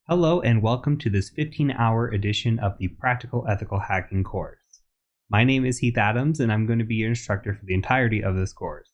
Hello and welcome to this 15-hour edition of the Practical Ethical Hacking course. My name is Heath Adams and I'm going to be your instructor for the entirety of this course.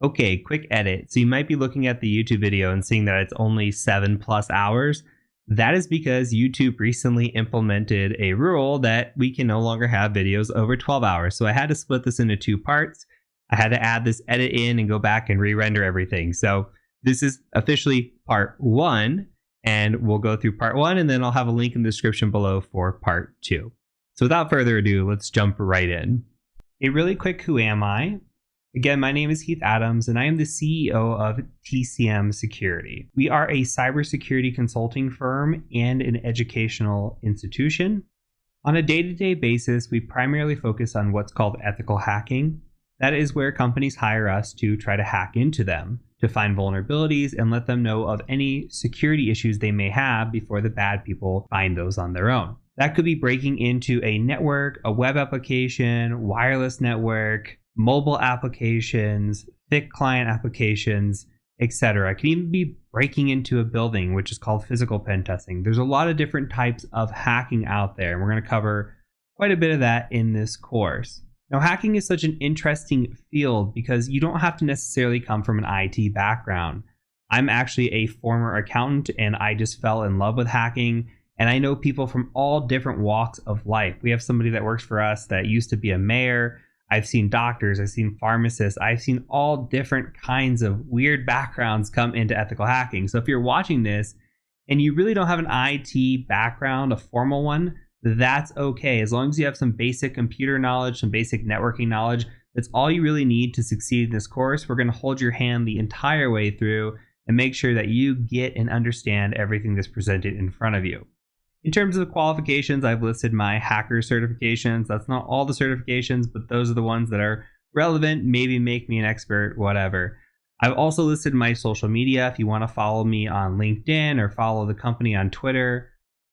Okay, quick edit. So you might be looking at the YouTube video and seeing that it's only 7+ hours. That is because YouTube recently implemented a rule that we can no longer have videos over 12 hours. So I had to split this into two parts. I had to add this edit in and go back and re-render everything. So this is officially part 1. And we'll go through part 1, and then I'll have a link in the description below for part 2. So without further ado, let's jump right in. A really quick who am I? Again, my name is Heath Adams, and I am the CEO of TCM Security. We are a cybersecurity consulting firm and an educational institution. On a day-to-day basis, we primarily focus on what's called ethical hacking. That is where companies hire us to try to hack into them, to find vulnerabilities and let them know of any security issues they may have before the bad people find those on their own. That could be breaking into a network, a web application, wireless network, mobile applications, thick client applications, etc. It can even be breaking into a building, which is called physical pen testing. There's a lot of different types of hacking out there, and we're going to cover quite a bit of that in this course. Now, hacking is such an interesting field because you don't have to necessarily come from an IT background. I'm actually a former accountant and I just fell in love with hacking. And I know people from all different walks of life. We have somebody that works for us that used to be a mayor. I've seen doctors, I've seen pharmacists, I've seen all different kinds of weird backgrounds come into ethical hacking. So if you're watching this and you really don't have an IT background, a formal one, that's okay. As long as you have some basic computer knowledge, some basic networking knowledge, that's all you really need to succeed in this course. We're going to hold your hand the entire way through and make sure that you get and understand everything that's presented in front of you. In terms of the qualifications, I've listed my hacker certifications. That's not all the certifications, but those are the ones that are relevant, maybe make me an expert, whatever. I've also listed my social media. If you want to follow me on LinkedIn or follow the company on Twitter,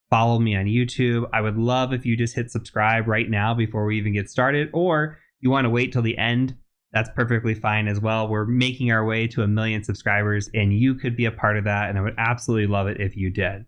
follow me on YouTube. I would love if you just hit subscribe right now before we even get started, or you want to wait till the end. That's perfectly fine as well. We're making our way to 1 million subscribers and you could be a part of that. And I would absolutely love it if you did.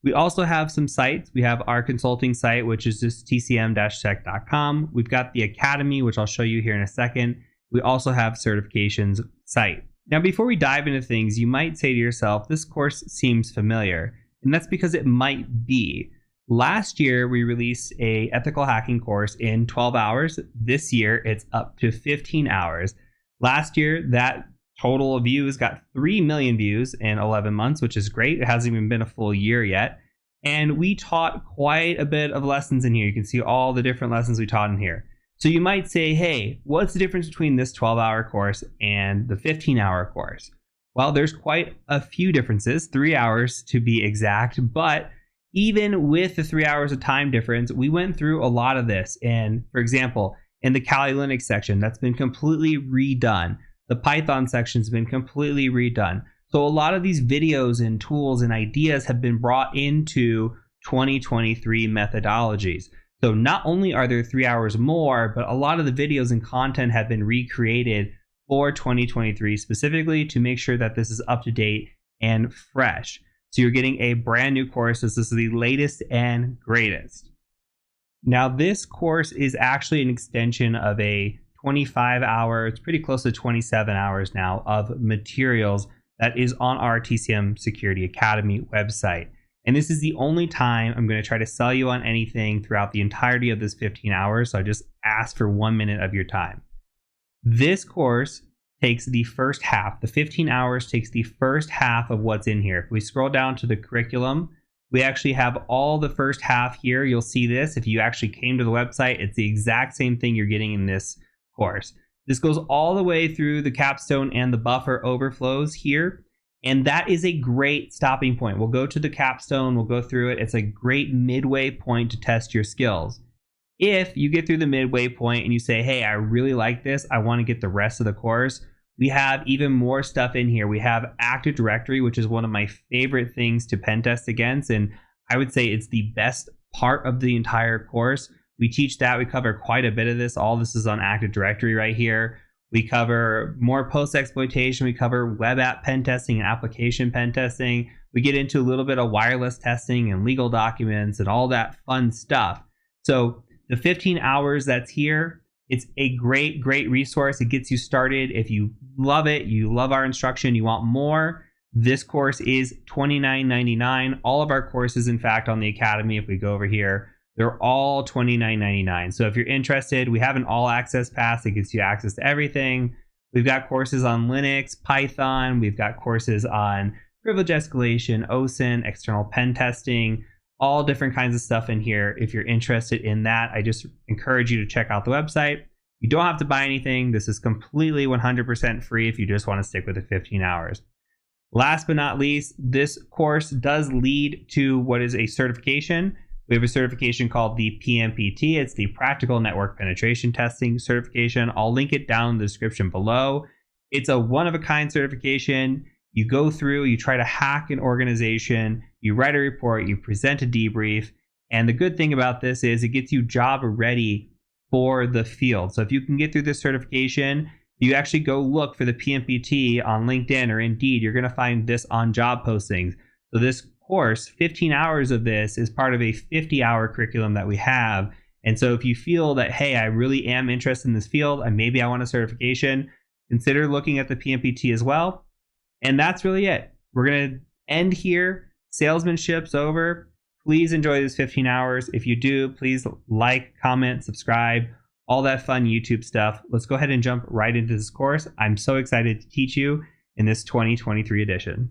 We also have some sites. We have our consulting site, which is just tcm-tech.com. We've got the Academy, which I'll show you here in a second. We also have certifications site. Now, before we dive into things, you might say to yourself, this course seems familiar. And that's because it might be. Last year, we released a ethical hacking course in 12 hours. This year, it's up to 15 hours. Last year, that total of views got 3 million views in 11 months, which is great. It hasn't even been a full year yet. And we taught quite a bit of lessons in here. You can see all the different lessons we taught in here. So you might say, hey, what's the difference between this 12-hour course and the 15-hour course? Well, there's quite a few differences, 3 hours to be exact, but even with the 3 hours of time difference, we went through a lot of this. And for example, in the Kali Linux section, that's been completely redone. The Python section's been completely redone. So a lot of these videos and tools and ideas have been brought into 2023 methodologies. So not only are there 3 hours more, but a lot of the videos and content have been recreated for 2023 specifically to make sure that this is up to date and fresh. So you're getting a brand new course. This is the latest and greatest. Now, this course is actually an extension of a 25-hour, it's pretty close to 27 hours now of materials that is on our TCM Security Academy website. And this is the only time I'm going to try to sell you on anything throughout the entirety of this 15 hours. So I just ask for 1 minute of your time. This course takes the first half. The 15 hours takes the first half of what's in here. If we scroll down to the curriculum, we actually have all the first half here. You'll see this. If you actually came to the website, it's the exact same thing you're getting in this course. This goes all the way through the capstone and the buffer overflows here. And that is a great stopping point. We'll go to the capstone, we'll go through it. It's a great midway point to test your skills. If you get through the midway point and you say, hey, I really like this, I want to get the rest of the course, we have even more stuff in here. We have Active Directory, which is one of my favorite things to pen test against. And I would say it's the best part of the entire course. We teach that. We cover quite a bit of this. All this is on Active Directory right here. We cover more post-exploitation. We cover web app pen testing and application pen testing. We get into a little bit of wireless testing and legal documents and all that fun stuff. So the 15 hours that's here, it's a great resource. It gets you started. If you love it, you love our instruction, you want more, this course is $29.99. All of our courses, in fact, on the Academy, if we go over here, they're all $29.99. So if you're interested, we have an all access pass that gets you access to everything. We've got courses on Linux, Python. We've got courses on privilege escalation, OSINT, external pen testing, all different kinds of stuff in here. If you're interested in that, I just encourage you to check out the website. You don't have to buy anything. This is completely 100% free if you just want to stick with the 15 hours. Last but not least, this course does lead to what is a certification. We have a certification called the PNPT. It's the Practical Network Penetration Testing certification. I'll link it down in the description below. It's a one-of-a-kind certification. You go through, you try to hack an organization, you write a report, you present a debrief. And the good thing about this is it gets you job ready for the field. So if you can get through this certification, you actually go look for the PNPT on LinkedIn or Indeed, you're going to find this on job postings. So this course, 15 hours of this is part of a 50-hour curriculum that we have. And so if you feel that, hey, I really am interested in this field and maybe I want a certification, consider looking at the PNPT as well. And that's really it. We're going to end here. Salesmanship's over. Please enjoy this 15 hours. If you do, please like, comment, subscribe, all that fun YouTube stuff. Let's go ahead and jump right into this course. I'm so excited to teach you in this 2023 edition.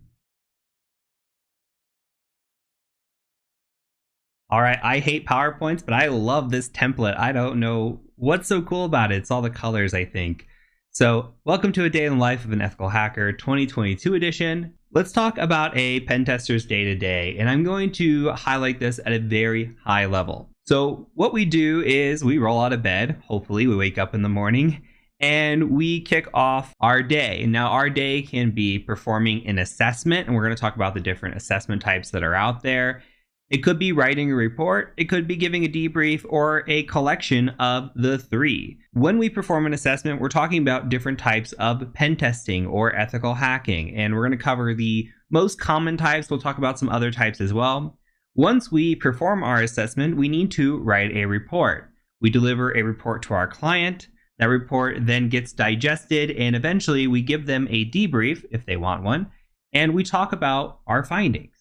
All right, I hate PowerPoints, but I love this template. I don't know what's so cool about it. It's all the colors, I think. So welcome to A Day in the Life of an Ethical Hacker 2022 edition. Let's talk about a pen tester's day-to-day, and I'm going to highlight this at a very high level. So what we do is we roll out of bed, hopefully we wake up in the morning, and we kick off our day. Now our day can be performing an assessment, and we're going to talk about the different assessment types that are out there. It could be writing a report, it could be giving a debrief, or a collection of the three. When we perform an assessment, we're talking about different types of pen testing or ethical hacking, and we're going to cover the most common types. We'll talk about some other types as well. Once we perform our assessment, we need to write a report. We deliver a report to our client. That report then gets digested, and eventually we give them a debrief if they want one, and we talk about our findings.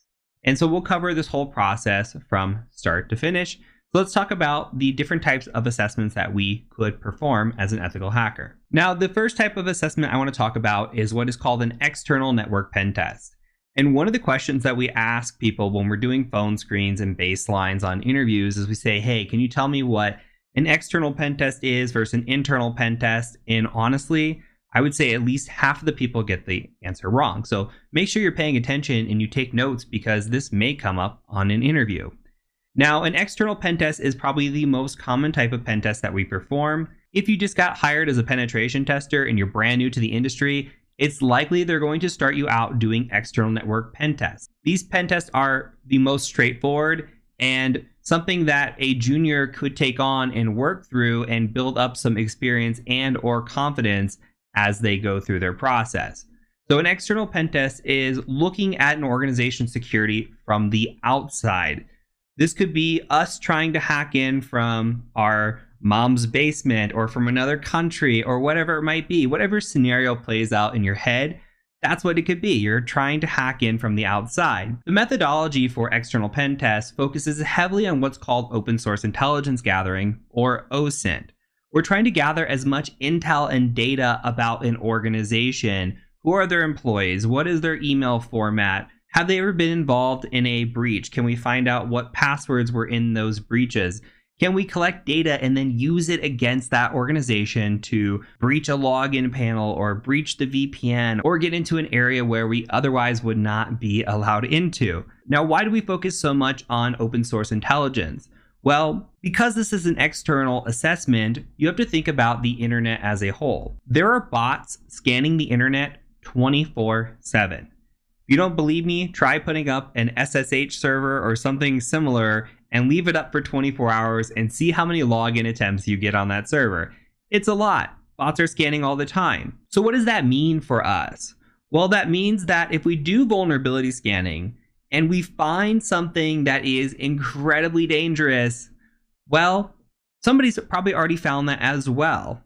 And so we'll cover this whole process from start to finish. So let's talk about the different types of assessments that we could perform as an ethical hacker. Now, the first type of assessment I want to talk about is what is called an external network pen test. And one of the questions that we ask people when we're doing phone screens and baselines on interviews is we say, hey, can you tell me what an external pen test is versus an internal pen test? And honestly, I would say at least half of the people get the answer wrong. So make sure you're paying attention and you take notes because this may come up on an interview. Now, an external pen test is probably the most common type of pen test that we perform. If you just got hired as a penetration tester and you're brand new to the industry, it's likely they're going to start you out doing external network pen tests. These pen tests are the most straightforward and something that a junior could take on and work through and build up some experience and or confidence as they go through their process. So an external pen test is looking at an organization's security from the outside. This could be us trying to hack in from our mom's basement or from another country or whatever it might be. Whatever scenario plays out in your head, that's what it could be. You're trying to hack in from the outside. The methodology for external pen tests focuses heavily on what's called open source intelligence gathering, or OSINT. We're trying to gather as much intel and data about an organization. Who are their employees? What is their email format? Have they ever been involved in a breach? Can we find out what passwords were in those breaches? Can we collect data and then use it against that organization to breach a login panel or breach the VPN or get into an area where we otherwise would not be allowed into? Now, why do we focus so much on open source intelligence? Well, because this is an external assessment, you have to think about the internet as a whole. There are bots scanning the internet 24/7. If you don't believe me, try putting up an SSH server or something similar and leave it up for 24 hours and see how many login attempts you get on that server. It's a lot. Bots are scanning all the time. So what does that mean for us? Well, that means that if we do vulnerability scanning and we find something that is incredibly dangerous, well, somebody's probably already found that as well.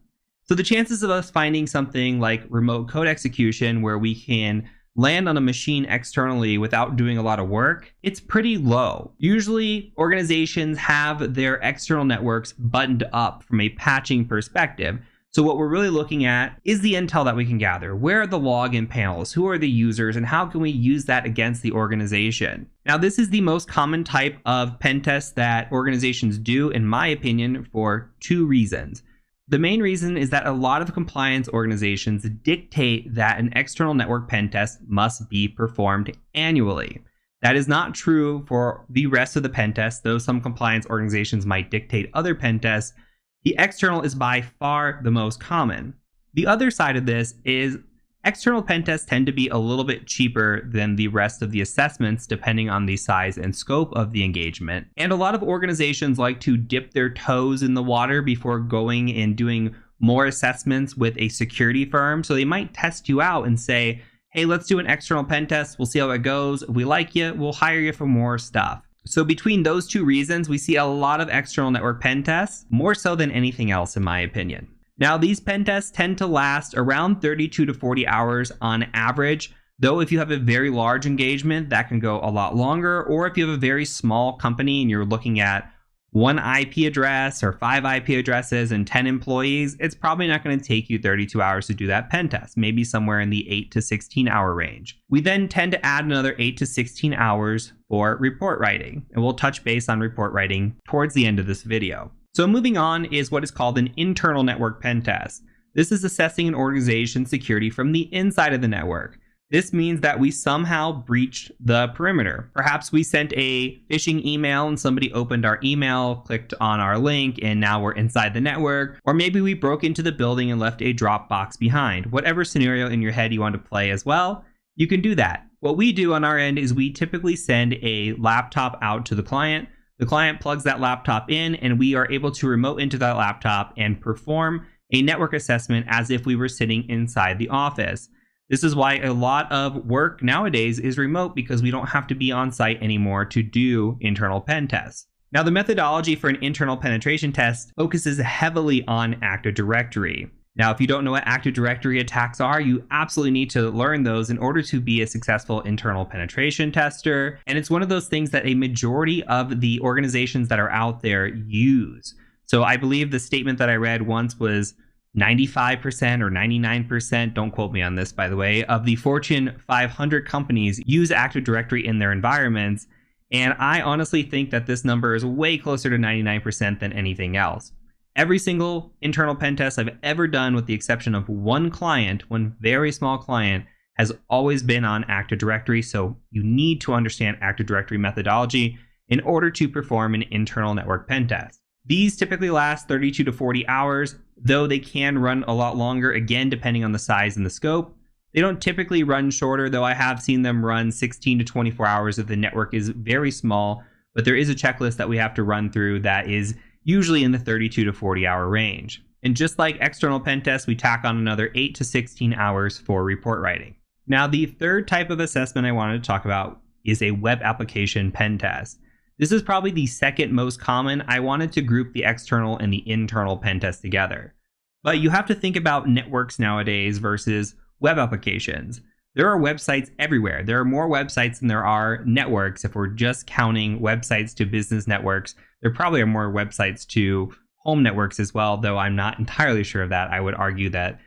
So the chances of us finding something like remote code execution where we can land on a machine externally without doing a lot of work, it's pretty low. Usually organizations have their external networks buttoned up from a patching perspective. So what we're really looking at is the intel that we can gather. Where are the login panels? Who are the users? And how can we use that against the organization? Now, this is the most common type of pen test that organizations do, in my opinion, for two reasons. The main reason is that a lot of compliance organizations dictate that an external network pen test must be performed annually. That is not true for the rest of the pen tests, though some compliance organizations might dictate other pen tests. The external is by far the most common. The other side of this is external pen tests tend to be a little bit cheaper than the rest of the assessments depending on the size and scope of the engagement. And a lot of organizations like to dip their toes in the water before going and doing more assessments with a security firm. So they might test you out and say, hey, let's do an external pen test. We'll see how it goes. If we like you, we'll hire you for more stuff. So between those two reasons, we see a lot of external network pen tests, more so than anything else in my opinion. Now, these pen tests tend to last around 32 to 40 hours on average, though if you have a very large engagement, that can go a lot longer, or if you have a very small company and you're looking at one IP address or 5 IP addresses and 10 employees, it's probably not going to take you 32 hours to do that pen test, maybe somewhere in the 8 to 16 hour range. We then tend to add another 8 to 16 hours for report writing, and we'll touch base on report writing towards the end of this video. So moving on is what is called an internal network pen test. This is assessing an organization's security from the inside of the network. This means that we somehow breached the perimeter. Perhaps we sent a phishing email and somebody opened our email, clicked on our link, and now we're inside the network. Or maybe we broke into the building and left a Dropbox behind. Whatever scenario in your head you want to play as well, you can do that. What we do on our end is we typically send a laptop out to the client. The client plugs that laptop in, and we are able to remote into that laptop and perform a network assessment as if we were sitting inside the office. This is why a lot of work nowadays is remote, because we don't have to be on site anymore to do internal pen tests. Now, the methodology for an internal penetration test focuses heavily on Active Directory. Now, if you don't know what Active Directory attacks are, you absolutely need to learn those in order to be a successful internal penetration tester. And it's one of those things that a majority of the organizations that are out there use. So I believe the statement that I read once was 95% or 99%, don't quote me on this by the way, of the Fortune 500 companies use Active Directory in their environments. And I honestly think that this number is way closer to 99% than anything else. Every single internal pen test I've ever done, with the exception of one client, one very small client, has always been on Active Directory. So you need to understand Active Directory methodology in order to perform an internal network pen test. These typically last 32 to 40 hours, though they can run a lot longer, again, depending on the size and the scope. They don't typically run shorter, though I have seen them run 16 to 24 hours if the network is very small, but there is a checklist that we have to run through that is usually in the 32 to 40 hour range. And just like external pen tests, we tack on another 8 to 16 hours for report writing. Now, the third type of assessment I wanted to talk about is a web application pen test. This is probably the second most common. I wanted to group the external and the internal pen test together. But you have to think about networks nowadays versus web applications. There are websites everywhere. There are more websites than there are networks. If we're just counting websites to business networks, there probably are more websites to home networks as well, though I'm not entirely sure of that. I would argue that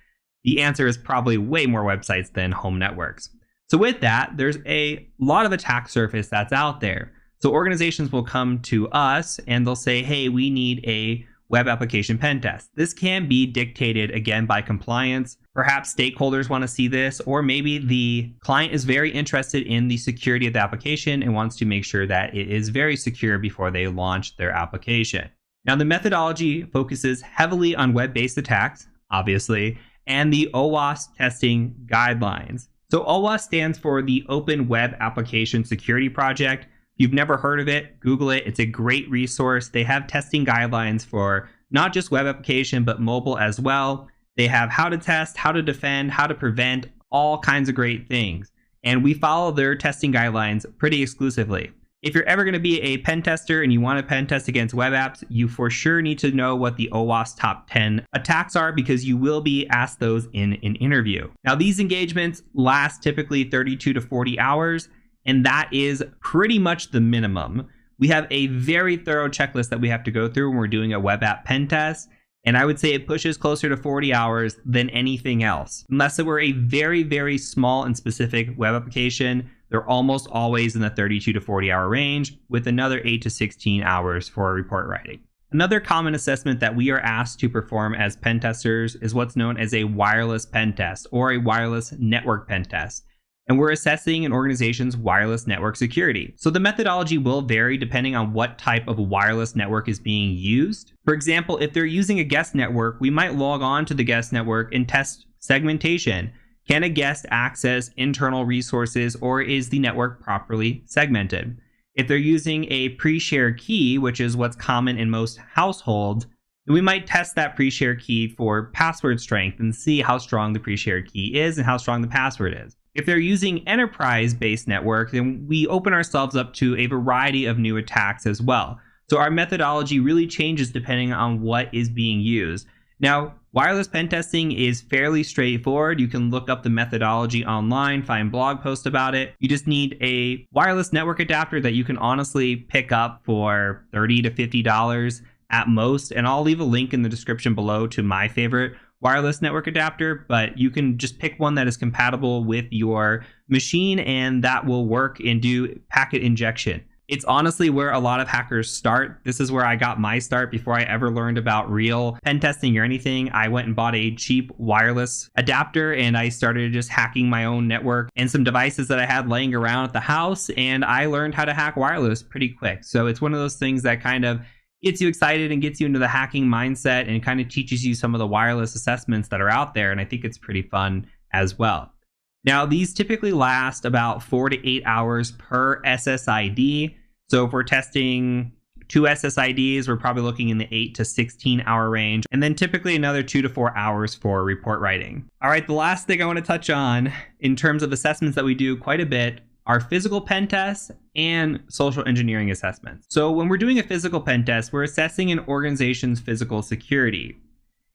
the answer is probably way more websites than home networks. So with that, there's a lot of attack surface that's out there. So organizations will come to us and they'll say, hey, we need a web application pen test. This can be dictated again by compliance. Perhaps stakeholders want to see this, or maybe the client is very interested in the security of the application and wants to make sure that it is very secure before they launch their application. Now, the methodology focuses heavily on web-based attacks, obviously, and the OWASP testing guidelines. So OWASP stands for the Open Web Application Security Project. If you've never heard of it, Google it. It's a great resource. They have testing guidelines for not just web application, but mobile as well. They have how to test, how to defend, how to prevent, all kinds of great things. and we follow their testing guidelines pretty exclusively. If you're ever going to be a pen tester and you want to pen test against web apps, you for sure need to know what the OWASP top 10 attacks are, because you will be asked those in an interview. Now, these engagements last typically 32 to 40 hours, and that is pretty much the minimum. We have a very thorough checklist that we have to go through when we're doing a web app pen test, and I would say it pushes closer to 40 hours than anything else. Unless it were a very, very small and specific web application, they're almost always in the 32 to 40 hour range, with another 8 to 16 hours for report writing. Another common assessment that we are asked to perform as pen testers is what's known as a wireless pen test or a wireless network pen test. And we're assessing an organization's wireless network security. So the methodology will vary depending on what type of wireless network is being used. For example, if they're using a guest network, we might log on to the guest network and test segmentation. Can a guest access internal resources, or is the network properly segmented? If they're using a pre-share key, which is what's common in most households, then we might test that pre-share key for password strength and see how strong the pre-share key is and how strong the password is. If they're using enterprise-based network, then we open ourselves up to a variety of new attacks as well. So our methodology really changes depending on what is being used. Now, wireless pen testing is fairly straightforward. You can look up the methodology online, find blog posts about it. You just need a wireless network adapter that you can honestly pick up for $30 to $50 at most. And I'll leave a link in the description below to my favorite wireless network adapter, but you can just pick one that is compatible with your machine, and that will work and do packet injection. It's honestly where a lot of hackers start. This is where I got my start before I ever learned about real pen testing or anything. I went and bought a cheap wireless adapter, and I started just hacking my own network and some devices that I had laying around at the house, and I learned how to hack wireless pretty quick. So it's one of those things that kind of gets you excited and gets you into the hacking mindset and kind of teaches you some of the wireless assessments that are out there, and I think it's pretty fun as well. Now, these typically last about 4 to 8 hours per SSID. So if we're testing 2 SSIDs, we're probably looking in the 8 to 16 hour range, and then typically another 2 to 4 hours for report writing. All right, the last thing I want to touch on in terms of assessments that we do quite a bit are physical pen tests and social engineering assessments. So when we're doing a physical pen test, we're assessing an organization's physical security.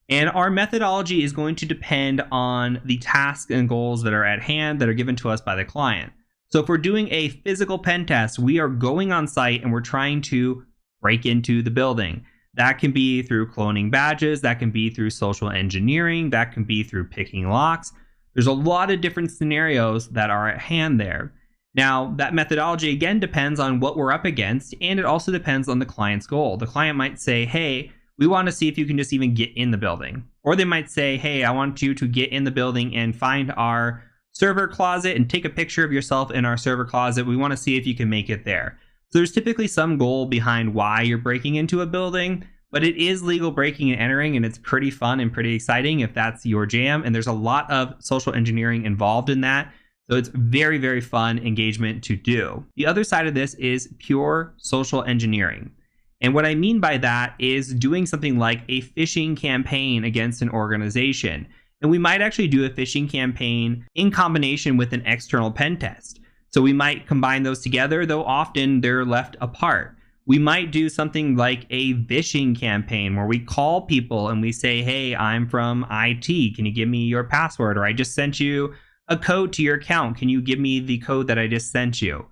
And our methodology is going to depend on the tasks and goals that are at hand that are given to us by the client. So if we're doing a physical pen test, we are going on site and we're trying to break into the building. That can be through cloning badges, that can be through social engineering, that can be through picking locks. There's a lot of different scenarios that are at hand there. Now, that methodology again depends on what we're up against, and it also depends on the client's goal. The client might say, hey, we want to see if you can just even get in the building. Or they might say, hey, I want you to get in the building and find our server closet and take a picture of yourself in our server closet. We want to see if you can make it there. So there's typically some goal behind why you're breaking into a building, but it is legal breaking and entering, and it's pretty fun and pretty exciting if that's your jam. And there's a lot of social engineering involved in that. So it's very, very fun engagement to do. The other side of this is pure social engineering. And what I mean by that is doing something like a phishing campaign against an organization. And we might actually do a phishing campaign in combination with an external pen test. So we might combine those together, though often they're left apart. We might do something like a phishing campaign where we call people and we say, hey, I'm from IT. Can you give me your password? Or I just sent you a code to your account. Can you give me the code that I just sent you?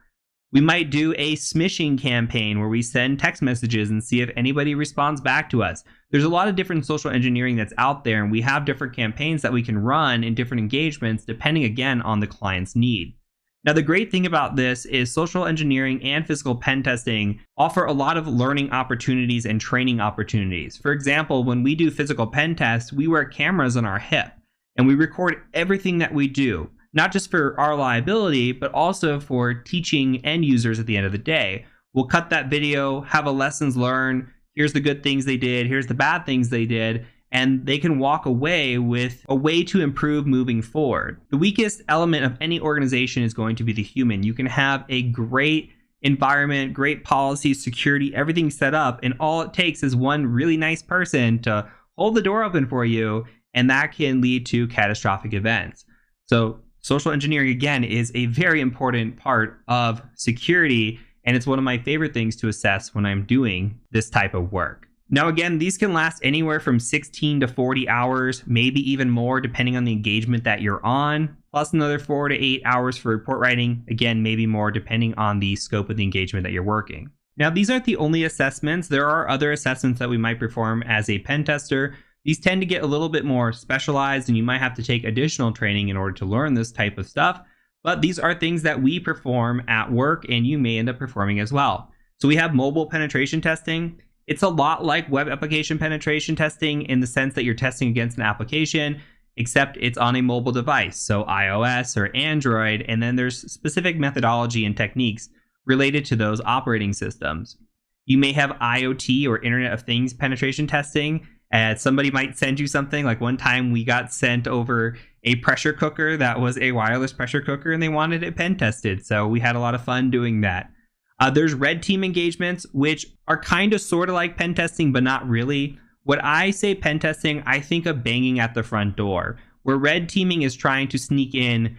We might do a smishing campaign where we send text messages and see if anybody responds back to us. There's a lot of different social engineering that's out there, and we have different campaigns that we can run in different engagements depending again on the client's need. Now, the great thing about this is social engineering and physical pen testing offer a lot of learning opportunities and training opportunities. For example, when we do physical pen tests, we wear cameras on our hip and we record everything that we do, not just for our liability, but also for teaching end users at the end of the day. We'll cut that video, have a lessons learned. Here's the good things they did. Here's the bad things they did. And they can walk away with a way to improve moving forward. The weakest element of any organization is going to be the human. You can have a great environment, great policy, security, everything set up, and all it takes is one really nice person to hold the door open for you, and that can lead to catastrophic events. So Social engineering, again, is a very important part of security, and it's one of my favorite things to assess when I'm doing this type of work. Now, again, these can last anywhere from 16 to 40 hours, maybe even more, depending on the engagement that you're on, plus another 4 to 8 hours for report writing, again, maybe more, depending on the scope of the engagement that you're working. Now, these aren't the only assessments. There are other assessments that we might perform as a pen tester. These tend to get a little bit more specialized, and you might have to take additional training in order to learn this type of stuff. But these are things that we perform at work, and you may end up performing as well. So we have mobile penetration testing. It's a lot like web application penetration testing in the sense that you're testing against an application, except it's on a mobile device, so iOS or Android, and then there's specific methodology and techniques related to those operating systems. You may have IoT or Internet of Things penetration testing. Somebody might send you something. Like one time we got sent over a pressure cooker that was a wireless pressure cooker, and they wanted it pen tested. So we had a lot of fun doing that. There's red team engagements, which are kind of sort of like pen testing, but not really. When I say pen testing, I think of banging at the front door, where red teaming is trying to sneak in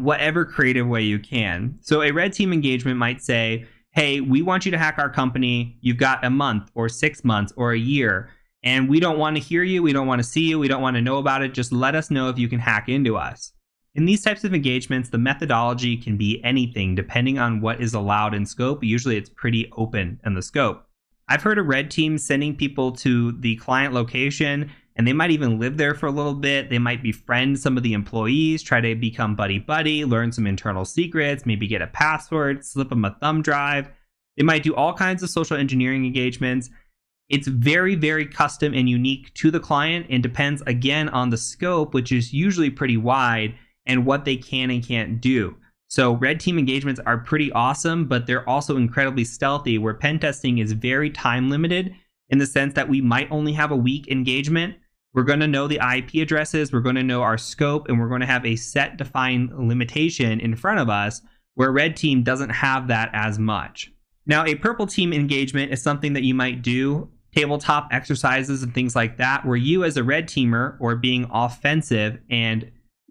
whatever creative way you can. So a red team engagement might say, hey, we want you to hack our company. You've got a month or 6 months or a year. And we don't want to hear you, we don't want to see you, we don't want to know about it, just let us know if you can hack into us. In these types of engagements, the methodology can be anything depending on what is allowed in scope. Usually it's pretty open in the scope. I've heard of red teams sending people to the client location, and they might even live there for a little bit. They might befriend some of the employees, try to become buddy-buddy, learn some internal secrets, maybe get a password, slip them a thumb drive. They might do all kinds of social engineering engagements. It's very, very custom and unique to the client and depends, again, on the scope, which is usually pretty wide, and what they can and can't do. So red team engagements are pretty awesome, but they're also incredibly stealthy, where pen testing is very time limited in the sense that we might only have a week engagement. We're going to know the IP addresses, we're going to know our scope, and we're going to have a set defined limitation in front of us, where red team doesn't have that as much. Now, a purple team engagement is something that you might do, tabletop exercises and things like that, where you as a red teamer or being offensive and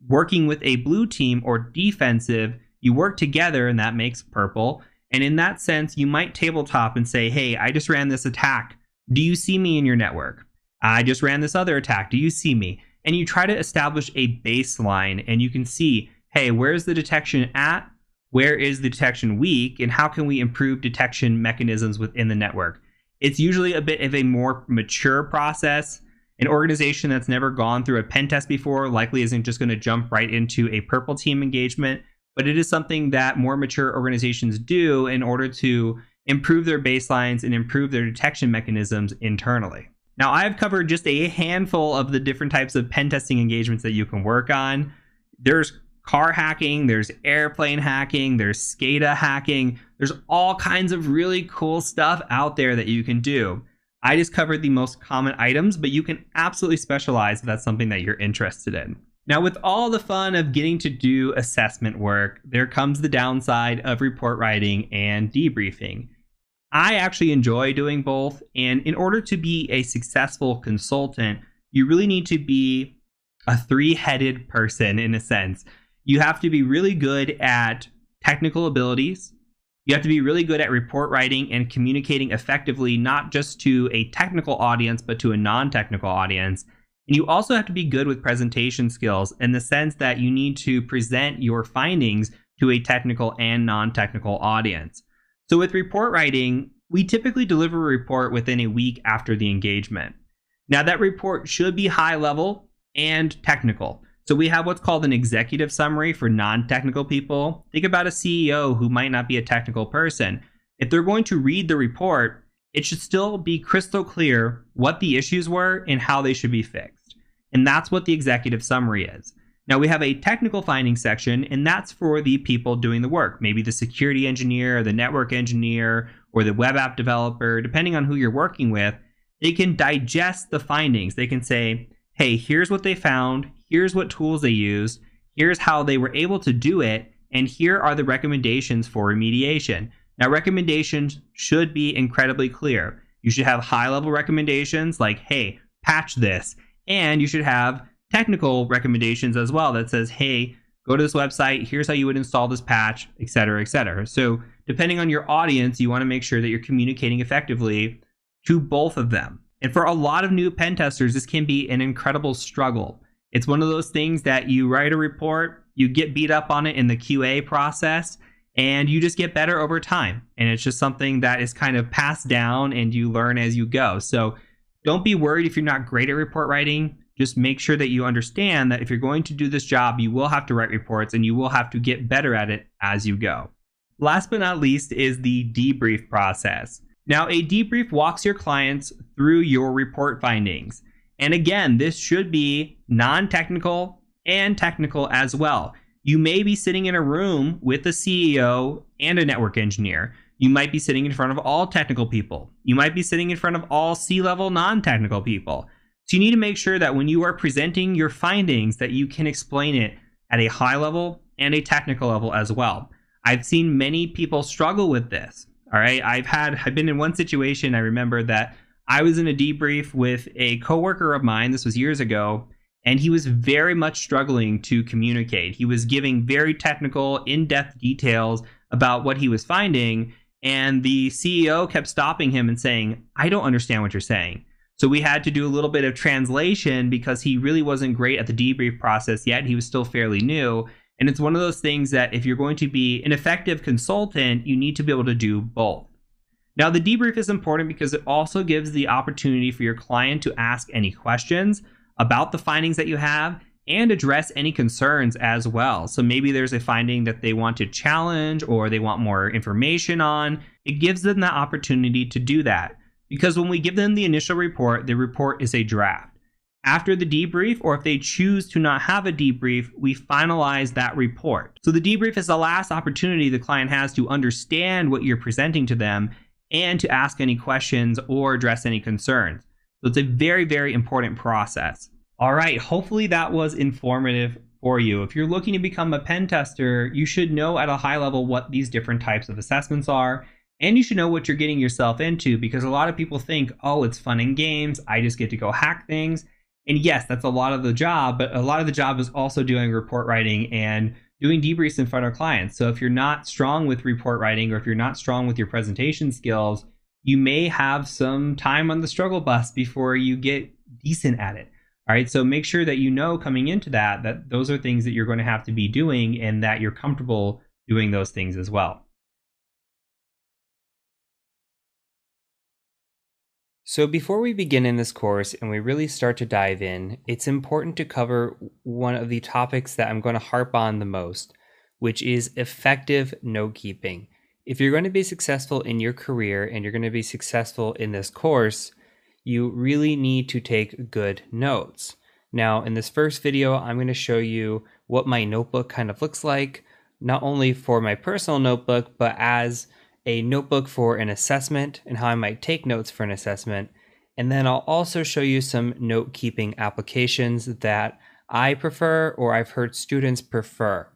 working with a blue team or defensive, you work together and that makes purple. And in that sense, you might tabletop and say, hey, I just ran this attack. Do you see me in your network? I just ran this other attack. Do you see me? And you try to establish a baseline, and you can see, hey, where's the detection at? Where is the detection weak? And how can we improve detection mechanisms within the network? It's usually a bit of a more mature process. An organization that's never gone through a pen test before likely isn't just going to jump right into a purple team engagement, but it is something that more mature organizations do in order to improve their baselines and improve their detection mechanisms internally. Now, I've covered just a handful of the different types of pen testing engagements that you can work on. There's car hacking, there's airplane hacking, there's SCADA hacking. There's all kinds of really cool stuff out there that you can do. I just covered the most common items, but you can absolutely specialize if that's something that you're interested in. Now, with all the fun of getting to do assessment work, there comes the downside of report writing and debriefing. I actually enjoy doing both, and in order to be a successful consultant, you really need to be a three-headed person in a sense. You have to be really good at technical abilities. You have to be really good at report writing and communicating effectively, not just to a technical audience, but to a non-technical audience. And you also have to be good with presentation skills in the sense that you need to present your findings to a technical and non-technical audience. So with report writing, we typically deliver a report within a week after the engagement. Now, that report should be high level and technical. So we have what's called an executive summary for non-technical people. Think about a CEO who might not be a technical person. If they're going to read the report, it should still be crystal clear what the issues were and how they should be fixed. And that's what the executive summary is. Now, we have a technical findings section, and that's for the people doing the work. Maybe the security engineer, the network engineer, or the web app developer, depending on who you're working with. They can digest the findings. They can say, hey, here's what they found. Here's what tools they used. Here's how they were able to do it. And here are the recommendations for remediation. Now, recommendations should be incredibly clear. You should have high-level recommendations like, hey, patch this. And you should have technical recommendations as well that says, hey, go to this website, here's how you would install this patch, etc., etc. So depending on your audience, you want to make sure that you're communicating effectively to both of them. And for a lot of new pen testers, this can be an incredible struggle. It's one of those things that you write a report, you get beat up on it in the QA process, and you just get better over time. And it's just something that is kind of passed down and you learn as you go. So don't be worried if you're not great at report writing. Just make sure that you understand that if you're going to do this job, you will have to write reports and you will have to get better at it as you go. Last but not least is the debrief process. Now, a debrief walks your clients through your report findings. And again, this should be non-technical and technical as well. You may be sitting in a room with a CEO and a network engineer. You might be sitting in front of all technical people. You might be sitting in front of all C-level non-technical people. So you need to make sure that when you are presenting your findings that you can explain it at a high level and a technical level as well. I've seen many people struggle with this. All right. I've been in one situation. I remember that I was in a debrief with a coworker of mine. This was years ago, and he was very much struggling to communicate. He was giving very technical, in-depth details about what he was finding, and the CEO kept stopping him and saying, "I don't understand what you're saying." So we had to do a little bit of translation because he really wasn't great at the debrief process yet. He was still fairly new. And it's one of those things that if you're going to be an effective consultant, you need to be able to do both. Now, the debrief is important because it also gives the opportunity for your client to ask any questions about the findings that you have and address any concerns as well. So maybe there's a finding that they want to challenge or they want more information on. It gives them the opportunity to do that. Because when we give them the initial report, the report is a draft. After the debrief, or if they choose to not have a debrief, we finalize that report. So the debrief is the last opportunity the client has to understand what you're presenting to them and to ask any questions or address any concerns. So it's a very, very important process. All right, hopefully that was informative for you. If you're looking to become a pen tester, you should know at a high level what these different types of assessments are. And you should know what you're getting yourself into, because a lot of people think, oh, it's fun and games. I just get to go hack things. And yes, that's a lot of the job, but a lot of the job is also doing report writing and doing debriefs in front of clients. So if you're not strong with report writing, or if you're not strong with your presentation skills, you may have some time on the struggle bus before you get decent at it. All right, so make sure that you know coming into that those are things that you're going to have to be doing and that you're comfortable doing those things as well. So before we begin in this course and we really start to dive in, it's important to cover one of the topics that I'm going to harp on the most, which is effective note keeping. If you're going to be successful in your career and you're going to be successful in this course, you really need to take good notes. Now, in this first video, I'm going to show you what my notebook kind of looks like, not only for my personal notebook, but as a notebook for an assessment and how I might take notes for an assessment. And then I'll also show you some note-keeping applications that I prefer or I've heard students prefer.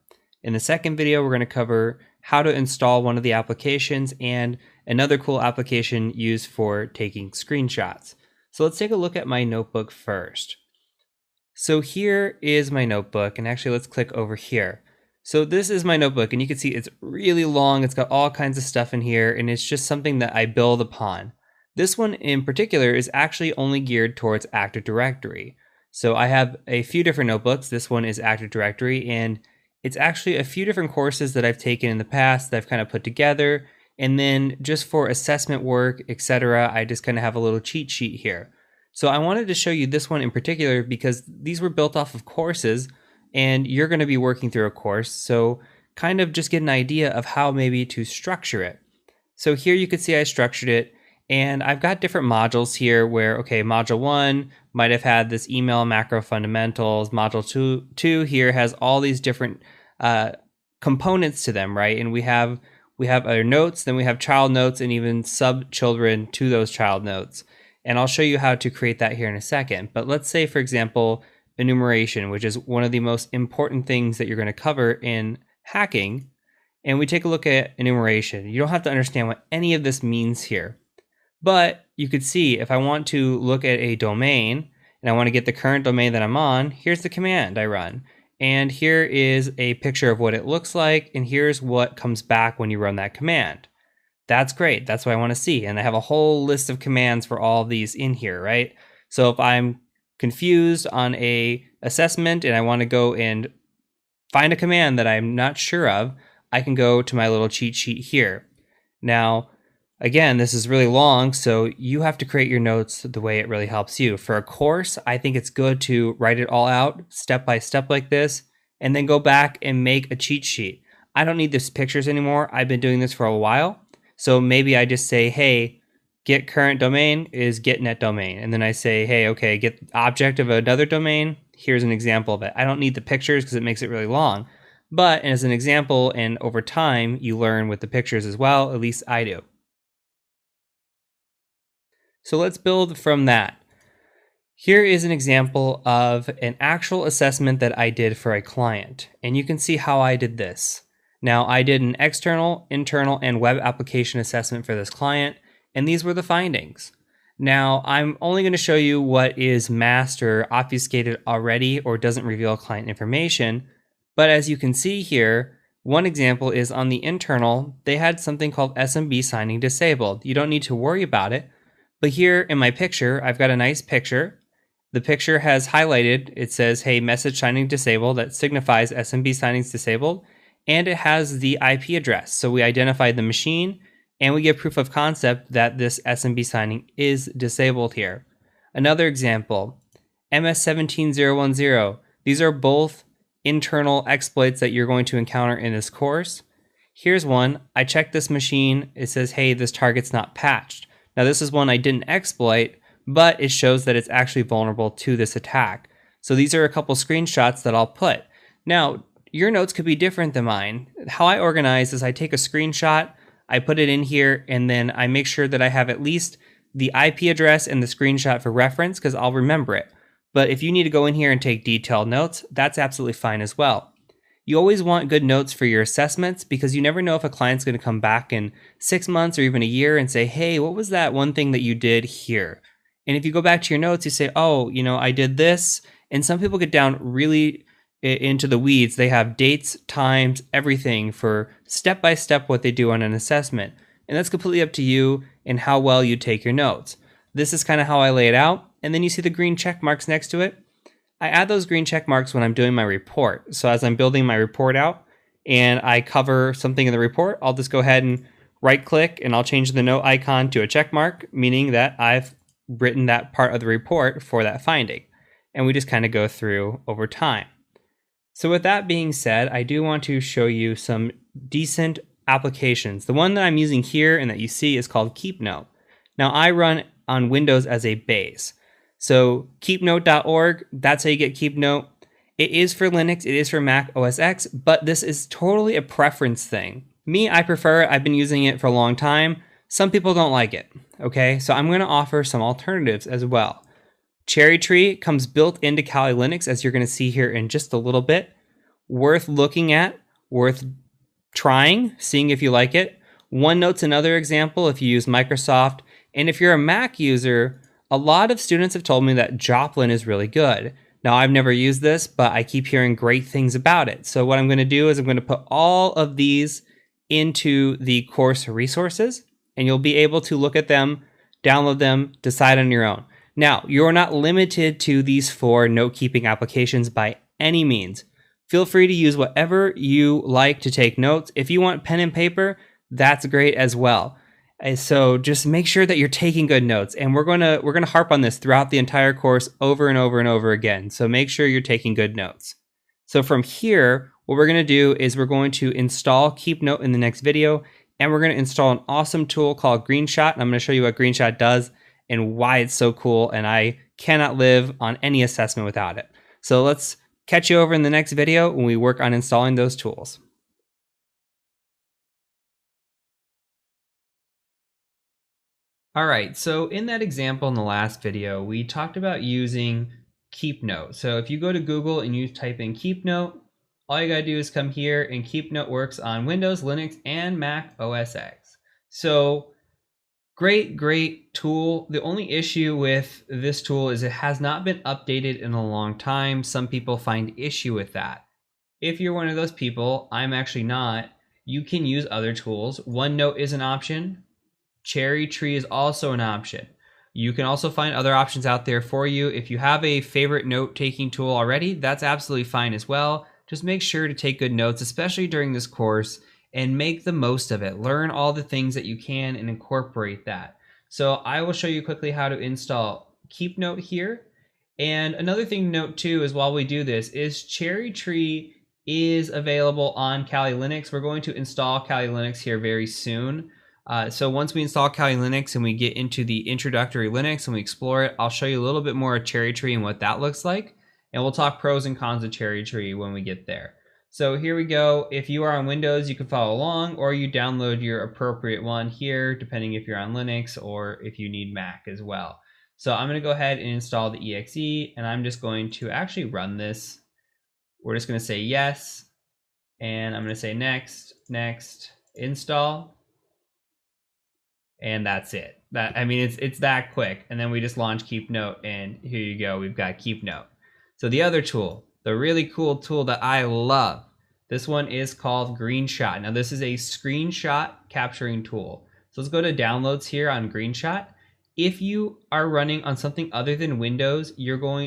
In the second video, we're going to cover how to install one of the applications and another cool application used for taking screenshots. So let's take a look at my notebook first. So here is my notebook, and actually let's click over here. So this is my notebook, and you can see it's really long. It's got all kinds of stuff in here, and it's just something that I build upon. This one in particular is actually only geared towards Active Directory. So I have a few different notebooks. This one is Active Directory, and it's actually a few different courses that I've taken in the past that I've kind of put together. And then just for assessment work, etc., I just kind of have a little cheat sheet here. So I wanted to show you this one in particular because these were built off of courses, and you're going to be working through a course, so kind of just get an idea of how maybe to structure it. So here you can see I structured it, and I've got different modules here where, okay, module 1 might have had this email macro fundamentals, module 2 here has all these different components to them, right? And we have our notes, then we have child notes, and even sub-children to those child notes. And I'll show you how to create that here in a second. But let's say, for example, enumeration, which is one of the most important things that you're going to cover in hacking. And we take a look at enumeration. You don't have to understand what any of this means here. But you could see if I want to look at a domain and I want to get the current domain that I'm on, here's the command I run. and here is a picture of what it looks like, and here's what comes back when you run that command. That's great. That's what I want to see. And I have a whole list of commands for all of these in here, right? So if I'm confused on a assessment and I want to go and find a command that I'm not sure of, I can go to my little cheat sheet here. Now, again, this is really long, so you have to create your notes the way it really helps you. For a course, I think it's good to write it all out step by step like this, and then go back and make a cheat sheet. I don't need these pictures anymore. I've been doing this for a while. So maybe I just say, hey, get current domain is get net domain. And then I say, hey, okay, get object of another domain. Here's an example of it. I don't need the pictures because it makes it really long. But as an example, and over time, you learn with the pictures as well. At least I do. So let's build from that. Here is an example of an actual assessment that I did for a client. And you can see how I did this. Now, I did an external, internal, and web application assessment for this client, and these were the findings. Now, I'm only going to show you what is masked or obfuscated already or doesn't reveal client information, but as you can see here, one example is on the internal, they had something called SMB signing disabled. You don't need to worry about it, but here in my picture, I've got a nice picture. The picture has highlighted, it says, hey, message signing disabled, that signifies SMB signings disabled. And it has the IP address. So we identified the machine and we give proof of concept that this SMB signing is disabled here. Another example, MS17010. These are both internal exploits that you're going to encounter in this course. Here's one. I checked this machine. It says, hey, this target's not patched. Now this is one I didn't exploit, but it shows that it's actually vulnerable to this attack. So these are a couple screenshots that I'll put. Now, your notes could be different than mine. How I organize is I take a screenshot, I put it in here, and then I make sure that I have at least the IP address and the screenshot for reference because I'll remember it. But if you need to go in here and take detailed notes, that's absolutely fine as well. You always want good notes for your assessments because you never know if a client's going to come back in 6 months or even a year and say, hey, what was that one thing that you did here? And if you go back to your notes, you say, oh, I did this. And some people get down really into the weeds. They have dates, times, everything for step-by-step what they do on an assessment. And that's completely up to you and how well you take your notes. This is kind of how I lay it out. And then you see the green check marks next to it. I add those green check marks when I'm doing my report. So as I'm building my report out and I cover something in the report, I'll just go ahead and right click and I'll change the note icon to a check mark, meaning that I've written that part of the report for that finding. And we just kind of go through over time. So with that being said, I do want to show you some decent applications. The one that I'm using here and that you see is called KeepNote. Now I run on Windows as a base. So keepnote.org, that's how you get KeepNote. It is for Linux, it is for Mac OS X, but this is totally a preference thing. Me, I prefer it. I've been using it for a long time. Some people don't like it, okay? So I'm gonna offer some alternatives as well. Cherry Tree comes built into Kali Linux, as you're going to see here in just a little bit. Worth looking at, worth trying, seeing if you like it. OneNote's another example if you use Microsoft. And if you're a Mac user, a lot of students have told me that Joplin is really good. Now, I've never used this, but I keep hearing great things about it. So what I'm going to do is I'm going to put all of these into the course resources, and you'll be able to look at them, download them, decide on your own. Now, you're not limited to these 4 note-keeping applications by any means. Feel free to use whatever you like to take notes. If you want pen and paper, that's great as well. And so just make sure that you're taking good notes. And we're gonna harp on this throughout the entire course over and over and over again. So make sure you're taking good notes. So from here, what we're gonna do is we're going to install KeepNote in the next video, and we're gonna install an awesome tool called GreenShot. And I'm gonna show you what GreenShot does and why it's so cool, and I cannot live on any assessment without it. So let's catch you over in the next video when we work on installing those tools. All right, so in that example in the last video, we talked about using KeepNote. So if you go to Google and you type in KeepNote, all you gotta do is come here, and KeepNote works on Windows, Linux, and Mac OS X. So great tool. The only issue with this tool is it has not been updated in a long time. Some people find issue with that. if you're one of those people, I'm actually not, you can use other tools. OneNote is an option. Cherry Tree is also an option. You can also find other options out there for you. If you have a favorite note-taking tool already, that's absolutely fine as well. Just make sure to take good notes, especially during this course, and make the most of it. Learn all the things that you can and incorporate that. So I will show you quickly how to install KeepNote here. And another thing to note too is while we do this is Cherry Tree is available on Kali Linux. We're going to install Kali Linux here very soon. So once we install Kali Linux and we get into the introductory Linux and we explore it, I'll show you a little bit more of Cherry Tree and what that looks like. And we'll talk pros and cons of Cherry Tree when we get there. So here we go. If you are on Windows, you can follow along, or you download your appropriate one here, depending if you're on Linux or if you need Mac as well. So I'm going to go ahead and install the exe, and I'm just going to actually run this. We're just going to say yes, and I'm going to say next, next, install. And that's it. I mean, it's that quick. And then we just launch KeepNote, and here you go. We've got KeepNote. So the other tool, the really cool tool that I love, this one is called Greenshot. Now this is a screenshot capturing tool. So let's go to downloads here on Greenshot. If you are running on something other than Windows,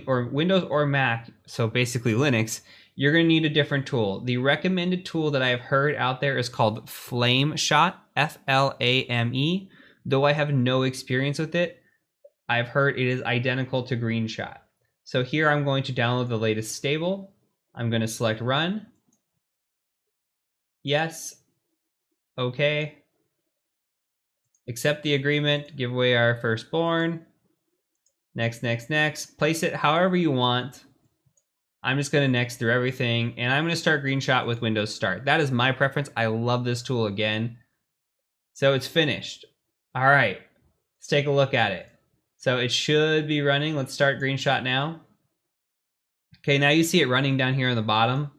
or Windows or Mac, so basically Linux, you're going to need a different tool. The recommended tool that I have heard out there is called FlameShot, F-L-A-M-E. Though I have no experience with it, I've heard it is identical to Greenshot. So here I'm going to download the latest stable. I'm going to select run. Yes. Okay. Accept the agreement. Give away our firstborn. Next, next, next. Place it however you want. I'm just going to next through everything. And I'm going to start Greenshot with Windows Start. That is my preference. I love this tool again. So it's finished. All right. Let's take a look at it. So it should be running. Let's start Greenshot now. Okay, now you see it running down here on the bottom.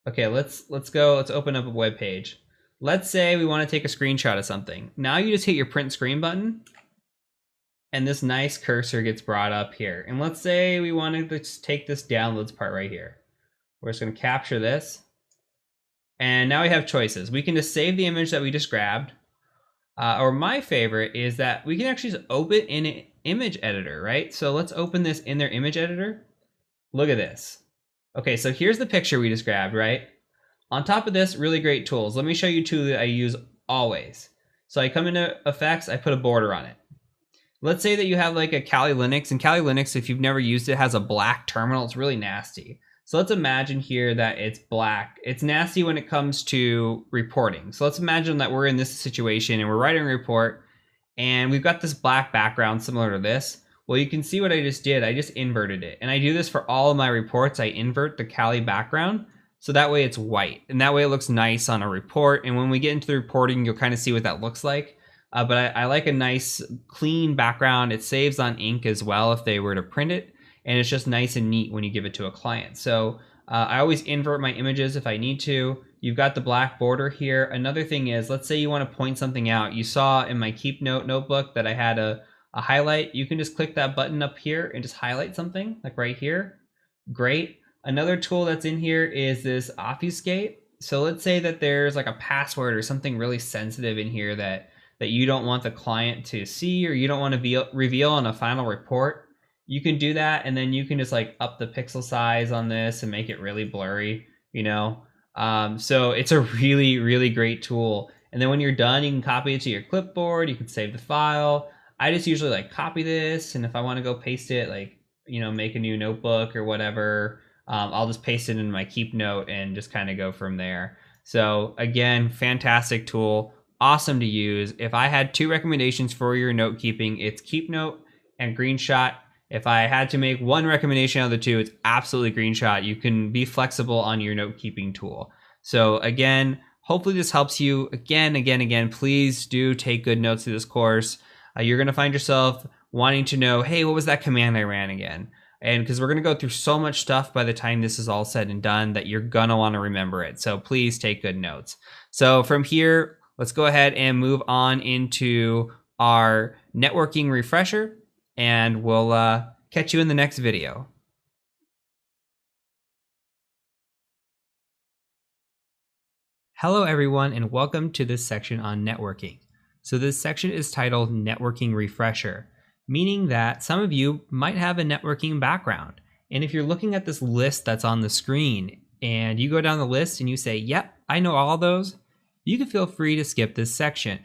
Okay, let's go. Let's open up a web page. Let's say we want to take a screenshot of something. Now you just hit your print screen button, and this nice cursor gets brought up here. And let's say we wanted to just take this downloads part right here. We're just going to capture this. And now we have choices. We can just save the image that we just grabbed. Or my favorite is that we can actually just open in an image editor, right? So let's open this in their image editor. Look at this. Okay, so here's the picture we just grabbed, right? On top of this, really great tools. Let me show you two that I use always. So I come into effects, I put a border on it. Let's say that you have like a Kali Linux, and Kali Linux, if you've never used it, has a black terminal. It's really nasty. So let's imagine here that it's black. It's nasty when it comes to reporting. So let's imagine that we're in this situation and we're writing a report and we've got this black background similar to this. Well, you can see what I just did. I just inverted it. And I do this for all of my reports. I invert the Kali background. So that way it's white. And that way it looks nice on a report. And when we get into the reporting, you'll kind of see what that looks like. But I like a nice clean background. It saves on ink as well if they were to print it. And it's just nice and neat when you give it to a client. So I always invert my images if I need to. You've got the black border here. Another thing is, let's say you want to point something out. You saw in my KeepNote notebook that I had a highlight. You can just click that button up here and just highlight something, like right here. Great. Another tool that's in here is this obfuscate. So let's say that there's like a password or something really sensitive in here that you don't want the client to see, or you don't want to reveal on a final report. You can do that, and then you can just like up the pixel size on this and make it really blurry, you know? So it's a really, really great tool. And then when you're done, you can copy it to your clipboard. You can save the file. I just usually like copy this, and if I want to go paste it, like, you know, make a new notebook or whatever, I'll just paste it in my KeepNote and just kind of go from there. So again, fantastic tool, awesome to use. If I had two recommendations for your note keeping, it's KeepNote and Greenshot. If I had to make one recommendation out of the two, it's absolutely Greenshot. You can be flexible on your note keeping tool. So again, hopefully this helps you. Again, please do take good notes through this course. You're going to find yourself wanting to know, hey, what was that command I ran again? And because we're going to go through so much stuff by the time this is all said and done that you're going to want to remember it. So please take good notes. So from here, let's go ahead and move on into our networking refresher, and we'll catch you in the next video. Hello everyone and welcome to this section on networking. So this section is titled Networking Refresher, meaning that some of you might have a networking background. And if you're looking at this list that's on the screen and you go down the list and you say, yep, I know all those, you can feel free to skip this section.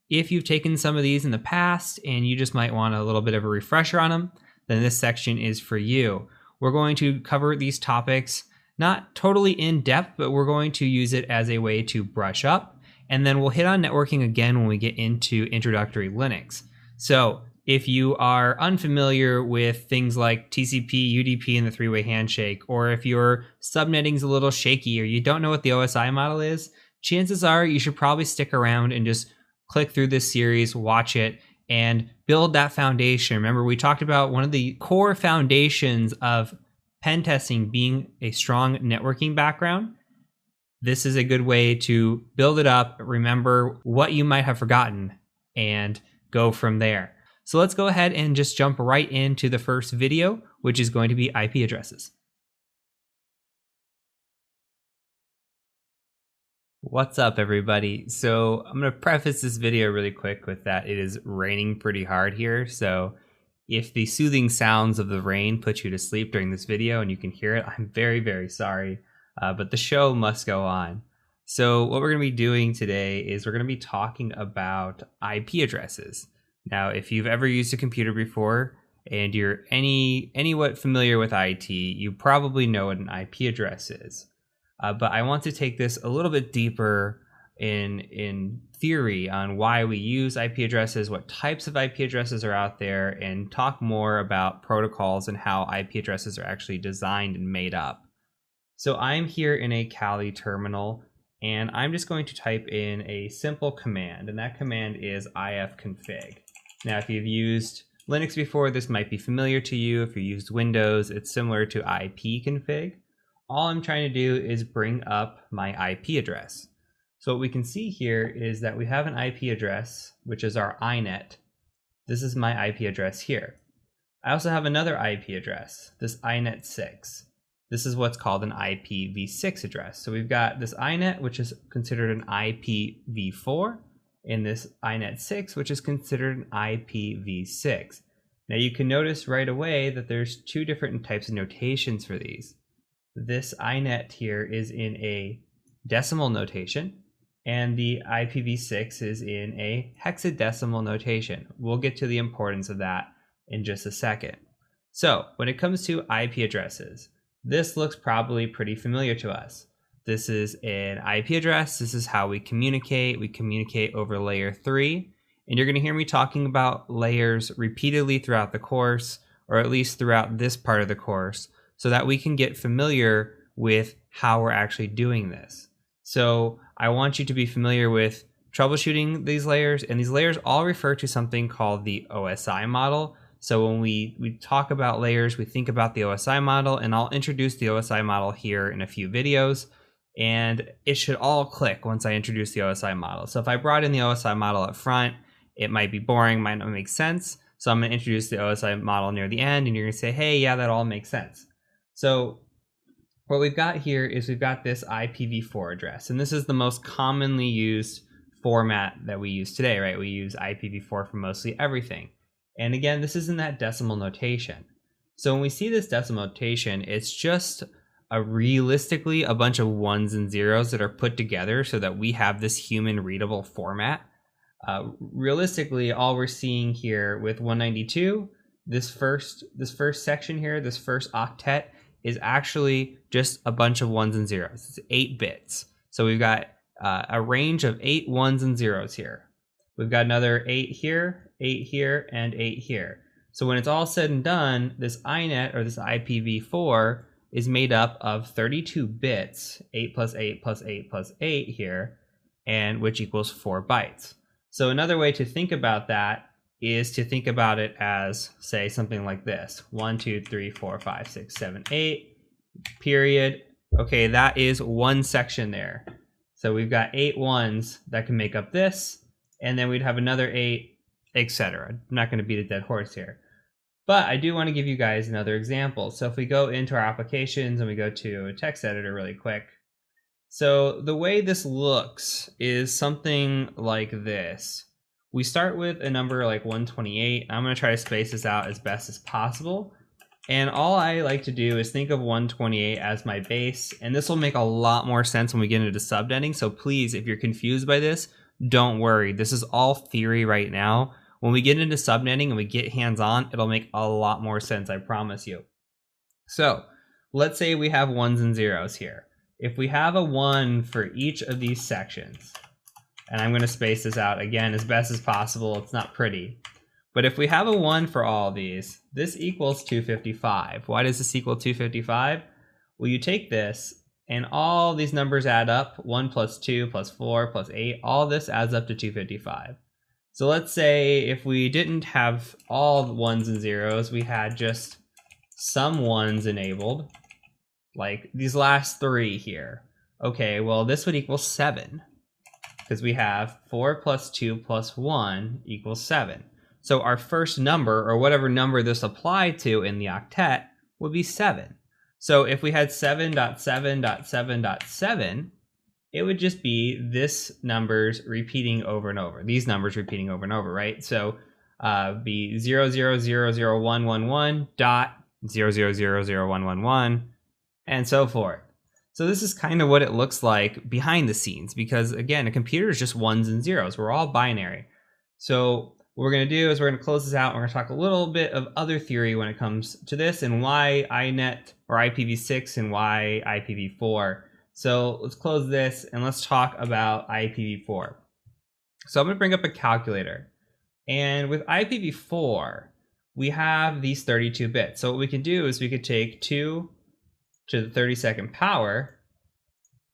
If you've taken some of these in the past and you just might want a little bit of a refresher on them, then this section is for you. We're going to cover these topics not totally in depth, but we're going to use it as a way to brush up. And then we'll hit on networking again when we get into introductory Linux. So if you are unfamiliar with things like TCP, UDP, and the three-way handshake, or if your subnetting's a little shaky or you don't know what the OSI model is, chances are you should probably stick around and just click through this series, watch it, and build that foundation. Remember, we talked about one of the core foundations of pen testing being a strong networking background. This is a good way to build it up, remember what you might have forgotten, and go from there. So let's go ahead and just jump right into the first video, which is going to be IP addresses. What's up, everybody? So I'm going to preface this video really quick with that it is raining pretty hard here. So if the soothing sounds of the rain put you to sleep during this video and you can hear it, I'm very, very sorry, but the show must go on. So what we're going to be doing today is we're going to be talking about IP addresses. Now, if you've ever used a computer before and you're anywhat familiar with IT, you probably know what an IP address is. But I want to take this a little bit deeper in theory on why we use IP addresses, what types of IP addresses are out there, and talk more about protocols and how IP addresses are actually designed and made up. So I'm here in a Kali terminal, and I'm just going to type in a simple command, and that command is ifconfig. Now, if you've used Linux before, this might be familiar to you. If you used Windows, it's similar to ipconfig. All I'm trying to do is bring up my IP address. So what we can see here is that we have an IP address, which is our inet. This is my IP address here. I also have another IP address, this inet6. This is what's called an IPv6 address. So we've got this inet, which is considered an IPv4, and this inet6, which is considered an IPv6. Now you can notice right away that there's two different types of notations for these. This inet here is in a decimal notation, and the IPv6 is in a hexadecimal notation. We'll get to the importance of that in just a second. So when it comes to IP addresses, this looks probably pretty familiar to us. This is an IP address. This is how we communicate. We communicate over layer 3. And you're going to hear me talking about layers repeatedly throughout the course, or at least throughout this part of the course, so that we can get familiar with how we're actually doing this. So I want you to be familiar with troubleshooting these layers, and these layers all refer to something called the OSI model. So when we talk about layers, we think about the OSI model, and I'll introduce the OSI model here in a few videos, and it should all click once I introduce the OSI model. So if I brought in the OSI model up front, it might be boring, might not make sense. So I'm going to introduce the OSI model near the end, and you're going to say, hey, yeah, that all makes sense. So what we've got here is we've got this IPv4 address, and this is the most commonly used format that we use today, right? We use IPv4 for mostly everything. And again, this is in that decimal notation. So when we see this decimal notation, it's just realistically a bunch of ones and zeros that are put together so that we have this human readable format. Realistically, all we're seeing here with 192, this first section here, this first octet, is actually just a bunch of ones and zeros. It's 8 bits. So we've got a range of 8 ones and zeros here. We've got another 8 here, and 8 here. So when it's all said and done, this inet, or this IPv4, is made up of 32 bits, 8 plus 8 plus 8 plus 8 here, and which equals 4 bytes. So another way to think about that is to think about it as, say, something like this. 1, 2, 3, 4, 5, 6, 7, 8, period. Okay, that is one section there. So we've got 8 ones that can make up this, and then we'd have another 8, etc. I'm not going to beat a dead horse here. But I do want to give you guys another example. So if we go into our applications and we go to a text editor really quick, So the way this looks is something like this. We start with a number like 128. I'm going to try to space this out as best as possible. And all I like to do is think of 128 as my base, and this will make a lot more sense when we get into subnetting. So please, if you're confused by this, don't worry. This is all theory right now. When we get into subnetting and we get hands-on, it'll make a lot more sense, I promise you. So let's say we have ones and zeros here. If we have a 1 for each of these sections, and I'm going to space this out again as best as possible, it's not pretty. But if we have a 1 for all of these, this equals 255. Why does this equal 255? Well, you take this, and all these numbers add up. 1 plus 2 plus 4 plus 8, all this adds up to 255. So let's say if we didn't have all the ones and zeros, we had just some ones enabled, like these last 3 here. Okay, well, this would equal 7, because we have 4 plus 2 plus 1 equals 7. So our first number, or whatever number this applied to in the octet, would be 7. So if we had 7.7.7.7, it would just be this numbers repeating over and over. These numbers repeating over and over, right? So be 0.0000111 dot 0.0000111, and so forth. So this is kind of what it looks like behind the scenes, because again, a computer is just ones and zeros. We're all binary. So what we're going to do is we're going to close this out. We're going to talk a little bit of other theory when it comes to this, and why INET or IPv6 and why IPv4. So let's close this and let's talk about IPv4. So I'm going to bring up a calculator. And with IPv4, we have these 32 bits. So what we can do is we could take 2 to the 32nd power,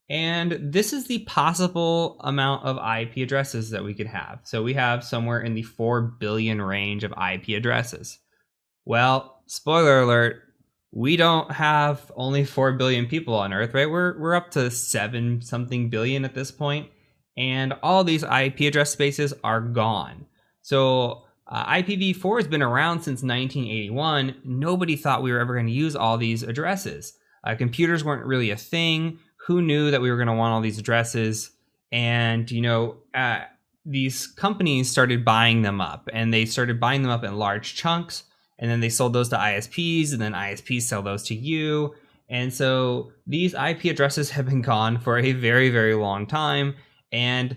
and this is the possible amount of IP addresses that we could have. So we have somewhere in the 4 billion range of IP addresses. Well, spoiler alert, we don't have only 4 billion people on Earth, right? We're up to 7 something billion at this point, and all these IP address spaces are gone. So IPv4 has been around since 1981. Nobody thought we were ever going to use all these addresses. Computers weren't really a thing. Who knew that we were going to want all these addresses? And, you know, these companies started buying them up, and they started buying them up in large chunks. And then they sold those to ISPs, and then ISPs sell those to you. And so these IP addresses have been gone for a very, very long time. And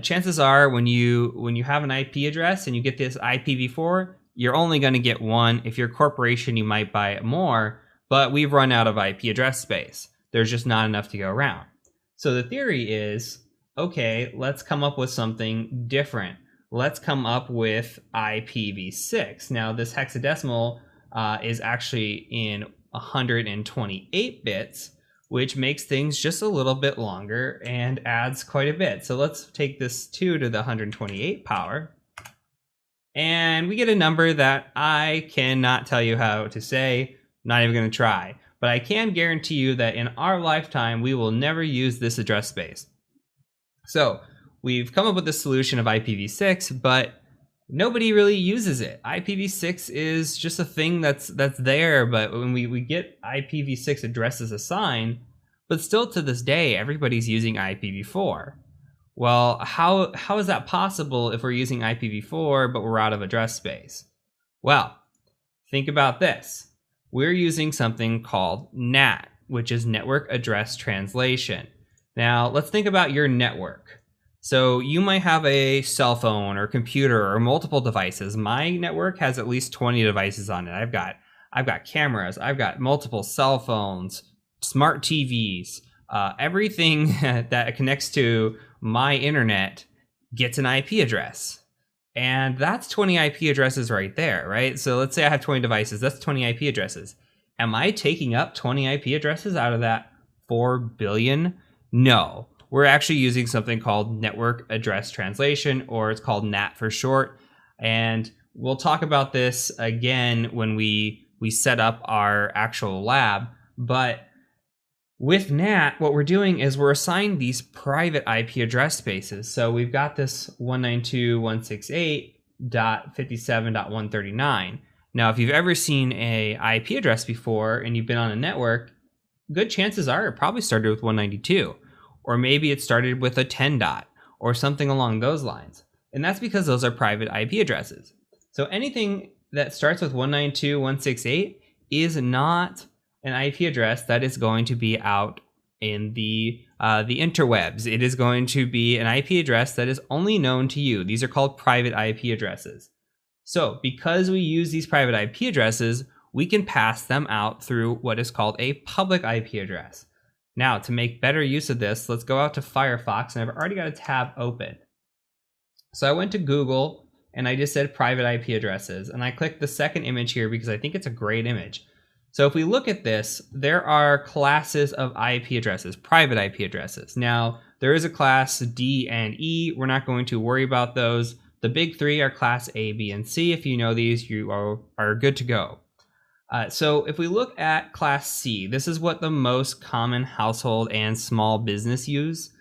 chances are when you have an IP address and you get this IPv4, you're only going to get one. If you're a corporation, you might buy it more. But we've run out of IP address space. There's just not enough to go around. So the theory is, okay, let's come up with something different. Let's come up with IPv6. Now, this hexadecimal is actually in 128 bits, which makes things just a little bit longer and adds quite a bit. So let's take this 2 to the 128 power, and we get a number that I cannot tell you how to say. Not even going to try. But I can guarantee you that in our lifetime, we will never use this address space. So we've come up with the solution of IPv6, but nobody really uses it. IPv6 is just a thing that's there, but when we get IPv6 addresses assigned, but still to this day, everybody's using IPv4. Well, how is that possible if we're using IPv4, but we're out of address space? Well, think about this. We're using something called NAT, which is Network Address Translation. Now, let's think about your network. So you might have a cell phone or computer or multiple devices. My network has at least 20 devices on it. I've got cameras, I've got multiple cell phones, smart TVs, everything that connects to my internet gets an IP address. And that's 20 IP addresses right there, right? So let's say I have 20 devices. That's 20 IP addresses. Am I taking up 20 IP addresses out of that 4 billion? No. We're actually using something called Network Address Translation, or it's called NAT for short. And we'll talk about this again when we set up our actual lab. But with NAT, what we're doing is we're assigning these private IP address spaces. So we've got this 192.168.57.139. Now, if you've ever seen a IP address before and you've been on a network, good chances are it probably started with 192. or maybe it started with a 10 dot or something along those lines. And that's because those are private IP addresses. So anything that starts with 192.168 is not an IP address that is going to be out in the interwebs. It is going to be an IP address that is only known to you. These are called private IP addresses. So because we use these private IP addresses, we can pass them out through what is called a public IP address. Now, to make better use of this, let's go out to Firefox, and I've already got a tab open. So I went to Google and I just said private IP addresses, and I clicked the second image here because I think it's a great image. So if we look at this, there are classes of IP addresses, private IP addresses. Now, there is a class D and E. We're not going to worry about those. The big three are class A, B, and C. If you know these, you are good to go. So if we look at class C, this is what the most common household and small business use.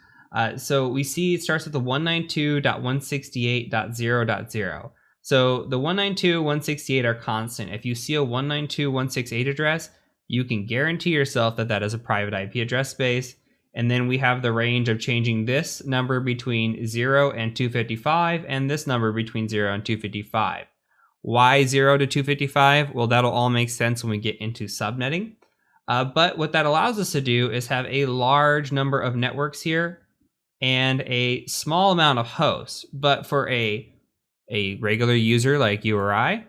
So we see it starts with the 192.168.0.0. So the 192.168 are constant. If you see a 192.168 address, you can guarantee yourself that that is a private IP address space. And then we have the range of changing this number between 0 and 255 and this number between 0 and 255. Why 0 to 255? Well, that'll all make sense when we get into subnetting. But what that allows us to do is have a large number of networks here and a small amount of hosts. But for a regular user like you or I,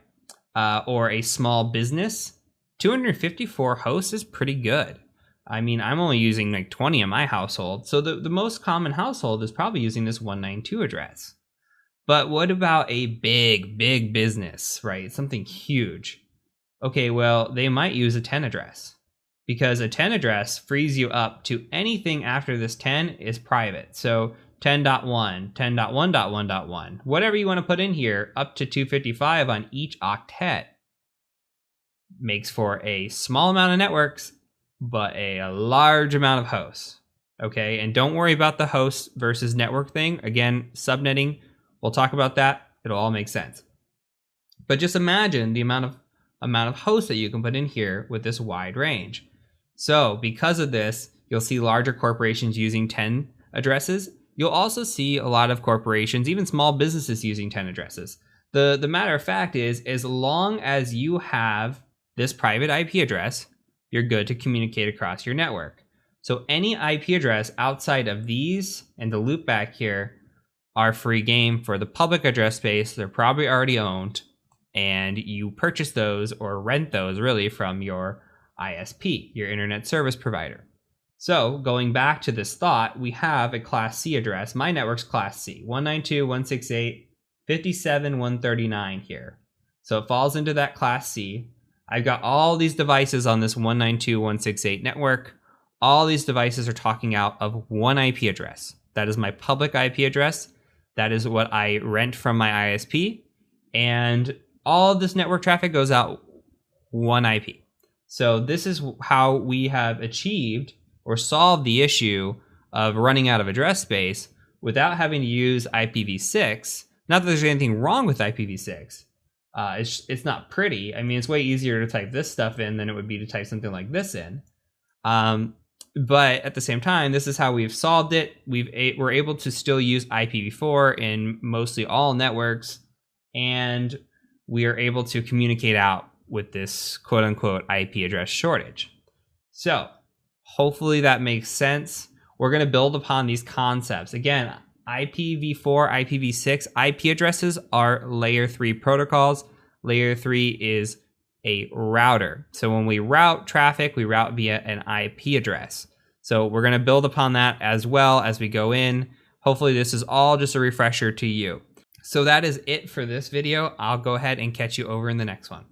or a small business, 254 hosts is pretty good. I mean, I'm only using like 20 in my household. So the most common household is probably using this 192 address. But what about a big business, right? Something huge. Okay, well, they might use a 10 address because a 10 address frees you up to anything after this 10 is private. So 10.1, 10.1.1.1, whatever you want to put in here up to 255 on each octet makes for a small amount of networks, but a large amount of hosts. Okay, and don't worry about the host versus network thing. Again, subnetting, we'll talk about that. It'll all make sense. But just imagine the amount of hosts that you can put in here with this wide range. So because of this, you'll see larger corporations using 10 addresses. You'll also see a lot of corporations, even small businesses, using 10 addresses. The matter of fact is, as long as you have this private IP address, you're good to communicate across your network. So any IP address outside of these and the loopback here are free game for the public address space. They're probably already owned, and you purchase those or rent those really from your ISP, your internet service provider. So going back to this thought, we have a class C address. My network's class C, 192.168.57.139 here. So it falls into that class C. I've got all these devices on this 192.168 network. All these devices are talking out of one IP address. That is my public IP address. That is what I rent from my ISP. And all of this network traffic goes out one IP. So this is how we have achieved or solved the issue of running out of address space without having to use IPv6. Not that there's anything wrong with IPv6. It's not pretty. I mean, it's way easier to type this stuff in than it would be to type something like this in. But at the same time, this is how we've solved it. We're able to still use IPv4 in mostly all networks, and we are able to communicate out with this quote-unquote IP address shortage. So hopefully that makes sense. We're going to build upon these concepts. Again, IPv4, IPv6 IP addresses are layer 3 protocols. Layer 3 is a router. So when we route traffic, we route via an IP address. So we're going to build upon that as well as we go in. Hopefully this is all just a refresher to you. So that is it for this video. I'll go ahead and catch you over in the next one.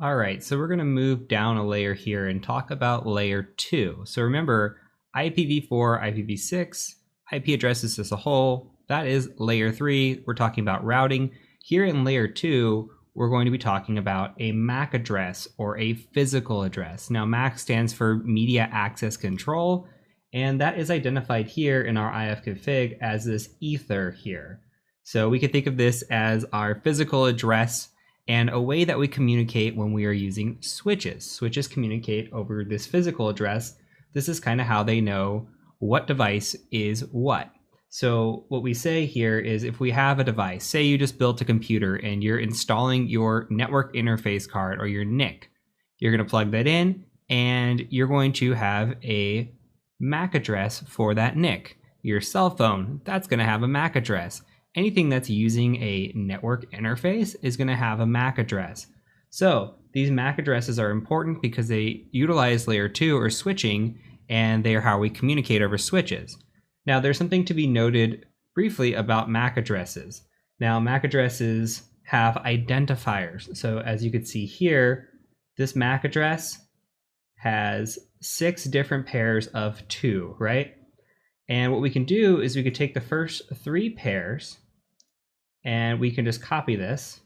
All right, so we're going to move down a layer here and talk about layer 2. So remember, IPv4, IPv6, IP addresses as a whole, that is layer 3. We're talking about routing. Here in layer 2, we're going to be talking about a MAC address or a physical address. Now, MAC stands for Media Access Control, and that is identified here in our ifconfig as this ether here. So we could think of this as our physical address, and a way that we communicate when we are using switches. Switches communicate over this physical address. This is kind of how they know what device is what. So what we say here is if we have a device, say you just built a computer and you're installing your network interface card or your NIC, you're going to plug that in and you're going to have a MAC address for that NIC. Your cell phone, that's going to have a MAC address. Anything that's using a network interface is going to have a MAC address. So these MAC addresses are important because they utilize layer 2 or switching, and they are how we communicate over switches. Now there's something to be noted briefly about MAC addresses. Now MAC addresses have identifiers. So as you can see here, this MAC address has 6 different pairs of 2, right? And what we can do is we could take the first 3 pairs and we can just copy this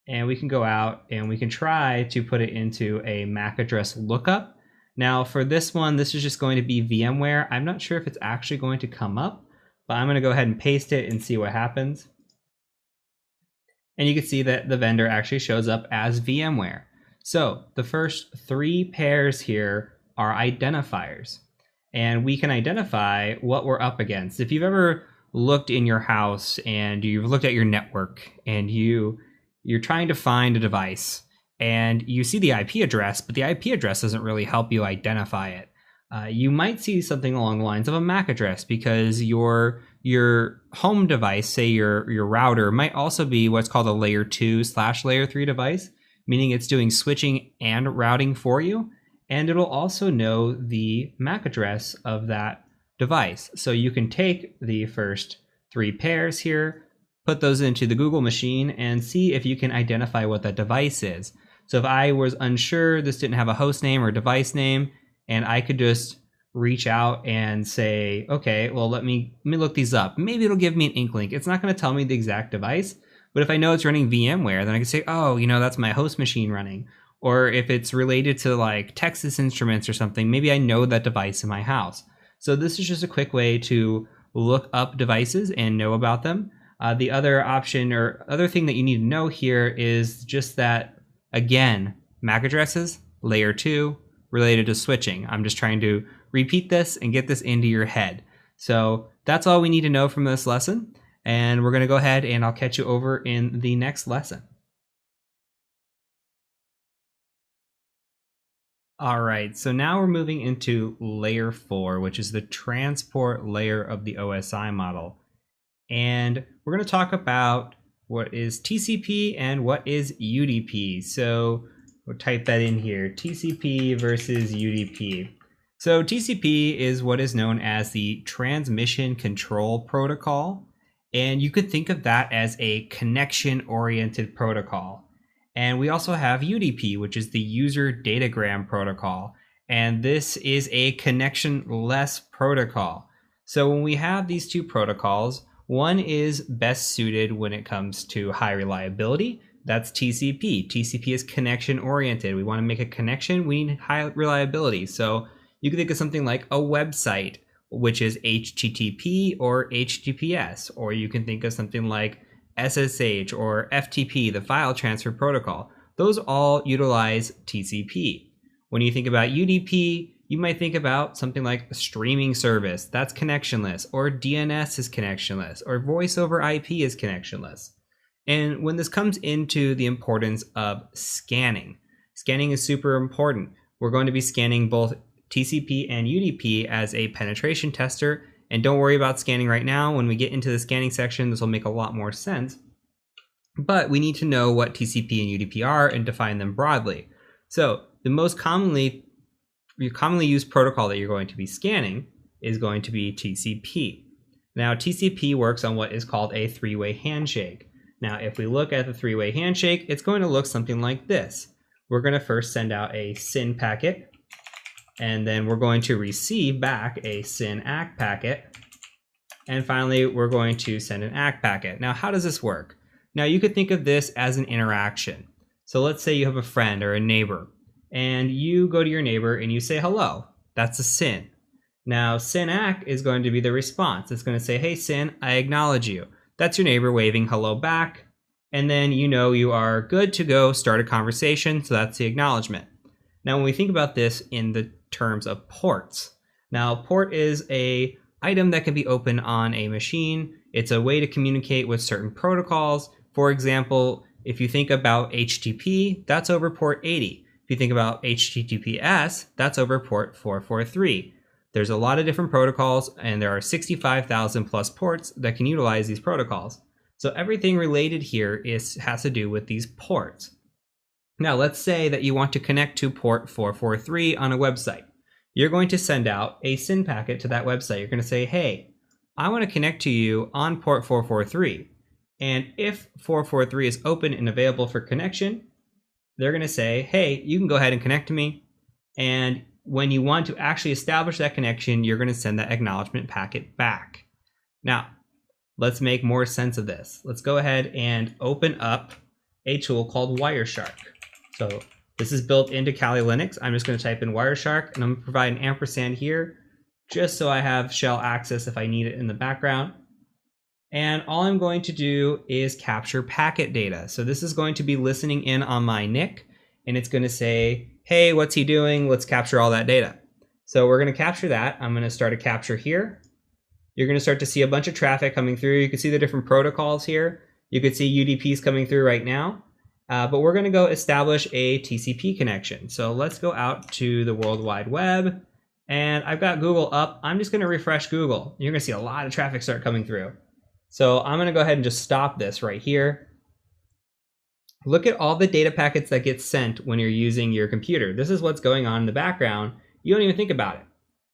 and we can go out and we can try to put it into a MAC address lookup. Now for this one, this is just going to be VMware. I'm not sure if it's actually going to come up, but I'm going to go ahead and paste it and see what happens. And you can see that the vendor actually shows up as VMware. So the first 3 pairs here are identifiers, and we can identify what we're up against. If you've ever looked in your house and you've looked at your network and you're trying to find a device and you see the IP address, but the IP address doesn't really help you identify it. You might see something along the lines of a MAC address because your home device, say your router, might also be what's called a layer 2/layer 3 device, meaning it's doing switching and routing for you. And it'll also know the MAC address of that device. So you can take the first 3 pairs here, put those into the Google machine, and see if you can identify what that device is. So if I was unsure, this didn't have a host name or device name, and I could just reach out and say, okay, well, let me look these up. Maybe it'll give me an inkling. It's not going to tell me the exact device, but if I know it's running VMware, then I can say, oh, that's my host machine running. Or if it's related to like Texas Instruments or something, maybe I know that device in my house. So this is just a quick way to look up devices and know about them. The other option or other thing that you need to know here is just that, again, MAC addresses, layer 2, related to switching. I'm just trying to repeat this and get this into your head. So that's all we need to know from this lesson. And we're going to go ahead and I'll catch you over in the next lesson. All right, so now we're moving into layer 4, which is the transport layer of the OSI model. And we're going to talk about what is TCP and what is UDP. So we'll type that in here, TCP versus UDP. So TCP is what is known as the Transmission Control Protocol. And you could think of that as a connection-oriented protocol. And we also have UDP, which is the User Datagram Protocol. And this is a connection-less protocol. So when we have these 2 protocols, one is best suited when it comes to high reliability. That's TCP. TCP is connection-oriented. We want to make a connection, we need high reliability. So you can think of something like a website, which is HTTP or HTTPS. Or you can think of something like SSH or FTP, the file transfer protocol. Those all utilize TCP. When you think about UDP, you might think about something like a streaming service, that's connectionless, or DNS is connectionless, or voice over IP is connectionless. And when this comes into the importance of scanning is super important. We're going to be scanning both TCP and UDP as a penetration tester. And don't worry about scanning right now. When we get into the scanning section, this will make a lot more sense. But we need to know what TCP and UDP are and define them broadly. So the most commonly used protocol that you're going to be scanning is going to be TCP. Now TCP works on what is called a 3-way handshake. Now if we look at the 3-way handshake, it's going to look something like this. We're going to first send out a SYN packet, and then we're going to receive back a SYN ACK packet. And finally, we're going to send an ACK packet. Now, how does this work? Now, you could think of this as an interaction. So let's say you have a friend or a neighbor, and you go to your neighbor and you say hello. That's a SYN. Now, SYN ACK is going to be the response. It's going to say, hey, SYN, I acknowledge you. That's your neighbor waving hello back. And then you know you are good to go start a conversation, so that's the acknowledgement. Now when we think about this in the terms of ports, now port is a item that can be open on a machine. It's a way to communicate with certain protocols. For example, if you think about HTTP, that's over port 80. If you think about HTTPS, that's over port 443. There's a lot of different protocols, and there are 65,000 plus ports that can utilize these protocols. So everything related here has to do with these ports. Now let's say that you want to connect to port 443 on a website. You're going to send out a SYN packet to that website. You're going to say, hey, I want to connect to you on port 443. And if 443 is open and available for connection, they're going to say, hey, you can go ahead and connect to me. And when you want to actually establish that connection, you're going to send that acknowledgement packet back. Now, let's make more sense of this. Let's go ahead and open up a tool called Wireshark. So this is built into Kali Linux. I'm just going to type in Wireshark, and I'm going to provide an ampersand here just so I have shell access if I need it in the background. And all I'm going to do is capture packet data. So this is going to be listening in on my NIC, and it's going to say, hey, what's he doing? Let's capture all that data. So we're going to capture that. I'm going to start a capture here. You're going to start to see a bunch of traffic coming through. You can see the different protocols here. You could see UDPs coming through right now. But we're going to go establish a TCP connection. So let's go out to the World Wide Web. And I've got Google up. I'm just going to refresh Google. You're going to see a lot of traffic start coming through. So I'm going to go ahead and just stop this right here. Look at all the data packets that get sent when you're using your computer. This is what's going on in the background. You don't even think about it.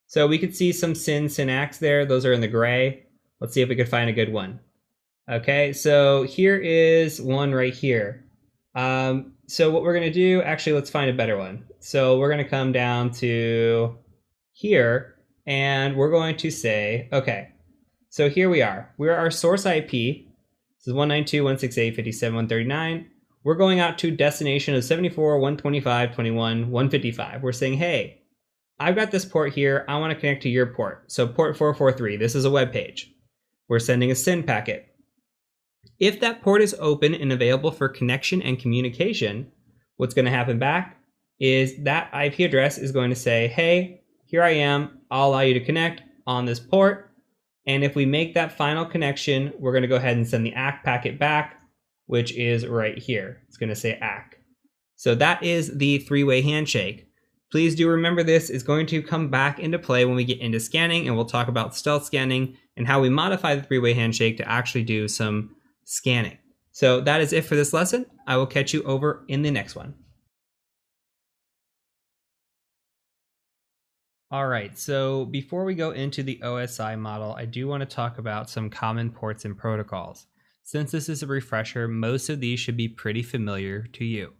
So we could see some synax there. Those are in the gray. Let's see if we could find a good one. Okay, so here is one right here. So what we're going to do, actually, let's find a better one. So we're going to come down to here, and we're going to say, okay, so here we are. We're our source IP. This is 192.168.57.139. We're going out to destination of 74.125.21.155. We're saying, hey, I've got this port here. I want to connect to your port. So port 443, this is a web page. We're sending a SYN packet. If that port is open and available for connection and communication, what's going to happen back is that IP address is going to say, hey, here I am. I'll allow you to connect on this port. And if we make that final connection, we're going to go ahead and send the ACK packet back, which is right here. It's going to say ACK. So that is the three-way handshake. Please do remember this is going to come back into play when we get into scanning, and we'll talk about stealth scanning and how we modify the three-way handshake to actually do some scanning. So that is it for this lesson. I will catch you over in the next one. All right, so before we go into the OSI model, I do want to talk about some common ports and protocols. Since this is a refresher, most of these should be pretty familiar to you.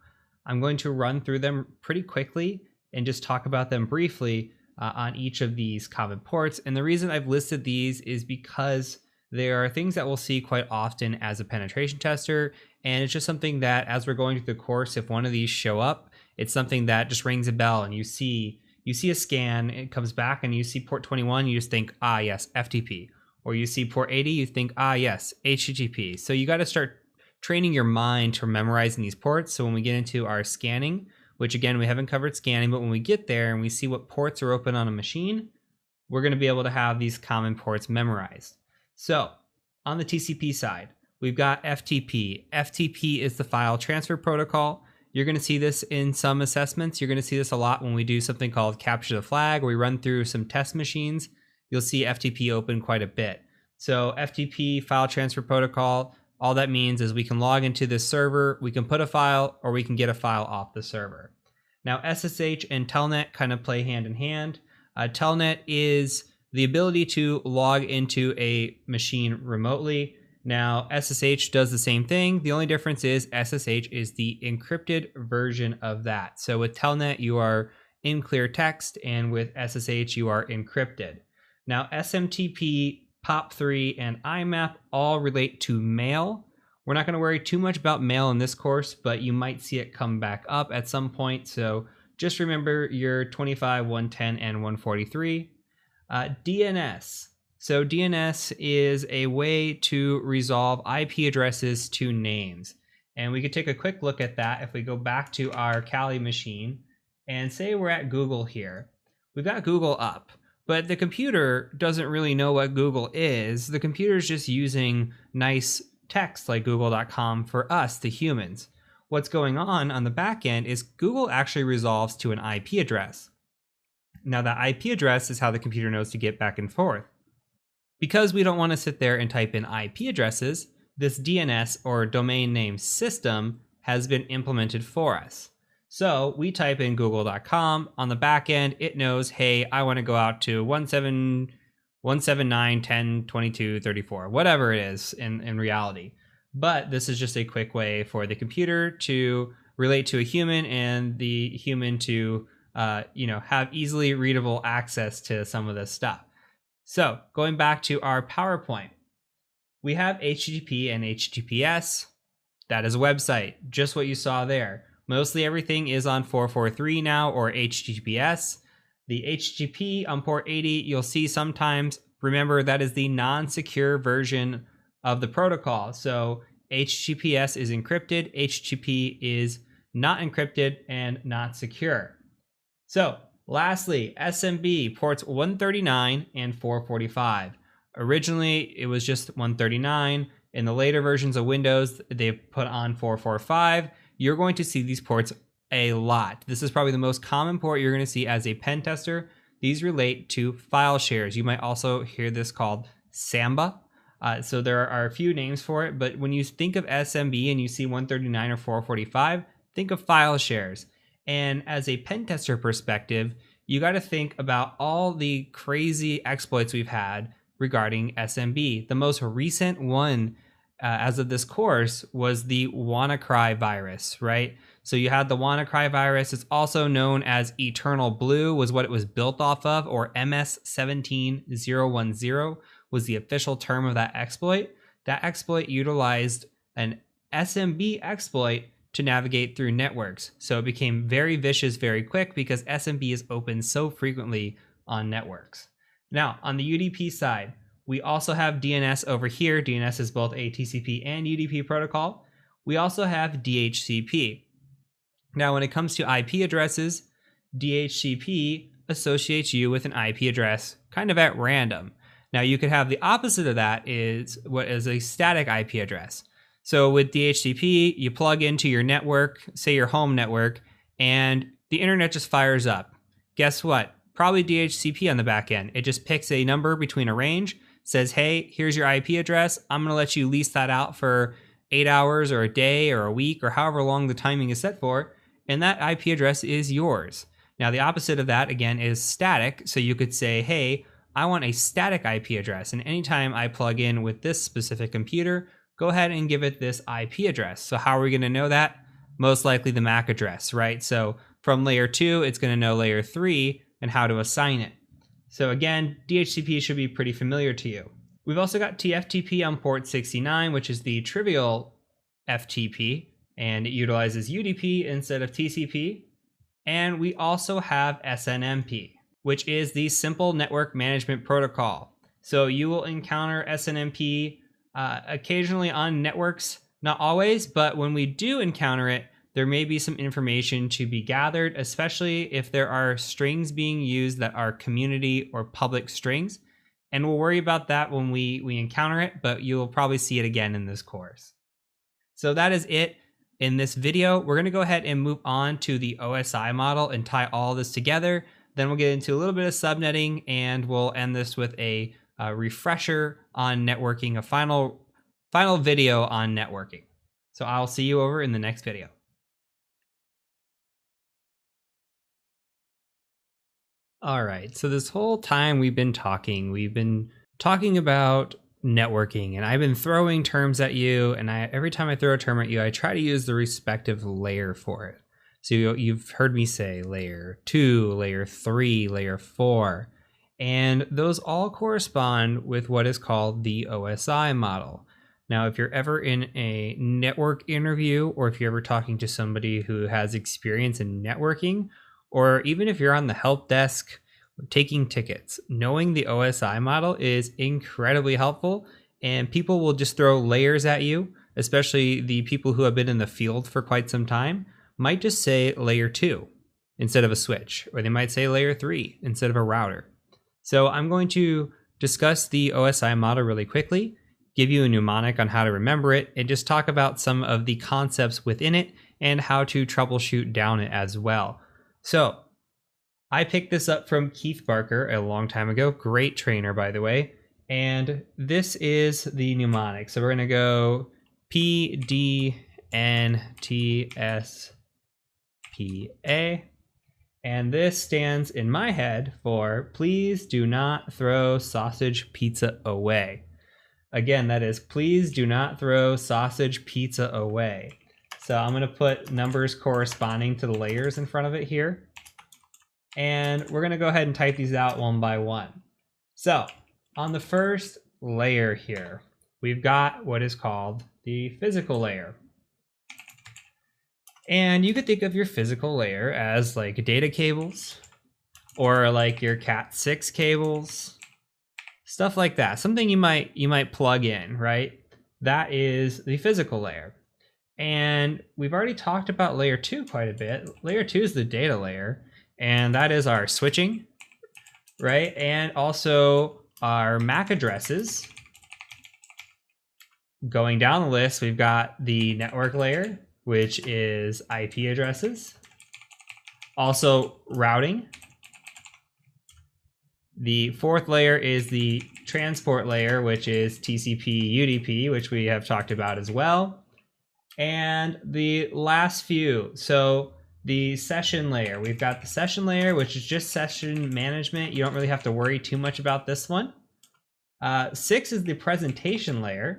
I'm going to run through them pretty quickly and just talk about them briefly on each of these common ports. And the reason I've listed these is because there are things that we'll see quite often as a penetration tester, and it's just something that as we're going through the course, if one of these show up, it's something that just rings a bell, and you see a scan, it comes back, and you see port 21, you just think, ah, yes, FTP. Or you see port 80, you think, ah, yes, HTTP. So you got to start training your mind to memorizing these ports. So when we get into our scanning, which again, we haven't covered scanning, but when we get there and we see what ports are open on a machine, we're going to be able to have these common ports memorized. So on the TCP side, we've got FTP. FTP is the file transfer protocol. You're going to see this in some assessments. You're going to see this a lot when we do something called capture the flag, where we run through some test machines. You'll see FTP open quite a bit. So FTP, file transfer protocol, all that means is we can log into this server, we can put a file, or we can get a file off the server. Now SSH and Telnet kind of play hand in hand. Telnet is the ability to log into a machine remotely. Now SSH does the same thing. The only difference is SSH is the encrypted version of that. So with Telnet, you are in clear text, and with SSH, you are encrypted. Now SMTP, POP3, and IMAP all relate to mail. We're not going to worry too much about mail in this course, but you might see it come back up at some point. So just remember your 25, 110, and 143. DNS. So DNS is a way to resolve IP addresses to names. And we could take a quick look at that if we go back to our Kali machine and say we're at Google here. We've got Google up, but the computer doesn't really know what Google is. The computer's just using nice text like google.com for us, the humans. What's going on the back end is Google actually resolves to an IP address. Now that IP address is how the computer knows to get back and forth. Because we don't want to sit there and type in IP addresses, this DNS or domain name system has been implemented for us. So we type in google.com. On the back end, it knows, hey, I want to go out to 179.10.22.34, whatever it is in reality. But this is just a quick way for the computer to relate to a human and the human to have easily readable access to some of this stuff. So going back to our PowerPoint, we have HTTP and HTTPS. That is a website, just what you saw there. Mostly everything is on 443 now, or HTTPS. The HTTP on port 80, you'll see sometimes. Remember, that is the non-secure version of the protocol. So HTTPS is encrypted, HTTP is not encrypted and not secure. So lastly, SMB ports 139 and 445. Originally, it was just 139. In the later versions of Windows, they've put on 445. You're going to see these ports a lot. This is probably the most common port you're going to see as a pen tester. These relate to file shares. You might also hear this called Samba. So there are a few names for it, but when you think of SMB and you see 139 or 445, think of file shares. And as a pen tester perspective, you got to think about all the crazy exploits we've had regarding SMB. The most recent one as of this course was the WannaCry virus, right? So you had the WannaCry virus. It's also known as Eternal Blue, was what it was built off of, or MS17010 was the official term of that exploit. That exploit utilized an SMB exploit to navigate through networks. So it became very vicious very quick because SMB is open so frequently on networks. Now, on the UDP side, we also have DNS over here. DNS is both a TCP and UDP protocol. We also have DHCP. Now, when it comes to IP addresses, DHCP associates you with an IP address kind of at random. Now, you could have the opposite of that is what is a static IP address. So with DHCP, you plug into your network, say your home network, and the internet just fires up. Guess what? Probably DHCP on the back end. It just picks a number between a range, says, hey, here's your IP address. I'm going to let you lease that out for 8 hours or a day or a week or however long the timing is set for, and that IP address is yours. Now, the opposite of that, again, is static. So you could say, hey, I want a static IP address, and anytime I plug in with this specific computer, go ahead and give it this IP address. So how are we going to know that? Most likely the MAC address, right? So from layer 2, it's going to know layer 3 and how to assign it. So again, DHCP should be pretty familiar to you. We've also got TFTP on port 69, which is the trivial FTP, and it utilizes UDP instead of TCP. And we also have SNMP, which is the Simple Network Management Protocol. So you will encounter SNMP occasionally on networks, not always, but when we do encounter it, there may be some information to be gathered, especially if there are strings being used that are community or public strings. And we'll worry about that when we encounter it, but you'll probably see it again in this course. So that is it in this video. We're going to go ahead and move on to the OSI model and tie all this together. Then we'll get into a little bit of subnetting, and we'll end this with a refresher on networking, a final video on networking. So I'll see you over in the next video. All right, so this whole time we've been talking about networking, and I've been throwing terms at you, and every time I throw a term at you, I try to use the respective layer for it. So you've heard me say layer 2, layer 3, layer 4, and those all correspond with what is called the OSI model. Now, if you're ever in a network interview, or if you're ever talking to somebody who has experience in networking, or even if you're on the help desk taking tickets, knowing the OSI model is incredibly helpful, and people will just throw layers at you, especially the people who have been in the field for quite some time, might just say layer 2 instead of a switch, or they might say layer 3 instead of a router. So I'm going to discuss the OSI model really quickly, give you a mnemonic on how to remember it, and just talk about some of the concepts within it and how to troubleshoot down it as well. So I picked this up from Keith Barker a long time ago, great trainer by the way, and this is the mnemonic. So we're going to go P, D, N, T, S, P, A. And this stands in my head for please do not throw sausage pizza away. Again, that is please do not throw sausage pizza away. So I'm going to put numbers corresponding to the layers in front of it here. And we're going to go ahead and type these out one by one. So on the first layer here, we've got what is called the physical layer. And you could think of your physical layer as like data cables or like your Cat6 cables, stuff like that. Something you might plug in, right? That is the physical layer. And we've already talked about layer 2 quite a bit. Layer 2 is the data layer, and that is our switching, right? And also our MAC addresses. Going down the list, we've got the network layer, which is IP addresses. Also routing. The fourth layer is the transport layer, which is TCP, UDP, which we have talked about as well. And the last few, so the session layer. We've got the session layer, which is just session management. You don't really have to worry too much about this one. 6 is the presentation layer.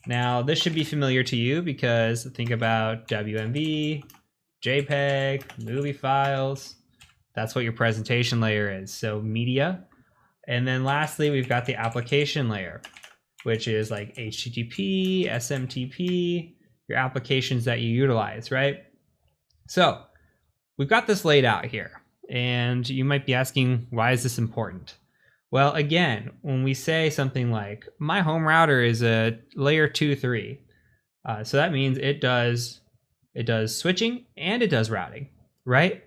Now, this should be familiar to you because think about WMV, JPEG, movie files. That's what your presentation layer is, so media. And then lastly, we've got the application layer, which is like HTTP, SMTP, your applications that you utilize, right? So we've got this laid out here, and you might be asking, why is this important? Well, again, when we say something like, my home router is a layer 2-3, so that means it does switching and it does routing, right?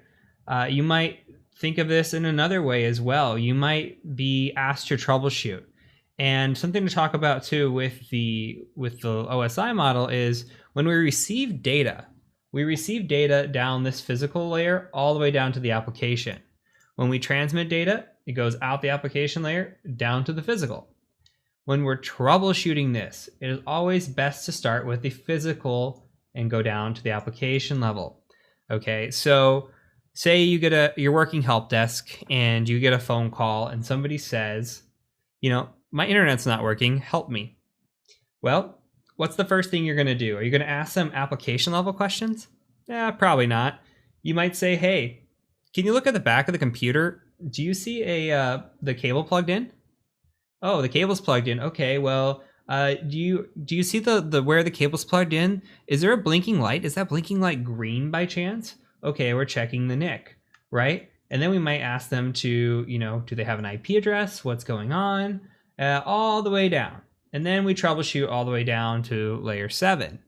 You might think of this in another way as well. You might be asked to troubleshoot. And something to talk about too with the OSI model is when we receive data down this physical layer all the way down to the application. When we transmit data, it goes out the application layer down to the physical. When we're troubleshooting this, it is always best to start with the physical and go down to the application level. Okay, so say you're working help desk and you get a phone call and somebody says, my internet's not working, help me. Well, what's the first thing you're going to do? Are you going to ask them application level questions? Probably not. You might say, hey, can you look at the back of the computer? Do you see the cable plugged in? Oh, the cable's plugged in. Okay, well, do you see the where the cable's plugged in? Is there a blinking light? Is that blinking light green by chance? Okay, we're checking the NIC, right? And then we might ask them to, do they have an IP address? What's going on? All the way down. And then we troubleshoot all the way down to layer 7.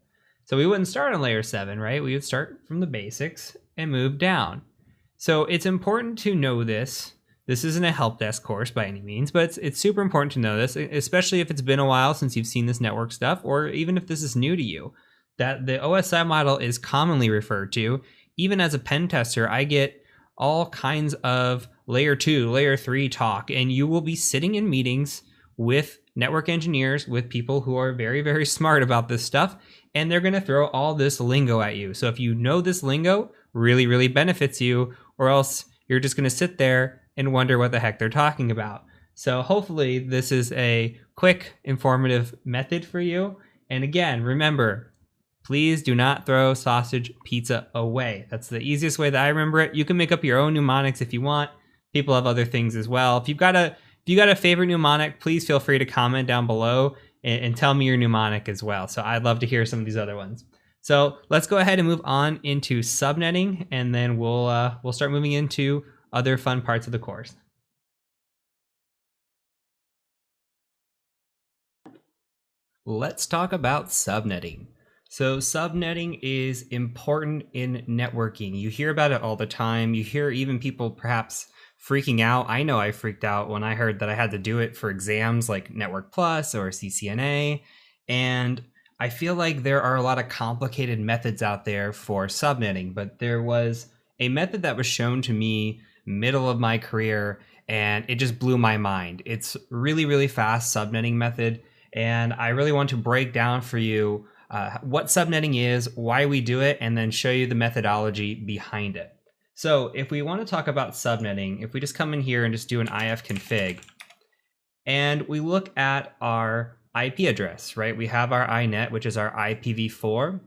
So we wouldn't start on layer 7, right? We would start from the basics and move down. So it's important to know this. This isn't a help desk course by any means, but it's super important to know this, especially if it's been a while since you've seen this network stuff, or even if this is new to you, that the OSI model is commonly referred to. Even as a pen tester, I get all kinds of layer 2, layer 3 talk, and you will be sitting in meetings with network engineers, with people who are very, very smart about this stuff, and they're going to throw all this lingo at you. So if you know this lingo, really, really benefits you, or else you're just going to sit there and wonder what the heck they're talking about. So hopefully this is a quick, informative method for you. And again, remember, please do not throw sausage pizza away. That's the easiest way that I remember it. You can make up your own mnemonics if you want. People have other things as well. If you've got a favorite mnemonic, please feel free to comment down below and tell me your mnemonic as well. So I'd love to hear some of these other ones. So let's go ahead and move on into subnetting, and then we'll start moving into other fun parts of the course. Let's talk about subnetting. So subnetting is important in networking. You hear about it all the time. You hear even people perhaps freaking out. I know I freaked out when I heard that I had to do it for exams like Network Plus or CCNA. And I feel like there are a lot of complicated methods out there for subnetting, but there was a method that was shown to me middle of my career and it just blew my mind. It's really, really fast subnetting method. And I really want to break down for you what subnetting is, why we do it, and then show you the methodology behind it. So if we want to talk about subnetting, if we just come in here and just do an ifconfig, and we look at our IP address, right? We have our inet, which is our IPv4.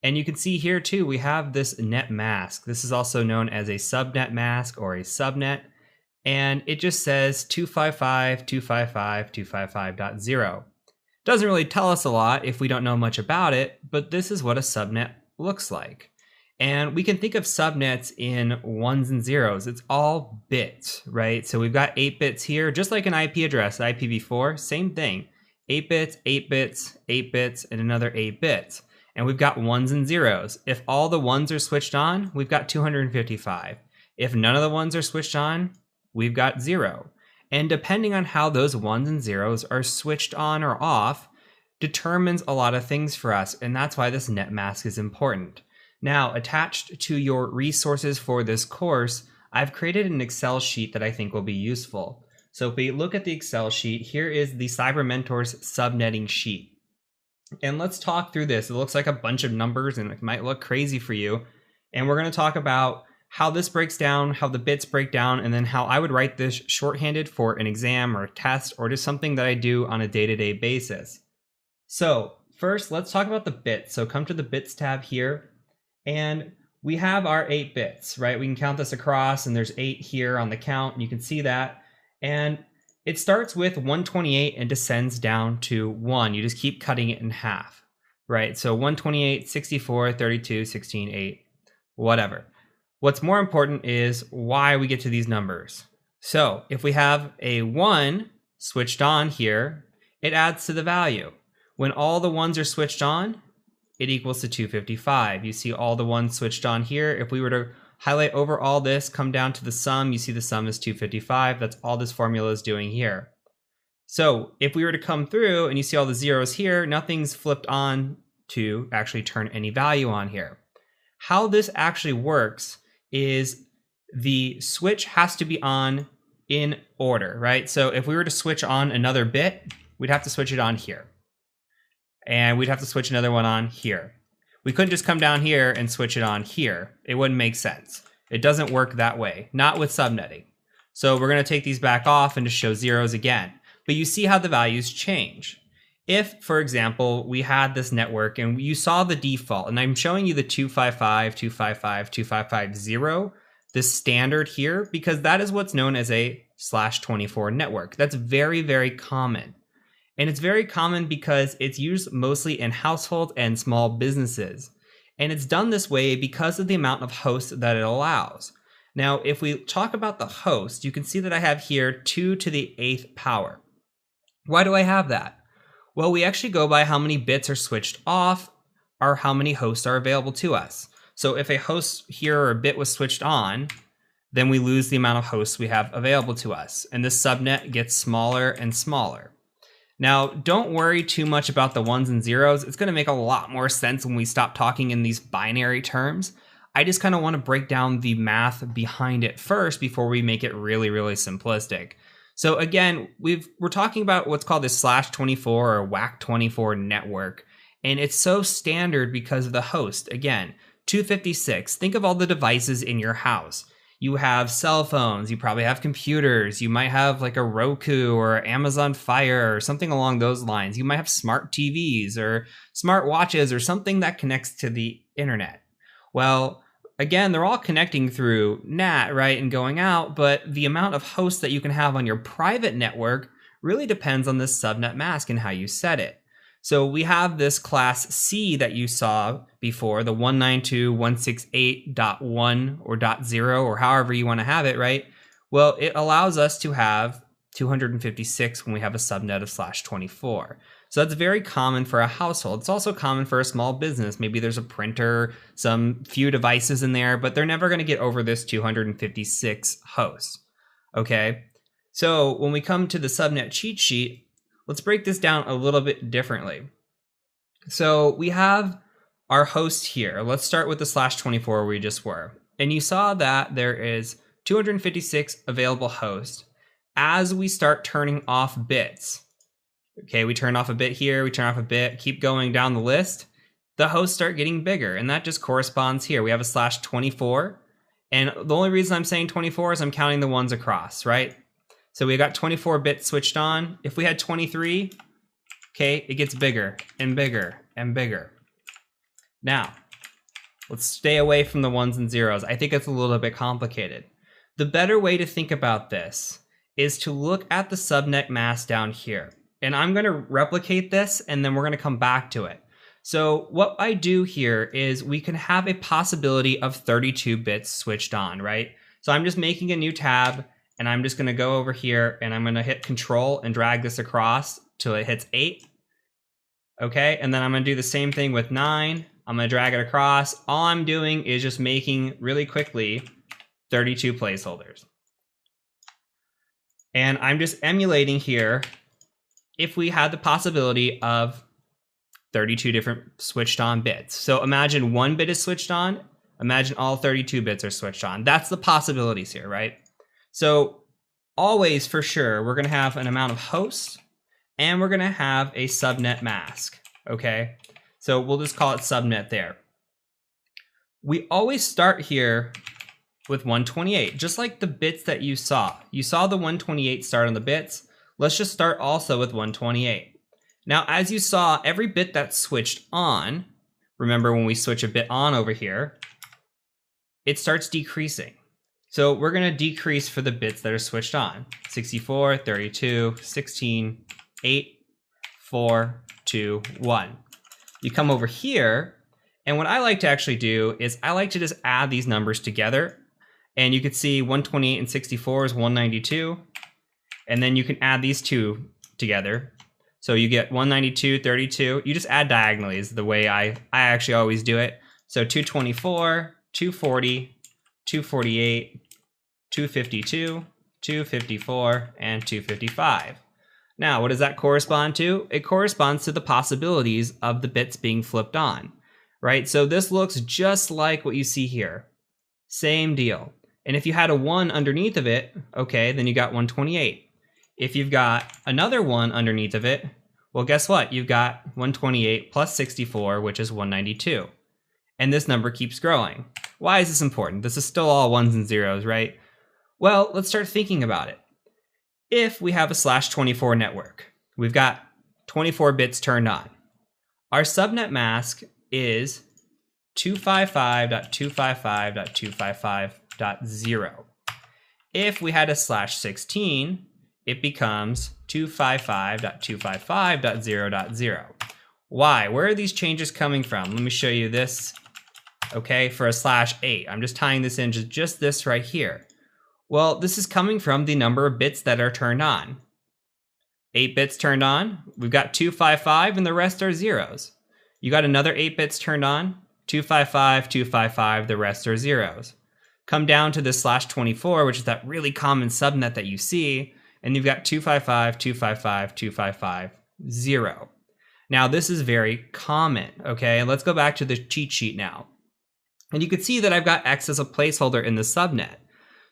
And you can see here too, we have this net mask. This is also known as a subnet mask or a subnet. And it just says 255.255.255.0. Doesn't really tell us a lot if we don't know much about it, but this is what a subnet looks like. And we can think of subnets in ones and zeros. It's all bits, right? So we've got 8 bits here, just like an IP address, IPv4, same thing. 8 bits, 8 bits, 8 bits, and another 8 bits. And we've got ones and zeros. If all the ones are switched on, we've got 255. If none of the ones are switched on, we've got 0. And depending on how those ones and zeros are switched on or off determines a lot of things for us. And that's why this net mask is important. Now, attached to your resources for this course, I've created an Excel sheet that I think will be useful. So if we look at the Excel sheet, here is the CyberMentor's subnetting sheet. And let's talk through this. It looks like a bunch of numbers and it might look crazy for you. And we're going to talk about how this breaks down, how the bits break down, and then how I would write this shorthanded for an exam or a test or just something that I do on a day-to-day basis. So first, let's talk about the bits. So come to the bits tab here, and we have our 8 bits, right? We can count this across, and there's 8 here on the count, and you can see that. And it starts with 128 and descends down to 1. You just keep cutting it in half, right? So 128, 64, 32, 16, 8, whatever. What's more important is why we get to these numbers. So if we have a 1 switched on here, it adds to the value. When all the ones are switched on, it equals to 255. You see all the ones switched on here. If we were to highlight over all this, come down to the sum, you see the sum is 255. That's all this formula is doing here. So if we were to come through and you see all the zeros here, nothing's flipped on to actually turn any value on here. How this actually works is the switch has to be on in order, right? So if we were to switch on another bit, we'd have to switch it on here. And we'd have to switch another one on here. We couldn't just come down here and switch it on here. It wouldn't make sense. It doesn't work that way, not with subnetting. So we're going to take these back off and just show zeros again. But you see how the values change. If, for example, we had this network and you saw the default, and I'm showing you the 255, 255, 2550, this standard here, because that is what's known as a /24 network. That's very, very common. And it's very common because it's used mostly in households and small businesses. And it's done this way because of the amount of hosts that it allows. Now, if we talk about the host, you can see that I have here 2 to the 8th power. Why do I have that? Well, we actually go by how many bits are switched off or how many hosts are available to us. So if a host here or a bit was switched on, then we lose the amount of hosts we have available to us. And this subnet gets smaller and smaller. Now, don't worry too much about the ones and zeros. It's going to make a lot more sense when we stop talking in these binary terms. I just kind of want to break down the math behind it first before we make it really, really simplistic. So again, we're talking about what's called this /24 or WAC24 network. And it's so standard because of the host. Again, 256. Think of all the devices in your house. You have cell phones, you probably have computers, you might have like a Roku or Amazon Fire or something along those lines. You might have smart TVs or smart watches or something that connects to the internet. Well, again, they're all connecting through NAT, right, and going out, but the amount of hosts that you can have on your private network really depends on this subnet mask and how you set it. So we have this class C that you saw before, the 192.168.1 or .0 or however you want to have it, right? Well, it allows us to have 256 when we have a subnet of /24. So that's very common for a household. It's also common for a small business. Maybe there's a printer, some few devices in there, but they're never going to get over this 256 hosts. Okay, so when we come to the subnet cheat sheet, let's break this down a little bit differently. So we have our host here. Let's start with the /24 where we just were. And you saw that there is 256 available hosts as we start turning off bits. Okay, we turn off a bit here, we turn off a bit, keep going down the list. The hosts start getting bigger, and that just corresponds here. We have a /24, and the only reason I'm saying 24 is I'm counting the ones across, right? So we got 24 bits switched on. If we had 23, okay, it gets bigger and bigger and bigger. Now, let's stay away from the ones and zeros. I think it's a little bit complicated. The better way to think about this is to look at the subnet mask down here. And I'm going to replicate this, and then we're going to come back to it. So what I do here is we can have a possibility of 32 bits switched on, right? So I'm just making a new tab, and I'm just going to go over here, and I'm going to hit Control and drag this across till it hits 8. Okay, and then I'm going to do the same thing with 9. I'm going to drag it across. All I'm doing is just making, really quickly, 32 placeholders. And I'm just emulating here if we had the possibility of 32 different switched on bits. So imagine one bit is switched on, imagine all 32 bits are switched on. That's the possibilities here, right? So always, for sure, we're gonna have an amount of hosts, and we're gonna have a subnet mask, okay? So we'll just call it subnet there. We always start here with 128, just like the bits that you saw. You saw the 128 start on the bits. Let's just start also with 128. Now, as you saw, every bit that's switched on, remember when we switch a bit on over here, it starts decreasing. So we're going to decrease for the bits that are switched on. 64, 32, 16, 8, 4, 2, 1. You come over here, and what I like to actually do is I like to just add these numbers together. And you can see 128 and 64 is 192. And then you can add these two together. So you get 192, 32. You just add diagonally is the way I actually always do it. So 224, 240, 248, 252, 254, and 255. Now, what does that correspond to? It corresponds to the possibilities of the bits being flipped on, right? So this looks just like what you see here. Same deal. And if you had a 1 underneath of it, okay, then you got 128. If you've got another 1 underneath of it, well, guess what? You've got 128 plus 64, which is 192. And this number keeps growing. Why is this important? This is still all ones and zeros, right? Well, let's start thinking about it. If we have a /24 network, we've got 24 bits turned on. Our subnet mask is 255.255.255.0. If we had a /16, it becomes 255.255.0.0. Why? Where are these changes coming from? Let me show you this. Okay, for a /8, I'm just tying this into just this right here. Well, this is coming from the number of bits that are turned on. 8 bits turned on, we've got 255, and the rest are zeros. You got another 8 bits turned on, 255, 255, the rest are zeros. Come down to this /24, which is that really common subnet that you see, and you've got 255, 255, 255, 0. Now, this is very common, okay? Let's go back to the cheat sheet now. And you can see that I've got X as a placeholder in the subnet.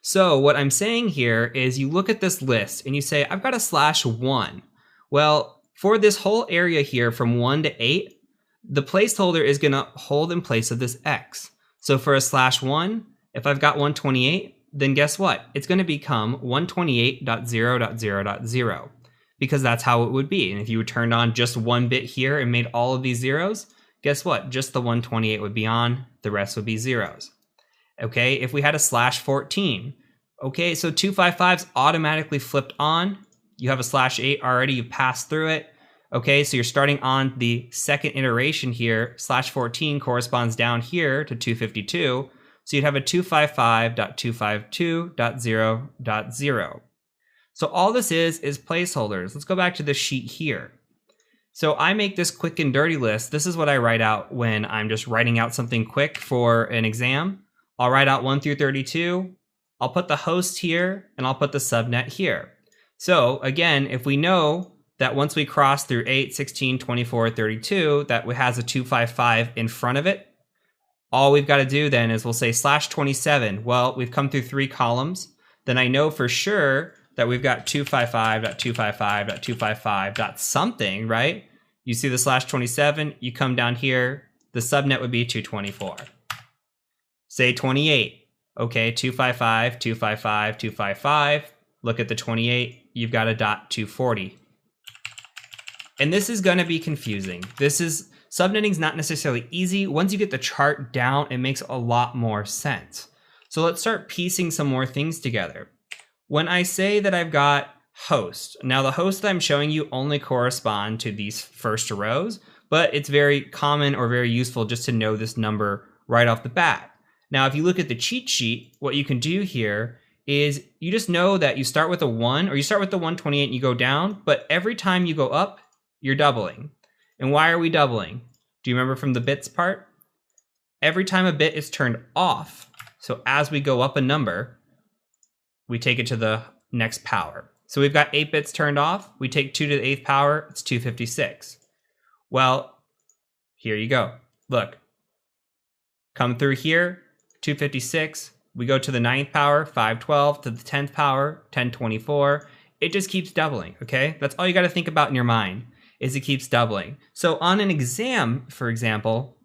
So what I'm saying here is you look at this list and you say, I've got a /1. Well, for this whole area here from 1 to 8, the placeholder is going to hold in place of this X. So for a /1, if I've got 128, then guess what? It's going to become 128.0.0.0 because that's how it would be. And if you turned on just one bit here and made all of these zeros, guess what? Just the 128 would be on, the rest would be zeros. Okay, if we had a /14, okay, so 255's automatically flipped on. You have a /8 already, you passed through it. Okay, so you're starting on the second iteration here. /14 corresponds down here to 252. So you'd have a 255.252.0.0. So all this is placeholders. Let's go back to the sheet here. So I make this quick and dirty list. This is what I write out when I'm just writing out something quick for an exam. I'll write out 1 through 32. I'll put the host here and I'll put the subnet here. So again, if we know that once we cross through 8, 16, 24, 32, that has a 255 in front of it, all we've got to do then is we'll say /27. Well, we've come through 3 columns. Then I know for sure that we've got 255.255.255. something, right? You see the /27, you come down here, the subnet would be 224. Say 28. Okay, 255, 255, 255. Look at the 28, you've got a .240. And this is going to be confusing. Subnetting's not necessarily easy. Once you get the chart down, it makes a lot more sense. So let's start piecing some more things together. When I say that I've got host, now the hosts that I'm showing you only correspond to these first rows, but it's very common or very useful just to know this number right off the bat. Now, if you look at the cheat sheet, what you can do here is you just know that you start with a 1 or you start with the 128 and you go down, but every time you go up, you're doubling. And why are we doubling? Do you remember from the bits part? Every time a bit is turned off, so as we go up a number, we take it to the next power. So we've got 8 bits turned off, we take 2 to the 8th power, it's 256. Well, here you go. Look, come through here, 256, we go to the 9th power, 512, to the 10th power, 1024. It just keeps doubling, okay? That's all you gotta think about in your mind, is it keeps doubling. So on an exam, for example,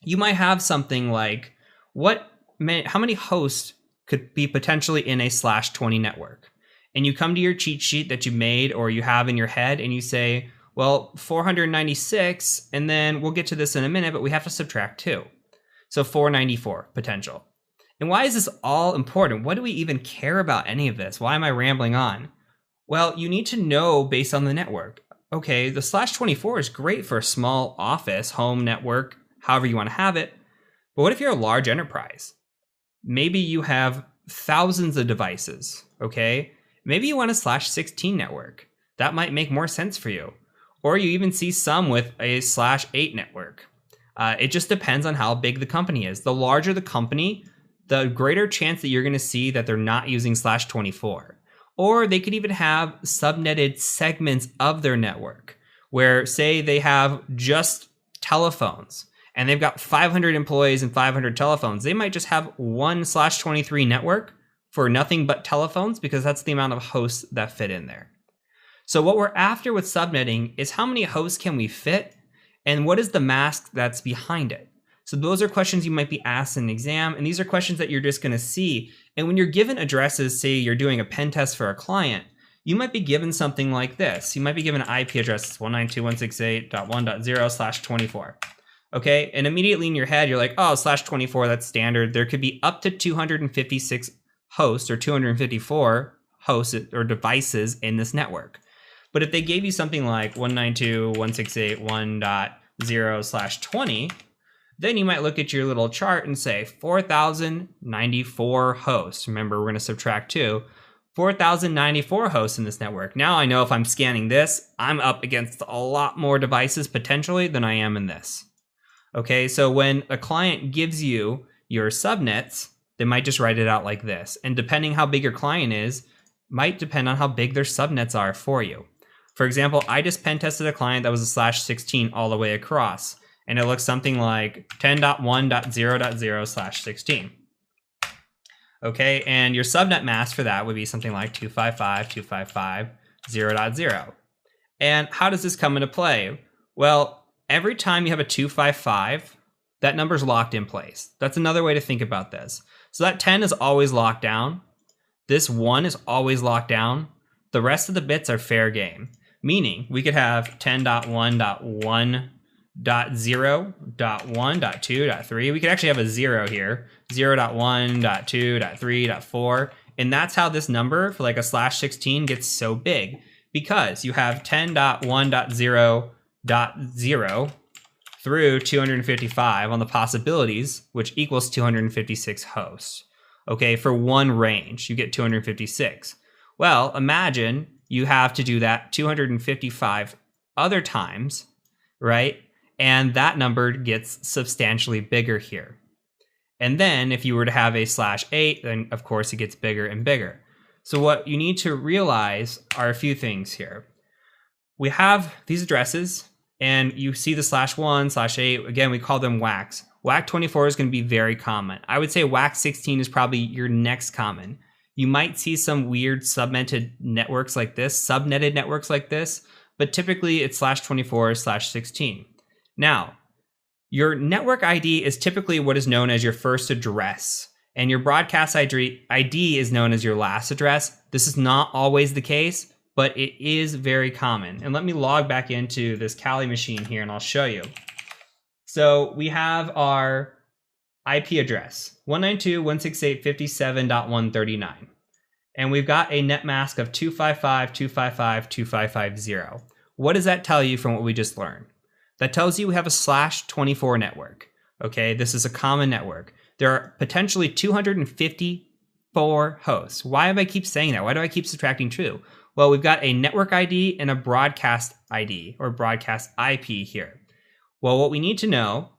you might have something like, how many hosts could be potentially in a /20 network? And you come to your cheat sheet that you made or you have in your head and you say, well, 496, and then we'll get to this in a minute, but we have to subtract 2. So 494 potential. And why is this all important? What do we even care about any of this? Why am I rambling on? Well, you need to know based on the network. Okay, the /24 is great for a small office, home network, however you want to have it. But what if you're a large enterprise? Maybe you have thousands of devices, okay? Maybe you want a /16 network. That might make more sense for you. Or you even see some with a /8 network. It just depends on how big the company is. The larger the company, the greater chance that you're going to see that they're not using /24. Or they could even have subnetted segments of their network where, say, they have just telephones and they've got 500 employees and 500 telephones. They might just have one /23 network for nothing but telephones because that's the amount of hosts that fit in there. So what we're after with subnetting is how many hosts can we fit and what is the mask that's behind it? So those are questions you might be asked in an exam, and these are questions that you're just going to see. And when you're given addresses, say you're doing a pen test for a client, you might be given something like this. You might be given an IP address, 192.168.1.0/24. Okay, and immediately in your head, you're like, oh, /24, that's standard. There could be up to 256 hosts or 254 hosts or devices in this network. But if they gave you something like 192.168.1.0/20, then you might look at your little chart and say 4,094 hosts. Remember, we're going to subtract 2. 4,094 hosts in this network. Now I know if I'm scanning this, I'm up against a lot more devices potentially than I am in this. Okay, so when a client gives you your subnets, they might just write it out like this. And depending how big your client is, might depend on how big their subnets are for you. For example, I just pen tested a client that was a /16 all the way across. And it looks something like 10.1.0.0/16. Okay, and your subnet mask for that would be something like 255.255.0.0. And how does this come into play? Well, every time you have a 255, that number's locked in place. That's another way to think about this. So that 10 is always locked down. This 1 is always locked down. The rest of the bits are fair game. Meaning we could have 10.1.1.0.1.2.3. We could actually have a 0 here. 0.1.2.3.4. And that's how this number for like a /16 gets so big, because you have 10.1.0.0 through 255 on the possibilities, which equals 256 hosts. Okay, for one range, you get 256. Well, imagine you have to do that 255 other times, right? And that number gets substantially bigger here. And then if you were to have a /8, then of course it gets bigger and bigger. So what you need to realize are a few things here. We have these addresses, and you see the /1, /8. Again, we call them WACs. WAC 24 is going to be very common. I would say WAC 16 is probably your next common. You might see some weird subnetted networks like this, but typically it's /24, /16. Now, your network ID is typically what is known as your first address, and your broadcast ID is known as your last address. This is not always the case, but it is very common. And let me log back into this Kali machine here and I'll show you. So we have our IP address, 192.168.57.139. And we've got a net mask of 255.255.255.0. What does that tell you from what we just learned? That tells you we have a /24 network. Okay, this is a common network. There are potentially 254 hosts. Why do I keep saying that? Why do I keep subtracting 2? Well, we've got a network ID and a broadcast ID or broadcast IP here. Well, what we need to know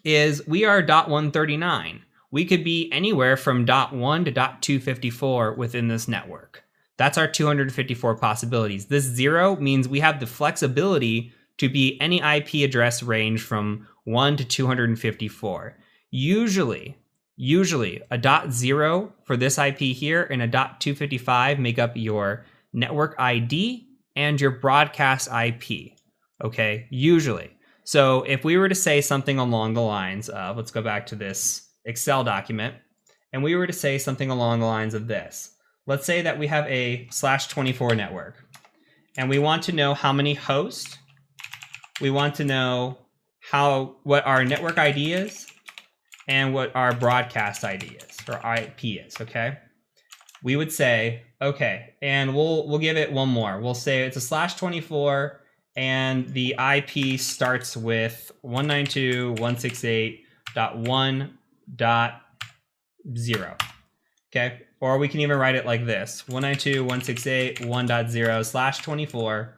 is we are .139. We could be anywhere from .1 to .254 within this network. That's our 254 possibilities. This 0 means we have the flexibility to be any IP address range from 1 to 254. Usually a .0 for this IP here and a .255 make up your network ID and your broadcast IP, okay, usually. So if we were to say something along the lines of, let's go back to this Excel document, and we were to say something along the lines of this. Let's say that we have a /24 network, and we want to know how many hosts. We want to know what our network ID is and what our broadcast ID is, or IP is, okay? We would say, okay, and we'll give it one more. We'll say it's a /24, and the IP starts with 192.168.1.0, okay? Or we can even write it like this, 192.168.1.0/24,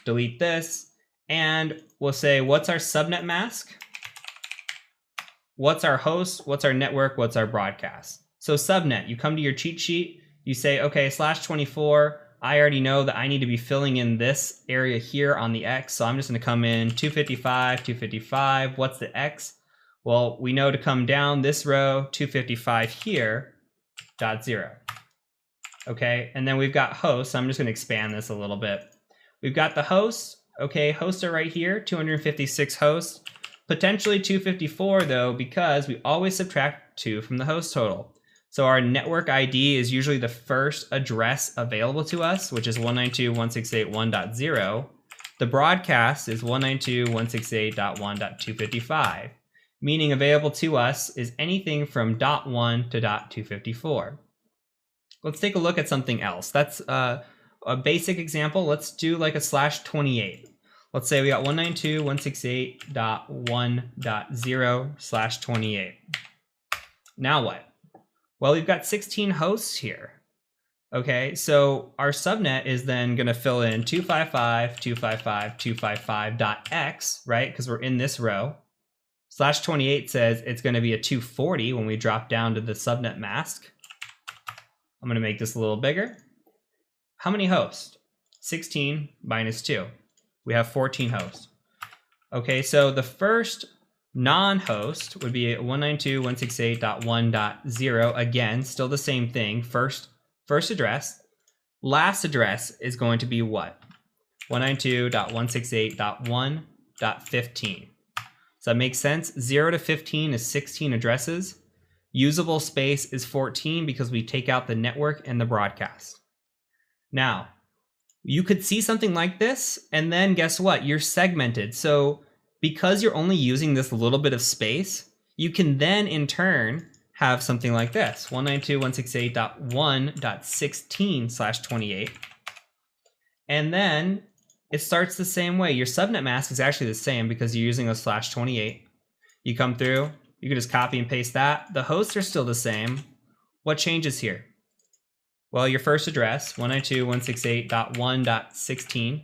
delete this, and we'll say, what's our subnet mask? What's our host? What's our network? What's our broadcast? So subnet, you come to your cheat sheet, you say, okay, /24, I already know that I need to be filling in this area here on the X, so I'm just gonna come in 255, what's the X? Well, we know to come down this row, 255 here, .0. Okay, and then we've got hosts, so I'm just gonna expand this a little bit. We've got the hosts, okay, hosts are right here, 256 hosts. Potentially 254 though, because we always subtract 2 from the host total. So our network ID is usually the first address available to us, which is 192.168.1.0. The broadcast is 192.168.1.255, meaning available to us is anything from .1 to .254. Let's take a look at something else. That's a basic example. Let's do like a /28. Let's say we got 192.168.1.0/28. Now what? Well, we've got 16 hosts here. Okay, so our subnet is then going to fill in 255.255.255.x, right? Because we're in this row. /28 says it's going to be a 240 when we drop down to the subnet mask. I'm going to make this a little bigger. How many hosts? 16 minus 2. We have 14 hosts. Okay, so the first non-host would be 192.168.1.0. Again, still the same thing. First address. Last address is going to be what? 192.168.1.15. Does that make sense? 0 to 15 is 16 addresses. Usable space is 14 because we take out the network and the broadcast. Now, you could see something like this, and then guess what? You're segmented. So because you're only using this little bit of space, you can then in turn have something like this, 192.168.1.16/28. And then it starts the same way. Your subnet mask is actually the same because you're using a /28. You come through, you can just copy and paste that. The hosts are still the same. What changes here? Well, your first address, 192.168.1.16,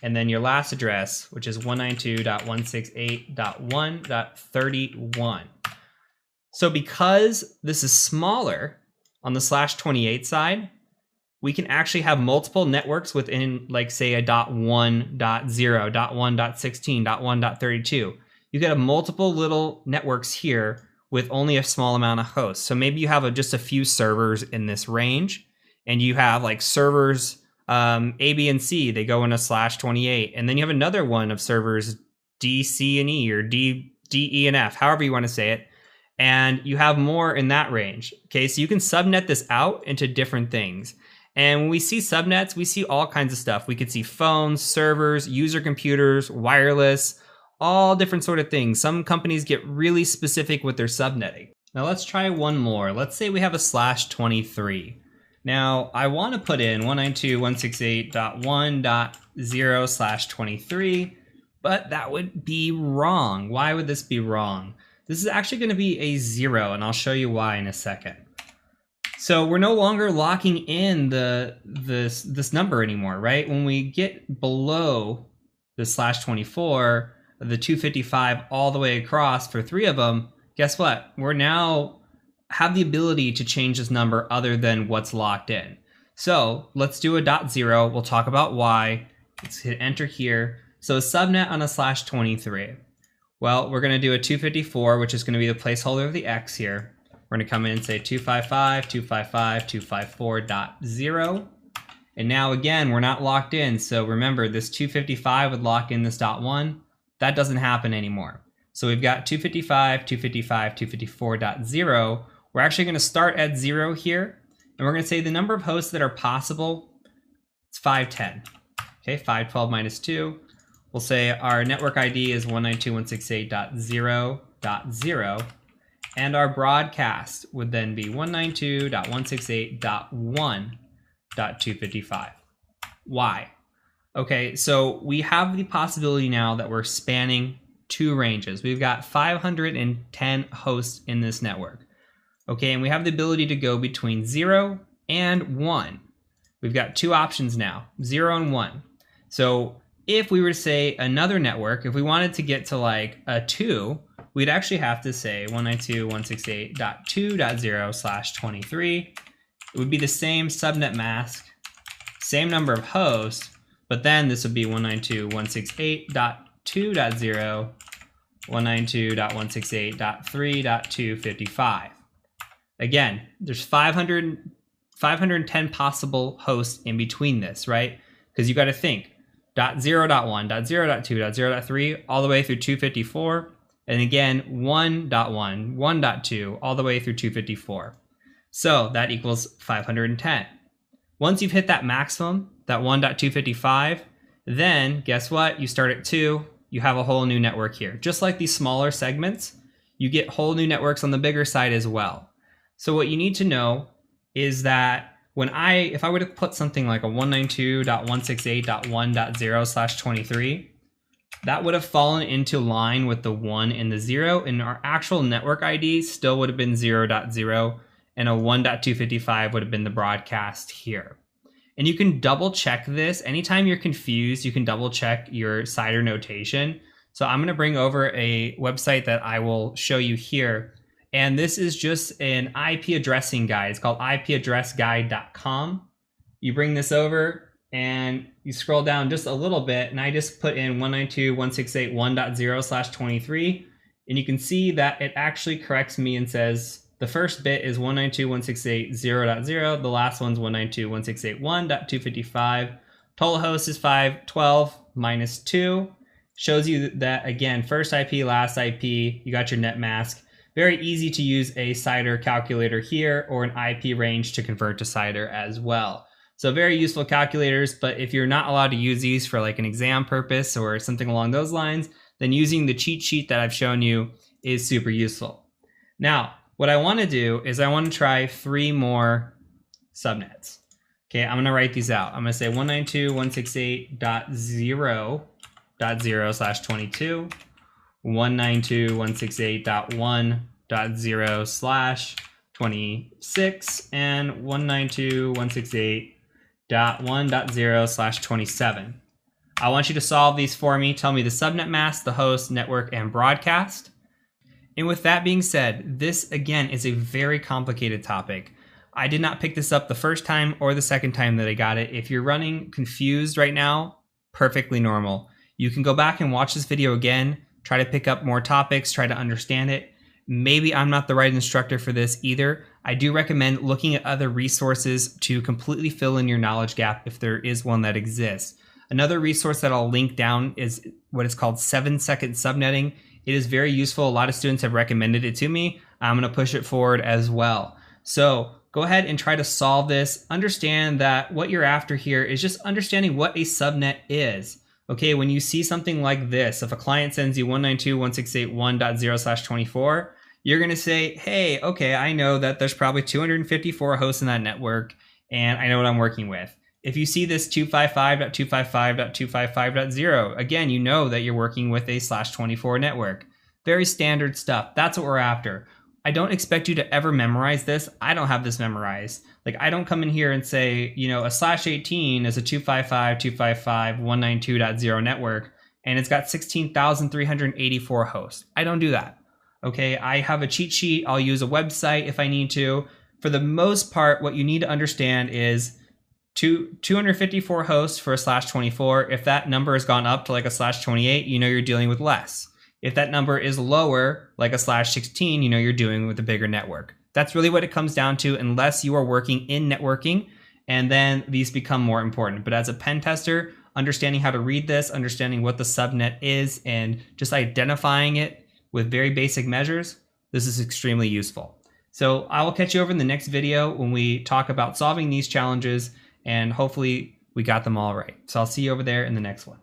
and then your last address, which is 192.168.1.31. So because this is smaller on the /28 side, we can actually have multiple networks within, like, say, a .1, .0, .1, .16, .1, .32. You get multiple little networks here with only a small amount of hosts. So maybe you have just a few servers in this range, and you have like servers A, B, and C. They go in a /28, and then you have another one of servers D, C, and E, or D, E, and F, however you want to say it. And you have more in that range. Okay, so you can subnet this out into different things. And when we see subnets, we see all kinds of stuff. We could see phones, servers, user computers, wireless, all different sort of things. Some companies get really specific with their subnetting. Now let's try one more. Let's say we have a /23. Now I want to put in 192.168.1.0/23, but that would be wrong. Why would this be wrong? This is actually going to be a 0, and I'll show you why in a second. So we're no longer locking in this number anymore, right? When we get below the /24, the 255 all the way across for 3 of them, guess what? We're now have the ability to change this number other than what's locked in. So let's do a .0. We'll talk about why. Let's hit enter here. So a subnet on a /23. Well, we're going to do a 254, which is going to be the placeholder of the X here. We're going to come in and say 255, 255, 254.0. And now again, we're not locked in. So remember, this 255 would lock in this .1. That doesn't happen anymore. So we've got 255, 255, 254.0. We're actually going to start at 0 here. And we're going to say the number of hosts that are possible, it's 510. Okay, 512 minus 2. We'll say our network ID is 192.168.0.0. And our broadcast would then be 192.168.1.255. Why? Okay, so we have the possibility now that we're spanning 2 ranges. We've got 510 hosts in this network. Okay, and we have the ability to go between 0 and 1. We've got 2 options now, 0 and 1. So if we were to say another network, if we wanted to get to like a 2, we'd actually have to say 192.168.2.0/23. It would be the same subnet mask, same number of hosts, but then this would be 192.168.2.0, 192.168.3.255. Again, there's 510 possible hosts in between this, right? Because you got to think, .0.1, .0.2, .0.3, all the way through 254. And again, 1.1, 1.2, all the way through 254. So that equals 510. Once you've hit that maximum, that 1.255, then guess what? You start at 2, you have a whole new network here. Just like these smaller segments, you get whole new networks on the bigger side as well. So what you need to know is that if I were to put something like a 192.168.1.0/23, that would have fallen into line with the 1 and the 0, and our actual network ID still would have been 0.0, and a 1.255 would have been the broadcast here. And you can double check this. Anytime you're confused, you can double check your CIDR notation. So I'm going to bring over a website that I will show you here. And this is just an IP addressing guide. It's called ipaddressguide.com. You bring this over and you scroll down just a little bit, and I just put in 192.168.1.0/23, and you can see that it actually corrects me and says the first bit is 192.168.0.0, the last one's 192.168.1.255. Total host is 512 minus 2. Shows you that, again, first IP, last IP, you got your net mask. Very easy to use a CIDR calculator here, or an IP range to convert to CIDR as well. So very useful calculators, but if you're not allowed to use these for like an exam purpose or something along those lines, then using the cheat sheet that I've shown you is super useful. Now, what I want to do is I want to try 3 more subnets. Okay, I'm going to write these out. I'm going to say 192.168.0.0/22, 192.168.1.0/26, and 192.168.1.0/27. I want you to solve these for me. Tell me the subnet mask, the host, network, and broadcast. And with that being said, this again is a very complicated topic. I did not pick this up the first time or the second time that I got it. If you're running confused right now, perfectly normal. You can go back and watch this video again, try to pick up more topics, try to understand it. Maybe I'm not the right instructor for this either. I do recommend looking at other resources to completely fill in your knowledge gap if there is one that exists. Another resource that I'll link down is what is called 7-second subnetting. It is very useful. A lot of students have recommended it to me. I'm going to push it forward as well. So go ahead and try to solve this. Understand that what you're after here is just understanding what a subnet is. Okay, when you see something like this, if a client sends you 192.168.1.0/24, you're going to say, hey, okay, I know that there's probably 254 hosts in that network, and I know what I'm working with. If you see this 255.255.255.0, again, you know that you're working with a /24 network. Very standard stuff. That's what we're after. I don't expect you to ever memorize this. I don't have this memorized. Like, I don't come in here and say, you know, a /18 is a 255.255.192.0 network, and it's got 16,384 hosts. I don't do that. Okay, I have a cheat sheet. I'll use a website if I need to. For the most part, what you need to understand is 254 hosts for a /24. If that number has gone up to like a /28, you know you're dealing with less. If that number is lower, like a /16, you know you're dealing with a bigger network. That's really what it comes down to, unless you are working in networking, and then these become more important. But as a pen tester, understanding how to read this, understanding what the subnet is, and just identifying it with very basic measures, this is extremely useful. So I will catch you over in the next video when we talk about solving these challenges, and hopefully we got them all right. So I'll see you over there in the next one.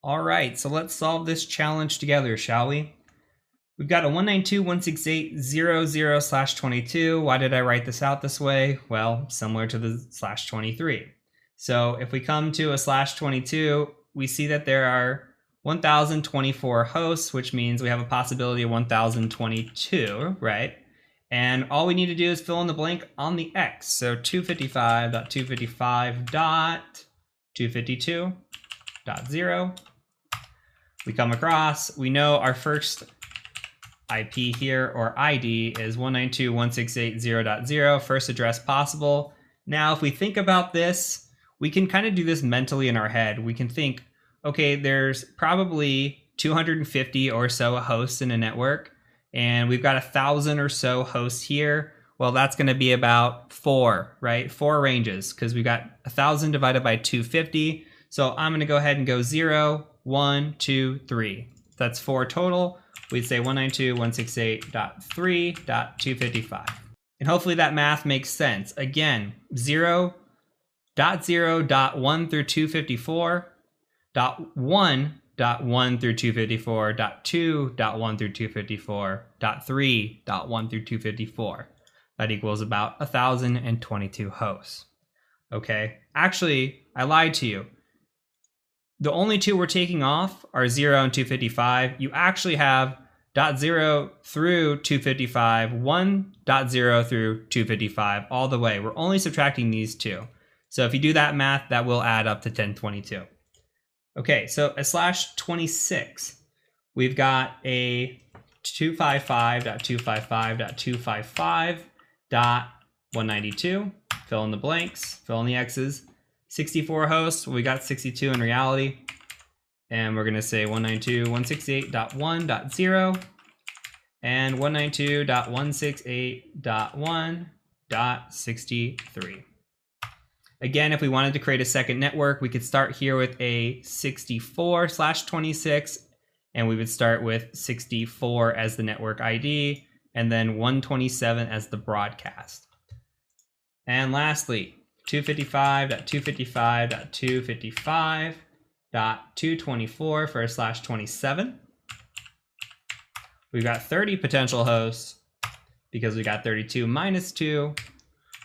All right, so let's solve this challenge together, shall we? We've got a 192.168.0.0/22. Why did I write this out this way? Well, similar to the /23. So if we come to a /22, we see that there are 1,024 hosts, which means we have a possibility of 1,022, right? And all we need to do is fill in the blank on the X. So 255.255.252.0. We come across, we know our first IP here, or ID, is 192.168.0.0, first address possible. Now, if we think about this, we can kind of do this mentally in our head. We can think, okay, there's probably 250 or so hosts in a network, and we've got 1,000 or so hosts here. Well, that's going to be about 4, right? 4 ranges, because we've got 1,000 divided by 250. So I'm going to go ahead and go 0, 1, 2, 3. That's 4 total. We'd say 192.168.3.255. And hopefully that math makes sense. Again, 0.0.1 through 254, .1.1 through 254, .2.1 through 254, .3.1 through 254. That equals about 1,022 hosts. Okay, actually, I lied to you. The only two we're taking off are 0 and 255. You actually have .0 through 255, 1.0 through 255, all the way. We're only subtracting these two. So if you do that math, that will add up to 1022. Okay, so a /26, we've got a 255.255.255.192. Fill in the blanks, fill in the X's. 64 hosts, well, we got 62 in reality. And we're gonna say 192.168.1.0 and 192.168.1.63. Again, if we wanted to create a second network, we could start here with a 64/26, and we would start with 64 as the network ID, and then 127 as the broadcast. And lastly, 255.255.255.224 for a /27. We've got 30 potential hosts because we got 32 minus 2,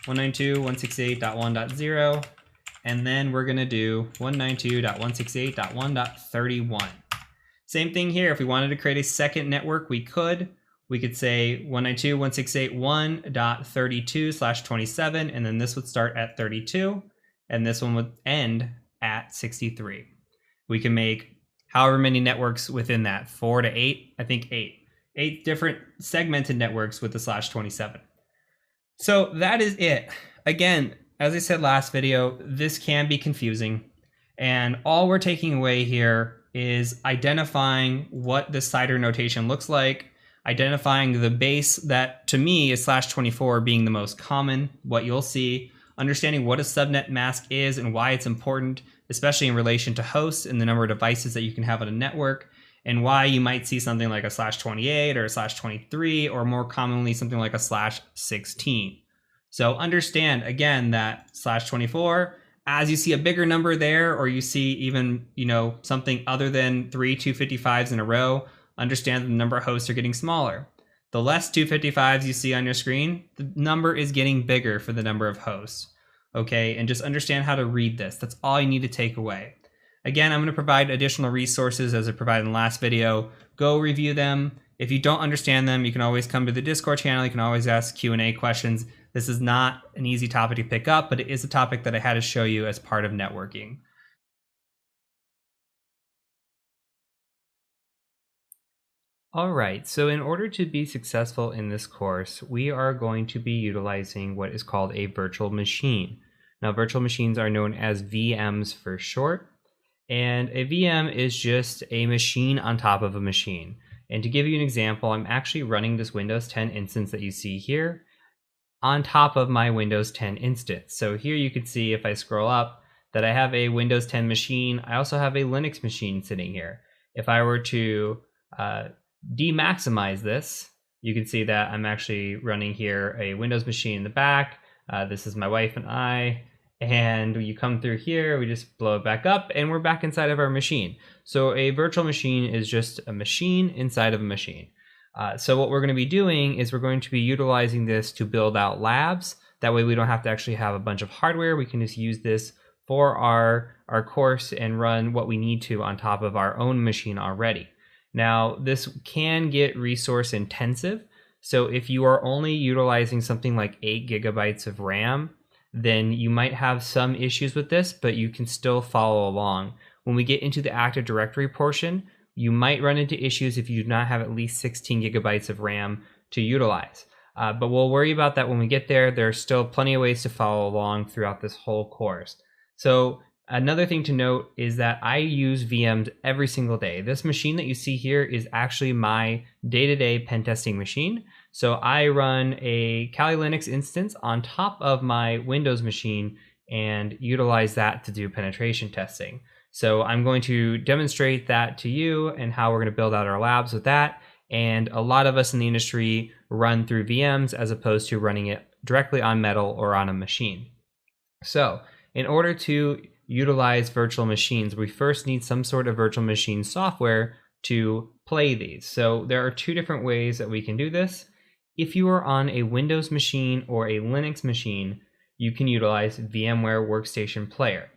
192.168.1.0, and then we're going to do 192.168.1.31. Same thing here. If we wanted to create a second network, we could. we could say 192.168.1.32/27, and then this would start at 32, and this one would end at 63. We can make however many networks within that, 4 to 8, I think 8 different segmented networks with the /27. So that is it. Again, as I said last video, this can be confusing, and all we're taking away here is identifying what the CIDR notation looks like, identifying the base that to me is /24 being the most common, what you'll see, understanding what a subnet mask is and why it's important, especially in relation to hosts and the number of devices that you can have on a network, and why you might see something like a /28 or a /23, or more commonly something like a /16. So understand again that /24, as you see a bigger number there, or you see even, something other than 3 255s in a row, understand that the number of hosts are getting smaller. The less 255s you see on your screen, the number is getting bigger for the number of hosts. Okay, and just understand how to read this. That's all you need to take away. Again, I'm going to provide additional resources as I provided in the last video. Go review them. If you don't understand them, you can always come to the Discord channel. You can always ask Q&A questions. This is not an easy topic to pick up, but it is a topic that I had to show you as part of networking. All right, so in order to be successful in this course, we are going to be utilizing what is called a virtual machine. Now, virtual machines are known as VMs for short, and a VM is just a machine on top of a machine. And to give you an example, I'm actually running this Windows 10 instance that you see here on top of my Windows 10 instance. So here you can see, if I scroll up, that I have a Windows 10 machine. I also have a Linux machine sitting here. If I were to demaximize this, you can see that I'm actually running here a Windows machine in the back. This is my wife and I, and you come through here, we just blow it back up, and we're back inside of our machine. So a virtual machine is just a machine inside of a machine. So what we're going to be doing is we're going to be utilizing this to build out labs. That way we don't have to actually have a bunch of hardware. We can just use this for our course and run what we need to on top of our own machine already. Now, this can get resource intensive. So if you are only utilizing something like 8 gigabytes of RAM, then you might have some issues with this, but you can still follow along. When we get into the Active Directory portion, you might run into issues if you do not have at least 16 gigabytes of RAM to utilize. But we'll worry about that when we get there. There are still plenty of ways to follow along throughout this whole course. So another thing to note is that I use VMs every single day. This machine that you see here is actually my day-to-day pen testing machine. So I run a Kali Linux instance on top of my Windows machine and utilize that to do penetration testing. So I'm going to demonstrate that to you and how we're going to build out our labs with that. And a lot of us in the industry run through VMs as opposed to running it directly on Metal or on a machine. So in order to utilize virtual machines, we first need some sort of virtual machine software to play these. So there are two different ways that we can do this. If you are on a Windows machine or a Linux machine, you can utilize VMware Workstation Player.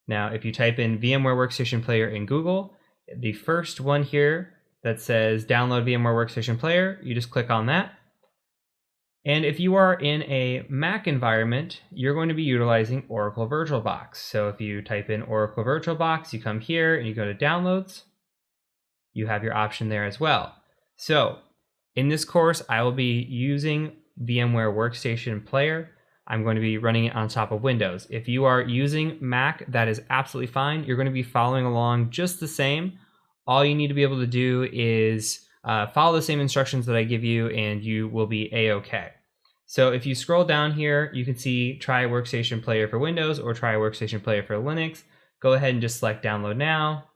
Now, if you type in VMware Workstation Player in Google, the first one here that says download VMware Workstation Player, you just click on that. And if you are in a Mac environment, you're going to be utilizing Oracle VirtualBox. So if you type in Oracle VirtualBox, you come here and you go to Downloads. You have your option there as well. So in this course, I will be using VMware Workstation Player. I'm going to be running it on top of Windows. If you are using Mac, that is absolutely fine. You're going to be following along just the same. All you need to be able to do is follow the same instructions that I give you, and you will be A-OK. So if you scroll down here, you can see try Workstation Player for Windows or try Workstation Player for Linux. Go ahead and just select Download Now.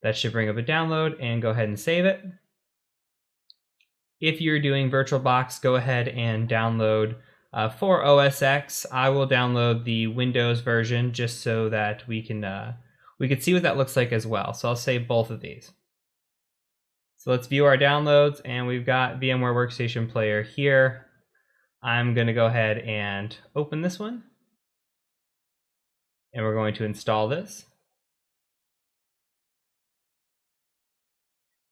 That should bring up a download, and go ahead and save it. If you're doing VirtualBox, go ahead and download for OS X. I will download the Windows version just so that we can see what that looks like as well. So I'll save both of these. So let's view our downloads, and we've got VMware Workstation Player here. I'm going to go ahead and open this one, and we're going to install this.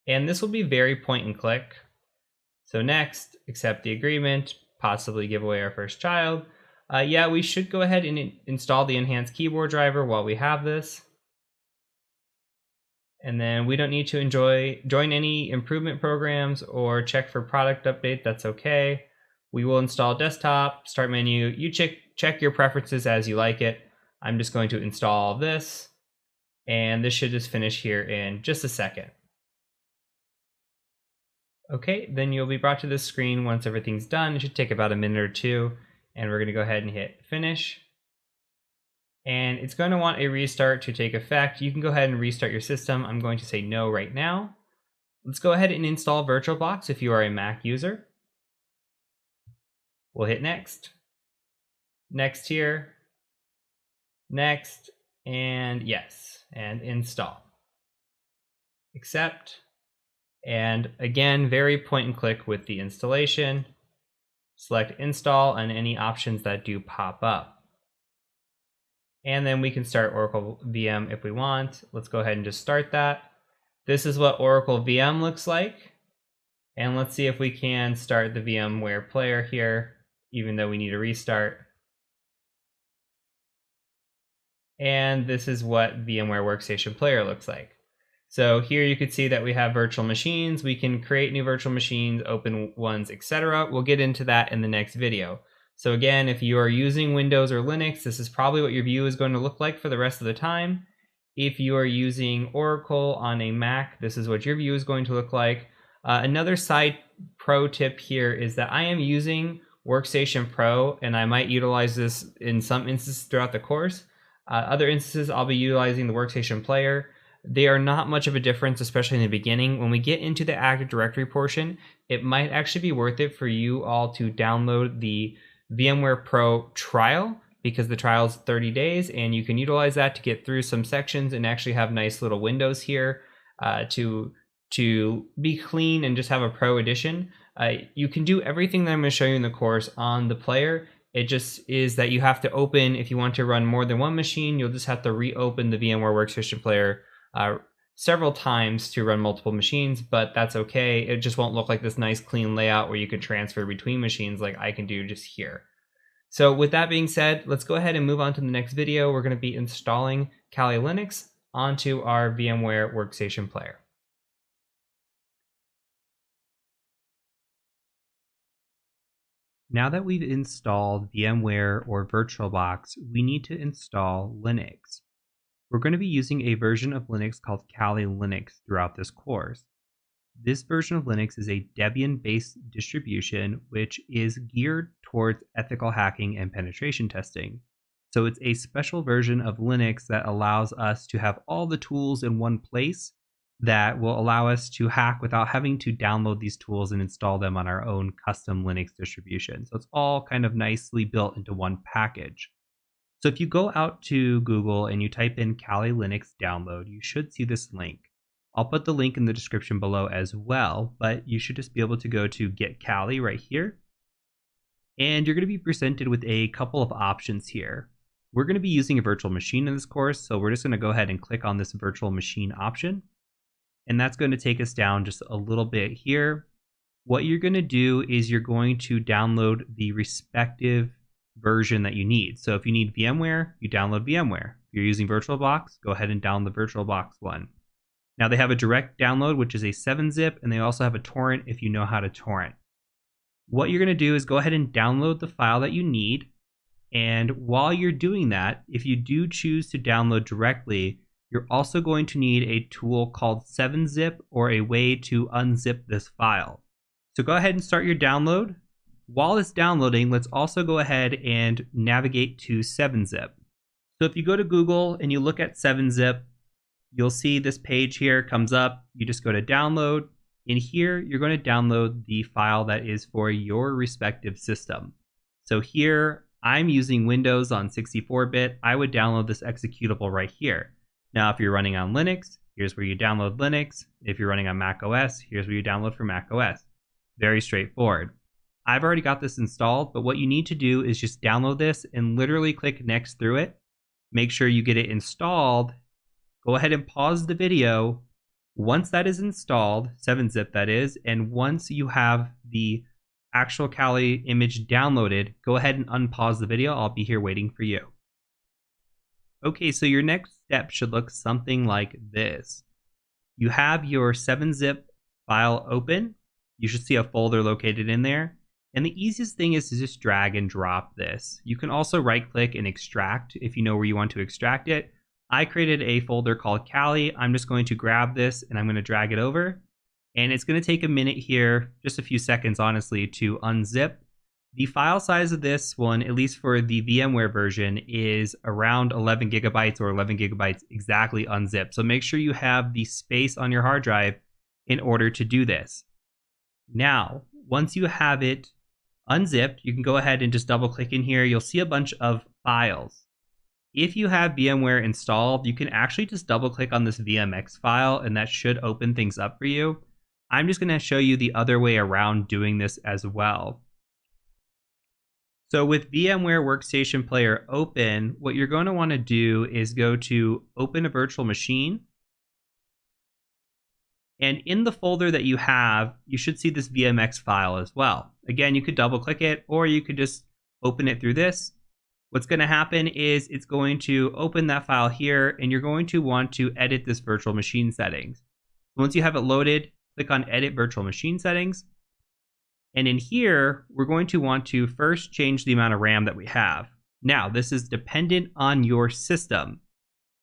And this will be very point and click. So next, accept the agreement, possibly give away our first child. Yeah, we should go ahead and install the enhanced keyboard driver while we have this. And then we don't need to join any improvement programs or check for product update. That's okay. We will install desktop, start menu. You check your preferences as you like it. I'm just going to install this. And this should just finish here in just a second. Okay, then you'll be brought to this screen once everything's done. It should take about a minute or two. And we're going to go ahead and hit finish. And it's going to want a restart to take effect. You can go ahead and restart your system. I'm going to say no right now. Let's go ahead and install VirtualBox if you are a Mac user. We'll hit next. Next here. Next. And yes. And install. Accept. And again, very point and click with the installation. Select install and any options that do pop up. And then we can start Oracle VM if we want. Let's go ahead and just start that. This is what Oracle VM looks like. And let's see if we can start the VMware player here, even though we need a restart. And this is what VMware Workstation Player looks like. So here you can see that we have virtual machines. We can create new virtual machines, open ones, etc. We'll get into that in the next video. So again, if you are using Windows or Linux, this is probably what your view is going to look like for the rest of the time. If you are using Oracle on a Mac, this is what your view is going to look like. Another side pro tip here is that I am using Workstation Pro, and I might utilize this in some instances throughout the course. Other instances, I'll be utilizing the Workstation Player. They are not much of a difference, especially in the beginning. When we get into the Active Directory portion, it might actually be worth it for you all to download the VMware Pro trial, because the trial is 30 days and you can utilize that to get through some sections and actually have nice little windows here to be clean and just have a pro edition. You can do everything that I'm going to show you in the course on the player. It just is that you have to open, if you want to run more than one machine, you'll just have to reopen the VMware Workstation Player several times to run multiple machines, but that's okay. It just won't look like this nice clean layout where you can transfer between machines like I can do just here. So with that being said, let's go ahead and move on to the next video. We're going to be installing Kali Linux onto our VMware Workstation Player. Now that we've installed VMware or VirtualBox, we need to install Linux. We're going to be using a version of Linux called Kali Linux throughout this course. This version of Linux is a Debian-based distribution which is geared towards ethical hacking and penetration testing. So it's a special version of Linux that allows us to have all the tools in one place that will allow us to hack without having to download these tools and install them on our own custom Linux distribution. So it's all kind of nicely built into one package. So if you go out to Google and you type in Kali Linux download, you should see this link. I'll put the link in the description below as well, but you should just be able to go to Get Kali right here. And you're going to be presented with a couple of options here. We're going to be using a virtual machine in this course, so we're just going to go ahead and click on this virtual machine option. And that's going to take us down just a little bit here. What you're going to do is you're going to download the respective version that you need. So if you need VMware, you download VMware. If you're using VirtualBox, go ahead and download the VirtualBox one. Now they have a direct download, which is a 7-zip, and they also have a torrent if you know how to torrent. What you're going to do is go ahead and download the file that you need. And while you're doing that, if you do choose to download directly, you're also going to need a tool called 7-zip or a way to unzip this file. So go ahead and start your download. While it's downloading, let's also go ahead and navigate to 7-zip. So if you go to Google and you look at 7-zip, you'll see this page here comes up. You just go to download. In here, you're going to download the file that is for your respective system. So here, I'm using Windows on 64-bit. I would download this executable right here. Now, if you're running on Linux, here's where you download Linux. If you're running on Mac OS, here's where you download for Mac OS. Very straightforward. I've already got this installed, but what you need to do is just download this and literally click next through it. Make sure you get it installed. Go ahead and pause the video, Once that is installed, 7-zip that is, and once you have the actual Kali image downloaded, go ahead and unpause the video. I'll be here waiting for you. Okay, so your next step should look something like this. You have your 7-zip file open. You should see a folder located in there. And the easiest thing is to just drag and drop this. You can also right-click and extract if you know where you want to extract it. I created a folder called Kali. I'm just going to grab this and I'm going to drag it over. And it's going to take a minute here, just a few seconds honestly, to unzip. The file size of this one, at least for the VMware version, is around 11 gigabytes or 11 gigabytes exactly unzipped. So make sure you have the space on your hard drive in order to do this. Now, once you have it unzipped, you can go ahead and just double click in here. You'll see a bunch of files. If you have VMware installed, you can actually just double click on this VMX file and that should open things up for you. I'm just going to show you the other way around doing this as well. So with VMware Workstation Player open, what you're going to want to do is go to Open a Virtual Machine. And in the folder that you have, you should see this VMX file as well. Again, you could double click it or you could just open it through this. What's going to happen is it's going to open that file here and you're going to want to edit this virtual machine settings. Once you have it loaded, click on Edit Virtual Machine Settings. And in here, we're going to want to first change the amount of RAM that we have. Now, this is dependent on your system.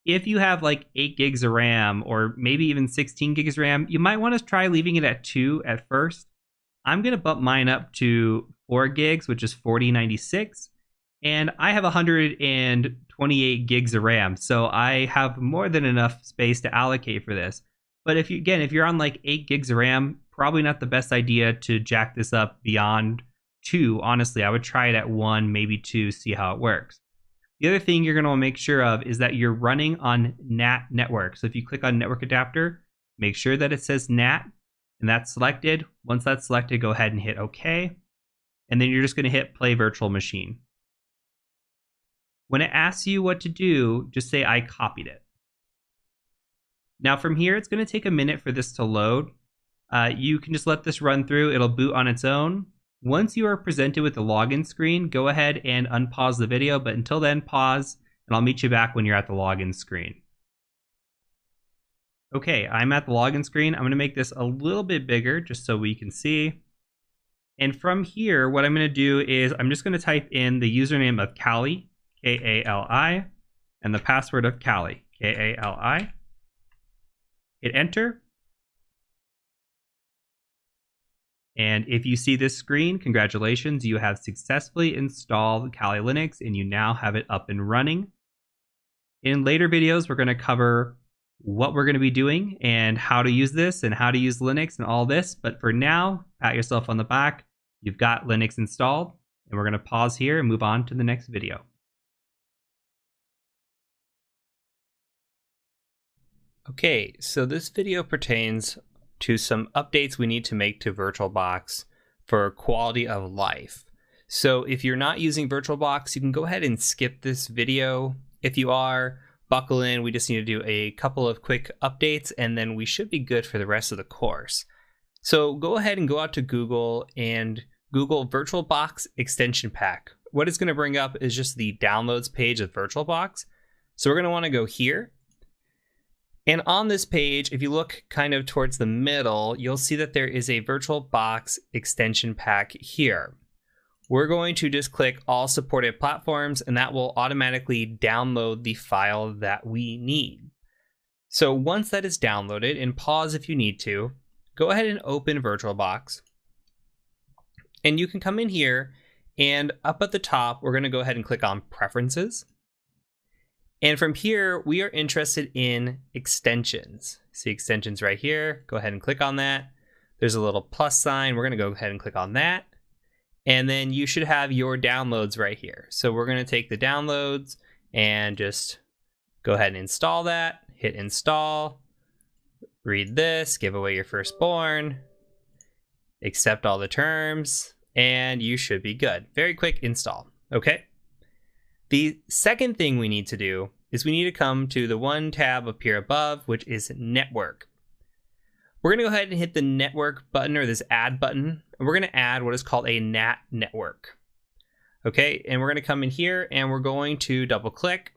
If you have like 8 gigs of RAM or maybe even 16 gigs of RAM, you might want to try leaving it at 2 at first. I'm going to bump mine up to 4 gigs, which is 4096. And I have 128 gigs of RAM, so I have more than enough space to allocate for this. But if you're on like 8 gigs of RAM, probably not the best idea to jack this up beyond 2. Honestly, I would try it at 1, maybe 2, see how it works. The other thing you're going to want to make sure of is that you're running on NAT network. So if you click on network adapter, make sure that it says NAT and that's selected. Once that's selected, go ahead and hit OK. And then you're just going to hit play virtual machine. When it asks you what to do, just say I copied it. Now from here, it's going to take a minute for this to load. You can just let this run through. It'll boot on its own. Once you are presented with the login screen, go ahead and unpause the video. But until then, pause, and I'll meet you back when you're at the login screen. Okay, I'm at the login screen. I'm going to make this a little bit bigger just so we can see. And from here, what I'm going to do is I'm just going to type in the username of Kali, K-A-L-I, and the password of Kali, K-A-L-I. Hit enter. And if you see this screen, congratulations, you have successfully installed Kali Linux and you now have it up and running. In later videos, we're going to cover what we're going to be doing and how to use this and how to use Linux and all this. But for now, pat yourself on the back. You've got Linux installed, and we're going to pause here and move on to the next video. Okay, so this video pertains to some updates we need to make to VirtualBox for quality of life. So if you're not using VirtualBox, you can go ahead and skip this video. If you are, buckle in. We just need to do a couple of quick updates and then we should be good for the rest of the course. So go ahead and go out to Google and Google VirtualBox extension pack. What it's going to bring up is just the downloads page of VirtualBox. So we're going to want to go here. And on this page, if you look kind of towards the middle, you'll see that there is a VirtualBox extension pack here. We're going to just click all supported platforms and that will automatically download the file that we need. So once that is downloaded, and pause if you need to, go ahead and open VirtualBox. And you can come in here and up at the top, we're going to go ahead and click on Preferences. And from here, we are interested in extensions. See extensions right here. Go ahead and click on that. There's a little plus sign. We're going to go ahead and click on that. And then you should have your downloads right here. So we're going to take the downloads and just go ahead and install that. Hit install. Read this. Give away your firstborn. Accept all the terms. And you should be good. Very quick install. Okay. The second thing we need to do is we need to come to the one tab up here above, which is Network. We're going to go ahead and hit the network button, or this add button, and we're going to add what is called a NAT network. Okay, and we're going to come in here and we're going to double click.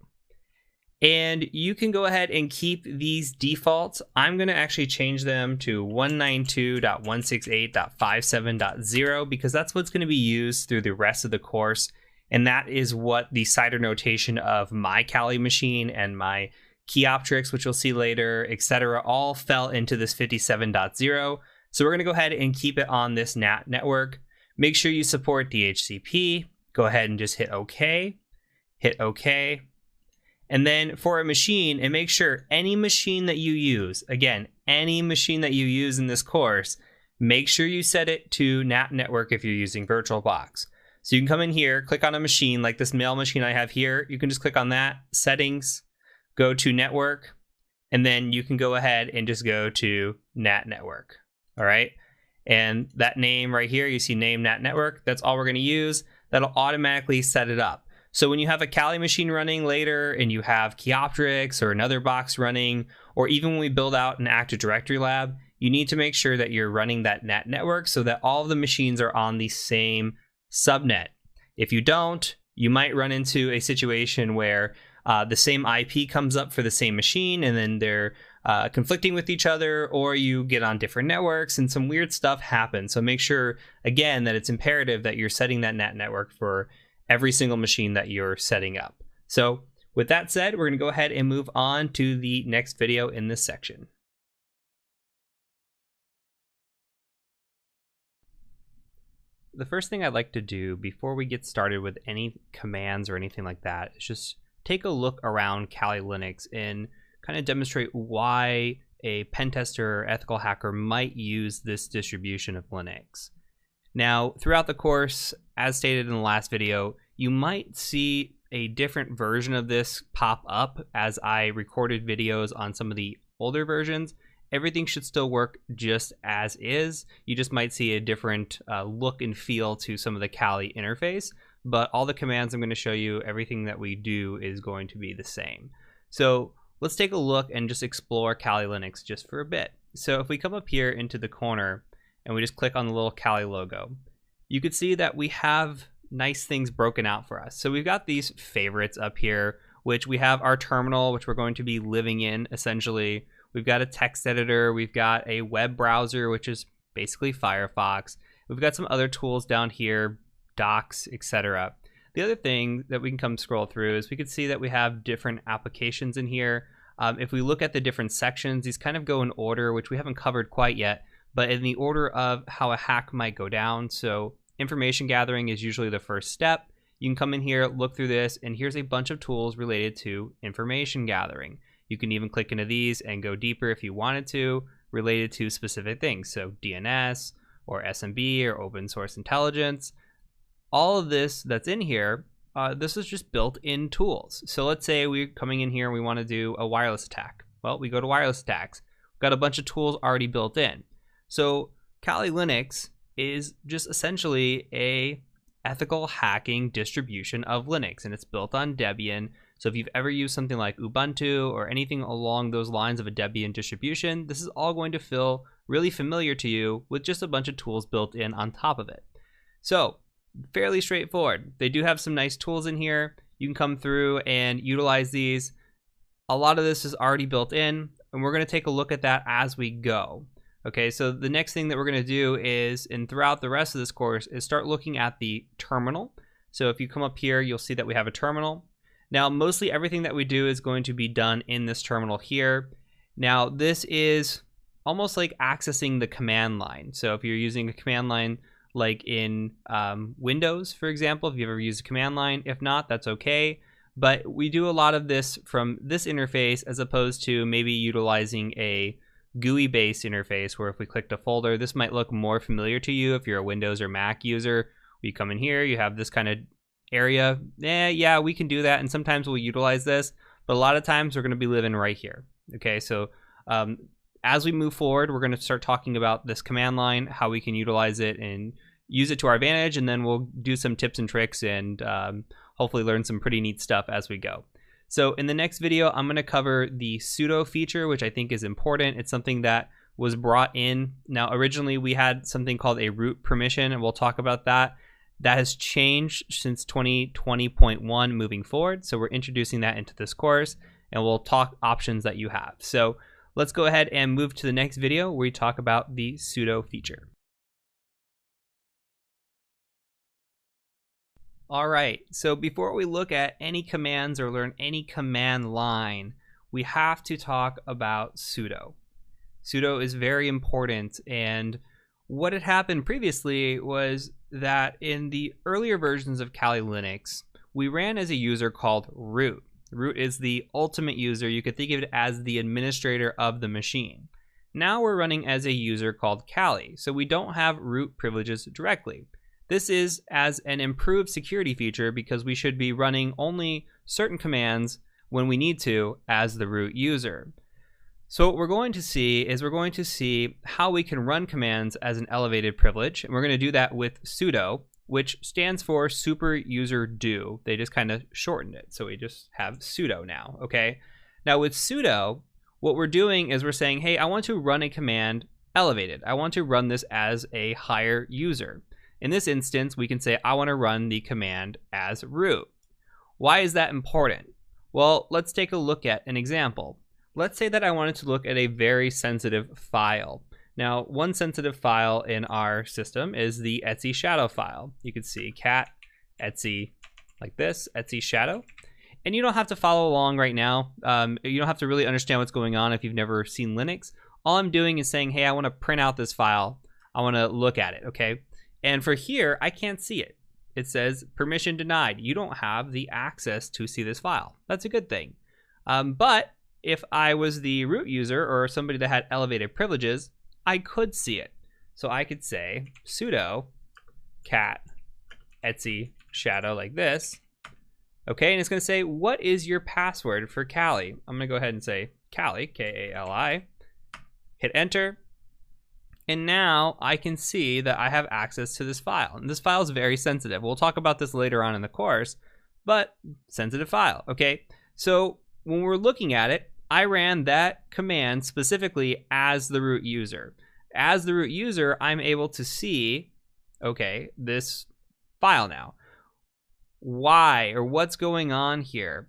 And you can go ahead and keep these defaults. I'm going to actually change them to 192.168.57.0 because that's what's going to be used through the rest of the course. And that is what the CIDR notation of my Kali machine and my Keyoptrix, which you'll see later, etc., all fell into this 57.0. So we're going to go ahead and keep it on this NAT network. Make sure you support DHCP. Go ahead and just hit OK. Hit OK. And then for a machine, and make sure any machine that you use, again, any machine that you use in this course, make sure you set it to NAT network if you're using VirtualBox. So you can come in here, click on a machine like this mail machine I have here. You can just click on that, settings, go to network, and then you can go ahead and just go to NAT network. All right. And that name right here, you see name NAT network. That's all we're going to use. That'll automatically set it up. So when you have a Kali machine running later and you have Keyoptrix or another box running, or even when we build out an Active Directory lab, you need to make sure that you're running that NAT network so that all of the machines are on the same subnet. If you don't, you might run into a situation where the same IP comes up for the same machine and then they're conflicting with each other, or you get on different networks and some weird stuff happens. So make sure, again, that it's imperative that you're setting that NAT network for every single machine that you're setting up. So with that said, we're going to go ahead and move on to the next video in this section. The first thing I'd like to do before we get started with any commands or anything like that is just take a look around Kali Linux and kind of demonstrate why a pen tester or ethical hacker might use this distribution of Linux. Now, throughout the course, as stated in the last video, you might see a different version of this pop up as I recorded videos on some of the older versions. Everything should still work just as is. You just might see a different look and feel to some of the Kali interface, but all the commands I'm going to show you, everything that we do is going to be the same. So let's take a look and just explore Kali Linux just for a bit. So if we come up here into the corner and we just click on the little Kali logo, you could see that we have nice things broken out for us. So we've got these favorites up here, which we have our terminal, which we're going to be living in essentially. We've got a text editor. We've got a web browser, which is basically Firefox. We've got some other tools down here, docs, etc. The other thing that we can come scroll through is we can see that we have different applications in here. If we look at the different sections, these kind of go in order, which we haven't covered quite yet, but in the order of how a hack might go down. So information gathering is usually the first step. You can come in here, look through this, and here's a bunch of tools related to information gathering. You can even click into these and go deeper if you wanted to, related to specific things. So DNS or SMB or open source intelligence. All of this that's in here, this is just built-in tools. So let's say we're coming in here and we want to do a wireless attack. Well, we go to wireless attacks. We've got a bunch of tools already built in. So Kali Linux is just essentially a ethical hacking distribution of Linux, and it's built on Debian. So if you've ever used something like Ubuntu or anything along those lines of a Debian distribution, this is all going to feel really familiar to you with just a bunch of tools built in on top of it. So fairly straightforward. They do have some nice tools in here. You can come through and utilize these. A lot of this is already built in, and we're going to take a look at that as we go. Okay, so the next thing that we're going to do is, and throughout the rest of this course, is start looking at the terminal. So if you come up here, you'll see that we have a terminal. Now, mostly everything that we do is going to be done in this terminal here. Now, this is almost like accessing the command line. So if you're using a command line like in Windows, for example, if you've ever used a command line, if not, that's okay. But we do a lot of this from this interface as opposed to maybe utilizing a GUI-based interface where if we clicked a folder, this might look more familiar to you if you're a Windows or Mac user. You come in here, you have this kind of area. Yeah, we can do that, and sometimes we'll utilize this, but a lot of times we're going to be living right here. Okay, so as we move forward, we're going to start talking about this command line, how we can utilize it and use it to our advantage, and then we'll do some tips and tricks and hopefully learn some pretty neat stuff as we go. So in the next video, I'm going to cover the sudo feature, which I think is important. It's something that was brought in. Now, originally we had something called a root permission, and we'll talk about that. That has changed since 2020.1 moving forward. So we're introducing that into this course, and we'll talk options that you have. So let's go ahead and move to the next video where we talk about the sudo feature. All right, so before we look at any commands or learn any command line, we have to talk about sudo. Sudo is very important, and what had happened previously was that in the earlier versions of Kali Linux, we ran as a user called root. Root is the ultimate user. You could think of it as the administrator of the machine. Now we're running as a user called Kali, so we don't have root privileges directly. This is as an improved security feature because we should be running only certain commands when we need to as the root user. So what we're going to see is we're going to see how we can run commands as an elevated privilege, and we're going to do that with sudo, which stands for super user do. They just kind of shortened it, so we just have sudo now, okay? Now with sudo, what we're doing is we're saying, hey, I want to run a command elevated. I want to run this as a higher user. In this instance, we can say, I want to run the command as root. Why is that important? Well, let's take a look at an example. Let's say that I wanted to look at a very sensitive file. Now, one sensitive file in our system is the etc shadow file. You can see cat etc like this, etc shadow. And you don't have to follow along right now. You don't have to really understand what's going on if you've never seen Linux. All I'm doing is saying, hey, I want to print out this file. I want to look at it, okay? And for here, I can't see it. It says permission denied. You don't have the access to see this file. That's a good thing. But if I was the root user or somebody that had elevated privileges, I could see it. So I could say sudo cat etc shadow like this. Okay, and it's going to say, what is your password for Kali? I'm going to go ahead and say Kali, K-A-L-I, hit enter. And now I can see that I have access to this file. And this file is very sensitive. We'll talk about this later on in the course, but sensitive file, okay? So when we're looking at it, I ran that command specifically as the root user. As the root user, I'm able to see, okay, this file now. Why, or what's going on here?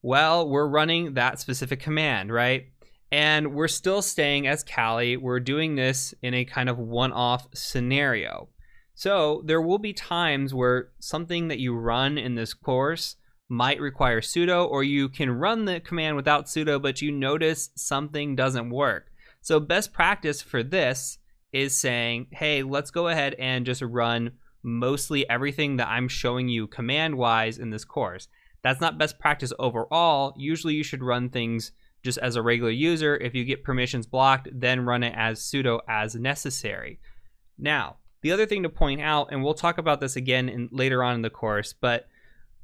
Well, we're running that specific command, right? And we're still staying as Kali. We're doing this in a kind of one-off scenario. So there will be times where something that you run in this course might require sudo, or you can run the command without sudo, but you notice something doesn't work. So best practice for this is saying, hey, let's go ahead and just run mostly everything that I'm showing you command-wise in this course. That's not best practice overall. Usually you should run things just as a regular user. If you get permissions blocked, then run it as sudo as necessary. Now, the other thing to point out, and we'll talk about this again later on in the course, but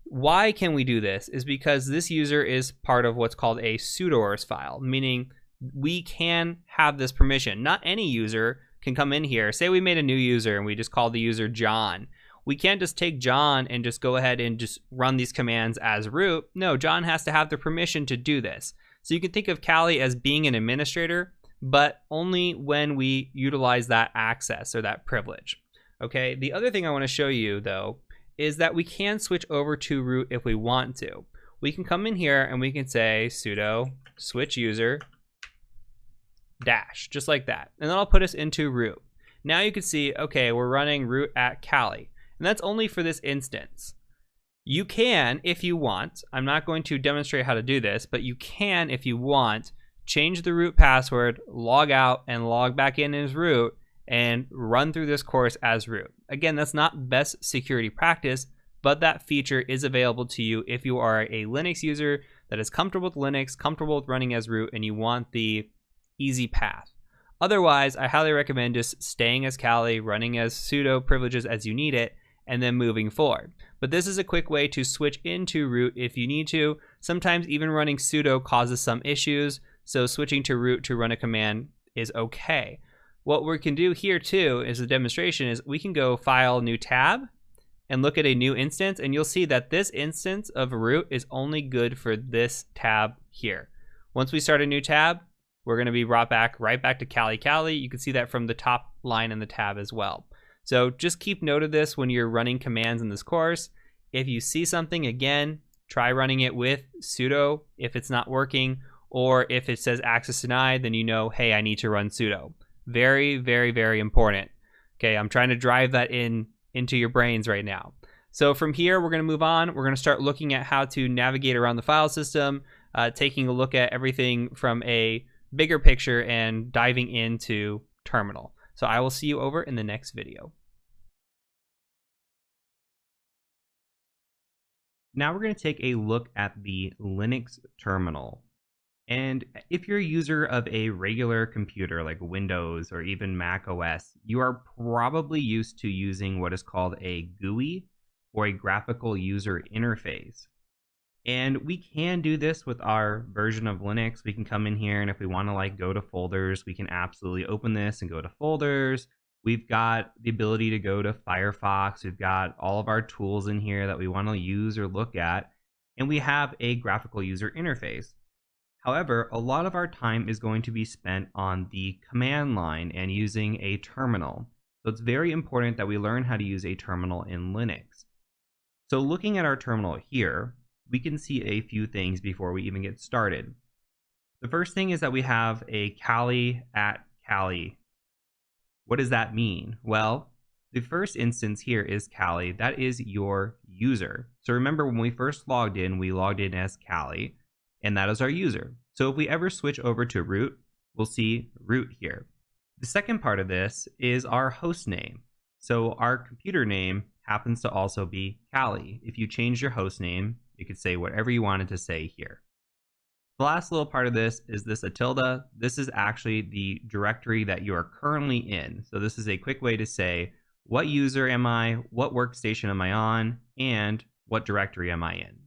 why can we do this is because this user is part of what's called a sudoers file, meaning we can have this permission. Not any user can come in here. Say we made a new user and we just call the user John. We can't just take John and just go ahead and just run these commands as root. No, John has to have the permission to do this. So you can think of Kali as being an administrator, but only when we utilize that access or that privilege. Okay, the other thing I want to show you though is that we can switch over to root if we want to. We can come in here and we can say sudo switch user dash, just like that. And that'll put us into root. Now you can see, okay, we're running root at Kali. And that's only for this instance. You can, if you want, I'm not going to demonstrate how to do this, but you can, if you want, change the root password, log out, and log back in as root, and run through this course as root. Again, that's not best security practice, but that feature is available to you if you are a Linux user that is comfortable with Linux, comfortable with running as root, and you want the easy path. Otherwise, I highly recommend just staying as Kali, running as sudo privileges as you need it, and then moving forward. But this is a quick way to switch into root if you need to. Sometimes even running sudo causes some issues, so switching to root to run a command is okay. What we can do here too is a demonstration is we can go file new tab and look at a new instance, and you'll see that this instance of root is only good for this tab here. Once we start a new tab, we're going to be brought back right back to Kali Kali. You can see that from the top line in the tab as well. So just keep note of this when you're running commands in this course. If you see something, again, try running it with sudo if it's not working, or if it says access denied, then you know, hey, I need to run sudo. Very, very, very important. Okay, I'm trying to drive that into your brains right now. So from here, we're going to move on. We're going to start looking at how to navigate around the file system, taking a look at everything from a bigger picture and diving into terminal. So I will see you over in the next video. Now we're going to take a look at the Linux terminal. And if you're a user of a regular computer like Windows or even Mac OS, you are probably used to using what is called a GUI, or a graphical user interface. And we can do this with our version of Linux. We can come in here, and if we want to like go to folders, we can absolutely open this and go to folders. We've got the ability to go to Firefox. We've got all of our tools in here that we want to use or look at, and we have a graphical user interface. However, a lot of our time is going to be spent on the command line and using a terminal. So it's very important that we learn how to use a terminal in Linux. So looking at our terminal here, we can see a few things before we even get started. The first thing is that we have a Kali at Kali. What does that mean? Well, the first instance here is Kali. That is your user. So remember, when we first logged in as Kali, and that is our user. So if we ever switch over to root, we'll see root here. The second part of this is our host name. So our computer name happens to also be Kali. If you change your host name, you could say whatever you wanted to say here. The last little part of this is this a tilde. This is actually the directory that you are currently in. So this is a quick way to say, what user am I, what workstation am I on, and what directory am I in.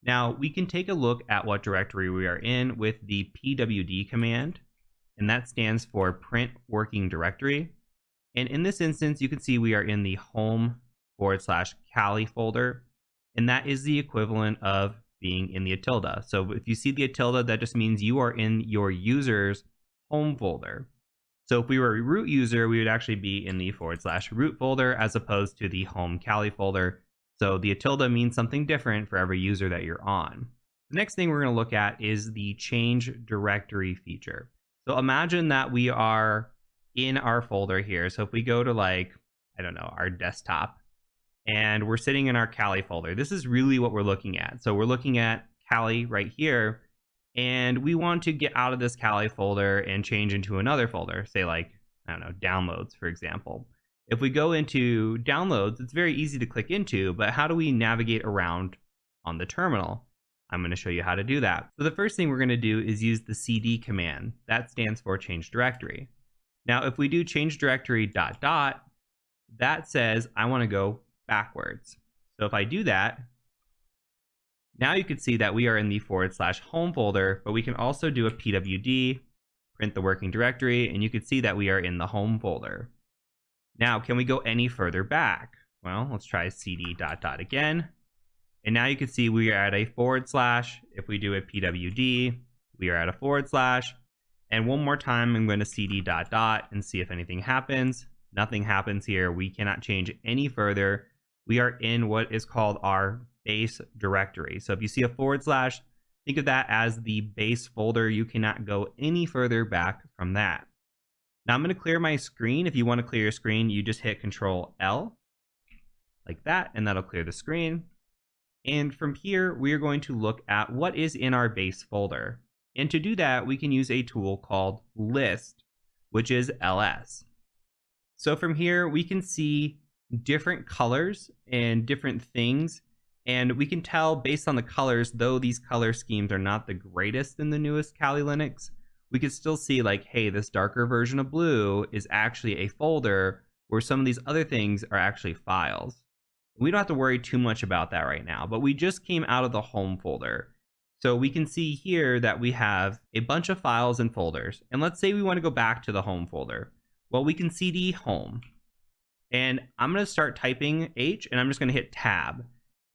Now we can take a look at what directory we are in with the pwd command, and that stands for print working directory. And in this instance, you can see we are in the home/Kali folder, and that is the equivalent of being in the tilde. So if you see the tilde, that just means you are in your user's home folder. So if we were a root user, we would actually be in the /root folder as opposed to the home Kali folder. So the tilde means something different for every user that you're on. The next thing we're going to look at is the change directory feature. So imagine that we are in our folder here. So if we go to like, I don't know, our desktop, and we're sitting in our Kali folder, this is really what we're looking at. So we're looking at Kali right here, and we want to get out of this Kali folder and change into another folder, say like, I don't know, downloads, for example. If we go into downloads, it's very easy to click into, but how do we navigate around on the terminal? I'm going to show you how to do that. So the first thing we're going to do is use the cd command. That stands for change directory. Now, if we do change directory ... that says I want to go backwards. So if I do that, now you can see that we are in the /home folder, but we can also do a pwd, print the working directory, and you can see that we are in the home folder. Now, can we go any further back? Well, let's try cd ... again. And now you can see we are at a /. If we do a pwd, we are at a /. And one more time, I'm going to cd ... and see if anything happens. Nothing happens here. We cannot change any further. We are in what is called our base directory. So if you see a /, think of that as the base folder. You cannot go any further back from that. Now I'm going to clear my screen. If you want to clear your screen, you just hit Control-L like that, and that'll clear the screen. And from here, we are going to look at what is in our base folder. And to do that, we can use a tool called list, which is ls. So from here, we can see different colors and different things. And we can tell based on the colors, though these color schemes are not the greatest in the newest Kali Linux, we can still see like, hey, this darker version of blue is actually a folder where some of these other things are actually files. We don't have to worry too much about that right now, but we just came out of the home folder. So we can see here that we have a bunch of files and folders. And let's say we want to go back to the home folder. Well, we can cd home. And I'm going to start typing H, and I'm just going to hit tab.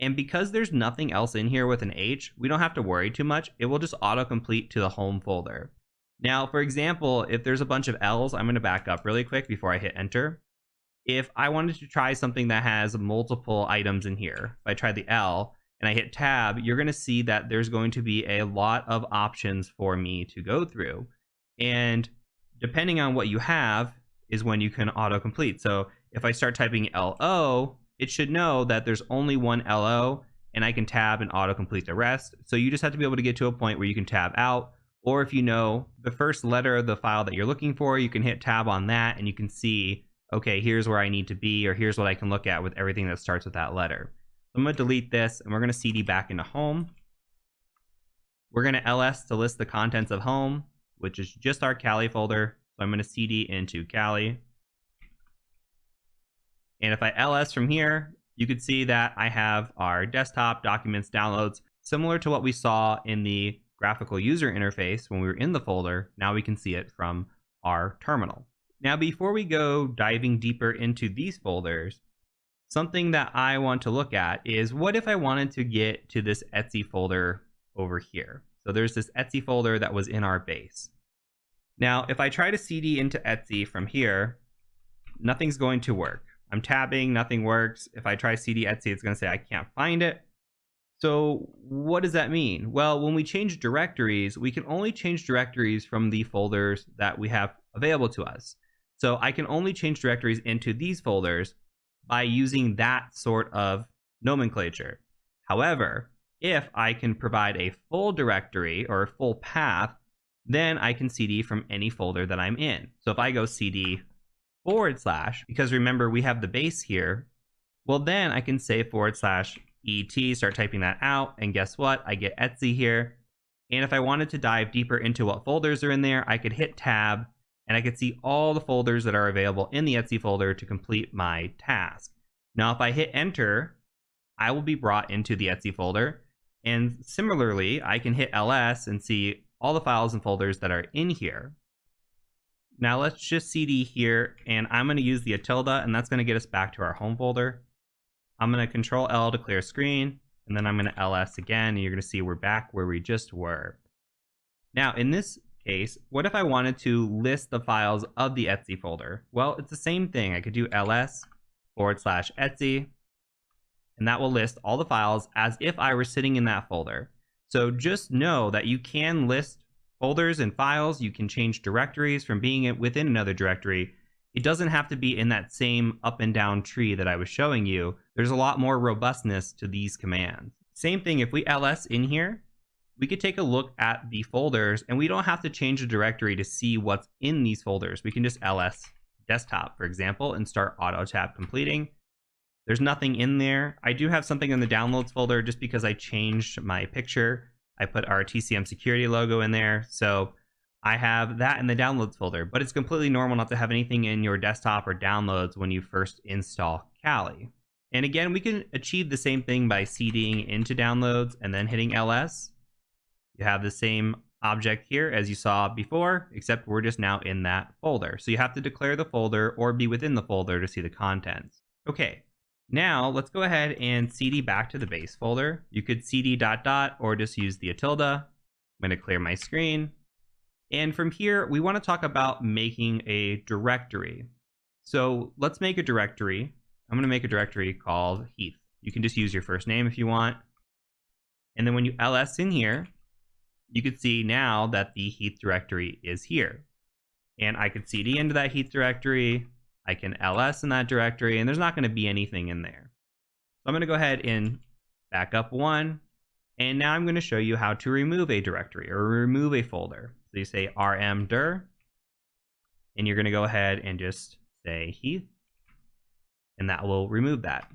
And because there's nothing else in here with an H, we don't have to worry too much. It will just autocomplete to the home folder. Now, for example, if there's a bunch of L's, I'm going to back up really quick before I hit enter. If I wanted to try something that has multiple items in here, if I try the L and I hit tab, you're going to see that there's going to be a lot of options for me to go through. And depending on what you have is when you can autocomplete. So if I start typing LO, it should know that there's only one LO and I can tab and autocomplete the rest. So you just have to be able to get to a point where you can tab out. Or if you know the first letter of the file that you're looking for, you can hit tab on that and you can see, okay, here's where I need to be, or here's what I can look at with everything that starts with that letter. So I'm going to delete this and we're going to cd back into home. We're going to ls to list the contents of home, which is just our Kali folder. So I'm going to cd into Kali. And if I ls from here, you could see that I have our desktop, documents, downloads, similar to what we saw in the graphical user interface when we were in the folder. Now we can see it from our terminal. Now, before we go diving deeper into these folders, something that I want to look at is what if I wanted to get to this Etsy folder over here? So there's this Etsy folder that was in our base. Now, if I try to cd into Etsy from here, nothing's going to work. I'm tabbing, nothing works. If I try cd Etsy, it's going to say I can't find it. So what does that mean? Well, when we change directories, we can only change directories from the folders that we have available to us. So I can only change directories into these folders by using that sort of nomenclature. However, if I can provide a full directory or a full path, then I can cd from any folder that I'm in. So if I go cd /, because remember we have the base here, well then I can say /et, start typing that out, and guess what? I get Etsy here. And if I wanted to dive deeper into what folders are in there, I could hit tab, and I could see all the folders that are available in the Etsy folder to complete my task. Now, if I hit enter, I will be brought into the Etsy folder. And similarly, I can hit ls and see all the files and folders that are in here. Now let's just cd here, and I'm going to use the tilde, and that's going to get us back to our home folder. I'm going to Control L to clear screen, and then I'm going to ls again, and you're going to see we're back where we just were. Now, in this case, what if I wanted to list the files of the Etsy folder? Well, it's the same thing. I could do ls /Etsy, and that will list all the files as if I were sitting in that folder. So just know that you can list folders and files. You can change directories from being within another directory. It doesn't have to be in that same up and down tree that I was showing you. There's a lot more robustness to these commands. Same thing, if we ls in here, we could take a look at the folders, and we don't have to change the directory to see what's in these folders. We can just ls desktop, for example, and start auto tab completing. There's nothing in there. I do have something in the downloads folder just because I changed my picture. I put our TCM security logo in there. So I have that in the downloads folder, but it's completely normal not to have anything in your desktop or downloads when you first install Kali. And again, we can achieve the same thing by cding into downloads and then hitting ls. You have the same object here as you saw before, except we're just now in that folder. So you have to declare the folder or be within the folder to see the contents. Okay, now let's go ahead and cd back to the base folder. You could cd ... or just use the tilde. I'm going to clear my screen. And from here, we want to talk about making a directory. So let's make a directory. I'm going to make a directory called Heath. You can just use your first name if you want. And then when you ls in here, you could see now that the Heath directory is here. And I could cd into that Heath directory. I can ls in that directory, and there's not going to be anything in there. So I'm going to go ahead and back up one. And now I'm going to show you how to remove a directory or remove a folder. So you say rmdir, and you're going to go ahead and just say Heath, and that will remove that.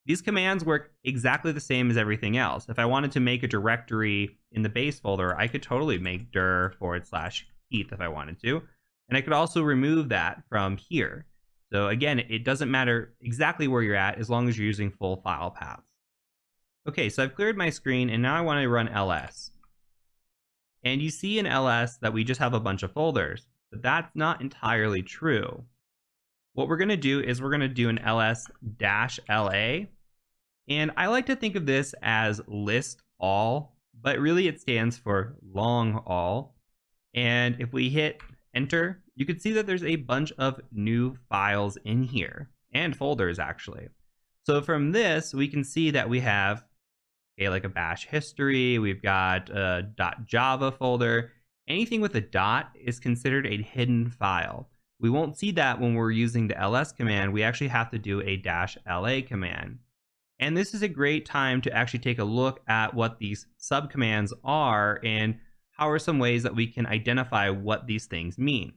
These commands work exactly the same as everything else. If I wanted to make a directory in the base folder, I could totally make dir /Heath if I wanted to. And I could also remove that from here. So again, it doesn't matter exactly where you're at as long as you're using full file paths. Okay, so I've cleared my screen, and now I want to run ls. And you see in ls that we just have a bunch of folders, but that's not entirely true. What we're going to do is we're going to do an ls-la, and I like to think of this as list all, but really it stands for long all. And if we hit enter, you can see that there's a bunch of new files in here and folders actually. So from this, we can see that we have like a bash history. We've got a .java folder. Anything with a dot is considered a hidden file. We won't see that when we're using the ls command. We actually have to do a -la command. And this is a great time to actually take a look at what these subcommands are and how are some ways that we can identify what these things mean.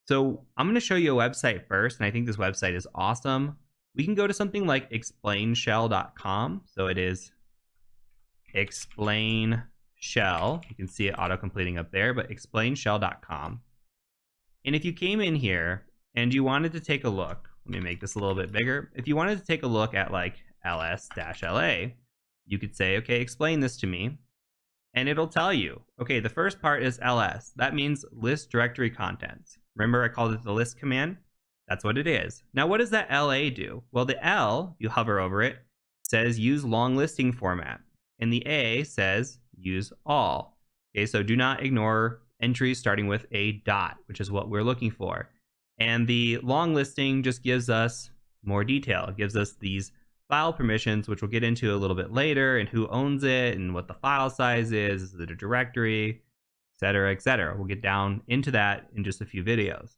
So I'm going to show you a website first, and I think this website is awesome. We can go to something like explainshell.com. So it is explain shell. You can see it auto-completing up there, but explainshell.com. And if you came in here and you wanted to take a look, let me make this a little bit bigger. If you wanted to take a look at like ls-la, you could say, okay, explain this to me. And it'll tell you, okay, the first part is ls. That means list directory contents. Remember I called it the list command? That's what it is. Now, what does that la do? Well, the L, you hover over it, says use long listing format. And the A says use all. Okay, so do not ignore entries starting with a dot, which is what we're looking for. And the long listing just gives us more detail. It gives us these file permissions, which we'll get into a little bit later, and who owns it, and what the file size is it a directory, etc., etc. We'll get down into that in just a few videos.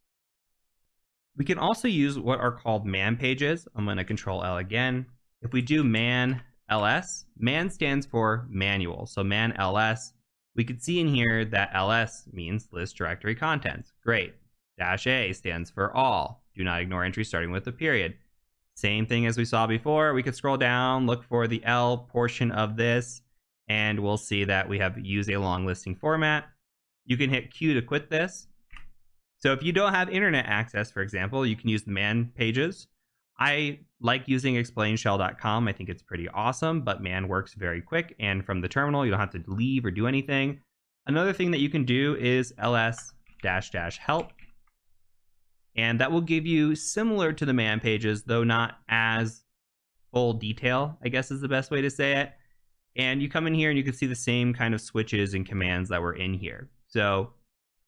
We can also use what are called man pages. I'm going to Control L again. If we do man ls, man stands for manual. So man ls, we could see in here that ls means list directory contents. Great. -a stands for all. Do not ignore entries starting with a period. Same thing as we saw before. We could scroll down, look for the L portion of this, and we'll see that we have use a long listing format. You can hit Q to quit this. So if you don't have internet access, for example, you can use the man pages. I like using explainshell.com. I think it's pretty awesome, but man works very quick. And from the terminal, you don't have to leave or do anything. Another thing that you can do is ls-help. And that will give you similar to the man pages, though not as full detail, I guess is the best way to say it. And you come in here and you can see the same kind of switches and commands that were in here. So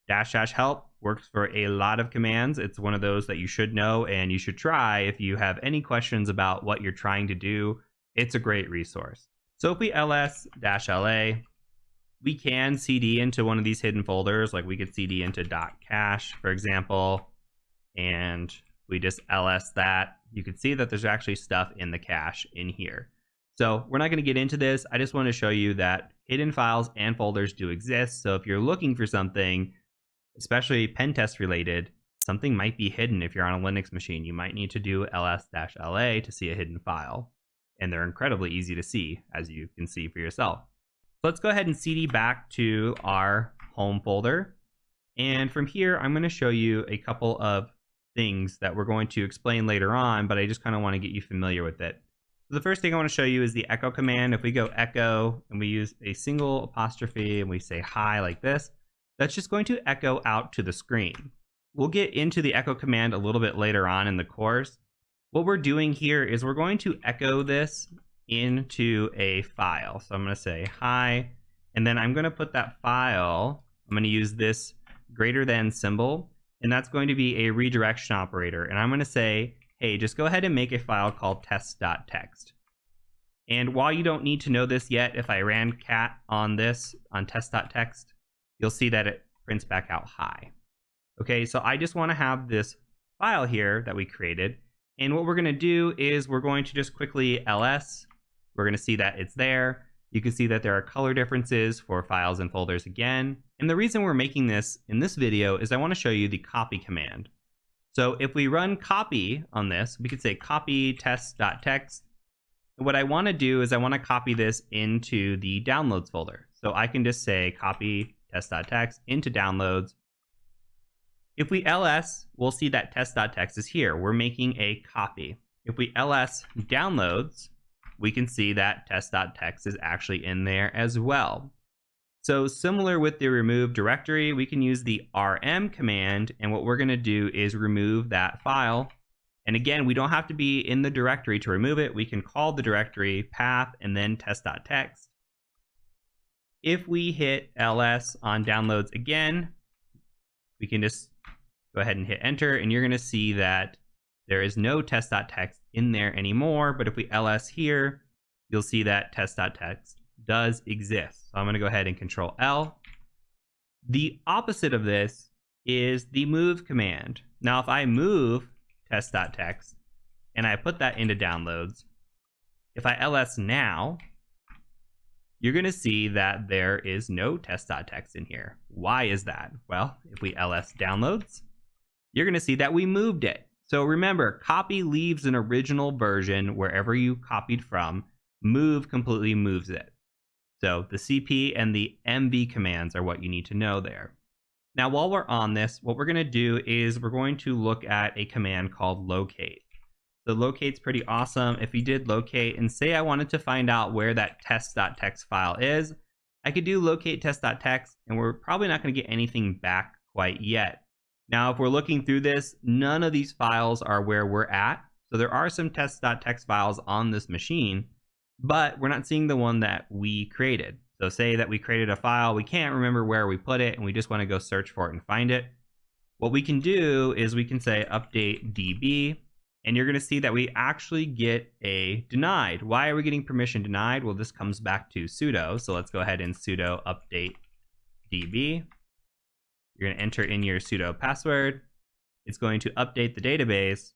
--help works for a lot of commands. It's one of those that you should know and you should try if you have any questions about what you're trying to do. It's a great resource. So if we ls-la, we can cd into one of these hidden folders. Like we could cd into .cache, for example, and we just ls that. You can see that there's actually stuff in the cache in here. So we're not going to get into this. I just want to show you that hidden files and folders do exist. So if you're looking for something, especially pen test related, something might be hidden. If you're on a Linux machine, you might need to do ls-la to see a hidden file. And they're incredibly easy to see, as you can see for yourself. So let's go ahead and cd back to our home folder. And from here, I'm going to show you a couple of things that we're going to explain later on, but I just kind of want to get you familiar with it. So the first thing I want to show you is the echo command. If we go echo and we use a single apostrophe and we say hi like this, that's just going to echo out to the screen. We'll get into the echo command a little bit later on in the course. What we're doing here is we're going to echo this into a file. So I'm going to say hi, and then I'm going to put that file, I'm going to use this greater than symbol, and that's going to be a redirection operator. And I'm going to say, hey, just go ahead and make a file called test.txt. And while you don't need to know this yet, if I ran cat on this, on test.txt, you'll see that it prints back out hi. Okay, so I just want to have this file here that we created. And what we're going to do is we're going to just quickly ls. We're going to see that it's there. You can see that there are color differences for files and folders again. And the reason we're making this in this video is I want to show you the copy command. So if we run copy on this, we could say copy test.txt. What I want to do is I want to copy this into the downloads folder. So I can just say copy test.txt into downloads. If we ls, we'll see that test.txt is here. We're making a copy. If we ls downloads, we can see that test.txt is actually in there as well. So similar with the remove directory, we can use the rm command, and what we're going to do is remove that file. And again, we don't have to be in the directory to remove it. We can call the directory path and then test.txt. If we hit ls on downloads again, we can just go ahead and hit enter, and you're going to see that there is no test.txt in there anymore. But if we ls here, you'll see that test.txt does exist. So I'm going to go ahead and Control L. The opposite of this is the move command. Now, if I move test.txt and I put that into downloads, if I ls now, you're going to see that there is no test.txt in here. Why is that? Well, if we ls downloads, you're going to see that we moved it. So remember, copy leaves an original version wherever you copied from. Move completely moves it. So the CP and the MV commands are what you need to know there. Now, while we're on this, what we're going to do is we're going to look at a command called locate. So locate's pretty awesome. If you did locate and say I wanted to find out where that test.txt file is, I could do locate test.txt, and we're probably not going to get anything back quite yet. Now, if we're looking through this, none of these files are where we're at. So there are some test.txt files on this machine, but we're not seeing the one that we created. So say that we created a file, we can't remember where we put it, and we just want to go search for it and find it. What we can do is we can say update db, and you're going to see that we actually get a denied. Why are we getting permission denied? Well, this comes back to sudo. So let's go ahead and sudo update db. You're going to enter in your sudo password. It's going to update the database.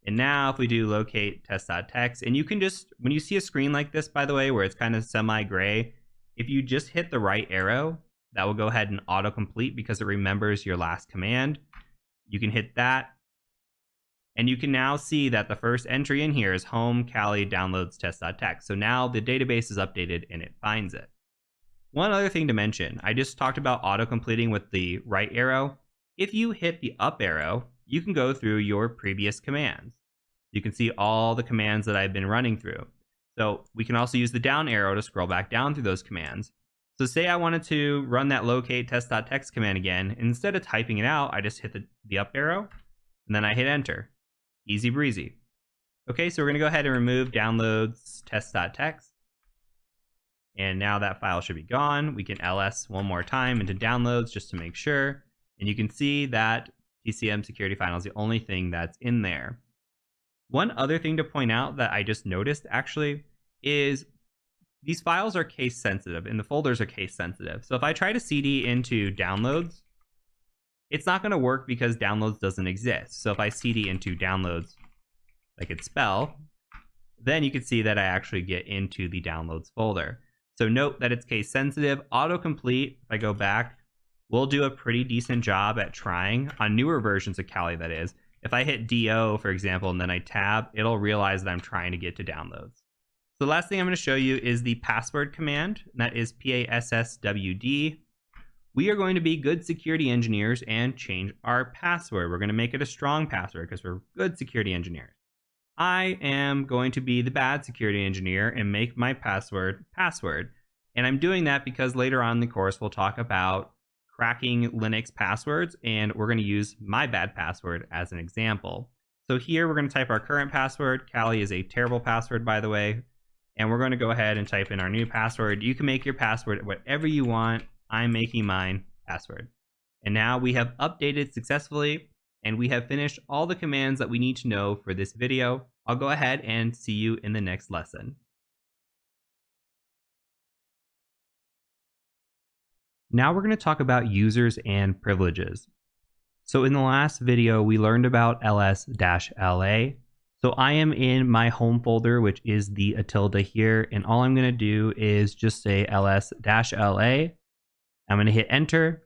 And now if we do locate test.txt, and you can just, when you see a screen like this, by the way, where it's kind of semi-gray, if you just hit the right arrow, that will go ahead and autocomplete because it remembers your last command. You can hit that. And you can now see that the first entry in here is home Kali downloads test.txt. So now the database is updated and it finds it. One other thing to mention, I just talked about auto-completing with the right arrow. If you hit the up arrow, you can go through your previous commands. You can see all the commands that I've been running through. So we can also use the down arrow to scroll back down through those commands. So say I wanted to run that locate test.txt command again. Instead of typing it out, I just hit the up arrow and then I hit enter. Easy breezy. Okay, so we're going to go ahead and remove downloads test.txt. And now that file should be gone. We can ls one more time into downloads just to make sure. And you can see that TCM security final is the only thing that's in there. One other thing to point out that I just noticed actually is these files are case sensitive and the folders are case sensitive. So if I try to cd into downloads, it's not going to work because downloads doesn't exist. So if I cd into downloads, like it's spell, then you can see that I actually get into the downloads folder. So note that it's case sensitive. Autocomplete, if I go back, will do a pretty decent job at trying on newer versions of Kali, that is. If I hit DO, for example, and then I tab, it'll realize that I'm trying to get to downloads. So the last thing I'm going to show you is the password command, and that is passwd. We are going to be good security engineers and change our password. We're going to make it a strong password because we're good security engineers. I am going to be the bad security engineer and make my password password. And I'm doing that because later on in the course, we'll talk about cracking Linux passwords, and we're going to use my bad password as an example. So here we're going to type our current password. Kali is a terrible password, by the way. And we're going to go ahead and type in our new password. You can make your password whatever you want. I'm making mine password. And now we have updated successfully, and we have finished all the commands that we need to know for this video. I'll go ahead and see you in the next lesson. Now we're going to talk about users and privileges. So in the last video, we learned about ls-la. So I am in my home folder, which is the tilde here, and all I'm going to do is just say ls-la. I'm going to hit enter,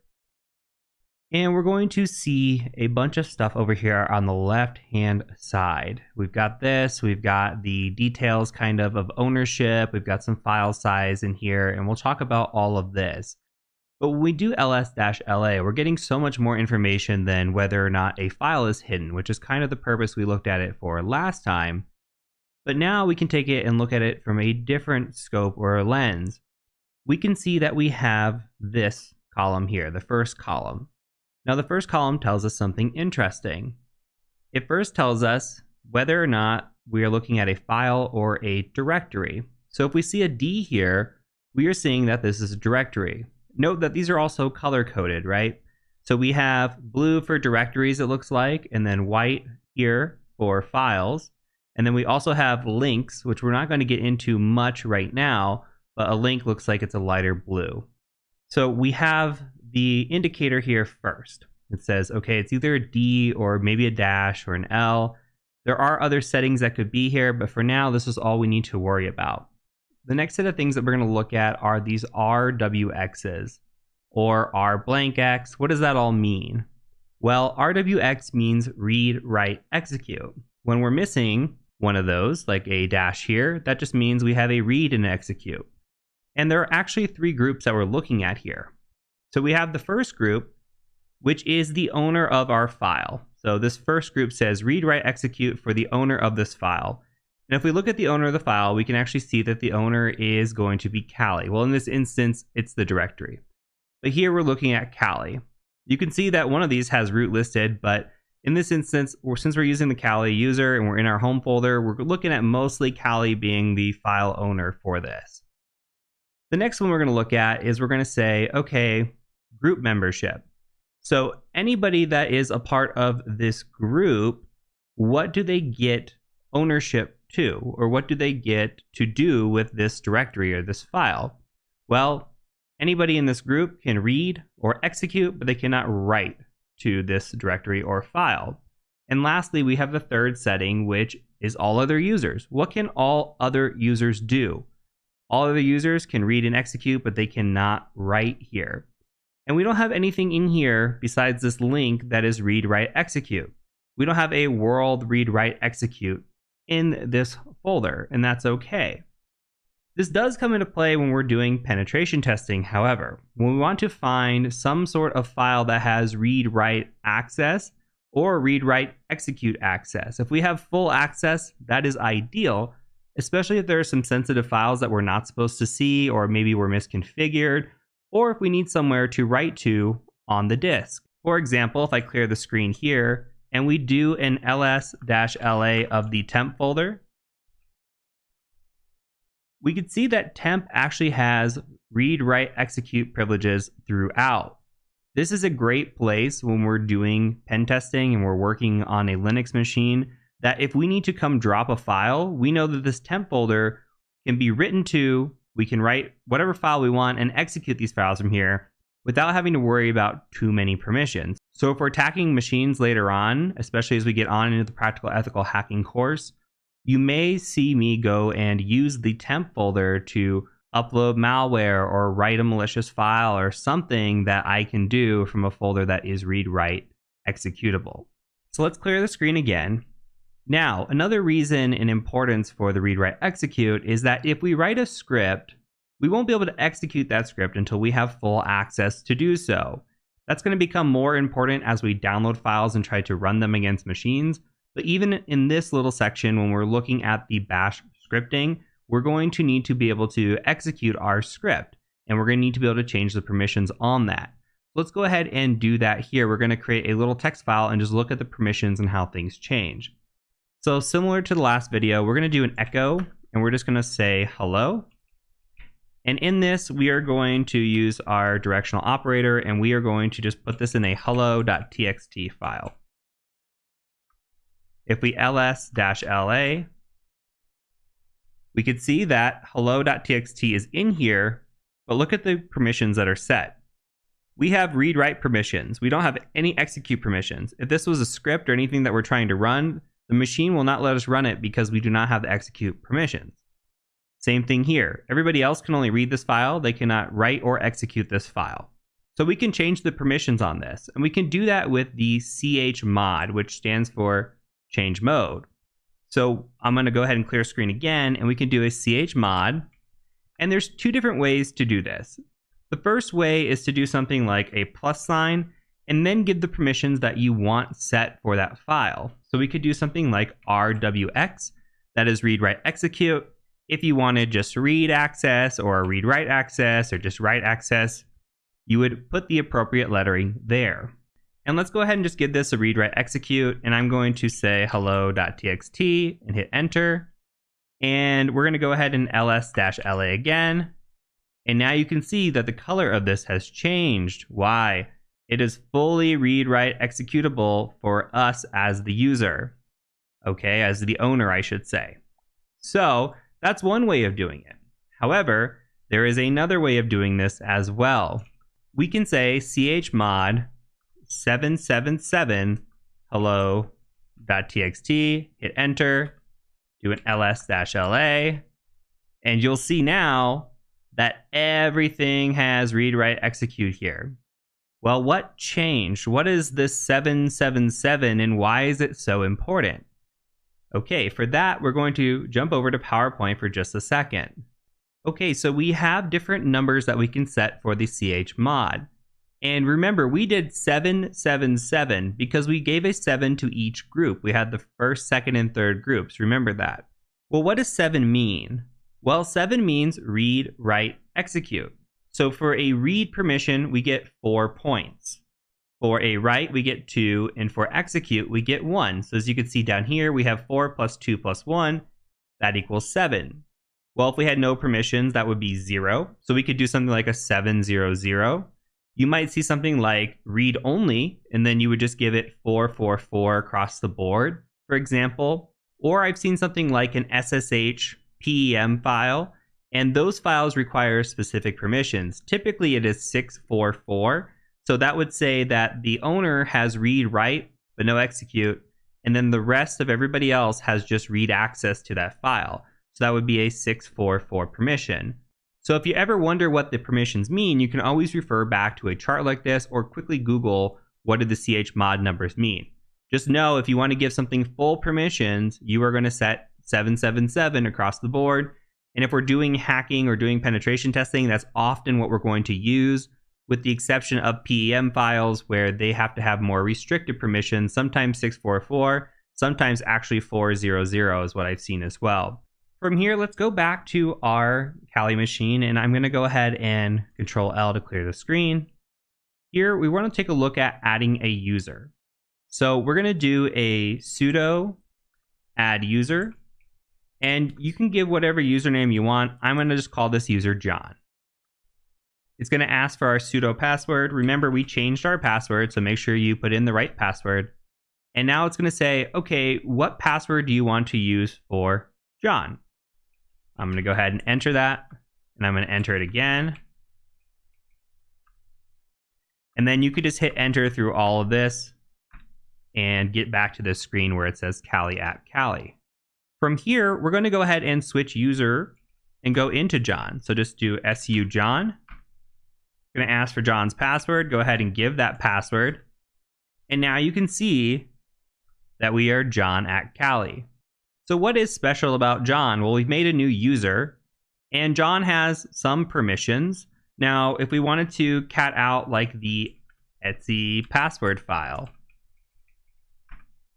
and we're going to see a bunch of stuff over here on the left-hand side. We've got this, we've got the details kind of ownership, we've got some file size in here, and we'll talk about all of this. But when we do ls-la, we're getting so much more information than whether or not a file is hidden, which is kind of the purpose we looked at it for last time. But now we can take it and look at it from a different scope or lens. We can see that we have this column here, the first column. Now the first column tells us something interesting. It first tells us whether or not we are looking at a file or a directory. So if we see a D here, we are seeing that this is a directory. Note that these are also color-coded, right? So we have blue for directories, it looks like, and then white here for files. And then we also have links, which we're not going to get into much right now, but a link looks like it's a lighter blue. So we have the indicator here first. It says, okay, it's either a D or maybe a dash or an L. There are other settings that could be here, but for now, this is all we need to worry about. The next set of things that we're going to look at are these RWXs or R blank X. What does that all mean? Well, RWX means read, write, execute. When we're missing one of those, like a dash here, that just means we have a read and an execute. And there are actually three groups that we're looking at here. So we have the first group, which is the owner of our file. So this first group says read, write, execute for the owner of this file. And if we look at the owner of the file, we can actually see that the owner is going to be Kali. Well, in this instance, it's the directory. But here we're looking at Kali. You can see that one of these has root listed, but in this instance, since we're using the Kali user and we're in our home folder, we're looking at mostly Kali being the file owner for this. The next one we're going to look at is we're going to say, okay, group membership. So anybody that is a part of this group, what do they get ownership to? Or what do they get to do with this directory or this file? Well, anybody in this group can read or execute, but they cannot write to this directory or file. And lastly, we have the third setting, which is all other users. What can all other users do? All other users can read and execute, but they cannot write here. And we don't have anything in here besides this link that is read, write, execute. We don't have a world read, write, execute in this folder, and that's okay. This does come into play when we're doing penetration testing, however. When we want to find some sort of file that has read-write access or read-write execute access. If we have full access, that is ideal, especially if there are some sensitive files that we're not supposed to see, or maybe we're misconfigured, or if we need somewhere to write to on the disk. For example, if I clear the screen here and we do an ls-la of the temp folder, we could see that temp actually has read, write, execute privileges throughout. This is a great place when we're doing pen testing and we're working on a Linux machine, that if we need to come drop a file, we know that this temp folder can be written to, we can write whatever file we want and execute these files from here without having to worry about too many permissions. So if we're attacking machines later on, especially as we get on into the practical ethical hacking course, you may see me go and use the temp folder to upload malware or write a malicious file or something that I can do from a folder that is read-write executable. So let's clear the screen again. Now, another reason and importance for the read, write, execute is that if we write a script, we won't be able to execute that script until we have full access to do so. That's going to become more important as we download files and try to run them against machines. But even in this little section, when we're looking at the bash scripting, we're going to need to be able to execute our script, and we're going to need to be able to change the permissions on that. Let's go ahead and do that here. We're going to create a little text file and just look at the permissions and how things change. So similar to the last video, we're going to do an echo, and we're just going to say hello. And in this, we are going to use our directional operator, and we are going to just put this in a hello.txt file. If we ls-la, we could see that hello.txt is in here, but look at the permissions that are set. We have read-write permissions. We don't have any execute permissions. If this was a script or anything that we're trying to run, the machine will not let us run it because we do not have the execute permissions. Same thing here. Everybody else can only read this file. They cannot write or execute this file. So we can change the permissions on this, and we can do that with the chmod, which stands for change mode. So I'm going to go ahead and clear screen again, and we can do a chmod. And there's two different ways to do this. The first way is to do something like a plus sign and then give the permissions that you want set for that file. So we could do something like rwx, that is read, write, execute. If you wanted just read access or read, write access or just write access, you would put the appropriate lettering there. And let's go ahead and just give this a read, write, execute. And I'm going to say hello.txt and hit enter. And we're going to go ahead and ls-la again. And now you can see that the color of this has changed. Why? It is fully read-write executable for us as the user. Okay, as the owner, I should say. So that's one way of doing it. However, there is another way of doing this as well. We can say chmod 777 hello.txt, hit enter, do an ls-la, and you'll see now that everything has read-write execute here. Well, what changed? What is this 777 and why is it so important? Okay, for that, we're going to jump over to PowerPoint for just a second. Okay, so we have different numbers that we can set for the chmod. And remember, we did 777 because we gave a 7 to each group. We had the first, second, and third groups. Remember that. Well, what does 7 mean? Well, 7 means read, write, execute. So for a read permission, we get 4 points. For a write, we get 2, and for execute, we get 1. So as you can see down here, we have 4 plus 2 plus 1. That equals 7. Well, if we had no permissions, that would be 0. So we could do something like a 700. You might see something like read only, and then you would just give it 444 across the board, for example. Or I've seen something like an SSH PEM file, and those files require specific permissions. Typically, it is 644. So that would say that the owner has read write, but no execute, and then the rest of everybody else has just read access to that file. So that would be a 644 permission. So if you ever wonder what the permissions mean, you can always refer back to a chart like this or quickly Google what do the chmod numbers mean. Just know if you want to give something full permissions, you are going to set 777 across the board. And if we're doing hacking or doing penetration testing, that's often what we're going to use, with the exception of PEM files where they have to have more restricted permissions, sometimes 644, sometimes actually 400 is what I've seen as well. From here, let's go back to our Kali machine, and I'm going to go ahead and Control L to clear the screen. Here, we want to take a look at adding a user. So we're going to do a sudo add user, and you can give whatever username you want. I'm going to just call this user John. It's going to ask for our sudo password. Remember, we changed our password, so make sure you put in the right password. And now it's going to say, okay, what password do you want to use for John? I'm going to go ahead and enter that, and I'm going to enter it again. And then you could just hit enter through all of this and get back to this screen where it says Kali at Kali. From here, we're going to go ahead and switch user and go into John. So just do su John. I'm going to ask for John's password. Go ahead and give that password. And now you can see that we are John at Kali. So what is special about John? Well, we've made a new user, and John has some permissions. Now, if we wanted to cat out like the etc password file,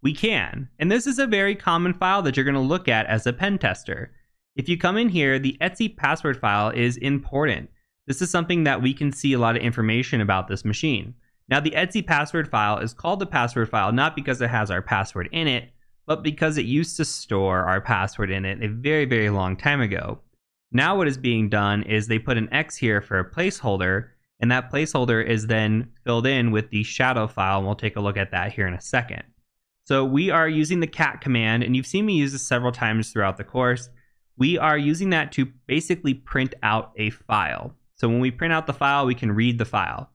we can. And this is a very common file that you're going to look at as a pen tester. If you come in here, the etc password file is important. This is something that we can see a lot of information about this machine. Now, the etc password file is called the password file not because it has our password in it, but because it used to store our password in it a very, very long time ago. Now what is being done is they put an X here for a placeholder, and that placeholder is then filled in with the shadow file, and we'll take a look at that here in a second. So we are using the cat command, and you've seen me use this several times throughout the course. We are using that to basically print out a file. So when we print out the file, we can read the file.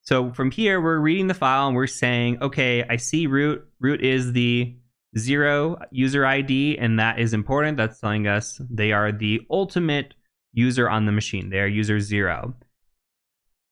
So from here, we're reading the file, and we're saying, okay, I see root. Root is the 0 user ID, and that is important. That's telling us they are the ultimate user on the machine. They are user 0.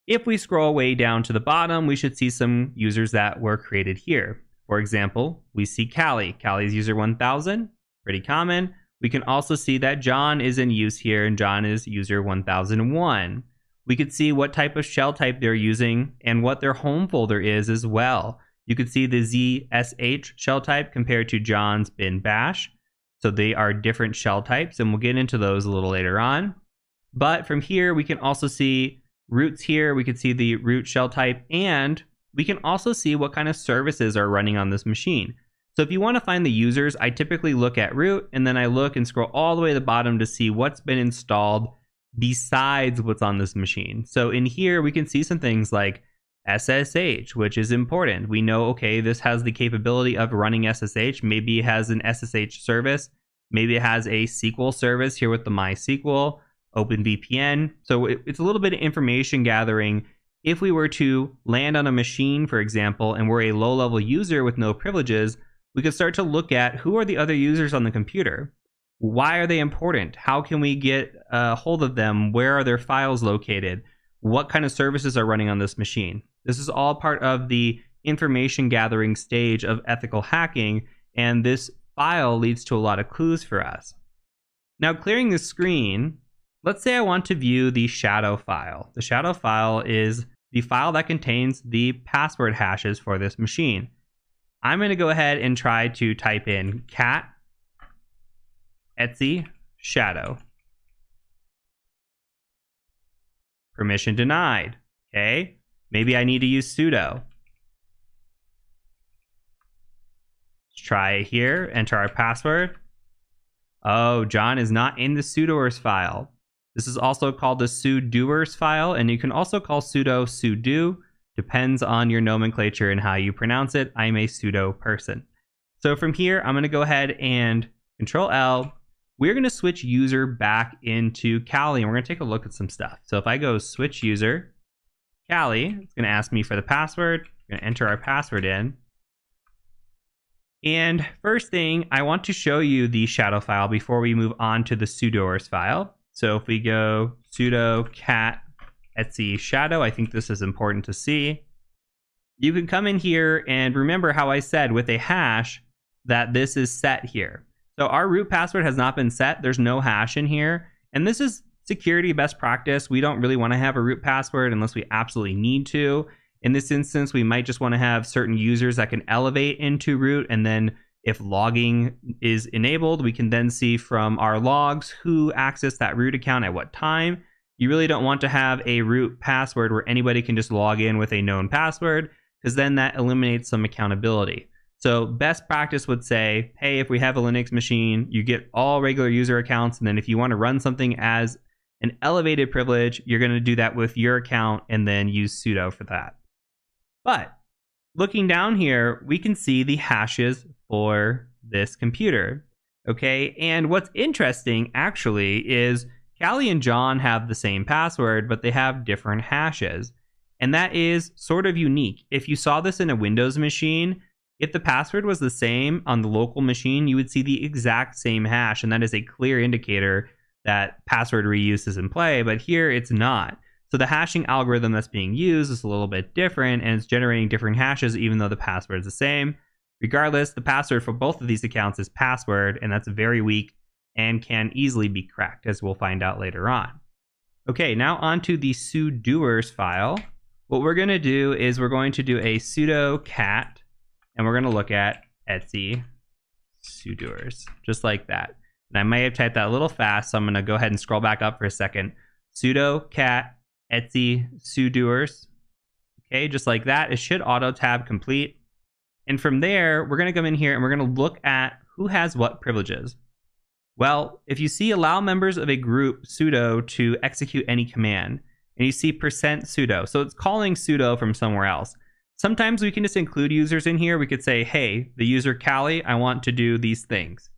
If we scroll way down to the bottom, we should see some users that were created here. For example, we see Kali. Kali is user 1000, pretty common. We can also see that John is in use here, and John is user 1001. We could see what type of shell type they're using and what their home folder is as well. You could see the ZSH shell type compared to John's bin bash. So they are different shell types, and we'll get into those a little later on. But from here, we can also see roots here. We can see the root shell type, and we can also see what kind of services are running on this machine. So if you want to find the users, I typically look at root, and then I look and scroll all the way to the bottom to see what's been installed besides what's on this machine. So in here, we can see some things like SSH, which is important. We know, okay, this has the capability of running SSH. Maybe it has an SSH service. Maybe it has a SQL service here with the MySQL, OpenVPN. So it's a little bit of information gathering. If we were to land on a machine, for example, and we're a low-level user with no privileges, we could start to look at who are the other users on the computer. Why are they important? How can we get a hold of them? Where are their files located? What kind of services are running on this machine? This is all part of the information gathering stage of ethical hacking, and this file leads to a lot of clues for us. Now, clearing the screen, let's say I want to view the shadow file. The shadow file is the file that contains the password hashes for this machine. I'm going to go ahead and try to type in cat etc shadow. Permission denied. Okay, maybe I need to use sudo. Let's try it here, enter our password. Oh, John is not in the sudoers file. This is also called the sudoers file, and you can also call sudo sudo. Depends on your nomenclature and how you pronounce it. I'm a sudo person. So from here, I'm going to go ahead and Control L. We're going to switch user back into Kali, and we're going to take a look at some stuff. So if I go switch user, Kali, it's going to ask me for the password. We're going to enter our password in. And first thing, I want to show you the shadow file before we move on to the sudoers file. So if we go sudo cat etc shadow, I think this is important to see. You can come in here and remember how I said with a hash that this is set here. So our root password has not been set. There's no hash in here. And this is security best practice. We don't really want to have a root password unless we absolutely need to. In this instance, we might just want to have certain users that can elevate into root. And then if logging is enabled, we can then see from our logs who accessed that root account at what time. You really don't want to have a root password where anybody can just log in with a known password, because then that eliminates some accountability. So best practice would say, hey, if we have a Linux machine, you get all regular user accounts. And then if you want to run something as an elevated privilege, you're going to do that with your account and then use sudo for that. But looking down here, we can see the hashes for this computer. Okay. And what's interesting actually is Callie and John have the same password, but they have different hashes. And that is sort of unique. If you saw this in a Windows machine, if the password was the same on the local machine, you would see the exact same hash, and that is a clear indicator that password reuse is in play, but here it's not. So the hashing algorithm that's being used is a little bit different, and it's generating different hashes even though the password is the same. Regardless, the password for both of these accounts is password, and that's very weak and can easily be cracked, as we'll find out later on. Okay, now onto the sudoers file. What we're going to do is we're going to do a sudo cat, and we're going to look at etc sudoers, just like that. And I might have typed that a little fast, so I'm going to go ahead and scroll back up for a second. Sudo cat etc sudoers. Okay, just like that. It should auto tab complete. And from there, we're going to come in here and we're going to look at who has what privileges. Well, if you see allow members of a group sudo to execute any command, and you see %sudo, so it's calling sudo from somewhere else. Sometimes we can just include users in here. We could say, hey, the user Callie, I want to do these things.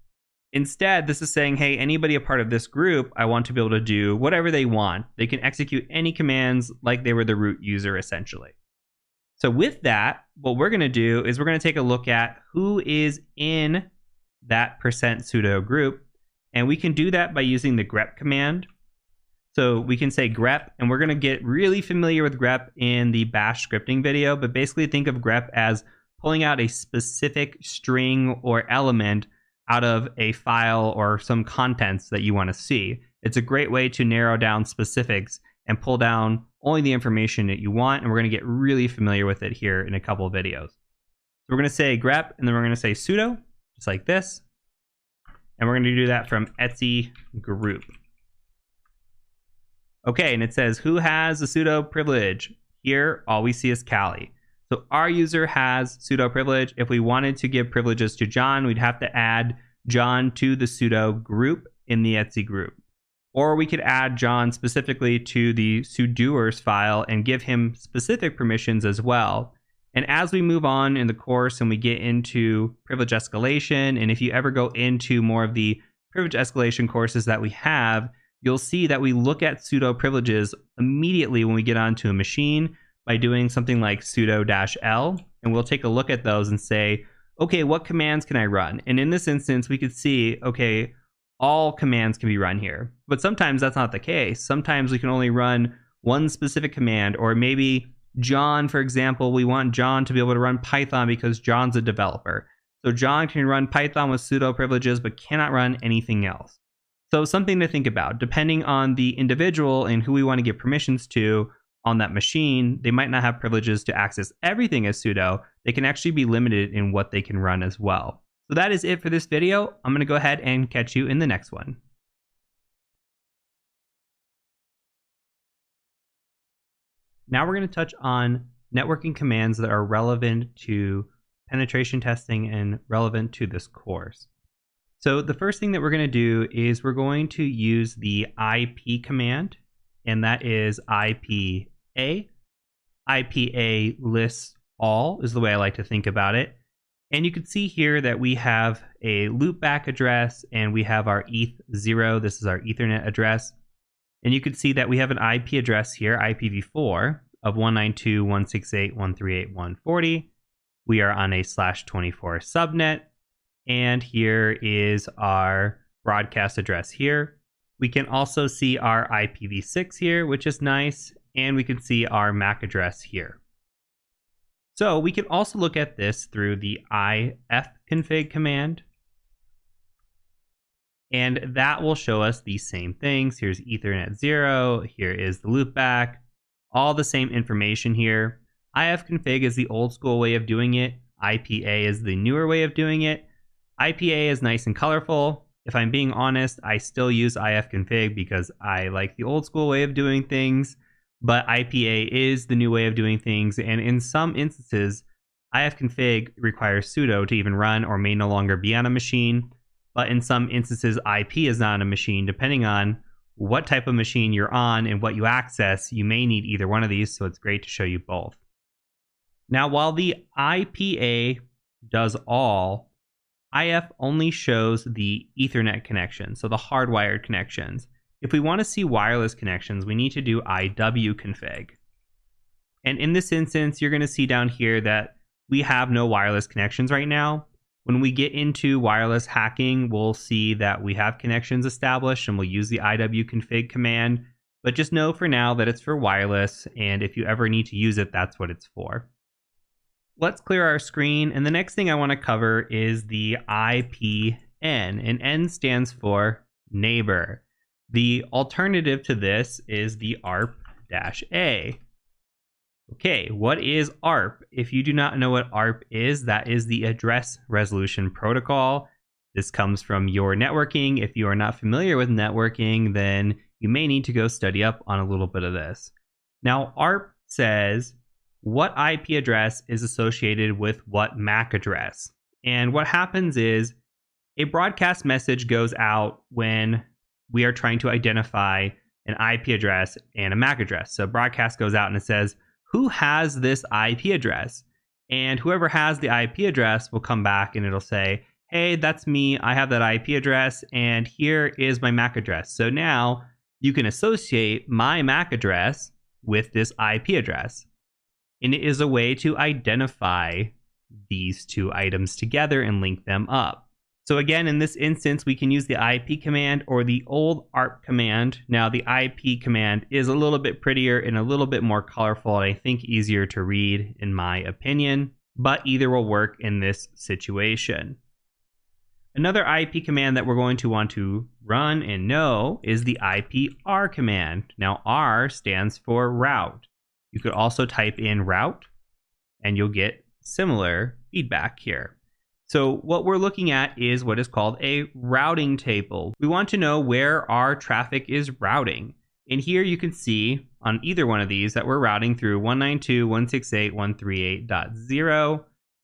Instead, this is saying, hey, anybody a part of this group, I want to be able to do whatever they want. They can execute any commands like they were the root user, essentially. So with that, what we're going to do is we're going to take a look at who is in that %sudo group. And we can do that by using the grep command. So we can say grep, and we're going to get really familiar with grep in the bash scripting video, but basically think of grep as pulling out a specific string or element out of a file or some contents that you want to see. It's a great way to narrow down specifics and pull down only the information that you want, and we're going to get really familiar with it here in a couple of videos. So we're going to say grep, and then we're going to say sudo, just like this. And we're going to do that from etc group. Okay, and it says who has the sudo privilege. Here, all we see is Callie. So our user has sudo privilege. If we wanted to give privileges to John, we'd have to add John to the sudo group in the etc group. Or we could add John specifically to the sudoers file and give him specific permissions as well. And as we move on in the course and we get into privilege escalation, and if you ever go into more of the privilege escalation courses that we have, you'll see that we look at sudo privileges immediately when we get onto a machine by doing something like sudo-l, and we'll take a look at those and say, okay, what commands can I run? And in this instance, we could see, okay, all commands can be run here. But sometimes that's not the case. Sometimes we can only run one specific command, or maybe John, for example, we want John to be able to run Python because John's a developer. So John can run Python with sudo privileges, but cannot run anything else. So something to think about. Depending on the individual and who we want to give permissions to on that machine, they might not have privileges to access everything as sudo. They can actually be limited in what they can run as well. So that is it for this video. I'm going to go ahead and catch you in the next one. Now we're going to touch on networking commands that are relevant to penetration testing and relevant to this course. So the first thing that we're going to do is we're going to use the IP command, and that is IPA. IPA lists all is the way I like to think about it. And you can see here that we have a loopback address and we have our ETH0. This is our Ethernet address. And you can see that we have an IP address here, IPv4, of 192.168.138.140. We are on a /24 subnet. And here is our broadcast address here. We can also see our IPv6 here, which is nice. And we can see our MAC address here. So we can also look at this through the ifconfig command. And that will show us the same things. Here's Ethernet 0. Here is the loopback. All the same information here. ifconfig is the old school way of doing it. IPA is the newer way of doing it. IPA is nice and colorful. If I'm being honest, I still use ifconfig because I like the old school way of doing things. But IPA is the new way of doing things. And in some instances, ifconfig requires sudo to even run or may no longer be on a machine. But in some instances, IP is not on a machine. Depending on what type of machine you're on and what you access, you may need either one of these, so it's great to show you both. Now, while the IPA does all, IF only shows the Ethernet connection, so the hardwired connections. If we want to see wireless connections, we need to do IWconfig. And in this instance, you're going to see down here that we have no wireless connections right now. When we get into wireless hacking, we'll see that we have connections established and we'll use the IWconfig command. But just know for now that it's for wireless, and if you ever need to use it, that's what it's for. Let's clear our screen, and the next thing I want to cover is the IPN, and N stands for neighbor. The alternative to this is the ARP-A. Okay, what is ARP? If you do not know what ARP is, that is the Address Resolution Protocol. This comes from your networking. If you are not familiar with networking, then you may need to go study up on a little bit of this. Now, ARP says what IP address is associated with what MAC address. And what happens is a broadcast message goes out when we are trying to identify an IP address and a MAC address. So broadcast goes out and it says, who has this IP address? And whoever has the IP address will come back and it'll say, hey, that's me. I have that IP address and here is my MAC address. So now you can associate my MAC address with this IP address. And it is a way to identify these two items together and link them up. So again, in this instance, we can use the IP command or the old ARP command. Now the IP command is a little bit prettier and a little bit more colorful, and I think easier to read in my opinion, but either will work in this situation. Another IP command that we're going to want to run and know is the IPR command. Now R stands for route. You could also type in route and you'll get similar feedback here. So what we're looking at is what is called a routing table. We want to know where our traffic is routing. And here you can see on either one of these that we're routing through 192.168.138.0.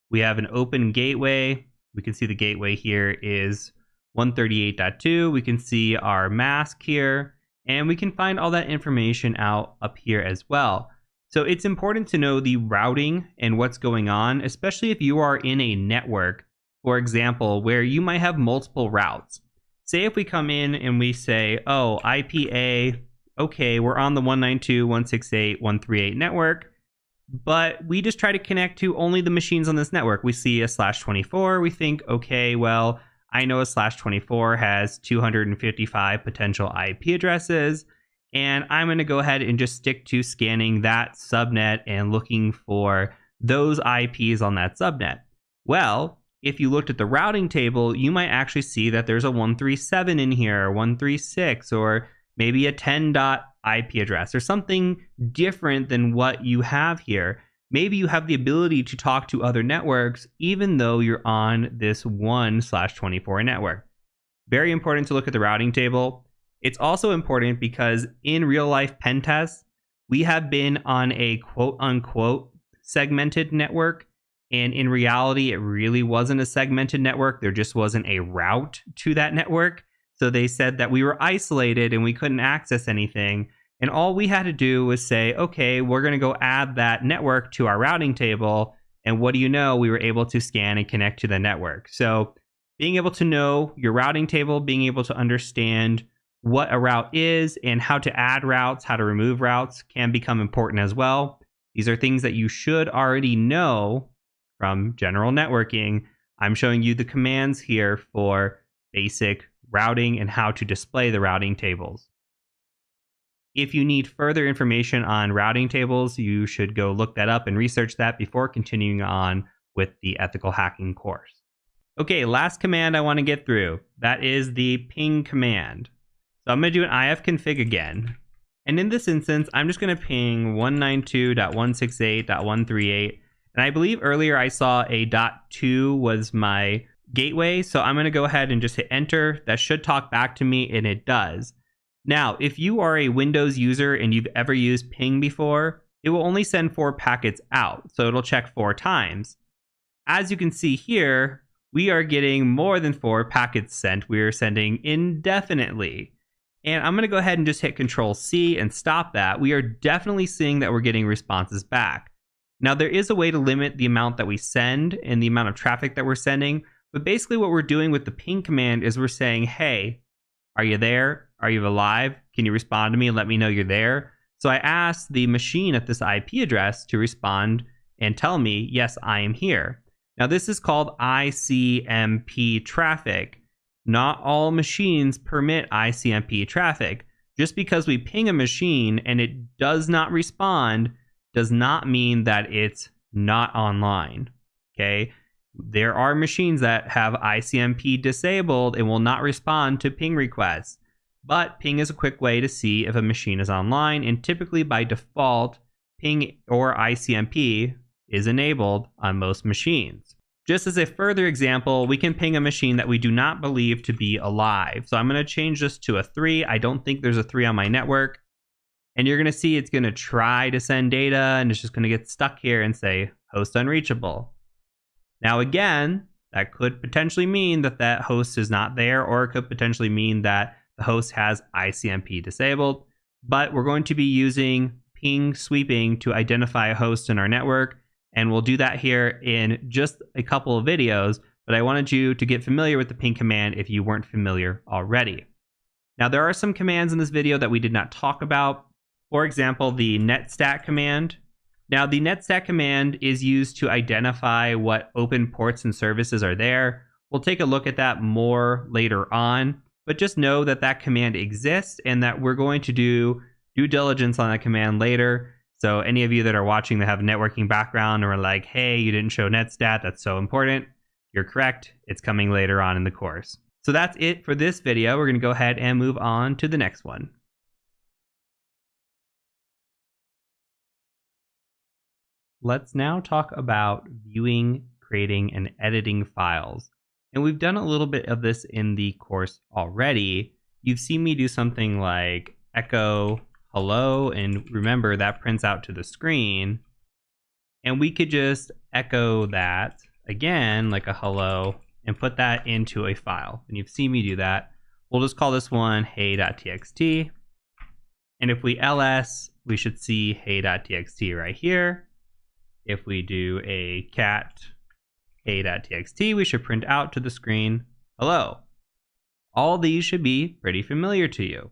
We have an open gateway. We can see the gateway here is 138.2. We can see our mask here. And we can find all that information out up here as well. So it's important to know the routing and what's going on, especially if you are in a network, for example, where you might have multiple routes. Say if we come in and we say, oh, IPA, okay, we're on the 192.168.138 network, but we just try to connect to only the machines on this network. We see a /24, we think, okay, well, I know a /24 has 255 potential IP addresses, and I'm going to go ahead and just stick to scanning that subnet and looking for those IPs on that subnet. Well, if you looked at the routing table, you might actually see that there's a 137 in here, or 136, or maybe a 10 IP address, or something different than what you have here. Maybe you have the ability to talk to other networks, even though you're on this 1/24 network. Very important to look at the routing table. It's also important because in real life pen tests, we have been on a quote unquote segmented network. And in reality, it really wasn't a segmented network. There just wasn't a route to that network. So they said that we were isolated and we couldn't access anything. And all we had to do was say, okay, we're going to go add that network to our routing table. And what do you know? We were able to scan and connect to the network. So being able to know your routing table, being able to understand what a route is and how to add routes, how to remove routes can become important as well. These are things that you should already know from general networking. I'm showing you the commands here for basic routing and how to display the routing tables. If you need further information on routing tables, you should go look that up and research that before continuing on with the ethical hacking course. Okay, last command I want to get through. That is the ping command. So I'm going to do an ifconfig again. And in this instance, I'm just going to ping 192.168.138. And I believe earlier I saw a .2 was my gateway. So I'm going to go ahead and just hit enter. That should talk back to me, and it does. Now, if you are a Windows user and you've ever used ping before, it will only send 4 packets out. So it'll check 4 times. As you can see here, we are getting more than 4 packets sent. We are sending indefinitely. And I'm going to go ahead and just hit Control-C and stop that. We are definitely seeing that we're getting responses back. Now, there is a way to limit the amount that we send and the amount of traffic that we're sending. But basically what we're doing with the ping command is we're saying, hey, are you there? Are you alive? Can you respond to me and let me know you're there? So I asked the machine at this IP address to respond and tell me, yes, I am here. Now, this is called ICMP traffic. Not all machines permit ICMP traffic. Just because we ping a machine and it does not respond does not mean that it's not online. Okay? There are machines that have ICMP disabled and will not respond to ping requests. But ping is a quick way to see if a machine is online, and typically by default, ping or ICMP is enabled on most machines. Just as a further example, we can ping a machine that we do not believe to be alive. So I'm going to change this to a 3. I don't think there's a 3 on my network. And you're going to see it's going to try to send data, and it's just going to get stuck here and say host unreachable. Now again, that could potentially mean that that host is not there, or it could potentially mean that the host has ICMP disabled. But we're going to be using ping sweeping to identify a host in our network, and we'll do that here in just a couple of videos. But I wanted you to get familiar with the ping command if you weren't familiar already. Now, there are some commands in this video that we did not talk about. For example, the netstat command. Now, the netstat command is used to identify what open ports and services are there. We'll take a look at that more later on, but just know that that command exists and that we're going to do due diligence on that command later. So any of you that are watching that have a networking background or are like, hey, you didn't show netstat, that's so important, you're correct. It's coming later on in the course. So that's it for this video. We're going to go ahead and move on to the next one. Let's now talk about viewing, creating, and editing files. And we've done a little bit of this in the course already. You've seen me do something like echo hello, and remember that prints out to the screen. And we could just echo that again, like a hello, and put that into a file. And you've seen me do that. We'll just call this one hey.txt. And if we ls, we should see hey.txt right here. If we do a cat hey.txt, we should print out to the screen, hello. All these should be pretty familiar to you.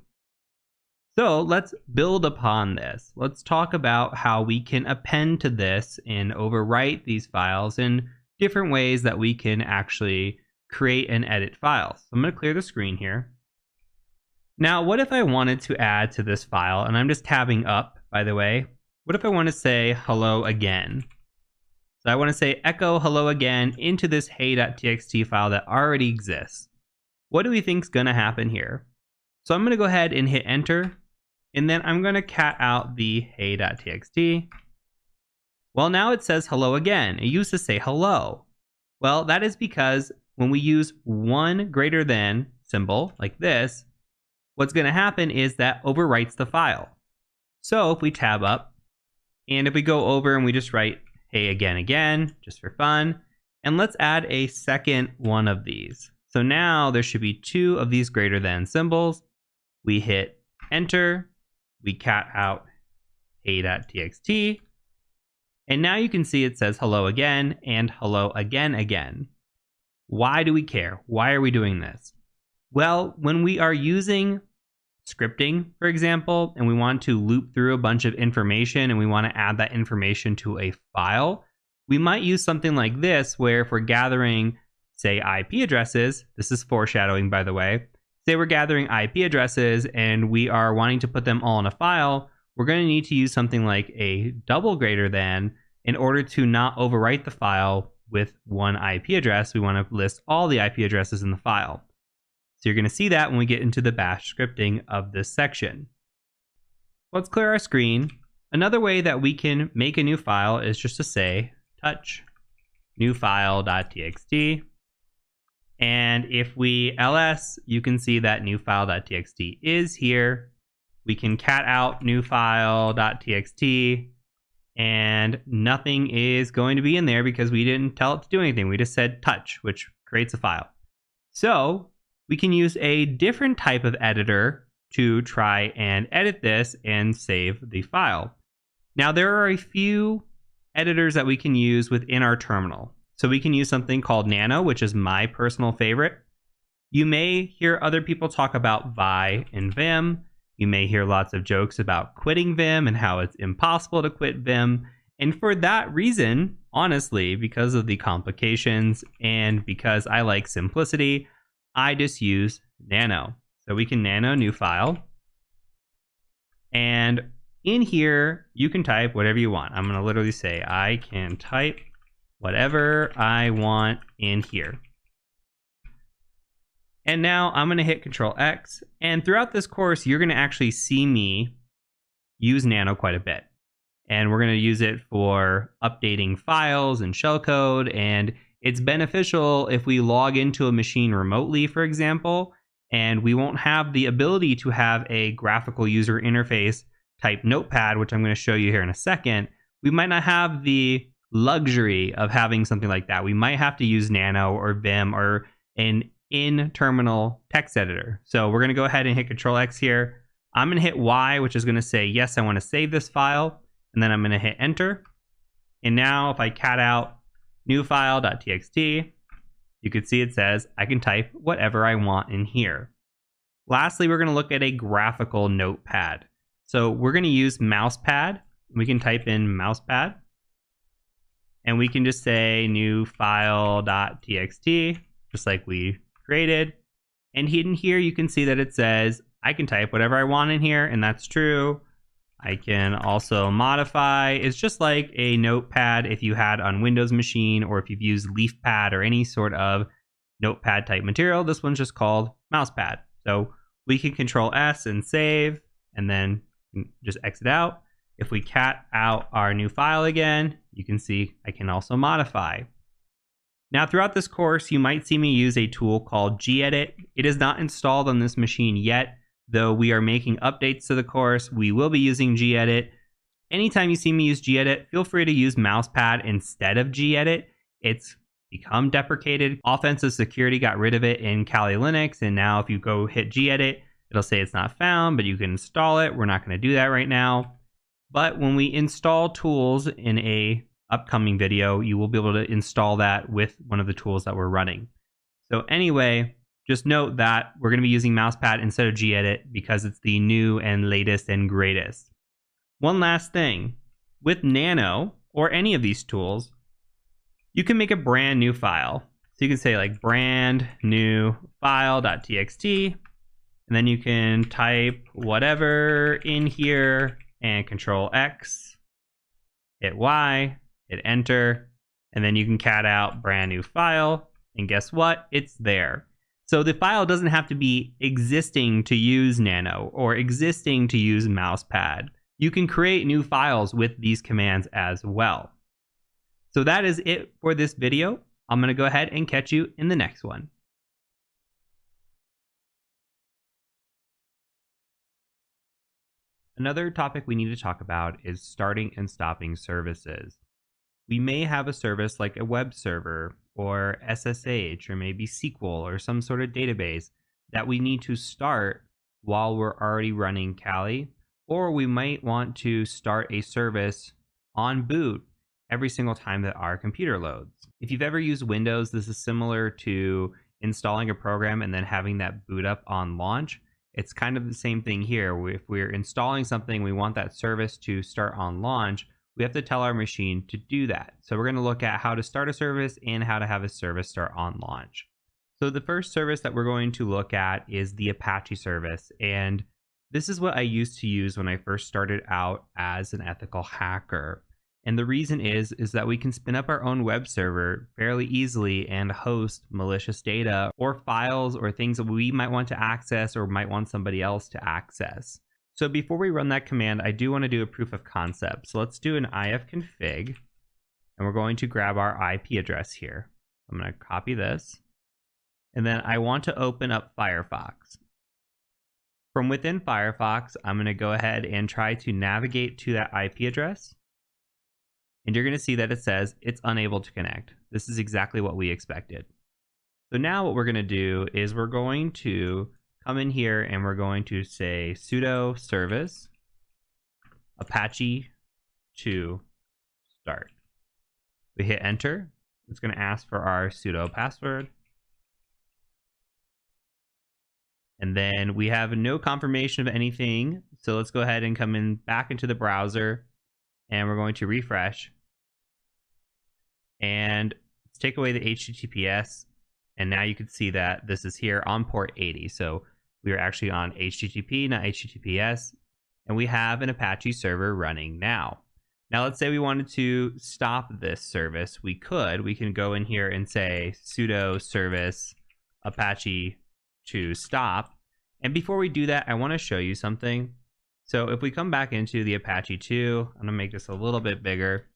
So let's build upon this. Let's talk about how we can append to this and overwrite these files in different ways that we can actually create and edit files. So I'm going to clear the screen here. Now, what if I wanted to add to this file, and I'm just tabbing up, by the way. What if I want to say hello again? So I want to say echo hello again into this hey.txt file that already exists. What do we think is going to happen here? So I'm going to go ahead and hit enter, and then I'm going to cat out the hey.txt. Well, now it says hello again. It used to say hello. Well, that is because when we use one greater than symbol like this, what's going to happen is that overwrites the file. So if we tab up, and if we go over and we just write hey again, just for fun, and let's add a second one of these. So now there should be two of these greater than symbols. We hit enter, we cat out hey.txt, and now you can see it says hello again and hello again. Why do we care? Why are we doing this? Well, when we are using scripting, for example, and we want to loop through a bunch of information and we want to add that information to a file, we might use something like this where if we're gathering, say, IP addresses, this is foreshadowing, by the way, say we're gathering IP addresses and we are wanting to put them all in a file, we're going to need to use something like a double greater than in order to not overwrite the file with one IP address. We want to list all the IP addresses in the file. So you're going to see that when we get into the bash scripting of this section. Let's clear our screen. Another way that we can make a new file is just to say touch new file.txt. And if we ls, you can see that new file.txt is here. We can cat out new file.txt, and nothing is going to be in there because we didn't tell it to do anything. We just said touch, which creates a file. So we can use a different type of editor to try and edit this and save the file. Now, there are a few editors that we can use within our terminal. So we can use something called Nano, which is my personal favorite. You may hear other people talk about Vi and Vim. You may hear lots of jokes about quitting Vim and how it's impossible to quit Vim. And for that reason, honestly, because of the complications and because I like simplicity, I just use Nano. So we can Nano new file. And in here, you can type whatever you want. I'm going to literally say, I can type whatever I want in here. And now I'm going to hit Control X. And throughout this course, you're going to actually see me use Nano quite a bit. And we're going to use it for updating files and shellcode. And it's beneficial if we log into a machine remotely, for example, and we won't have the ability to have a graphical user interface type notepad, which I'm going to show you here in a second. We might not have the luxury of having something like that. We might have to use Nano or Vim or an in-terminal text editor. So we're going to go ahead and hit Control X here. I'm going to hit Y, which is going to say, yes, I want to save this file. And then I'm going to hit enter. And now if I cat out new file.txt, you can see it says I can type whatever I want in here. Lastly, we're going to look at a graphical notepad. So we're going to use mousepad. We can type in mousepad. And we can just say new file.txt, just like we created. And in here, you can see that it says I can type whatever I want in here, and that's true. I can also modify. It's just like a notepad if you had on Windows machine or if you've used LeafPad or any sort of notepad type material. This one's just called mousepad. So we can Control S and save and then just exit out. If we cat out our new file again, you can see I can also modify. Now, throughout this course, you might see me use a tool called gedit. It is not installed on this machine yet. Though we are making updates to the course, we will be using gedit. Anytime you see me use gedit, feel free to use mousepad instead of gedit. It's become deprecated. Offensive security got rid of it in Kali Linux, and now if you go hit gedit, It'll say it's not found, but you can install it. We're not going to do that right now. But when we install tools in a upcoming video, you will be able to install that with one of the tools that we're running. So anyway, just note that we're going to be using mousepad instead of gedit because it's the new and latest and greatest. One last thing, with Nano or any of these tools, you can make a brand new file. So you can say like brand new file.txt, and then you can type whatever in here and Control X, hit Y, hit enter, and then you can cat out brand new file, and guess what? It's there. So the file doesn't have to be existing to use Nano or existing to use mousepad. You can create new files with these commands as well. So that is it for this video. I'm going to go ahead and catch you in the next one. Another topic we need to talk about is starting and stopping services. We may have a service like a web server or SSH or maybe SQL or some sort of database that we need to start while we're already running Kali, or we might want to start a service on boot every single time that our computer loads. If you've ever used Windows, this is similar to installing a program and then having that boot up on launch. It's kind of the same thing here. If we're installing something, we want that service to start on launch, we have to tell our machine to do that. So we're going to look at how to start a service and how to have a service start on launch. So the first service that we're going to look at is the Apache service. And this is what I used to use when I first started out as an ethical hacker. And the reason is that we can spin up our own web server fairly easily and host malicious data or files or things that we might want to access or might want somebody else to access. So before we run that command, I do want to do a proof of concept. So let's do an ifconfig, and we're going to grab our IP address here. I'm going to copy this, and then I want to open up Firefox. From within Firefox, I'm going to go ahead and try to navigate to that IP address. And you're going to see that it says it's unable to connect. This is exactly what we expected. So now what we're going to do is we're going to come in here and we're going to say sudo service apache 2 start. We hit enter. It's going to ask for our sudo password. And then we have no confirmation of anything. So let's go ahead and come in back into the browser. And we're going to refresh. And let's take away the HTTPS. And now you can see that this is here on port 80. So we are actually on HTTP, not HTTPS. And we have an Apache server running now. Now let's say we wanted to stop this service. We can go in here and say sudo service apache to stop. And before we do that, I want to show you something. So if we come back into the Apache 2, I'm going to make this a little bit bigger.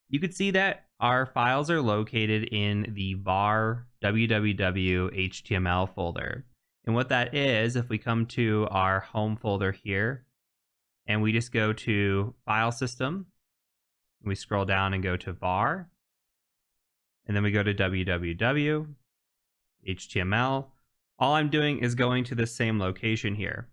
You can see that our files are located in the var www HTML folder. And what that is, if we come to our home folder here, and we just go to File System, we scroll down and go to var, and then we go to www HTML. All I'm doing is going to the same location here.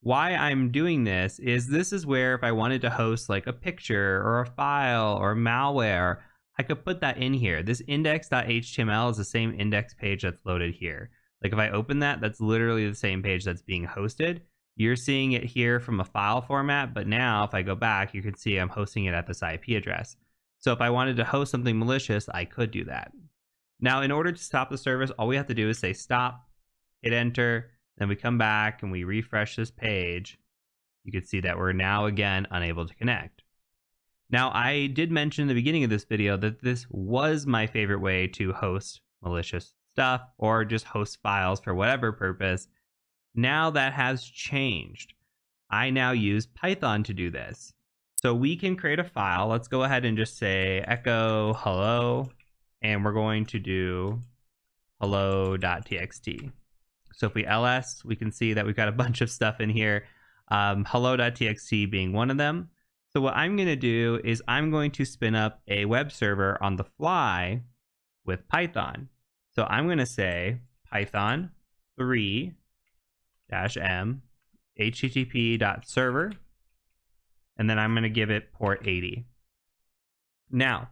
Why I'm doing this is where if I wanted to host like a picture or a file or malware, I could put that in here. This index.html is the same index page that's loaded here. Like if I open that, that's literally the same page that's being hosted. You're seeing it here from a file format, but now if I go back, you can see I'm hosting it at this IP address. So if I wanted to host something malicious, I could do that. Now, in order to stop the service, all we have to do is say stop, hit enter, then we come back and we refresh this page. You can see that we're now again unable to connect. Now, I did mention in the beginning of this video that this was my favorite way to host malicious stuff or just host files for whatever purpose. Now that has changed. I now use Python to do this. So we can create a file. Let's go ahead and just say echo hello, and we're going to do hello.txt. So if we ls, we can see that we've got a bunch of stuff in here, hello.txt being one of them. So what I'm going to do is I'm going to spin up a web server on the fly with Python. So I'm going to say Python 3 -m http.server, and then I'm going to give it port 80. Now,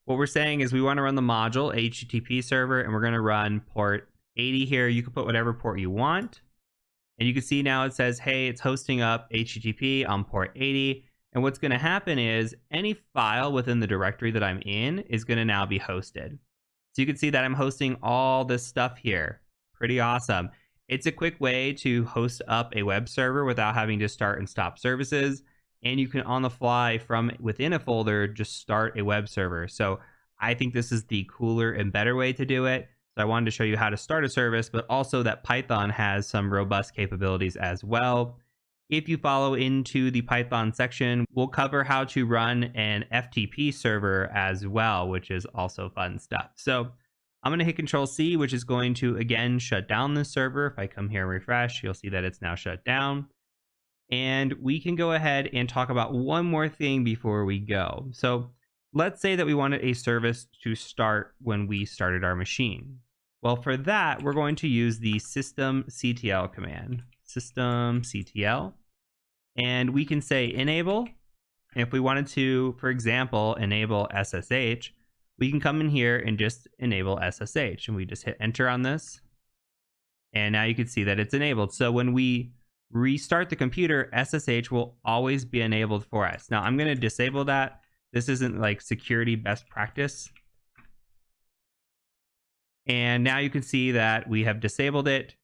what we're saying is we want to run the module HTTP server, and we're going to run port 80 here. You can put whatever port you want. And you can see now it says, hey, it's hosting up HTTP on port 80. And what's going to happen is any file within the directory that I'm in is going to now be hosted. So you can see that I'm hosting all this stuff here. Pretty awesome. It's a quick way to host up a web server without having to start and stop services. And you can, on the fly from within a folder, just start a web server. So I think this is the cooler and better way to do it. So I wanted to show you how to start a service, but also that Python has some robust capabilities as well. If you follow into the Python section, we'll cover how to run an FTP server as well, which is also fun stuff. So I'm going to hit Control-C, which is going to, again, shut down this server. If I come here and refresh, you'll see that it's now shut down. And we can go ahead and talk about one more thing before we go. So let's say that we wanted a service to start when we started our machine. Well, for that, we're going to use the systemctl command, systemctl, and we can say enable. If we wanted to, for example, enable SSH, we can come in here and just enable SSH, and we just hit enter on this. And now you can see that it's enabled. So when we restart the computer, SSH will always be enabled for us. Now I'm going to disable that. This isn't like security best practice. And now you can see that we have disabled it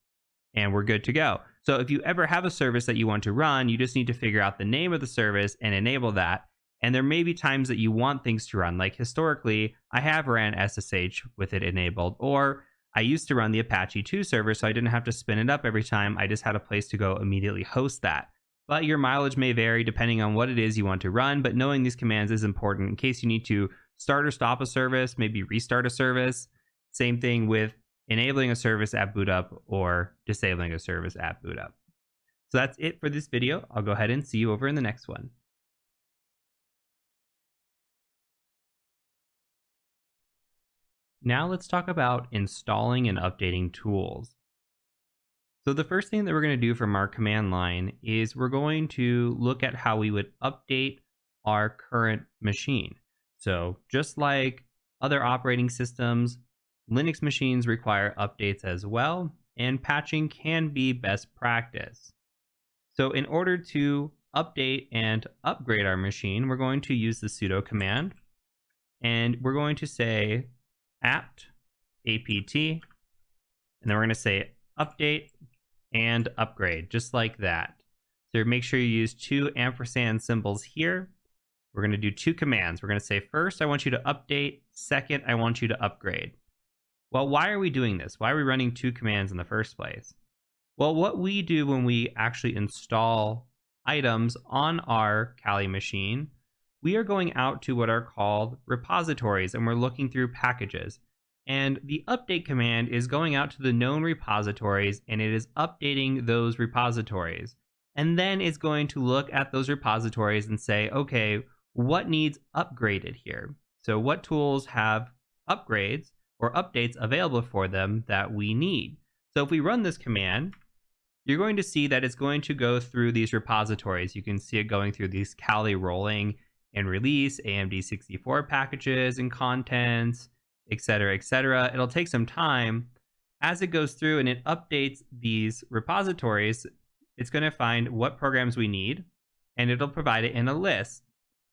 and we're good to go. So if you ever have a service that you want to run, you just need to figure out the name of the service and enable that. And there may be times that you want things to run. Like historically, I have ran SSH with it enabled, or I used to run the Apache 2 server, so I didn't have to spin it up every time. I just had a place to go immediately host that. But your mileage may vary depending on what it is you want to run, but knowing these commands is important in case you need to start or stop a service, maybe restart a service. Same thing with enabling a service at boot up or disabling a service at boot up. So that's it for this video. I'll go ahead and see you over in the next one. Now let's talk about installing and updating tools. So the first thing that we're going to do from our command line is we're going to look at how we would update our current machine. So just like other operating systems, Linux machines require updates as well, and patching can be best practice. So in order to update and upgrade our machine, we're going to use the sudo command, and we're going to say apt, apt, and then we're going to say update and upgrade, just like that. So make sure you use two ampersand symbols here. We're going to do two commands. We're going to say, first, I want you to update. Second, I want you to upgrade. Well, why are we doing this? Why are we running two commands in the first place? Well, what we do when we actually install items on our Kali machine, we are going out to what are called repositories, and we're looking through packages. And the update command is going out to the known repositories, and it is updating those repositories. And then it's going to look at those repositories and say, okay, what needs upgraded here? So what tools have upgrades or updates available for them that we need? So if we run this command, you're going to see that it's going to go through these repositories. You can see it going through these Kali rolling and release, AMD 64 packages and contents, etc., etc. It'll take some time. As it goes through and it updates these repositories, it's going to find what programs we need, and it'll provide it in a list.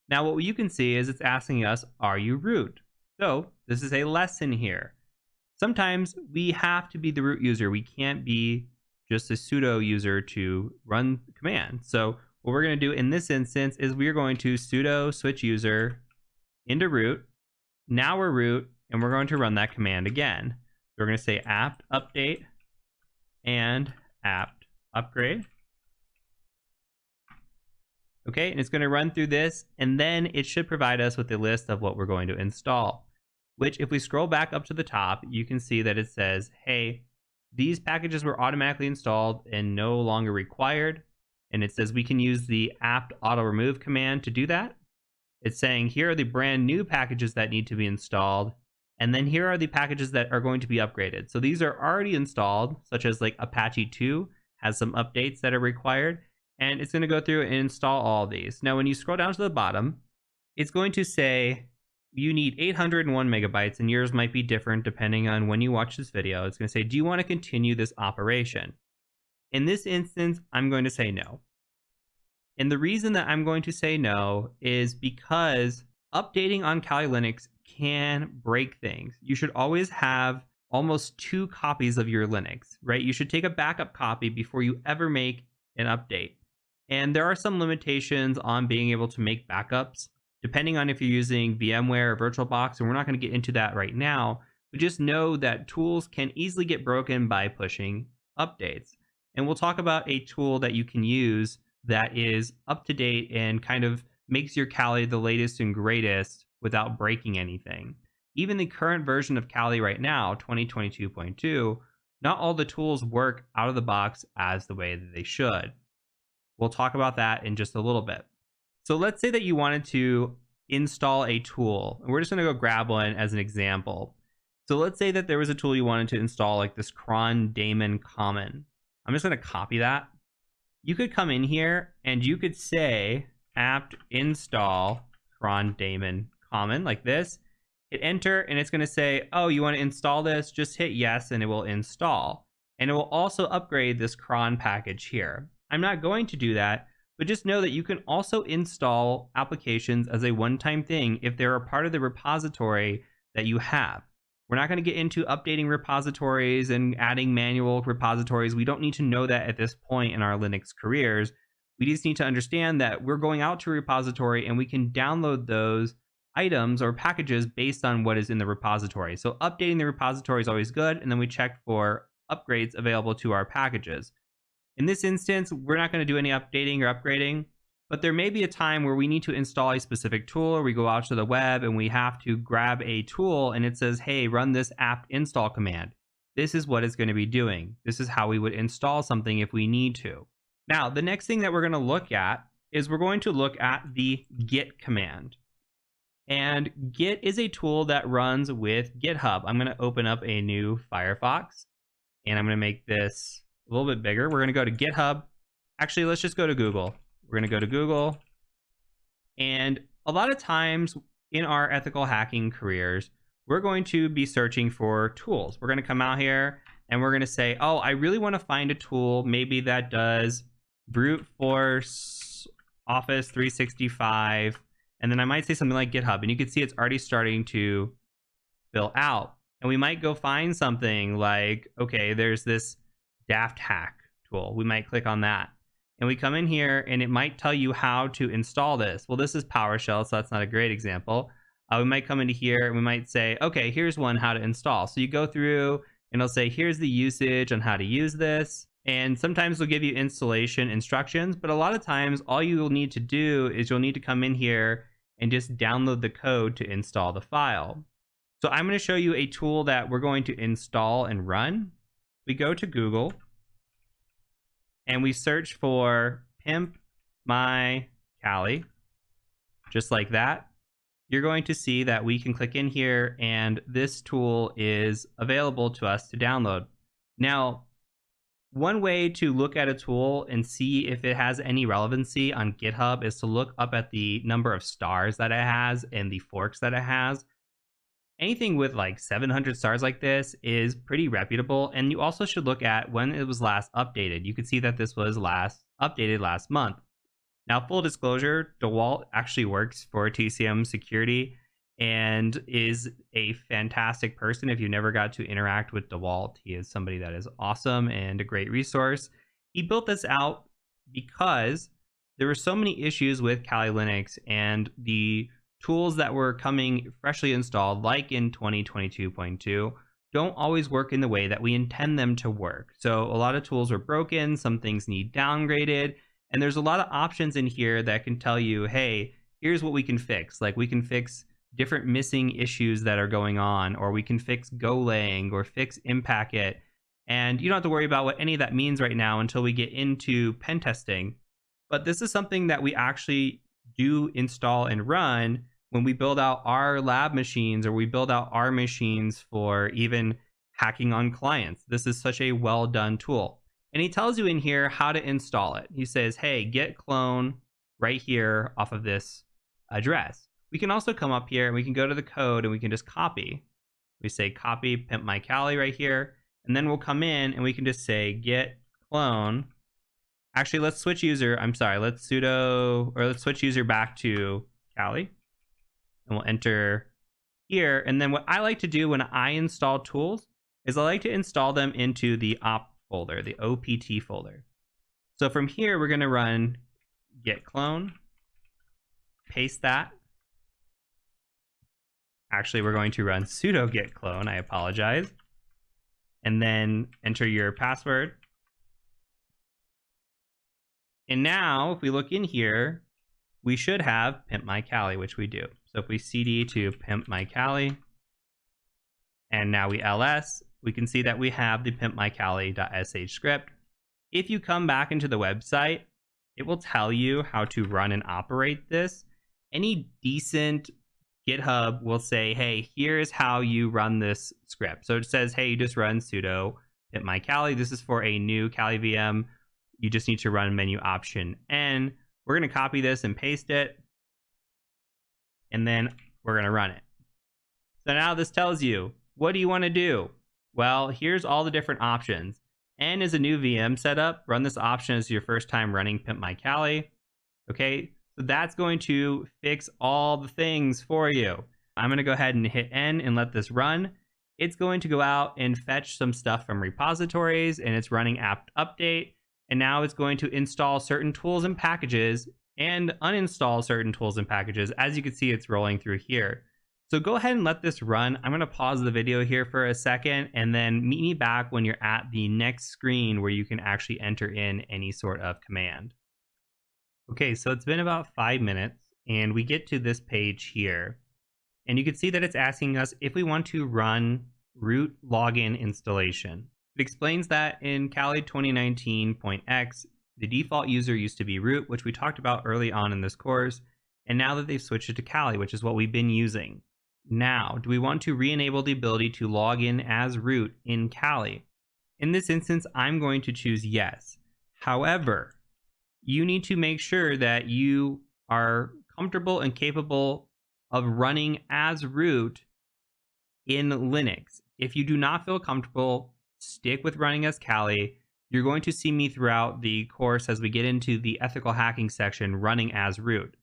Now, what you can see is it's asking us, are you root? So this is a lesson here. Sometimes we have to be the root user. We can't be just a sudo user to run the command. So what we're going to do in this instance is we're going to sudo switch user into root. Now we're root, and we're going to run that command again. We're going to say apt update and apt upgrade. Okay, and it's going to run through this, and then it should provide us with a list of what we're going to install, which if we scroll back up to the top, you can see that it says, hey, these packages were automatically installed and no longer required. And it says we can use the apt auto remove command to do that. It's saying here are the brand new packages that need to be installed. And then here are the packages that are going to be upgraded. So these are already installed, such as like Apache 2 has some updates that are required, and it's going to go through and install all of these. Now, when you scroll down to the bottom, it's going to say you need 801 megabytes, and yours might be different depending on when you watch this video. It's going to say, do you want to continue this operation? In this instance, I'm going to say no. And the reason that I'm going to say no is because updating on Kali Linux can break things. You should always have almost 2 copies of your Linux, right? You should take a backup copy before you ever make an update. And there are some limitations on being able to make backups, depending on if you're using VMware or VirtualBox, and we're not going to get into that right now. But just know that tools can easily get broken by pushing updates. And we'll talk about a tool that you can use that is up to date and kind of makes your Kali the latest and greatest without breaking anything. Even the current version of Kali right now, 2022.2, not all the tools work out of the box as the way that they should. We'll talk about that in just a little bit. So let's say that you wanted to install a tool, and we're just going to go grab one as an example. So let's say that there was a tool you wanted to install, like this cron daemon common. I'm just going to copy that. You could come in here and you could say apt install cron daemon common like this. Hit enter, and it's going to say, oh, you want to install this? Just hit yes, and it will install. And it will also upgrade this cron package here. I'm not going to do that, but just know that you can also install applications as a one-time thing if they're a part of the repository that you have. We're not going to get into updating repositories and adding manual repositories. We don't need to know that at this point in our Linux careers. We just need to understand that we're going out to a repository and we can download those items or packages based on what is in the repository. So updating the repository is always good, and then we check for upgrades available to our packages. In this instance, we're not going to do any updating or upgrading, but there may be a time where we need to install a specific tool, or we go out to the web and we have to grab a tool and it says, hey, run this apt install command. This is what it's going to be doing. This is how we would install something if we need to. Now, the next thing that we're going to look at is we're going to look at the git command. And Git is a tool that runs with GitHub. I'm going to open up a new Firefox, and I'm going to make this a little bit bigger. We're going to go to GitHub. Actually, let's just go to Google. We're going to go to Google. And a lot of times in our ethical hacking careers, we're going to be searching for tools. We're going to come out here and we're going to say, oh, I really want to find a tool maybe that does brute force Office 365. And then I might say something like GitHub, and you can see it's already starting to fill out. And we might go find something like, okay, there's this daft hack tool. We might click on that. And we come in here and it might tell you how to install this. Well, this is PowerShell, so that's not a great example. We might come into here and we might say, okay, here's one how to install. So you go through and it'll say, here's the usage on how to use this. And sometimes they'll give you installation instructions, but a lot of times all you will need to do is you'll need to come in here and just download the code to install the file. So I'm going to show you a tool that we're going to install and run. We go to Google and we search for pimp my Kali, just like that. You're going to see that we can click in here and this tool is available to us to download. Now, one way to look at a tool and see if it has any relevancy on GitHub is to look up at the number of stars that it has and the forks that it has. Anything with like 700 stars like this is pretty reputable, and you also should look at when it was last updated. You can see that this was last updated last month. Now, full disclosure, DeWalt actually works for TCM Security and is a fantastic person. If you never got to interact with DeWalt, he is somebody that is awesome and a great resource. He built this out because there were so many issues with Kali Linux, and the tools that were coming freshly installed, like in 2022.2, don't always work in the way that we intend them to work. So a lot of tools are broken, some things need downgraded, and there's a lot of options in here that can tell you, hey, here's what we can fix. Like we can fix different missing issues that are going on, or we can fix Golang or fix Impacket. And you don't have to worry about what any of that means right now until we get into pen testing. But this is something that we actually do install and run when we build out our lab machines, or we build out our machines for even hacking on clients. This is such a well done tool. And he tells you in here how to install it. He says, hey, get clone right here off of this address. We can also come up here and we can go to the code and we can just copy. We say copy pimp my Kali right here. And then we'll come in and we can just say get clone. Actually, let's switch user. I'm sorry. Let's switch user back to Kali. And we'll enter here. And then what I like to do when I install tools is I like to install them into the op folder, the OPT folder. So from here, we're going to run get clone, paste that. Actually, we're going to run sudo get clone. I apologize. And then enter your password. And now, if we look in here, we should have pimp my Kali, which we do. So if we cd to pimp my Kali, and now we ls, we can see that we have the pimpmykali.sh script. If you come back into the website, it will tell you how to run and operate this. Any decent GitHub will say, hey, here's how you run this script. So it says, hey, you just run sudo pimp my Kali. This is for a new Kali VM. You just need to run menu option N. We're going to copy this and paste it. And then we're going to run it. So now this tells you, what do you want to do? Well, here's all the different options. N is a new VM setup. Run this option as your first time running pimp my Kali. Okay, so that's going to fix all the things for you. I'm going to go ahead and hit N and let this run. It's going to go out and fetch some stuff from repositories, and it's running apt update. And now it's going to install certain tools and packages and uninstall certain tools and packages. As you can see, it's rolling through here. So go ahead and let this run. I'm going to pause the video here for a second and then meet me back when you're at the next screen where you can actually enter in any sort of command. Okay, so it's been about 5 minutes and we get to this page here. And you can see that it's asking us if we want to run root login installation. It explains that in Kali 2019.x, the default user used to be root, which we talked about early on in this course. And now that they've switched it to Kali, which is what we've been using. Now, do we want to re-enable the ability to log in as root in Kali? In this instance, I'm going to choose yes. However, you need to make sure that you are comfortable and capable of running as root in Linux. If you do not feel comfortable, stick with running as Kali. You're going to see me throughout the course as we get into the ethical hacking section running as root.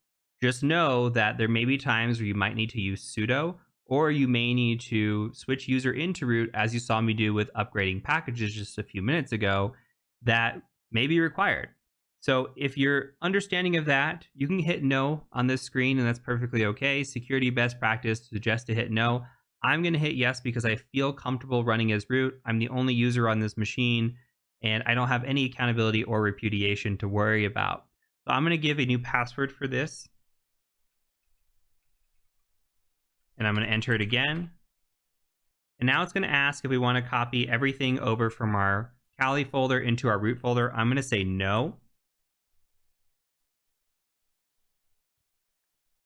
Just know that there may be times where you might need to use sudo, or you may need to switch user into root, as you saw me do with upgrading packages just a few minutes ago, that may be required. So if you're understanding of that, you can hit no on this screen, and that's perfectly okay. Security best practice suggests to hit no. I'm going to hit yes because I feel comfortable running as root. I'm the only user on this machine, and I don't have any accountability or repudiation to worry about. So I'm going to give a new password for this. And I'm going to enter it again. And now it's going to ask if we want to copy everything over from our Kali folder into our root folder. I'm going to say no.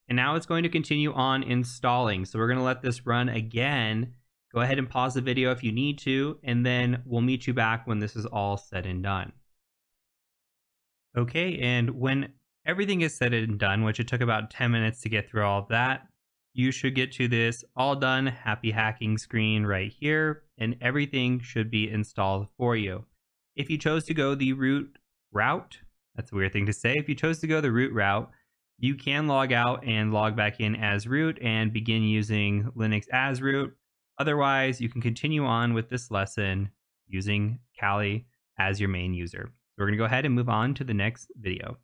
And now it's going to continue on installing. So we're going to let this run again. Go ahead and pause the video if you need to, and then we'll meet you back when this is all said and done. Okay, and when everything is said and done, which it took about 10 minutes to get through all of that, you should get to this all done, happy hacking screen right here, and everything should be installed for you. If you chose to go the root route, that's a weird thing to say. If you chose to go the root route, you can log out and log back in as root and begin using Linux as root. Otherwise, you can continue on with this lesson using Kali as your main user. So we're going to go ahead and move on to the next video.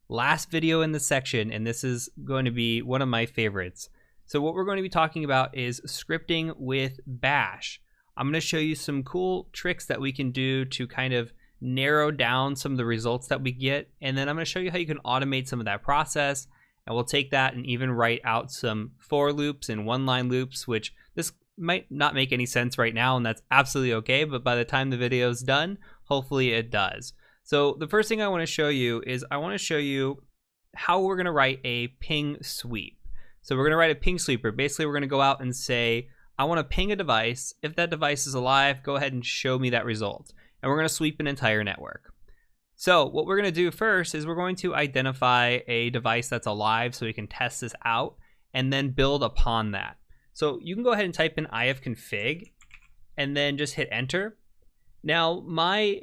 Last video in the section, and this is going to be one of my favorites. So what we're going to be talking about is scripting with Bash. I'm going to show you some cool tricks that we can do to kind of narrow down some of the results that we get, and then I'm going to show you how you can automate some of that process, and we'll take that and even write out some for loops and one-line loops, which this might not make any sense right now, and that's absolutely okay, but by the time the video is done, hopefully it does. So the first thing I want to show you is I want to show you how we're going to write a ping sweep. So we're going to write a ping sweeper. Basically, we're going to go out and say, I want to ping a device. If that device is alive, go ahead and show me that result. And we're going to sweep an entire network. So what we're going to do first is we're going to identify a device that's alive so we can test this out and then build upon that. So you can go ahead and type in ifconfig and then just hit enter. Now my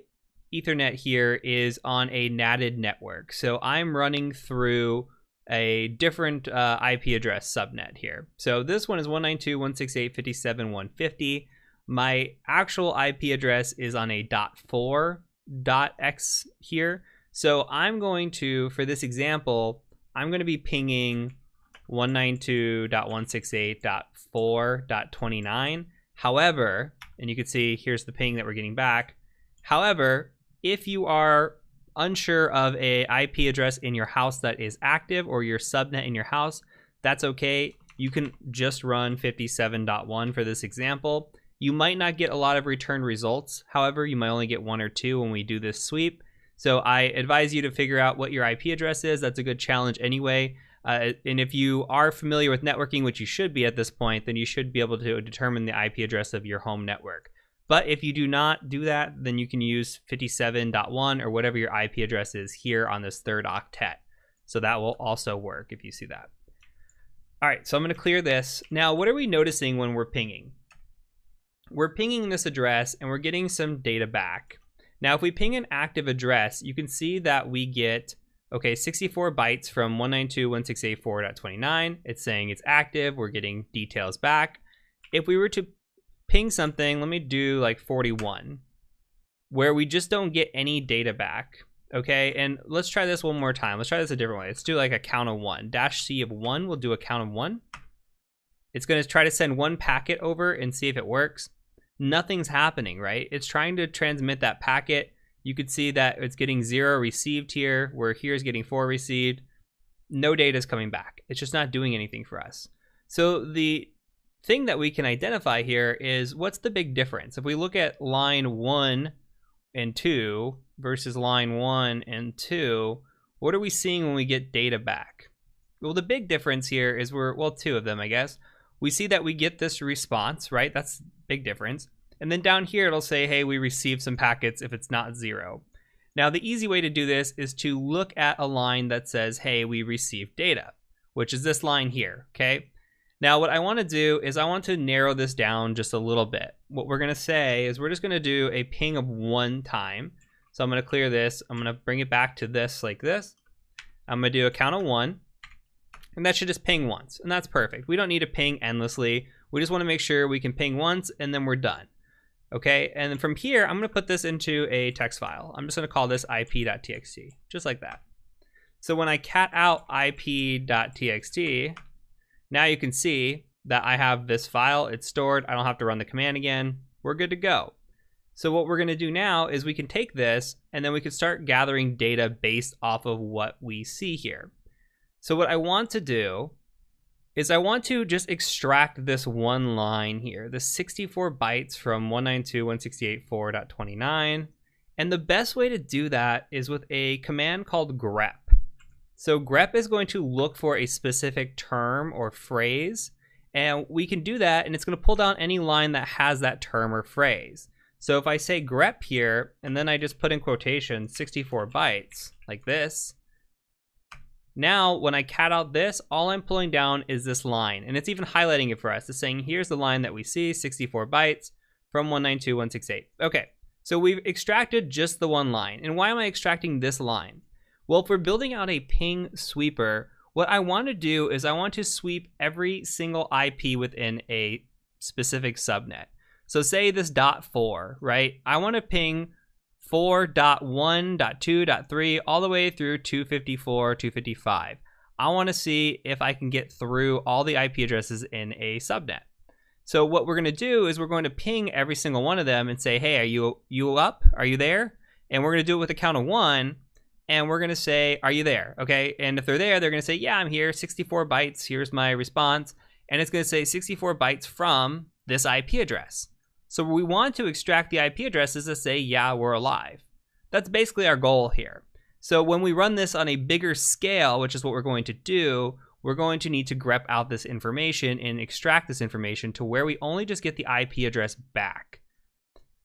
Ethernet here is on a NATed network. So I'm running through a different IP address subnet here. So this one is 192.168.57.150. My actual IP address is on a .4.x here. So I'm going to, for this example, I'm going to be pinging 192.168.4.29. However, and you can see here's the ping that we're getting back. However, if you are unsure of a IP address in your house that is active or your subnet in your house, that's okay. You can just run 57.1 for this example. You might not get a lot of returned results. However, you might only get 1 or 2 when we do this sweep. So I advise you to figure out what your IP address is. That's a good challenge anyway. And if you are familiar with networking, which you should be at this point, then you should be able to determine the IP address of your home network. But if you do not do that, then you can use 57.1 or whatever your IP address is here on this third octet. So that will also work if you see that. All right, so I'm going to clear this. Now, what are we noticing when we're pinging? We're pinging this address and we're getting some data back. Now, if we ping an active address, you can see that we get, okay, 64 bytes from 192.168.4.29. It's saying it's active. We're getting details back. If we were to ping something, let me do like 41, where we just don't get any data back. Okay, and let's try this one more time. Let's try this a different way. Let's do like a count of 1. -C of 1, we'll do a count of 1. It's going to try to send one packet over and see if it works. Nothing's happening, right? It's trying to transmit that packet. You could see that it's getting 0 received here, where here's getting 4 received. No data is coming back. It's just not doing anything for us. So the thing that we can identify here is what's the big difference? If we look at line 1 and 2 versus line 1 and 2, what are we seeing when we get data back? Well, the big difference here is well, 2 of them, I guess. We see that we get this response, right? That's big difference. And then down here, it'll say, hey, we received some packets if it's not 0. Now, the easy way to do this is to look at a line that says, hey, we received data, which is this line here, okay? Now, what I want to do is I want to narrow this down just a little bit. What we're going to say is we're just going to do a ping of 1 time. So I'm going to clear this. I'm going to bring it back to this like this. I'm going to do a count of 1. And that should just ping once, and that's perfect. We don't need to ping endlessly. We just want to make sure we can ping once, and then we're done. Okay, and then from here, I'm going to put this into a text file. I'm just going to call this ip.txt, just like that. So when I cat out ip.txt, now you can see that I have this file. It's stored. I don't have to run the command again. We're good to go. So what we're going to do now is we can take this, and then we can start gathering data based off of what we see here. So what I want to do is I want to just extract this one line here, the 64 bytes from 192.168.4.29. And the best way to do that is with a command called grep. So grep is going to look for a specific term or phrase, and we can do that, and it's going to pull down any line that has that term or phrase. So if I say grep here, and then I just put in quotation 64 bytes, like this, now, when I cat out this, all I'm pulling down is this line, and it's even highlighting it for us. It's saying, here's the line that we see, 64 bytes from 192.168. Okay, so we've extracted just the one line. And why am I extracting this line? Well, if we're building out a ping sweeper, what I want to do is I want to sweep every single IP within a specific subnet. So say this .4, right? I want to ping 4.1.2.3 all the way through 254, 255. I want to see if I can get through all the IP addresses in a subnet. So what we're going to do is we're going to ping every single one of them and say, hey, are you up? Are you there? And we're going to do it with a count of 1. And we're going to say, are you there? Okay. And if they're there, they're going to say, yeah, I'm here. 64 bytes. Here's my response. And it's going to say 64 bytes from this IP address. So we want to extract the IP addresses to say, yeah, we're alive. That's basically our goal here. So when we run this on a bigger scale, which is what we're going to do, we're going to need to grep out this information and extract this information to where we only just get the IP address back.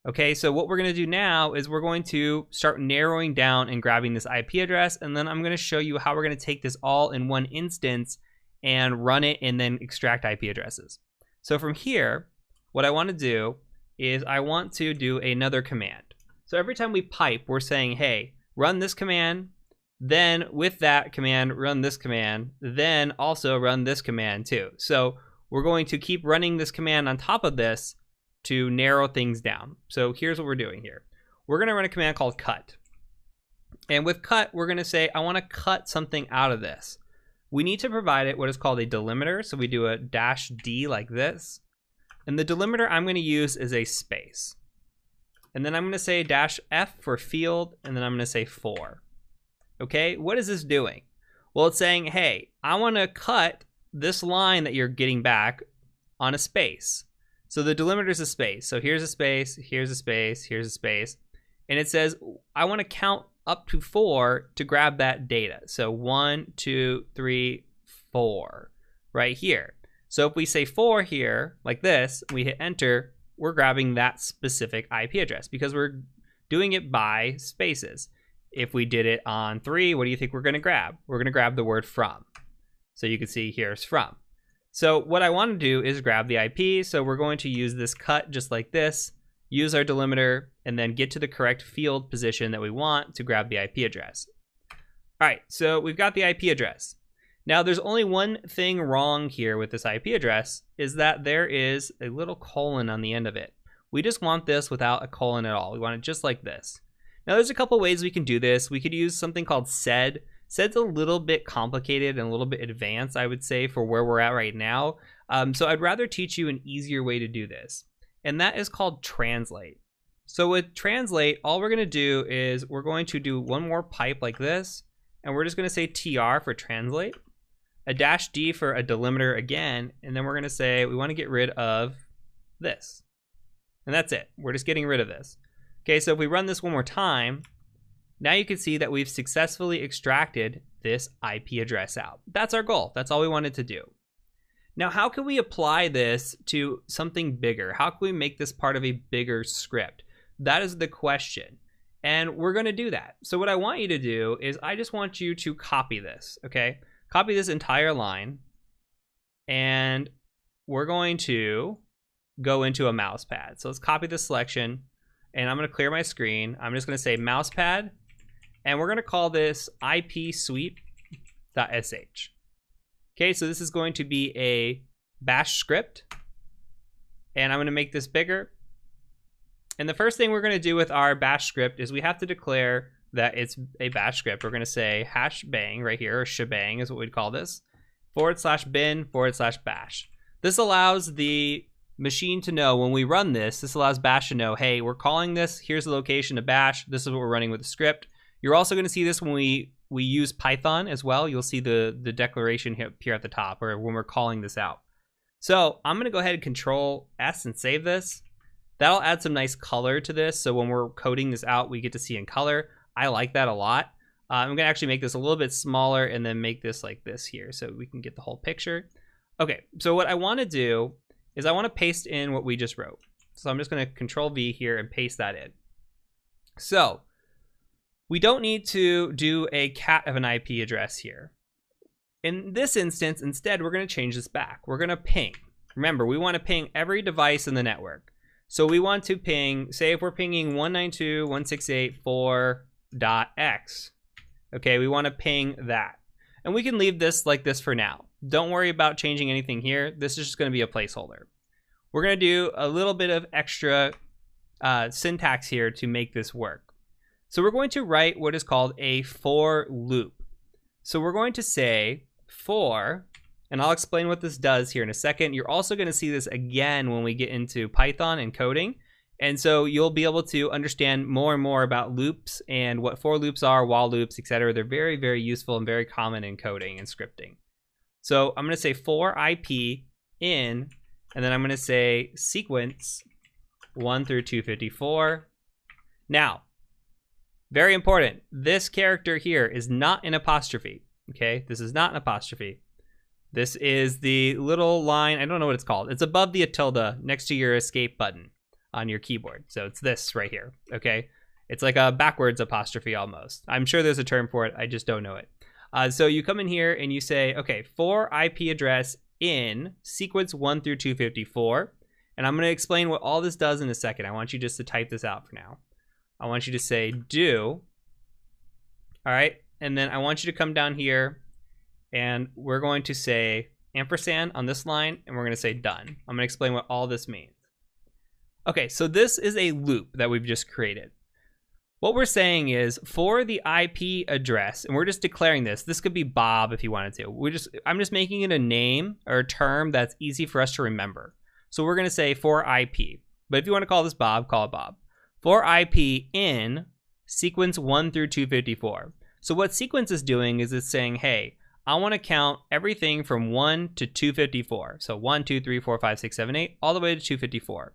Okay, so what we're going to do now is we're going to start narrowing down and grabbing this IP address, and then I'm going to show you how we're going to take this all in one instance and run it and then extract IP addresses. So from here, what I want to do is I want to do another command. So every time we pipe, we're saying, hey, run this command, then with that command, run this command, then also run this command too. So we're going to keep running this command on top of this to narrow things down. So here's what we're doing here. We're going to run a command called cut. And with cut, we're going to say, I want to cut something out of this. We need to provide it what is called a delimiter. So we do a -D like this. And the delimiter I'm going to use is a space. And then I'm going to say -F for field, and then I'm going to say 4. Okay, what is this doing? Well, it's saying, hey, I want to cut this line that you're getting back on a space. So the delimiter is a space. So here's a space, here's a space, here's a space. And it says, I want to count up to 4 to grab that data. So 1, 2, 3, 4 right here. So if we say 4 here, like this, we hit enter, we're grabbing that specific IP address because we're doing it by spaces. If we did it on 3, what do you think we're going to grab? We're going to grab the word from. So you can see here's from. So what I want to do is grab the IP. So we're going to use this cut just like this, use our delimiter, and then get to the correct field position that we want to grab the IP address. All right, so we've got the IP address. Now there's only one thing wrong here with this IP address, is that there is a little colon on the end of it. We just want this without a colon at all. We want it just like this. Now there's a couple ways we can do this. We could use something called sed. Sed's a little bit complicated and a little bit advanced, I would say, for where we're at right now. So I'd rather teach you an easier way to do this. And that is called translate. So with translate, all we're going to do is we're going to do one more pipe like this. And we're just going to say TR for translate, a -D for a delimiter again. And then we're going to say we want to get rid of this. And that's it. We're just getting rid of this. Okay, so if we run this one more time, now you can see that we've successfully extracted this IP address out. That's our goal. That's all we wanted to do. Now, how can we apply this to something bigger? How can we make this part of a bigger script? That is the question. And we're going to do that. So what I want you to do is I just want you to copy this, okay? Copy this entire line. And we're going to go into a mouse pad. So let's copy this selection. And I'm going to clear my screen. I'm just going to say mouse pad. And we're going to call this ipsweep.sh. Okay, so this is going to be a bash script. And I'm going to make this bigger. And the first thing we're going to do with our bash script is we have to declare that it's a bash script. We're going to say #bang right here, or shebang is what we'd call this, /bin/bash. This allows the machine to know when we run this, this allows bash to know, hey, we're calling this, here's the location of bash, this is what we're running with the script. You're also going to see this when we use Python as well. You'll see the declaration here at the top, or when we're calling this out. So I'm going to go ahead and Control S and save this. That'll add some nice color to this, so when we're coding this out, we get to see in color. I like that a lot. I'm going to actually make this a little bit smaller and then make this like this here so we can get the whole picture. Okay, so what I want to do is I want to paste in what we just wrote. So I'm just going to Control V here and paste that in. So we don't need to do a cat of an IP address here. In this instance, instead, we're going to change this back. We're going to ping. Remember, we want to ping every device in the network. So we want to ping, say if we're pinging 192.168.4.x, okay, we want to ping that. And we can leave this like this for now. Don't worry about changing anything here. This is just going to be a placeholder. We're going to do a little bit of extra syntax here to make this work. So we're going to write what is called a for loop. So we're going to say for, and I'll explain what this does here in a second. You're also going to see this again when we get into Python and coding. And so you'll be able to understand more and more about loops and what for loops are, while loops, etc. They're very, very useful and very common in coding and scripting. So I'm going to say for IP in, and then I'm going to say sequence 1 through 254. Now, very important, this character here is not an apostrophe. Okay, this is not an apostrophe. This is the little line, I don't know what it's called. It's above the tilde next to your escape button on your keyboard. So it's this right here, okay? It's like a backwards apostrophe almost. I'm sure there's a term for it, I just don't know it. So you come in here and you say, okay, for IP address in sequence 1 through 254, and I'm gonna explain what all this does in a second. I want you just to type this out for now. I want you to say do, all right? And then I want you to come down here and we're going to say ampersand on this line and we're gonna say done. I'm gonna explain what all this means. Okay, so this is a loop that we've just created. What we're saying is for the IP address, and we're just declaring this could be Bob if you wanted to. I'm just making it a name or a term that's easy for us to remember. So we're gonna say for IP, but if you wanna call this Bob, call it Bob. For IP in sequence 1 through 254. So what sequence is doing is it's saying, hey, I wanna count everything from 1 to 254. So 1, 2, 3, 4, 5, 6, 7, 8, all the way to 254.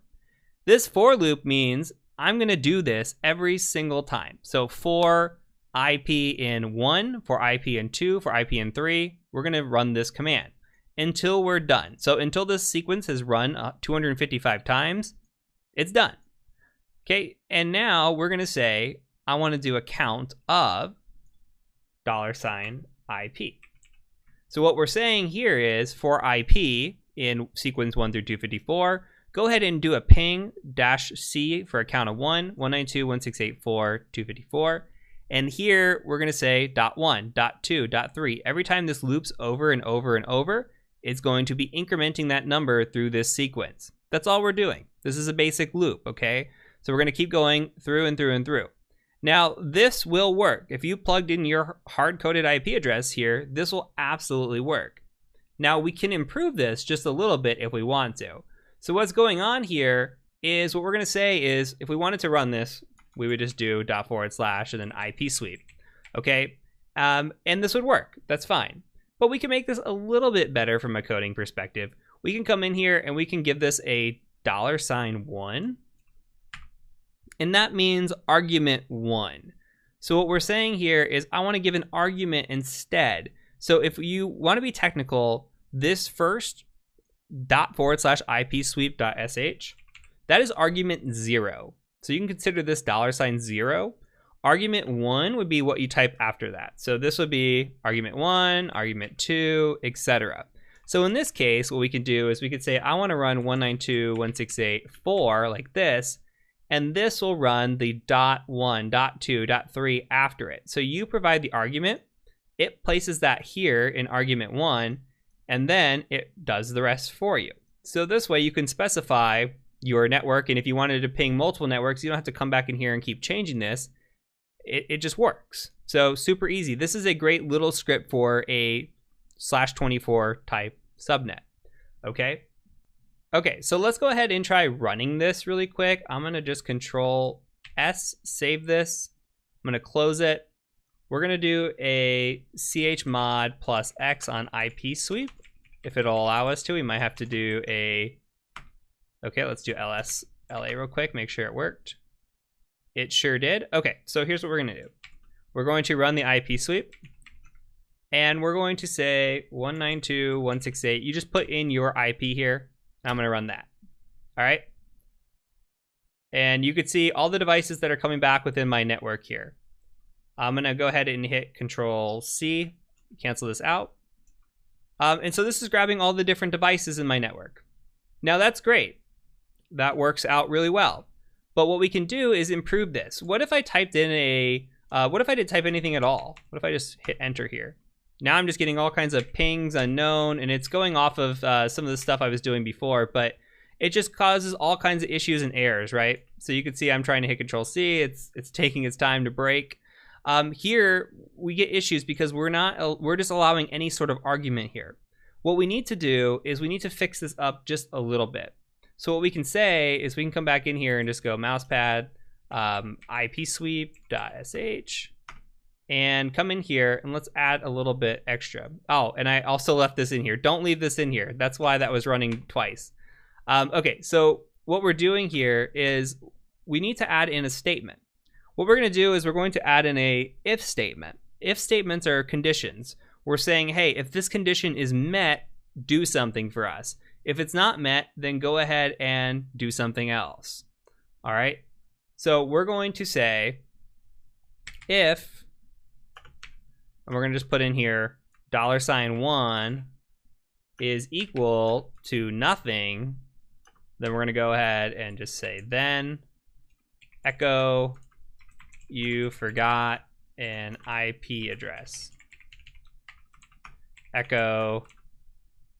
This for loop means I'm gonna do this every single time. So for IP in 1, for IP in 2, for IP in 3, we're gonna run this command until we're done. So until this sequence has run 255 times, it's done. Okay, and now we're gonna say, I wanna do a count of $IP. So what we're saying here is for IP in sequence 1 through 254, go ahead and do a ping -C for a count of 1, 192.168.4.254. And here we're gonna say .1, .2, .3. Every time this loops over and over and over, it's going to be incrementing that number through this sequence. That's all we're doing. This is a basic loop, okay? So we're gonna keep going through and through and through. Now, this will work. If you plugged in your hard-coded IP address here, this will absolutely work. Now, we can improve this just a little bit if we want to. So what's going on here is what we're gonna say is, if we wanted to run this, we would just do // and then IP sweep, okay? And this would work, that's fine. But we can make this a little bit better from a coding perspective. We can come in here and we can give this a $1, and that means argument 1. So what we're saying here is I wanna give an argument instead. So if you wanna be technical, this first /IP sweep.sh, that is argument 0. So you can consider this $0. Argument 1 would be what you type after that. So this would be argument 1, argument 2, etc. So in this case, what we could do is we could say, I wanna run 192.168.4 like this, and this will run the .1, .2, .3 after it. So you provide the argument, it places that here in argument 1, and then it does the rest for you. So this way you can specify your network, and if you wanted to ping multiple networks, you don't have to come back in here and keep changing this. It just works. So super easy. This is a great little script for a /24 type subnet, okay? Okay, so let's go ahead and try running this really quick. I'm gonna just Control S, save this. I'm gonna close it. We're gonna do a chmod +X on IP sweep. If it'll allow us to, we might have to do a, okay, let's do LSLA real quick, make sure it worked. It sure did. Okay, so here's what we're gonna do. We're going to run the IP sweep, and we're going to say 192.168. You just put in your IP here. I'm gonna run that, all right? And you could see all the devices that are coming back within my network here. I'm gonna go ahead and hit Control C, cancel this out. And so this is grabbing all the different devices in my network. Now that's great. That works out really well. But what we can do is improve this. What if I typed in a, what if I didn't type anything at all? What if I just hit enter here? Now I'm just getting all kinds of pings unknown, and it's going off of some of the stuff I was doing before, but it just causes all kinds of issues and errors, right? So you can see I'm trying to hit Control C, it's taking its time to break. Here we get issues because we're just allowing any sort of argument here. What we need to do is we need to fix this up just a little bit. So what we can say is we can come back in here and just go mousepad ipsweep.sh and come in here and let's add a little bit extra. Oh, and I also left this in here. Don't leave this in here. That's why that was running twice. Okay, so what we're doing here is we need to add in a statement. What we're gonna do is we're going to add in a if statement. If statements are conditions. we're saying, hey, if this condition is met, do something for us. If it's not met, then go ahead and do something else. All right. So we're going to say if, and we're going to just put in here $1 is equal to nothing, then we're going to go ahead and just say then echo you forgot an IP address. Echo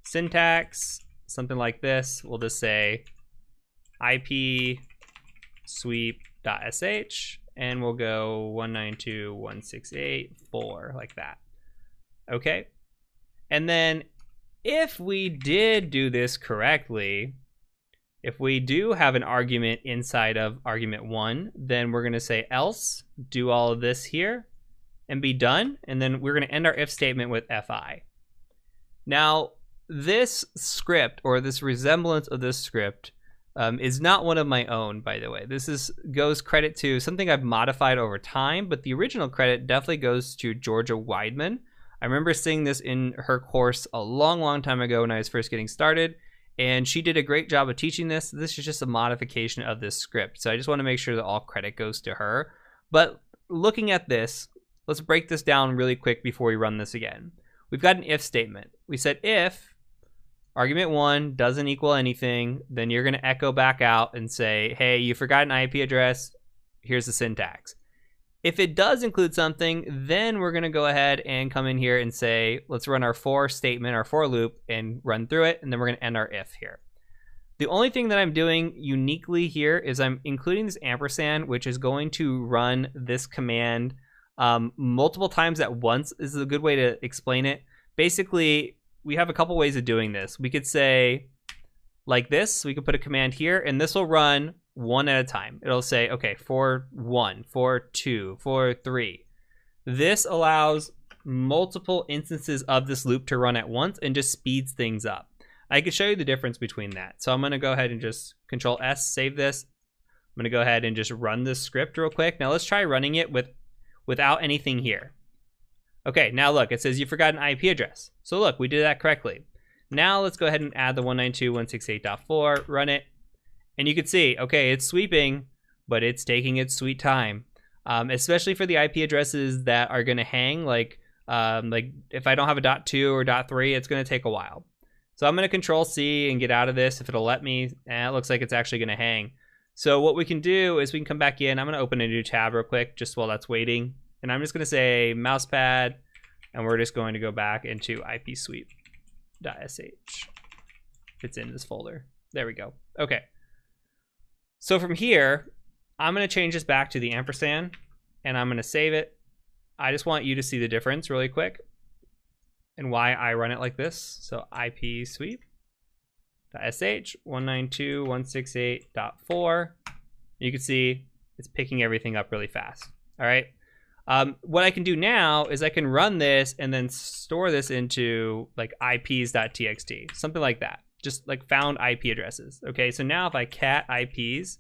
syntax, something like this. We'll just say IP sweep.sh, and we'll go 192.168.4 like that. Okay. And then if we did do this correctly, if we do have an argument inside of argument 1, then we're going to say else, do all of this here, and be done. And then we're going to end our if statement with fi. Now, this script, or this resemblance of this script, is not one of my own, by the way. This goes credit to something I've modified over time, but the original credit definitely goes to Georgia Weidman. I remember seeing this in her course a long, long time ago when I was first getting started, and she did a great job of teaching this. This is just a modification of this script, so I just want to make sure that all credit goes to her. But looking at this, let's break this down really quick before we run this again. We've got an if statement. We said if argument 1 doesn't equal anything, then you're going to echo back out and say, hey, you forgot an IP address. Here's the syntax. If it does include something, then we're going to go ahead and come in here and say, let's run our for statement, our for loop, and run through it, and then we're going to end our if here. The only thing that I'm doing uniquely here is I'm including this ampersand, which is going to run this command multiple times at once. This is a good way to explain it. Basically, we have a couple ways of doing this. We could say like this. We could put a command here, and this will run one at a time. It'll say, okay, for 1, for 2, for 3. This allows multiple instances of this loop to run at once and just speeds things up. I could show you the difference between that. So I'm going to go ahead and just Control S, save this. I'm going to go ahead and just run this script real quick. Now let's try running it without anything here. Okay, now look, it says you forgot an IP address. So look, we did that correctly. Now let's go ahead and add the 192.168.4, run it. And you can see, okay, it's sweeping, but it's taking its sweet time. Especially for the IP addresses that are going to hang, like if I don't have a .2 or .3, it's going to take a while. So I'm going to Control C and get out of this if it'll let me. And it looks like it's actually going to hang. So what we can do is we can come back in. I'm going to open a new tab real quick just while that's waiting. And I'm just going to say mousepad, and we're just going to go back into ipsweep.sh. It's in this folder. There we go. Okay. So from here, I'm going to change this back to the ampersand, and I'm going to save it. I just want you to see the difference really quick and why I run it like this. So ipsweep.sh 192.168.4. You can see it's picking everything up really fast. All right. What I can do now is I can run this and then store this into like ips.txt, something like that. Just like found IP addresses. Okay, so now if I cat ips.txt,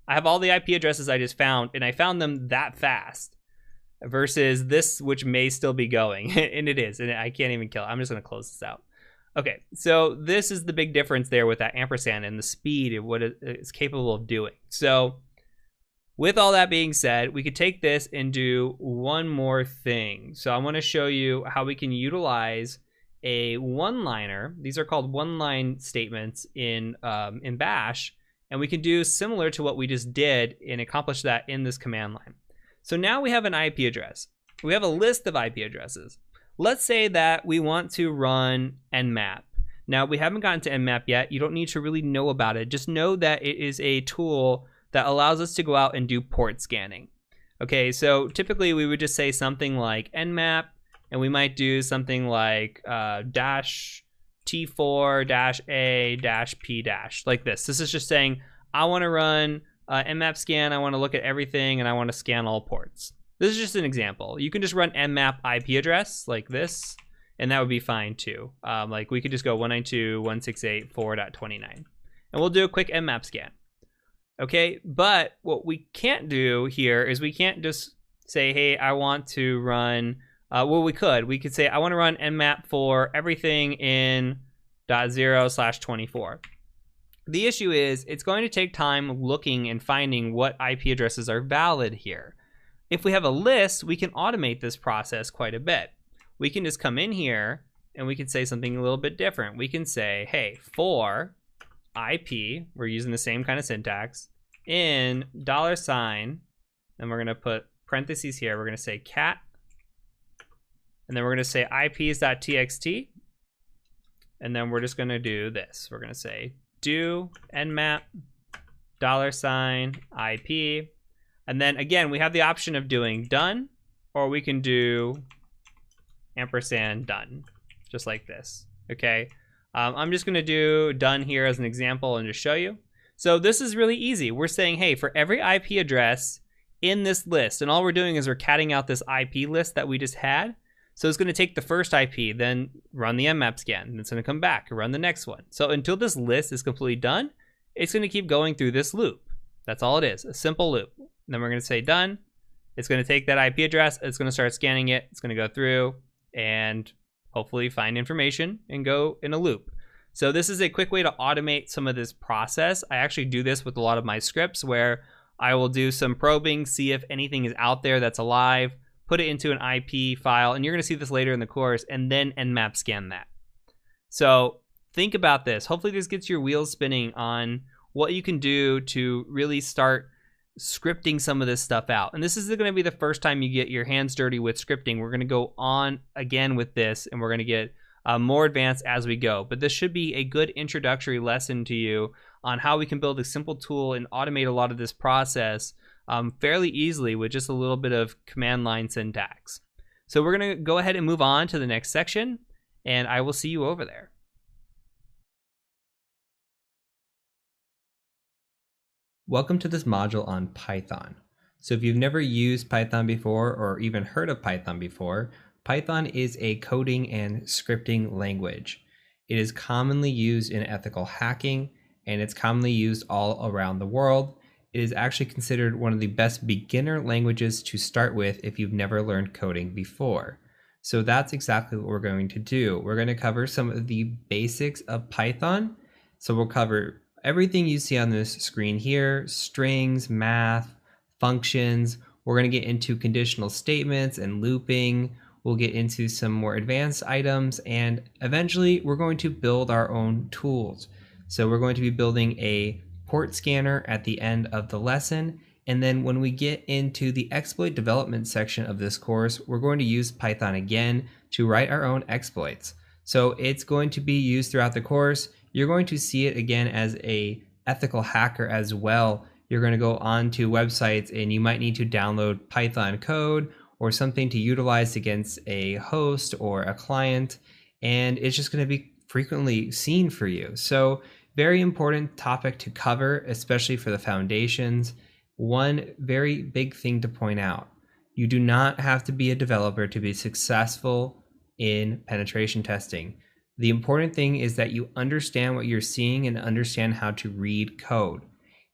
I have all the IP addresses I just found, and I found them that fast versus this, which may still be going, and it is, and I can't even kill it. I'm just gonna close this out. Okay, so this is the big difference there with that ampersand and the speed of what it is capable of doing. So with all that being said, we could take this and do one more thing. So I wanna show you how we can utilize a one-liner. These are called one-line statements in Bash, and we can do similar to what we just did and accomplish that in this command line. So now we have an IP address. We have a list of IP addresses. Let's say that we want to run nmap. Now we haven't gotten to nmap yet. You don't need to really know about it. Just know that it is a tool that allows us to go out and do port scanning. Okay, so typically we would just say something like nmap, and we might do something like dash T4 dash A dash P dash, like this. This is just saying, I want to run nmap scan, I want to look at everything, and I want to scan all ports. This is just an example. You can just run nmap IP address like this, and that would be fine too. Like we could just go 192.168.4.29, and we'll do a quick nmap scan. Okay, but what we can't do here is we can't just say, hey, I want to run well, we could say I want to run nmap for everything in .0/24. The issue is it's going to take time looking and finding what IP addresses are valid here. If we have a list, we can automate this process quite a bit. We can just come in here and we can say something a little bit different. We can say, hey, for IP, we're using the same kind of syntax, in $, and we're going to put parentheses here. We're going to say cat, and then we're going to say ips.txt, and then we're just going to do this. We're going to say do nmap $IP, and then again we have the option of doing done, or we can do ampersand done, just like this. Okay, I'm just going to do done here as an example and just show you. So this is really easy. We're saying, hey, for every IP address in this list, and all we're doing is we're catting out this IP list that we just had. So it's going to take the first IP, then run the nmap scan, and it's going to come back and run the next one. So until this list is completely done, it's going to keep going through this loop. That's all it is, a simple loop. And then we're going to say done. It's going to take that IP address, it's going to start scanning it, it's going to go through and hopefully find information and go in a loop. So this is a quick way to automate some of this process. I actually do this with a lot of my scripts where I will do some probing, see if anything is out there that's alive, put it into an IP file, and you're going to see this later in the course, and then nmap scan that. So think about this. Hopefully this gets your wheels spinning on what you can do to really start scripting some of this stuff out. And this is going to be the first time you get your hands dirty with scripting. We're going to go on again with this, and we're going to get more advanced as we go. But this should be a good introductory lesson to you on how we can build a simple tool and automate a lot of this process fairly easily with just a little bit of command line syntax. So we're going to go ahead and move on to the next section, and I will see you over there. Welcome to this module on Python. So if you've never used Python before or even heard of Python before, Python is a coding and scripting language. It is commonly used in ethical hacking, and it's commonly used all around the world. It is actually considered one of the best beginner languages to start with if you've never learned coding before. So that's exactly what we're going to do. We're going to cover some of the basics of Python. So we'll cover everything you see on this screen here: strings, math, functions. We're going to get into conditional statements and looping. We'll get into some more advanced items, and eventually we're going to build our own tools. So we're going to be building a port scanner at the end of the lesson, and then when we get into the exploit development section of this course, we're going to use Python again to write our own exploits. So it's going to be used throughout the course. You're going to see it again as a ethical hacker as well. You're going to go onto websites and you might need to download Python code or something to utilize against a host or a client, and it's just going to be frequently seen for you. So very important topic to cover, especially for the foundations. One very big thing to point out: you do not have to be a developer to be successful in penetration testing. The important thing is that you understand what you're seeing and understand how to read code.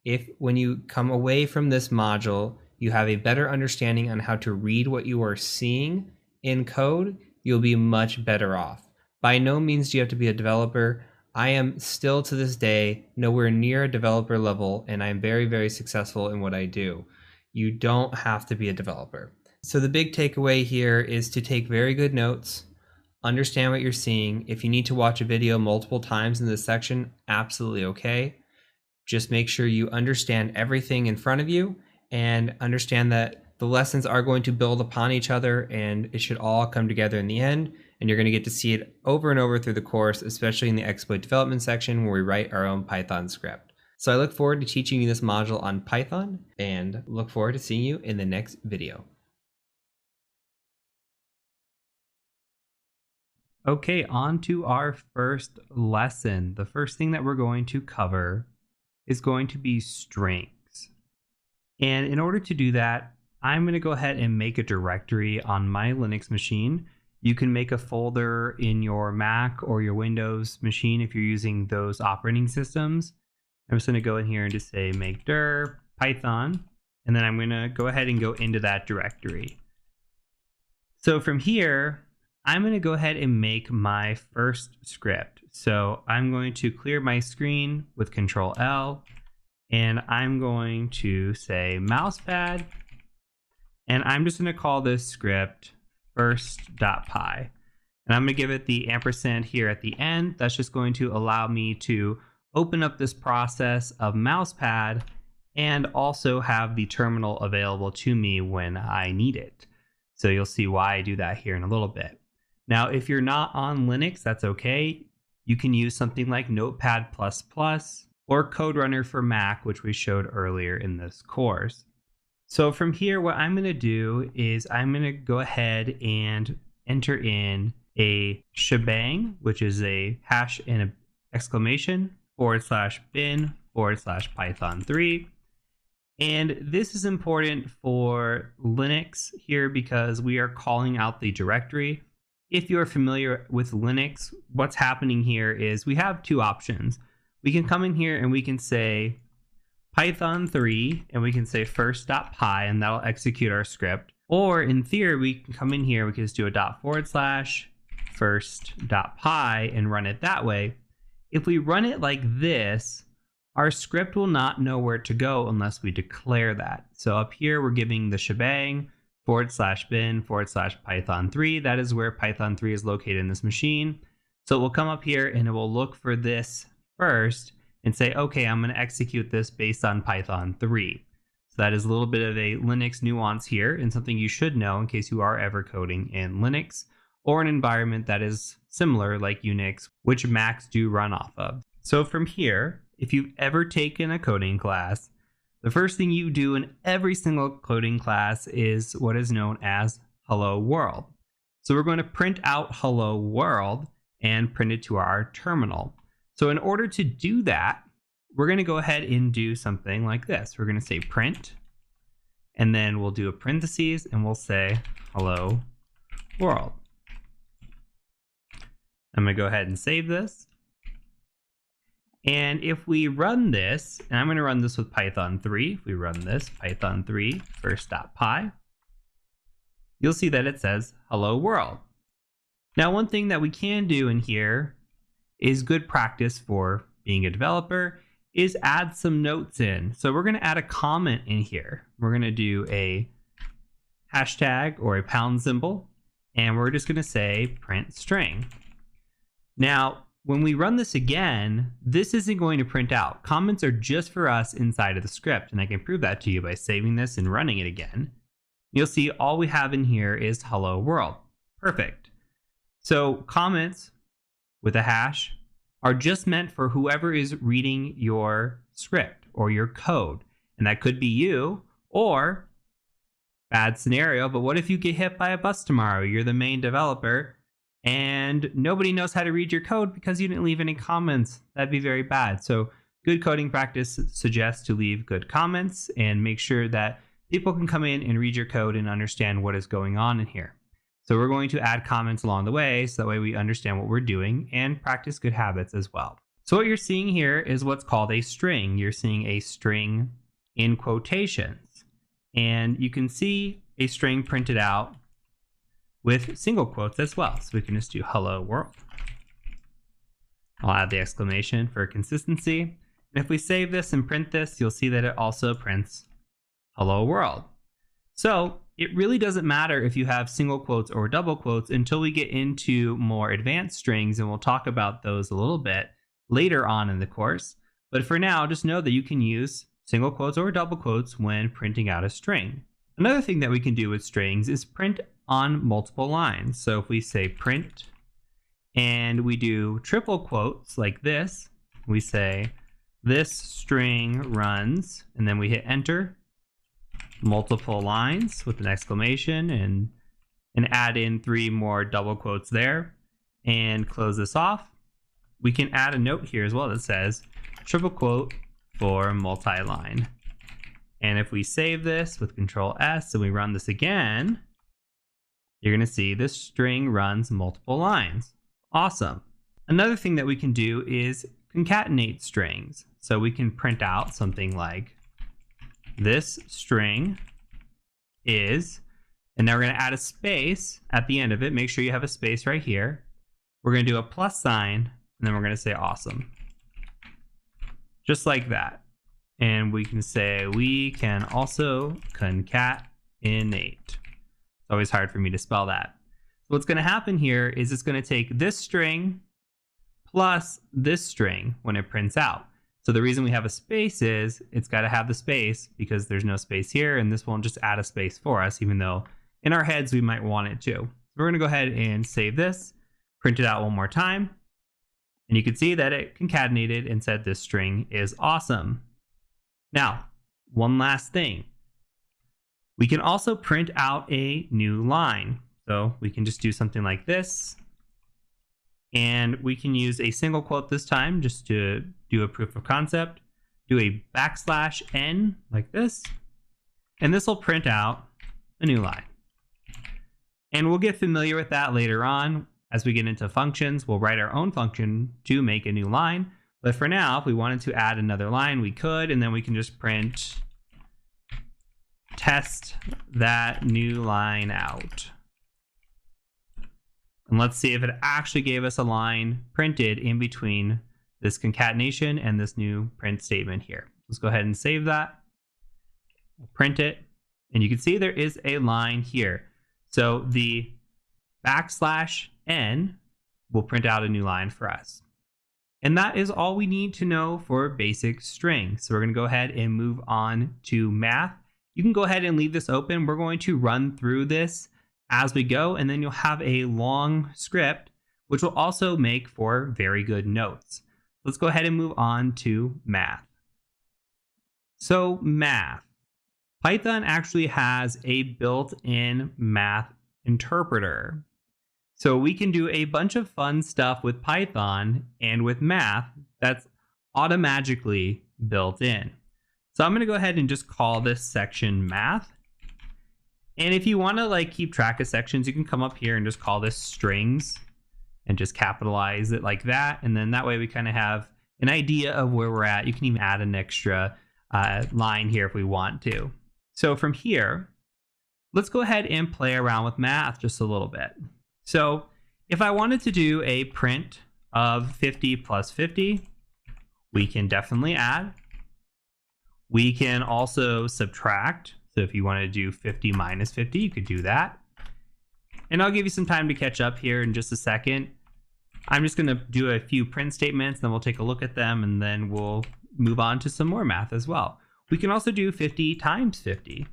If when you come away from this module, you have a better understanding on how to read what you are seeing in code, you'll be much better off. By no means do you have to be a developer. I am still to this day nowhere near a developer level, and I'm very, very successful in what I do. You don't have to be a developer. So the big takeaway here is to take very good notes, understand what you're seeing. If you need to watch a video multiple times in this section, absolutely okay. Just make sure you understand everything in front of you and understand that the lessons are going to build upon each other, and it should all come together in the end. And you're going to get to see it over and over through the course, especially in the exploit development section where we write our own Python script. So I look forward to teaching you this module on Python, and look forward to seeing you in the next video. Okay, on to our first lesson. The first thing that we're going to cover is going to be strings. And in order to do that, I'm going to go ahead and make a directory on my Linux machine. You can make a folder in your Mac or your Windows machine if you're using those operating systems. I'm just going to go in here and just say make dir Python, and then I'm going to go ahead and go into that directory. So from here, I'm going to go ahead and make my first script. So I'm going to clear my screen with Control L, and I'm going to say mousepad, and I'm just going to call this script first.py. And I'm going to give it the ampersand here at the end. That's just going to allow me to open up this process of mousepad and also have the terminal available to me when I need it. So you'll see why I do that here in a little bit. Now, if you're not on Linux, that's okay. You can use something like Notepad++ or Code Runner for Mac, which we showed earlier in this course. So from here, what I'm going to do is I'm going to go ahead and enter in a shebang, which is a hash and an exclamation /bin /python3. And this is important for Linux here because we are calling out the directory. If you're familiar with Linux, what's happening here is we have two options. We can come in here and we can say Python3 and we can say first.py and that'll execute our script. Or in theory, we can come in here, we can just do a ./first.py and run it that way. If we run it like this, our script will not know where to go unless we declare that. So up here, we're giving the shebang /bin /python3. That is where Python3 is located in this machine. So we'll come up here and it will look for this first and say, okay, I'm going to execute this based on Python3. So that is a little bit of a Linux nuance here and something you should know in case you are ever coding in Linux or an environment that is similar like Unix, which Macs do run off of. So from here, if you've ever taken a coding class, the first thing you do in every single coding class is what is known as hello world. So we're going to print out hello world and print it to our terminal. So in order to do that, we're going to go ahead and do something like this. We're going to say print, and then we'll do a parentheses and we'll say hello world. I'm going to go ahead and save this. And if we run this, and I'm going to run this with Python3, if we run this, Python3 first.py, you'll see that it says hello world. Now, one thing that we can do in here is good practice for being a developer is add some notes in. So we're going to add a comment in here. We're going to do a hashtag or a pound symbol, and we're just going to say print string. Now, when we run this again, this isn't going to print out. Comments are just for us inside of the script, and I can prove that to you by saving this and running it again. You'll see all we have in here is hello world. Perfect. So comments with a hash are just meant for whoever is reading your script or your code. And that could be you, or bad scenario, but what if you get hit by a bus tomorrow? You're the main developer and nobody knows how to read your code because you didn't leave any comments. That'd be very bad. So good coding practice suggests to leave good comments and make sure that people can come in and read your code and understand what is going on in here. So we're going to add comments along the way so that way we understand what we're doing and practice good habits as well. So what you're seeing here is what's called a string. You're seeing a string in quotations. And you can see a string printed out with single quotes as well. So we can just do hello world. I'll add the exclamation for consistency. And if we save this and print this, you'll see that it also prints hello world. So it really doesn't matter if you have single quotes or double quotes until we get into more advanced strings, and we'll talk about those a little bit later on in the course. But for now, just know that you can use single quotes or double quotes when printing out a string. Another thing that we can do with strings is print on multiple lines. So if we say print and we do triple quotes like this, we say this string runs, and then we hit enter, multiple lines with an exclamation, and add in 3 more double quotes there and close this off. We can add a note here as well that says triple quote for multi-line. And if we save this with Control S and we run this again, you're going to see this string runs multiple lines. Awesome. Another thing that we can do is concatenate strings. So we can print out something like this string is, And now we're going to add a space at the end of it. Make sure you have a space right here. We're going to do a plus sign, and then we're going to say awesome. Just like that. And we can say we can also concatenate. It's always hard for me to spell that. So what's going to happen here is it's going to take this string plus this string when it prints out. So the reason we have a space is it's got to have the space because there's no space here, and this won't just add a space for us, even though in our heads we might want it to. So we're going to go ahead and save this, print it out one more time, and you can see that it concatenated and said this string is awesome. Now, one last thing. We can also print out a new line. So we can just do something like this. And we can use a single quote this time just to do a proof of concept. Do a \n like this. And this will print out a new line. And we'll get familiar with that later on. As we get into functions, we'll write our own function to make a new line. But for now, if we wanted to add another line, we could, and then we can just print test that new line out. And let's see if it actually gave us a line printed in between this concatenation and this new print statement here. Let's go ahead and save that. We'll print it, and you can see there is a line here. So the \n will print out a new line for us. And that is all we need to know for basic string. So we're going to go ahead and move on to math. You can go ahead and leave this open. We're going to run through this as we go, and then you'll have a long script, which will also make for very good notes. Let's go ahead and move on to math. So math. Python actually has a built-in math interpreter. So we can do a bunch of fun stuff with Python and with math that's automatically built in. So I'm going to go ahead and just call this section math. And if you want to keep track of sections, you can come up here and just call this strings and just capitalize it like that. And then that way we kind of have an idea of where we're at. You can even add an extra line here if we want to. So from here, let's go ahead and play around with math just a little bit. So if I wanted to do a print of 50 plus 50, we can definitely add. We can also subtract. So if you want to do 50 minus 50, you could do that. And I'll give you some time to catch up here in just a second. I'm just going to do a few print statements, then we'll take a look at them, and then we'll move on to some more math as well. We can also do 50 times 50.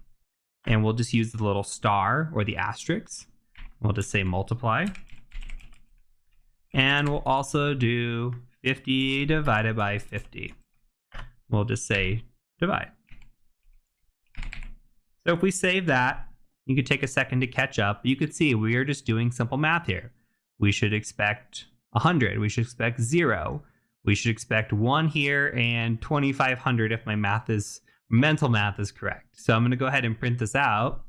And we'll just use the little star or the asterisk. We'll just say multiply. And we'll also do 50 divided by 50. We'll just say divide. So if we save that, you could take a second to catch up. You could see we are just doing simple math here. We should expect 100. We should expect 0. We should expect 1 here and 2,500 if my mental math is correct. So I'm going to go ahead and print this out.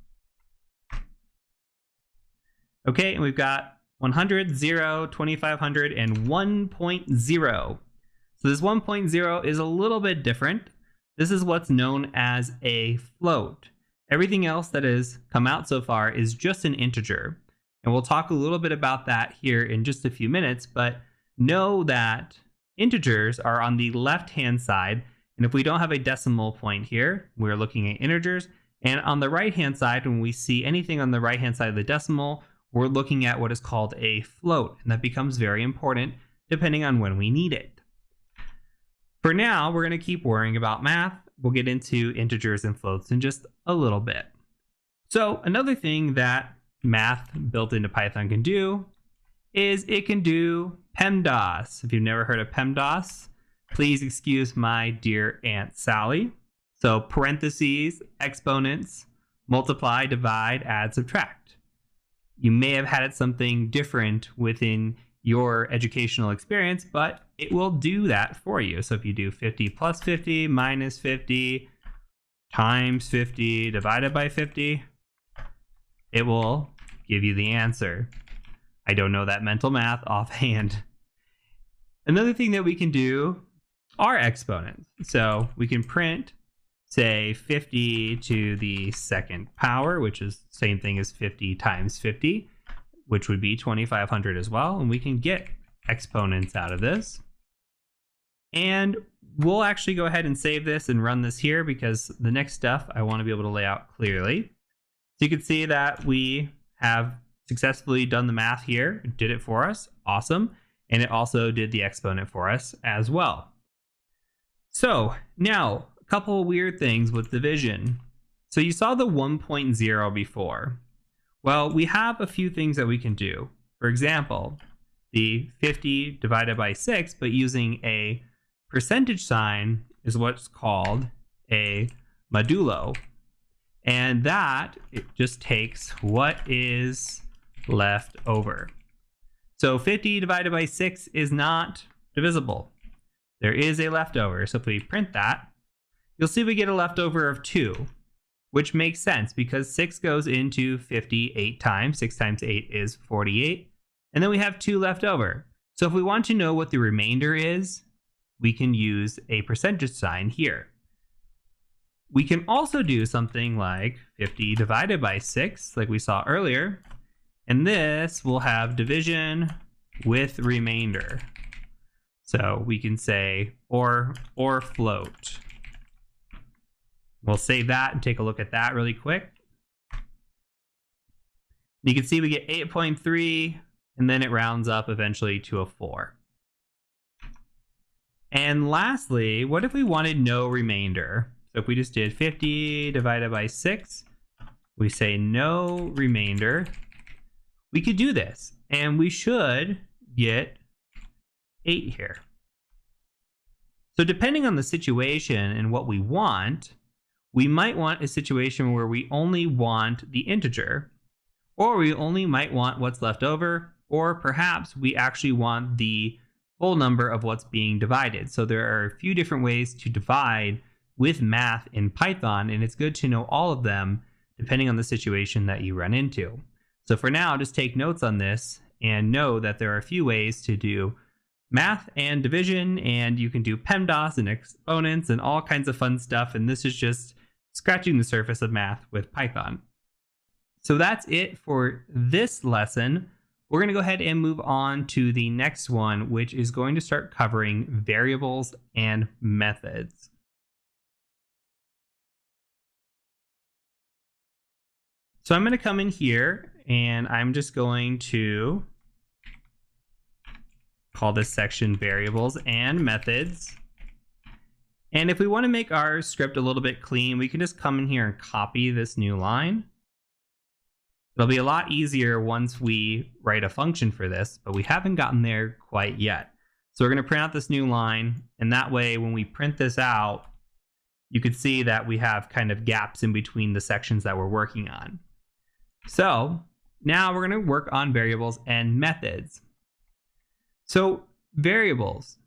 Okay, and we've got 100, 0, 2,500, and 1.0. So this 1.0 is a little bit different. This is what's known as a float. Everything else that has come out so far is just an integer. And we'll talk a little bit about that here in just a few minutes, but know that integers are on the left-hand side. And if we don't have a decimal point here, we're looking at integers. And on the right-hand side, when we see anything on the right-hand side of the decimal, we're looking at what is called a float. And that becomes very important depending on when we need it. For now, we're going to keep worrying about math. We'll get into integers and floats in just a little bit. So another thing that math built into Python can do is it can do PEMDAS. If you've never heard of PEMDAS, please excuse my dear Aunt Sally. So parentheses, exponents, multiply, divide, add, subtract. You may have had something different within your educational experience, but it will do that for you. So if you do 50 plus 50 minus 50 times 50 divided by 50, it will give you the answer. I don't know that mental math offhand. Another thing that we can do are exponents. So we can print say 50 to the second power, which is the same thing as 50 times 50, which would be 2500 as well. And we can get exponents out of this. And we'll actually go ahead and save this and run this here because the next stuff I want to be able to lay out clearly. So you can see that we have successfully done the math here. It did it for us. Awesome. And it also did the exponent for us as well. So now a couple of weird things with division. So you saw the 1.0 before. Well, we have a few things that we can do. For example, the 50 divided by 6, but using a percentage sign is what's called a modulo. And that it just takes what is left over. So 50 divided by 6 is not divisible. There is a leftover. So if we print that, you'll see we get a leftover of 2, which makes sense because 6 goes into 50 8 times. 6 times 8 is 48. And then we have 2 left over. So if we want to know what the remainder is, we can use a percentage sign here. We can also do something like 50 divided by 6, like we saw earlier. And this will have division with remainder. So we can say or float. We'll save that and take a look at that really quick. You can see we get 8.3, and then it rounds up eventually to a 4. And lastly, what if we wanted no remainder? So if we just did 50 divided by 6, we say no remainder. We could do this, and we should get 8 here. So depending on the situation and what we want, we might want a situation where we only want the integer, or we only might want what's left over, or perhaps we actually want the full number of what's being divided. So there are a few different ways to divide with math in Python, and it's good to know all of them depending on the situation that you run into. So for now, just take notes on this and know that there are a few ways to do math and division, and you can do PEMDAS and exponents and all kinds of fun stuff, and this is just scratching the surface of math with Python. So that's it for this lesson. We're going to go ahead and move on to the next one, which is going to start covering variables and methods. So I'm going to come in here and I'm just going to call this section variables and methods. And if we want to make our script a little bit clean, we can just come in here and copy this new line. It'll be a lot easier once we write a function for this, but we haven't gotten there quite yet. So we're going to print out this new line, and that way when we print this out, you can see that we have kind of gaps in between the sections that we're working on. So now we're going to work on variables and methods. So variables.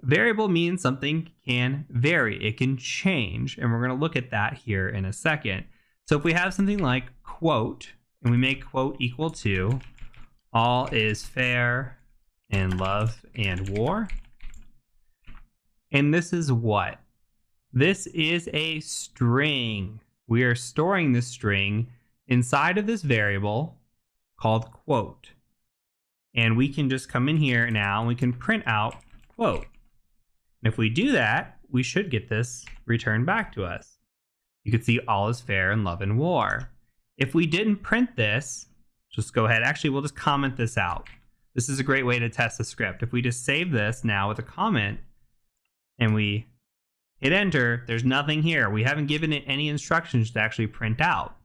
Variable means something can vary. It can change, and we're going to look at that here in a second. So if we have something like quote, and we make quote equal to all is fair in love and war. And this is what? This is a string. We are storing this string inside of this variable called quote. And we can just come in here now and we can print out quote. And if we do that, we should get this returned back to us. You can see all is fair in love and war. If we didn't print this, just go ahead. Actually, we'll just comment this out. This is a great way to test the script. If we just save this now with a comment and we hit enter, there's nothing here. We haven't given it any instructions to actually print out.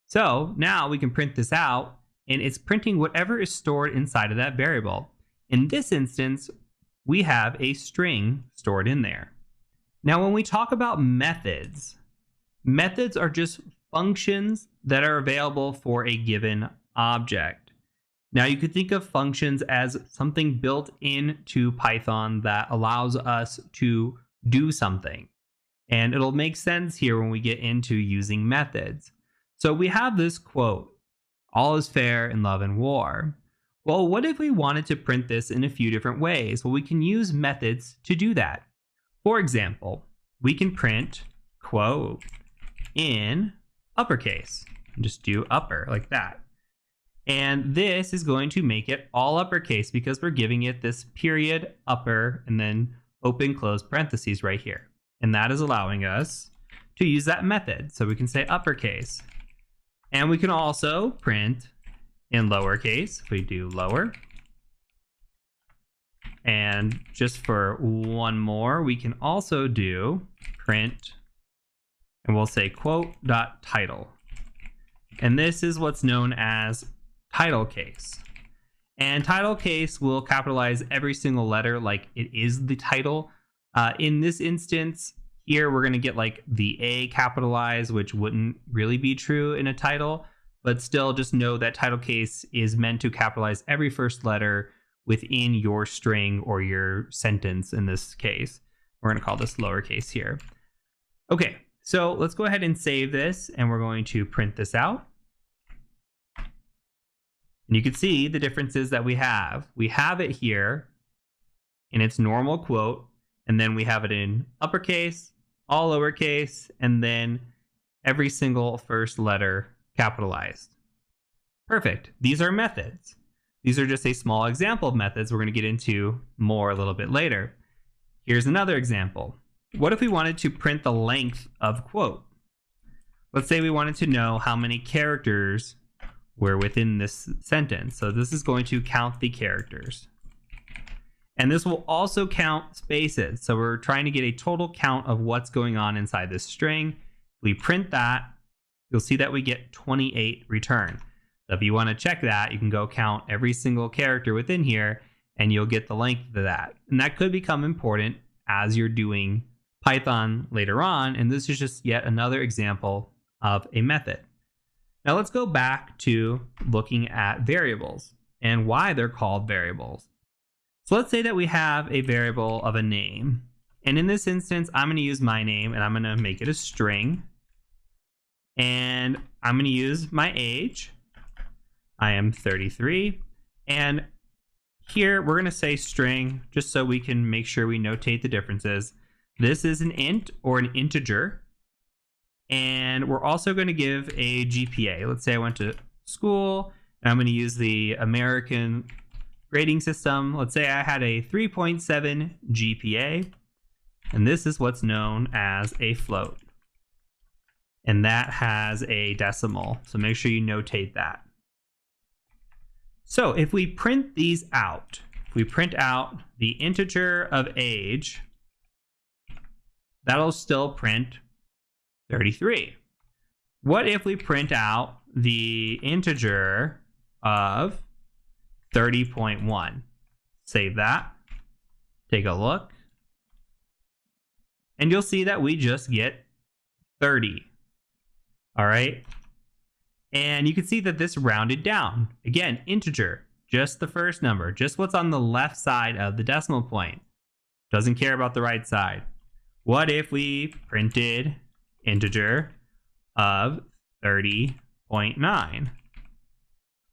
So now we can print this out, and it's printing whatever is stored inside of that variable. In this instance, we have a string stored in there. Now, when we talk about methods, methods are just functions that are available for a given object. Now, you could think of functions as something built into Python that allows us to do something. And it'll make sense here when we get into using methods. So we have this quote, all is fair in love and war. Well, what if we wanted to print this in a few different ways? Well, we can use methods to do that. For example, we can print quote in uppercase. And just do upper like that. And this is going to make it all uppercase because we're giving it this period, upper, and then open close parentheses right here. And that is allowing us to use that method. So we can say uppercase. And we can also print in lowercase if we do lower. And just for one more, we can also do print, and we'll say quote.title. And this is what's known as title case. And title case will capitalize every single letter like it is the title. In this instance, here we're going to get like the A capitalized, which wouldn't really be true in a title, but still just know that title case is meant to capitalize every first letter within your string or your sentence in this case. We're going to call this lowercase here. Okay, so let's go ahead and save this, and we're going to print this out. And you can see the differences that we have. We have it here in its normal quote, and then we have it in uppercase, all lowercase, and then every single first letter capitalized. Perfect. These are methods. These are just a small example of methods we're going to get into more a little bit later. Here's another example. What if we wanted to print the length of quote? Let's say we wanted to know how many characters were within this sentence. So this is going to count the characters. And this will also count spaces. So we're trying to get a total count of what's going on inside this string. We print that, you'll see that we get 28 return. So if you want to check that, you can go count every single character within here and you'll get the length of that. And that could become important as you're doing Python later on. And this is just yet another example of a method. Now let's go back to looking at variables and why they're called variables. So let's say that we have a variable of a name. And in this instance, I'm going to use my name and I'm going to make it a string. And I'm going to use my age. I am 33. And here we're going to say string just so we can make sure we notate the differences. This is an int or an integer. And we're also going to give a GPA. Let's say I went to school and I'm going to use the American grading system. Let's say I had a 3.7 GPA. And this is what's known as a float. And that has a decimal. So make sure you notate that. So if we print these out, if we print out the integer of age, that'll still print 33. What if we print out the integer of 30.1? Save that. Take a look. And you'll see that we just get 30. All right. And you can see that this rounded down. Again, integer, just the first number, just what's on the left side of the decimal point. Doesn't care about the right side. What if we printed integer of 30.9?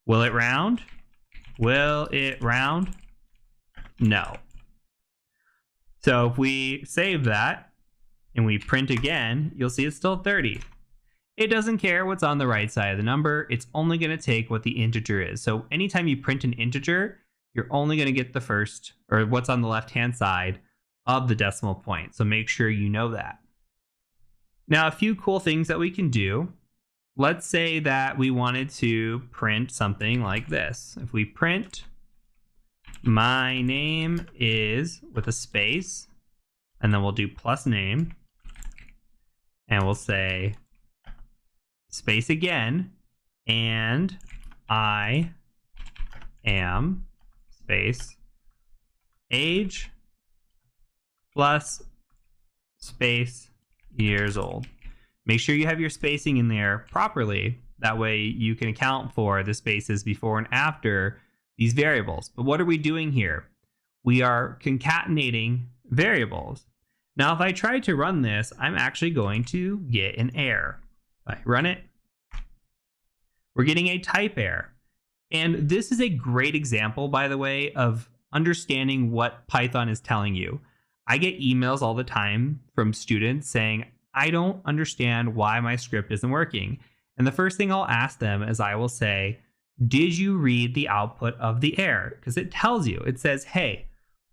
Will it round? Will it round? No. So if we save that and we print again, you'll see it's still 30. It doesn't care what's on the right side of the number. It's only going to take what the integer is. So anytime you print an integer, you're only going to get the first, or what's on the left-hand side of the decimal point. So make sure you know that. Now, a few cool things that we can do. Let's say that we wanted to print something like this. If we print my name is with a space, and then we'll do plus name, and we'll say space again, and I am space age plus space years old. Make sure you have your spacing in there properly. That way you can account for the spaces before and after these variables. But what are we doing here? We are concatenating variables. Now, if I try to run this, I'm actually going to get an error. If I run it, we're getting a type error. And this is a great example, by the way, of understanding what Python is telling you. I get emails all the time from students saying, I don't understand why my script isn't working. And the first thing I'll ask them is I will say, did you read the output of the error? Because it tells you, it says, hey,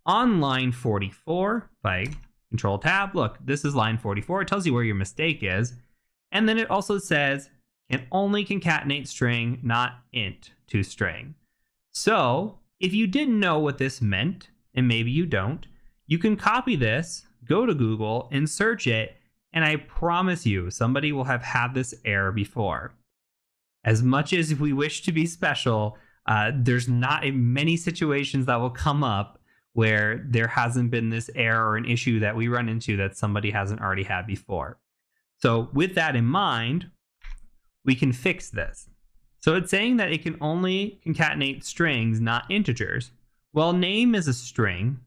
on line 44, if I control tab, look, this is line 44. It tells you where your mistake is. And then it also says, can only concatenate string, not int to string. So if you didn't know what this meant, and maybe you don't, you can copy this, go to Google and search it, and I promise you somebody will have had this error before. As much as we wish to be special, there's not many situations that will come up where there hasn't been this error or an issue that we run into that somebody hasn't already had before. So with that in mind, we can fix this. So it's saying that it can only concatenate strings, not integers. Well, name is a string,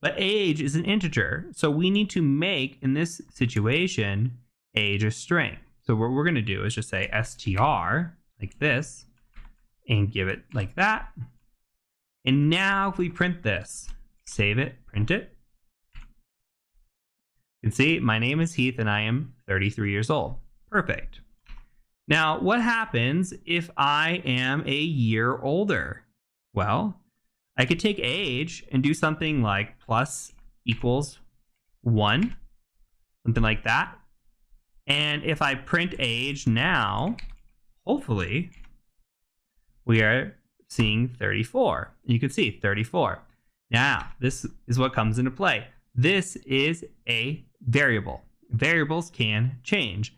but age is an integer. So we need to make, in this situation, age a string. So what we're going to do is just say str, like this, and give it like that. And now if we print this, save it, print it, you can see my name is Heath and I am 33 years old. Perfect. Now, what happens if I am a year older? Well, I could take age and do something like plus equals 1, something like that. And if I print age now, hopefully, we are seeing 34. You can see 34. Now, this is what comes into play. This is a variable. Variables can change.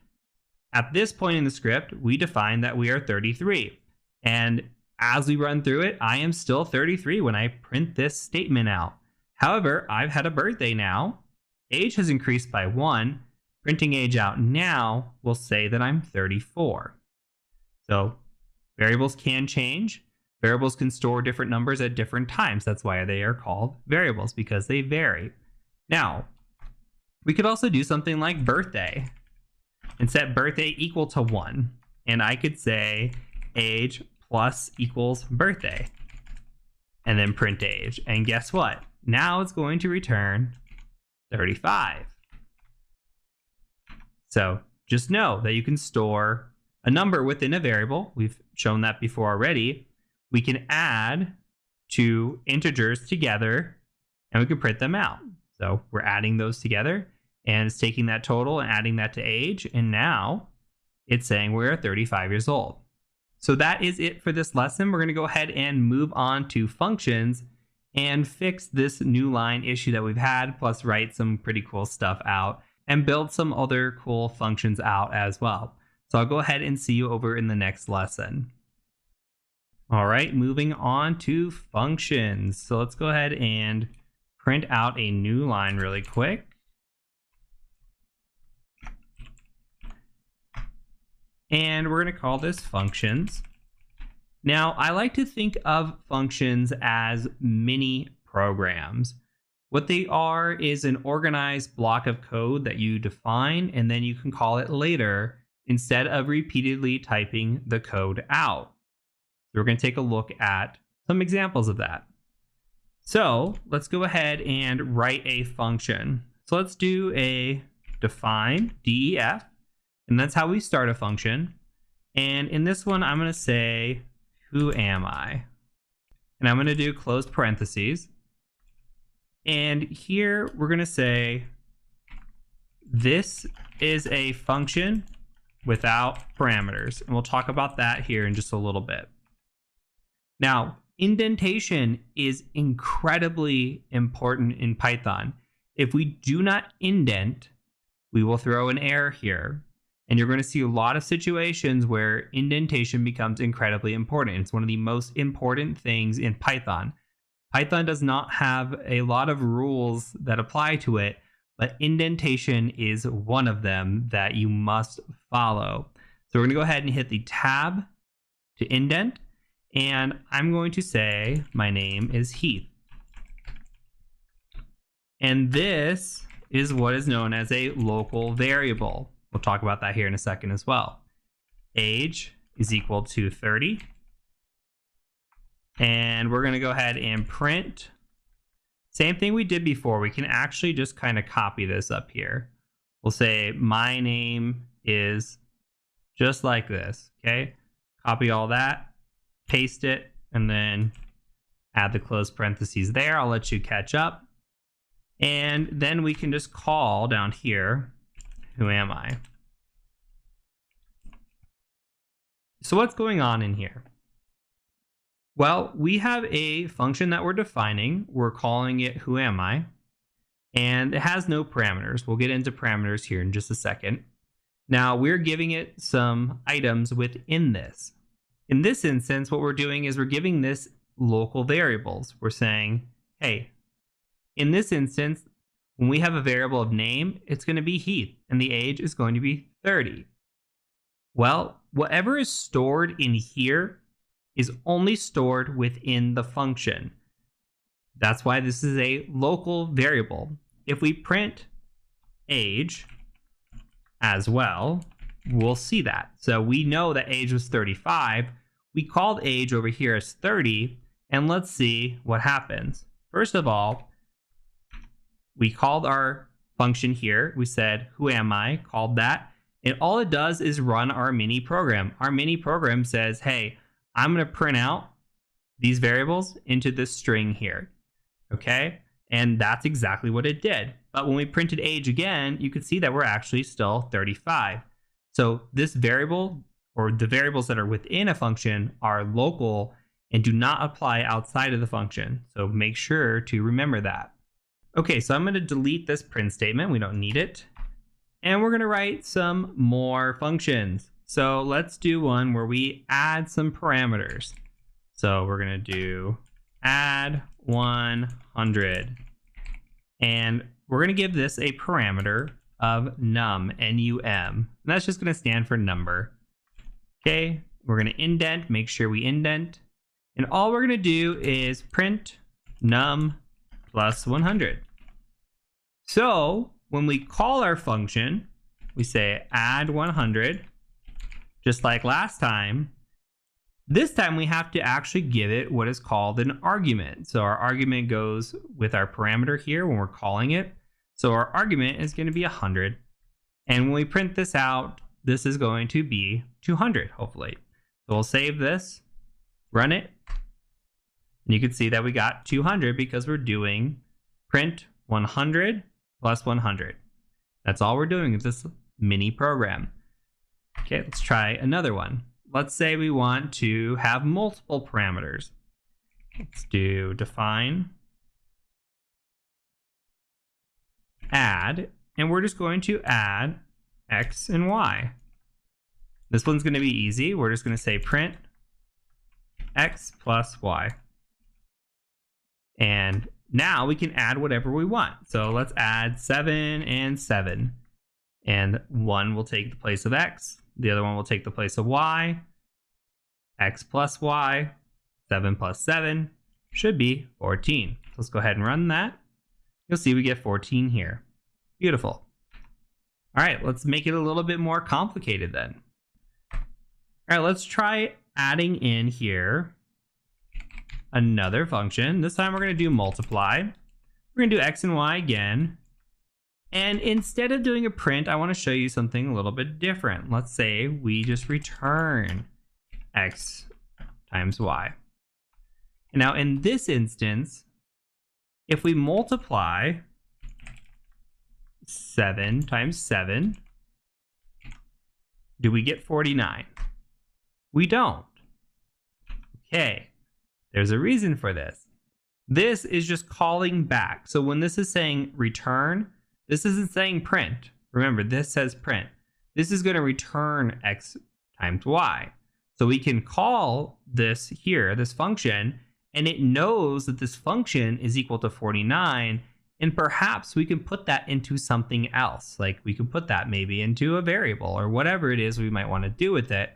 At this point in the script, we define that we are 33. And as we run through it, I am still 33 when I print this statement out. However, I've had a birthday now. Age has increased by 1. Printing age out now will say that I'm 34. So variables can change. Variables can store different numbers at different times. That's why they are called variables, because they vary. Now, we could also do something like birthday and set birthday equal to 1. And I could say age plus equals birthday and then print age. And guess what? Now it's going to return 35. So just know that you can store a number within a variable. We've shown that before already. We can add two integers together and we can print them out. So we're adding those together and it's taking that total and adding that to age. And now it's saying we're 35 years old. So that is it for this lesson. We're going to go ahead and move on to functions and fix this new line issue that we've had, plus write some pretty cool stuff out and build some other cool functions out as well. So I'll go ahead and see you over in the next lesson. All right, moving on to functions. So let's go ahead and print out a new line really quick. And we're going to call this functions. Now, I like to think of functions as mini programs. What they are is an organized block of code that you define, and then you can call it later instead of repeatedly typing the code out. So we're going to take a look at some examples of that. So let's go ahead and write a function. So let's do a define, def, and that's how we start a function. And in this one, I'm going to say, who am I? And I'm going to do close parentheses. And here we're going to say, this is a function without parameters. And we'll talk about that here in just a little bit. Now, indentation is incredibly important in Python. If we do not indent, we will throw an error here. And you're going to see a lot of situations where indentation becomes incredibly important. It's one of the most important things in Python. Python does not have a lot of rules that apply to it, but indentation is one of them that you must follow. So we're going to go ahead and hit the tab to indent. And I'm going to say my name is Heath. And this is what is known as a local variable. We'll talk about that here in a second as well. Age is equal to 30. And we're going to go ahead and print. Same thing we did before. We can actually just kind of copy this up here. We'll say my name is just like this, okay? Copy all that, paste it, and then add the close parentheses there. I'll let you catch up. And then we can just call down here, who am I? So what's going on in here? Well, we have a function that we're defining. We're calling it who am I? And it has no parameters. We'll get into parameters here in just a second. Now we're giving it some items within this. In this instance, what we're doing is we're giving this local variables. We're saying, hey, in this instance, when we have a variable of name, it's going to be Heath, and the age is going to be 30. Well, whatever is stored in here is only stored within the function. That's why this is a local variable. If we print age as well, we'll see that. So we know that age was 35. We called age over here as 30, and let's see what happens. First of all, we called our function here. We said, who am I? Called that. And all it does is run our mini program. Our mini program says, hey, I'm going to print out these variables into this string here. Okay? And that's exactly what it did. But when we printed age again, you could see that we're actually still 35. So this variable, or the variables that are within a function, are local and do not apply outside of the function. So make sure to remember that. Okay, so I'm going to delete this print statement. We don't need it. And we're going to write some more functions. So let's do one where we add some parameters. So we're going to do add 100. And we're going to give this a parameter of num, N-U-M. And that's just going to stand for number. Okay, we're going to indent, make sure we indent. And all we're going to do is print num plus 100. So when we call our function, we say add 100, just like last time. This time we have to actually give it what is called an argument. So our argument goes with our parameter here when we're calling it. So our argument is going to be 100. And when we print this out, this is going to be 200, hopefully. So we'll save this, run it. And you can see that we got 200 because we're doing print 100 plus 100. That's all we're doing with this mini program. Okay, let's try another one. Let's say we want to have multiple parameters. Let's do define add, and we're just going to add x and y. This one's going to be easy. We're just going to say print x plus y. And now we can add whatever we want. So let's add 7 and 7. And one will take the place of x. The other one will take the place of y. X plus y, 7 plus 7, should be 14. Let's go ahead and run that. You'll see we get 14 here. Beautiful. All right, let's make it a little bit more complicated then. All right, let's try adding in here another function. This time we're going to do multiply. We're going to do x and y again. And instead of doing a print, I want to show you something a little bit different. Let's say we just return x times y. And now in this instance, if we multiply 7 times 7, do we get 49? We don't. Okay, there's a reason for this. This is just calling back. So when this is saying return, this isn't saying print. Remember, this says print. This is going to return x times y. So we can call this here, this function, and it knows that this function is equal to 49, and perhaps we can put that into something else. Like we could put that maybe into a variable or whatever it is we might want to do with it.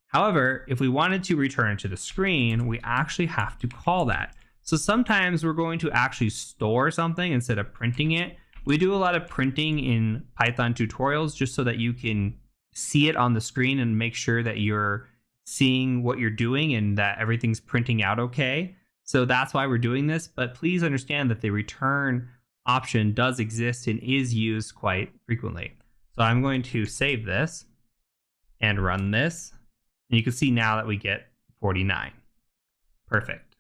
However, if we wanted to return it to the screen, we actually have to call that. So sometimes we're going to actually store something instead of printing it. We do a lot of printing in Python tutorials just so that you can see it on the screen and make sure that you're seeing what you're doing and that everything's printing out okay. So that's why we're doing this, but please understand that the return option does exist and is used quite frequently. So I'm going to save this and run this. And you can see now that we get 49. Perfect.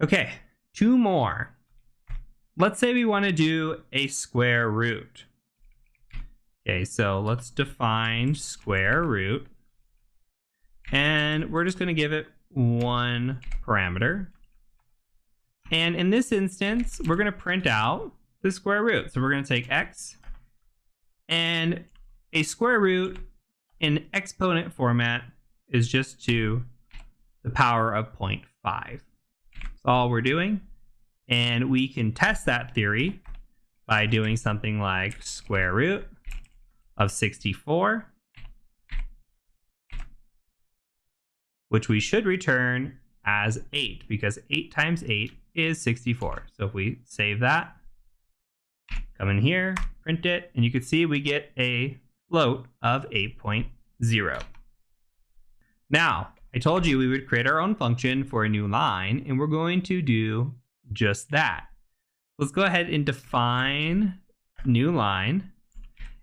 Okay, 2 more. Let's say we want to do a square root. Okay, so let's define square root. And we're just going to give it 1 parameter. And in this instance, we're going to print out the square root. So we're going to take x, and a square root in exponent format is just to the power of 0.5. That's all we're doing. And we can test that theory by doing something like square root of 64, which we should return as 8, because 8 times 8 is 64. So if we save that, come in here, print it, and you can see we get a float of 8.0. Now, I told you we would create our own function for a new line, and we're going to do just that. Let's go ahead and define new line.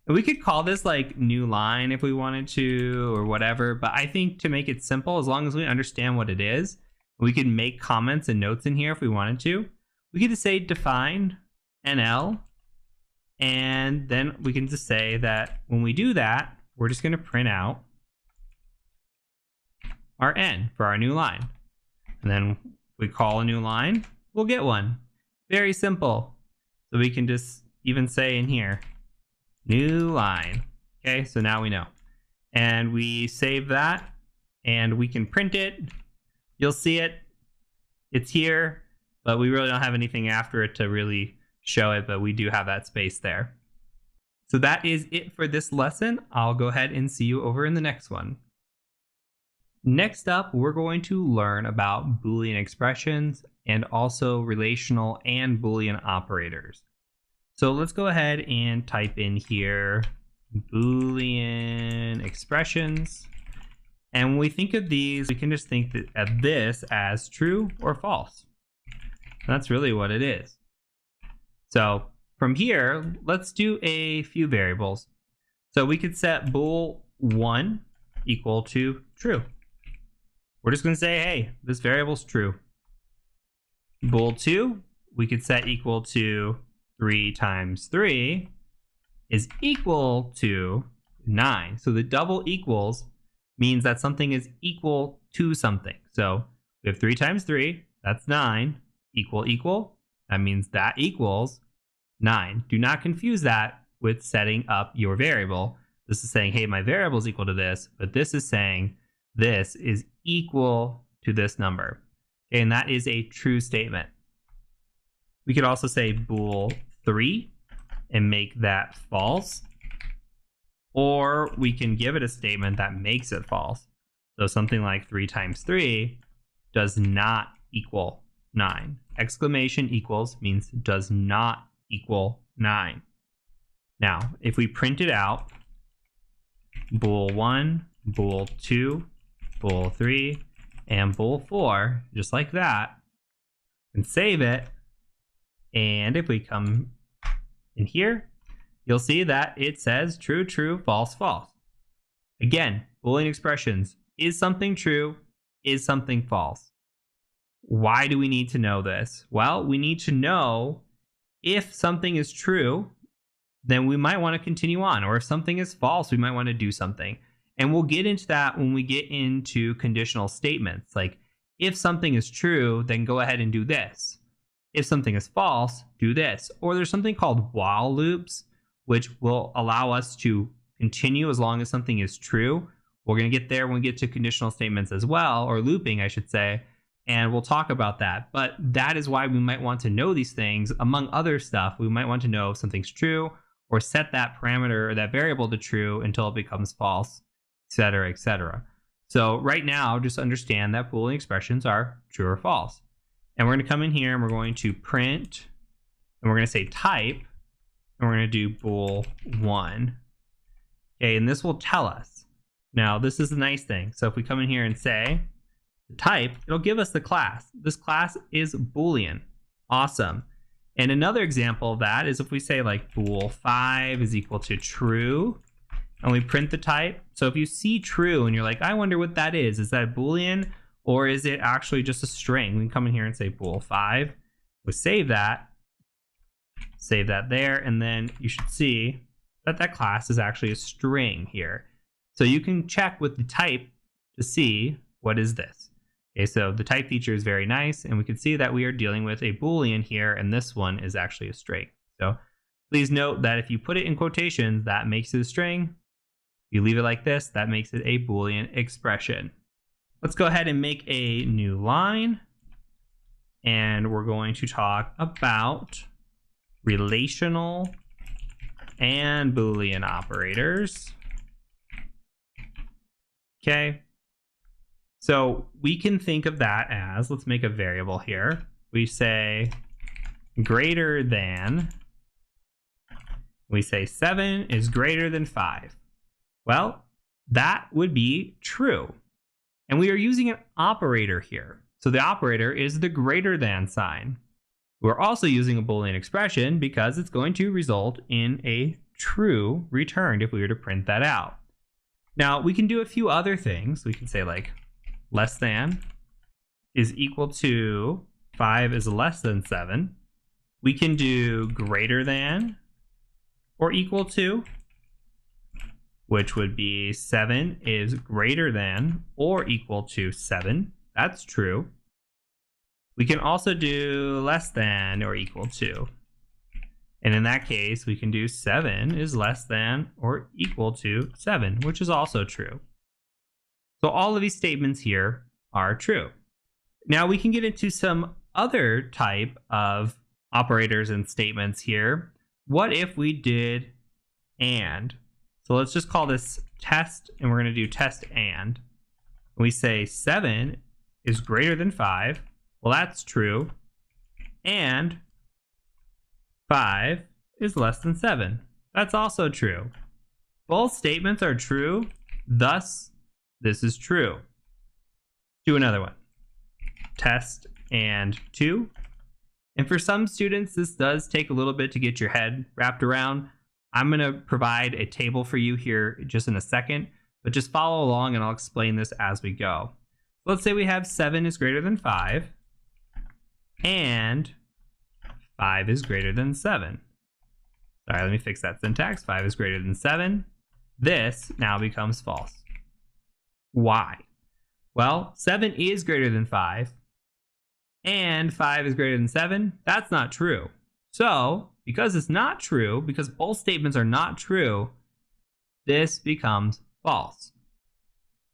And we could call this like new line if we wanted to, or whatever, but I think to make it simple, as long as we understand what it is, we can make comments and notes in here if we wanted to. We could just say define NL, and then we can just say that when we do that, we're just going to print out our N for our new line. And then we call a new line, we'll get one. Very simple. So we can just even say in here, new line. Okay, so now we know. And we save that, and we can print it. You'll see it. It's here, but we really don't have anything after it to really show it, but we do have that space there. So that is it for this lesson. I'll go ahead and see you over in the next one. Next up, we're going to learn about Boolean expressions and also relational and Boolean operators. So let's go ahead and type in here Boolean expressions. And when we think of these, we can just think of this as true or false. That's really what it is. So from here, let's do a few variables. So we could set bool1 equal to true. We're just going to say, hey, this variable's true. Bool2, we could set equal to 3 times 3 is equal to 9. So the double equals means that something is equal to something. So we have 3 times 3, that's 9, equal, that means that equals 9. Do not confuse that with setting up your variable. This is saying, hey, my variable is equal to this, but this is saying this is equal to this number. Okay, and that is a true statement. We could also say bool3 and make that false. Or we can give it a statement that makes it false. So something like 3 times 3 does not equal 9. Exclamation equals means does not equal 9. Now, if we print it out, bool1, bool2, bool3, and bool4, just like that, and save it, and if we come in here, you'll see that it says true, true, false, false. Again, Boolean expressions. Is something true? Is something false? Why do we need to know this? Well, we need to know if something is true, then we might want to continue on. Or if something is false, we might want to do something. And we'll get into that when we get into conditional statements. Like, if something is true, then go ahead and do this. If something is false, do this. Or there's something called while loops, which will allow us to continue as long as something is true. We're going to get there when we get to conditional statements as well, or looping, I should say, and we'll talk about that. But that is why we might want to know these things. Among other stuff, we might want to know if something's true, or set that parameter or that variable to true until it becomes false, etc., etc. So right now, just understand that Boolean expressions are true or false. And we're going to come in here and we're going to print, and we're going to say type, and we're going to do bool1. Okay, and this will tell us. Now, this is the nice thing. So if we come in here and say the type, it'll give us the class. This class is Boolean. Awesome. And another example of that is if we say like bool 5 is equal to true, and we print the type. So if you see true and you're like, I wonder what that is that a Boolean or is it actually just a string? We can come in here and say bool 5. We save that there, and then you should see that that class is actually a string here. So you can check with the type to see what is this. Okay, so the type feature is very nice, and we can see that we are dealing with a Boolean here, and this one is actually a string. So please note that if you put it in quotations, that makes it a string. If you leave it like this, that makes it a Boolean expression. Let's go ahead and make a new line, and we're going to talk about relational and Boolean operators. Okay. So we can think of that as, let's make a variable here. We say greater than, we say 7 is greater than 5. Well, that would be true. And we are using an operator here. So the operator is the greater than sign. We're also using a Boolean expression because it's going to result in a true returned if we were to print that out. Now we can do a few other things. We can say like less than is equal to 5 is less than 7. We can do greater than or equal to, which would be 7 is greater than or equal to 7. That's true. We can also do less than or equal to. And in that case, we can do 7 is less than or equal to 7, which is also true. So all of these statements here are true. Now we can get into some other type of operators and statements here. What if we did and? So let's just call this test, and we're going to do test and. We say 7 is greater than 5. Well, that's true. And 5 is less than 7. That's also true. Both statements are true, thus this is true. Do another one. Test and 2. And for some students, this does take a little bit to get your head wrapped around. I'm going to provide a table for you here just in a second, but just follow along and I'll explain this as we go. Let's say we have 7 is greater than 5 and 5 is greater than 7. Sorry, let me fix that syntax. 5 is greater than 7. This now becomes false. Why? Well, 7 is greater than 5 and 5 is greater than 7. That's not true. So, because it's not true, because both statements are not true, this becomes false.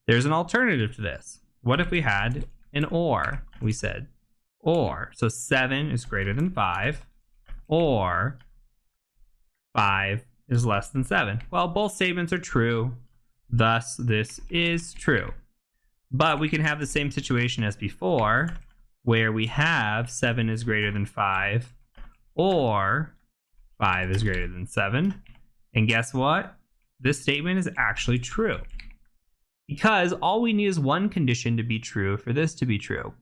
There's an alternative to this. What if we had an or? We said or. So 7 is greater than 5 or 5 is less than 7. Well, both statements are true, thus this is true. But we can have the same situation as before, where we have 7 is greater than 5 or 5 is greater than 7. And guess what? This statement is actually true. Because all we need is one condition to be true for this to be true.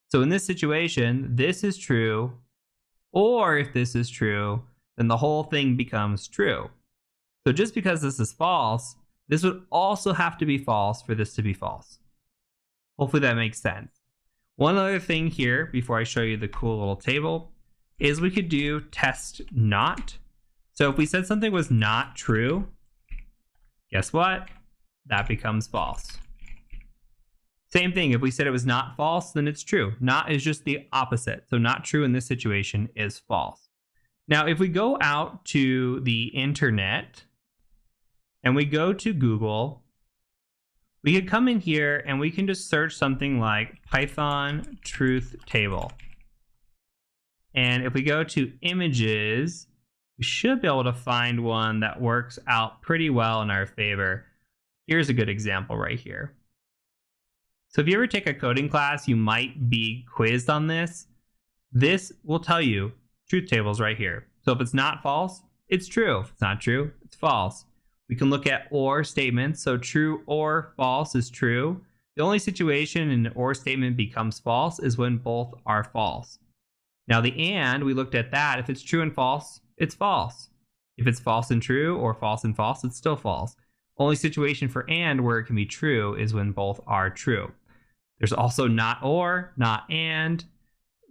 So in this situation, this is true, or if this is true, then the whole thing becomes true. So just because this is false, this would also have to be false for this to be false. Hopefully that makes sense. One other thing here, before I show you the cool little table, is we could do test not. So if we said something was not true, guess what? That becomes false. Same thing, if we said it was not false, then it's true. Not is just the opposite. So not true in this situation is false. Now, if we go out to the internet and we go to Google, we could come in here and we can just search something like Python truth table. And if we go to images, we should be able to find one that works out pretty well in our favor. Here's a good example right here. So if you ever take a coding class, you might be quizzed on this. This will tell you truth tables right here. So if it's not false, it's true. If it's not true, it's false. We can look at or statements. So true or false is true. The only situation an or statement becomes false is when both are false. Now the and, we looked at that. If it's true and false, it's false. If it's false and true or false and false, it's still false. Only situation for and where it can be true is when both are true. There's also not or, not and.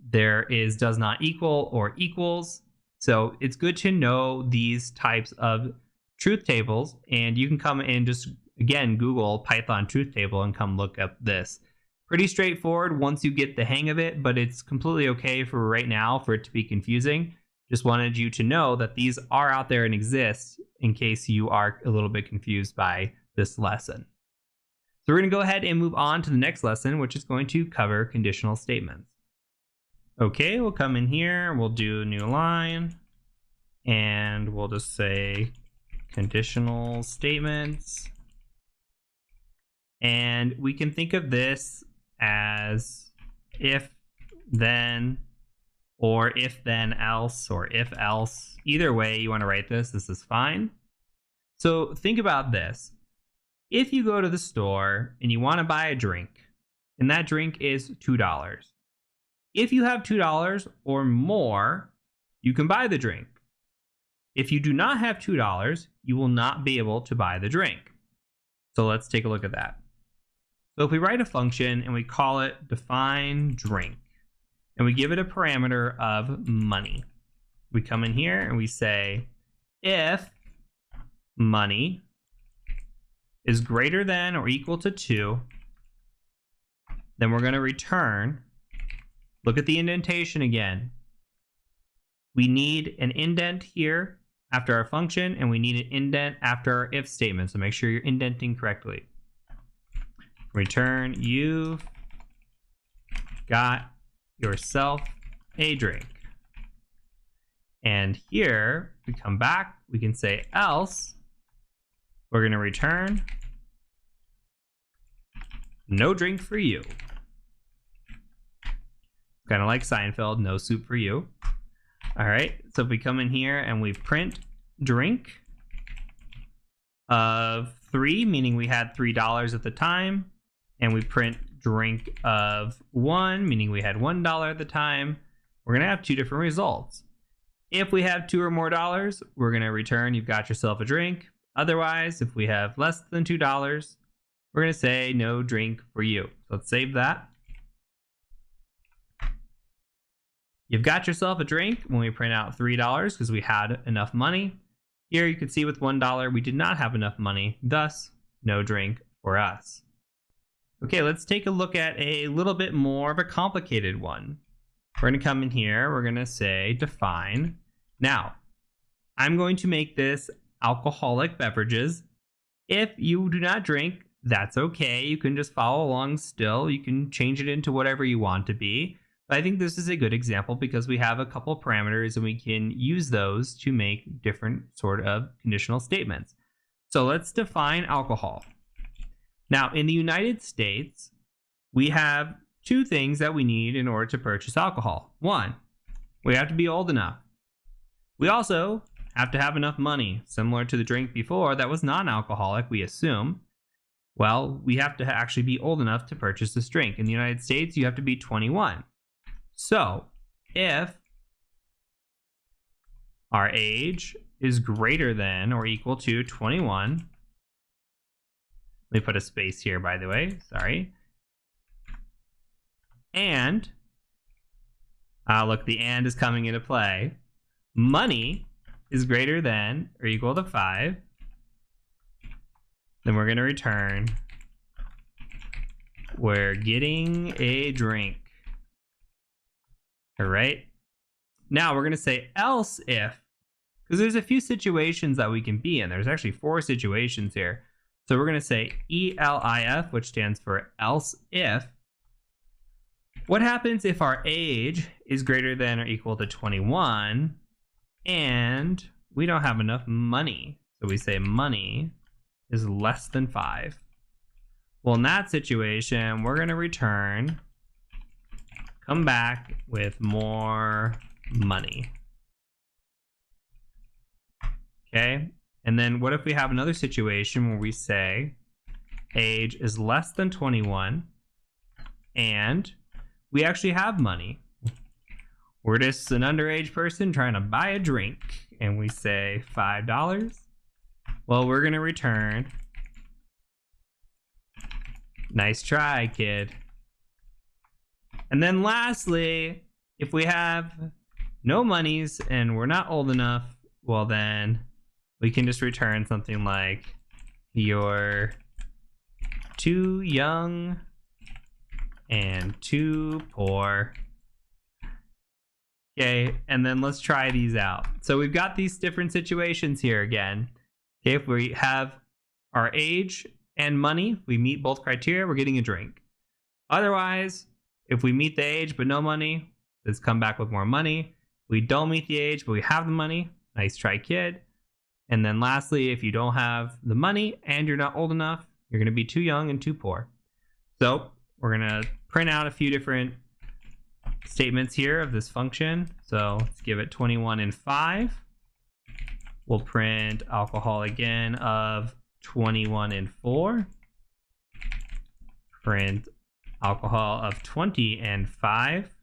There is does not equal or equals. So it's good to know these types of truth tables, and you can come and just, again, Google Python truth table and come look up this. Pretty straightforward once you get the hang of it, but it's completely okay for right now for it to be confusing. Just wanted you to know that these are out there and exist in case you are a little bit confused by this lesson. So we're going to go ahead and move on to the next lesson, which is going to cover conditional statements. Okay, we'll come in here, we'll do a new line, and we'll just say conditional statements. And we can think of this as if, then, or if, then, else, or if, else. Either way you want to write this is fine. So think about this. If you go to the store and you want to buy a drink, and that drink is $2. If you have $2 or more, you can buy the drink. If you do not have $2, you will not be able to buy the drink. So let's take a look at that. So if we write a function and we call it define drink, and we give it a parameter of money, we come in here and we say if money is greater than or equal to 2, then we're going to return. Look at the indentation again. We need an indent here after our function, and we need an indent after our if statement. So make sure you're indenting correctly. Return, you've got yourself a drink. And here we come back, we can say else. We're going to return no drink for you. Kind of like Seinfeld, no soup for you. All right, so if we come in here and we print drink of 3, meaning we had $3 at the time, and we print drink of 1, meaning we had $1 at the time, we're going to have 2 different results. If we have 2 or more dollars, we're going to return you've got yourself a drink. Otherwise, if we have less than $2, we're going to say no drink for you. So let's save that. You've got yourself a drink when we print out $3 because we had enough money. Here you can see with $1 we did not have enough money, thus no drink for us. Okay, let's take a look at a little bit more of a complicated one. We're going to come in here, we're going to say define. Now, I'm going to make this alcoholic beverages. If you do not drink, that's okay. You can just follow along still. You can change it into whatever you want to be. But I think this is a good example because we have a couple of parameters and we can use those to make different sort of conditional statements. So let's define alcohol. Now, in the United States, we have 2 things that we need in order to purchase alcohol. 1, we have to be old enough. We also have to have enough money, similar to the drink before that was non-alcoholic, we assume. Well, we have to actually be old enough to purchase this drink. In the United States, you have to be 21. So, if our age is greater than or equal to 21, let me put a space here, by the way, sorry. And, look, the and is coming into play. Money is greater than or equal to 5. Then we're going to return, we're getting a drink. All right. Now we're going to say else if, because there's a few situations that we can be in. There's actually 4 situations here. So we're going to say ELIF, which stands for else if. What happens if our age is greater than or equal to 21 and we don't have enough money? So we say money is less than 5. Well, in that situation, we're going to return, come back with more money. Okay, and then what if we have another situation where we say age is less than 21 and we actually have money. we're just an underage person trying to buy a drink, and we say $5. Well, we're going to return, nice try, kid. And then lastly, if we have no monies and we're not old enough, well then we can just return something like, you're too young and too poor. Okay, and then let's try these out. So we've got these different situations here again. Okay, if we have our age and money, we meet both criteria, we're getting a drink. Otherwise, if we meet the age but no money, let's come back with more money. We don't meet the age but we have the money, nice try, kid. And then lastly, if you don't have the money and you're not old enough, you're going to be too young and too poor. So we're going to print out a few different statements here of this function. So let's give it 21 and 5. We'll print alcohol again of 21 and 4. Print alcohol of 20 and 5.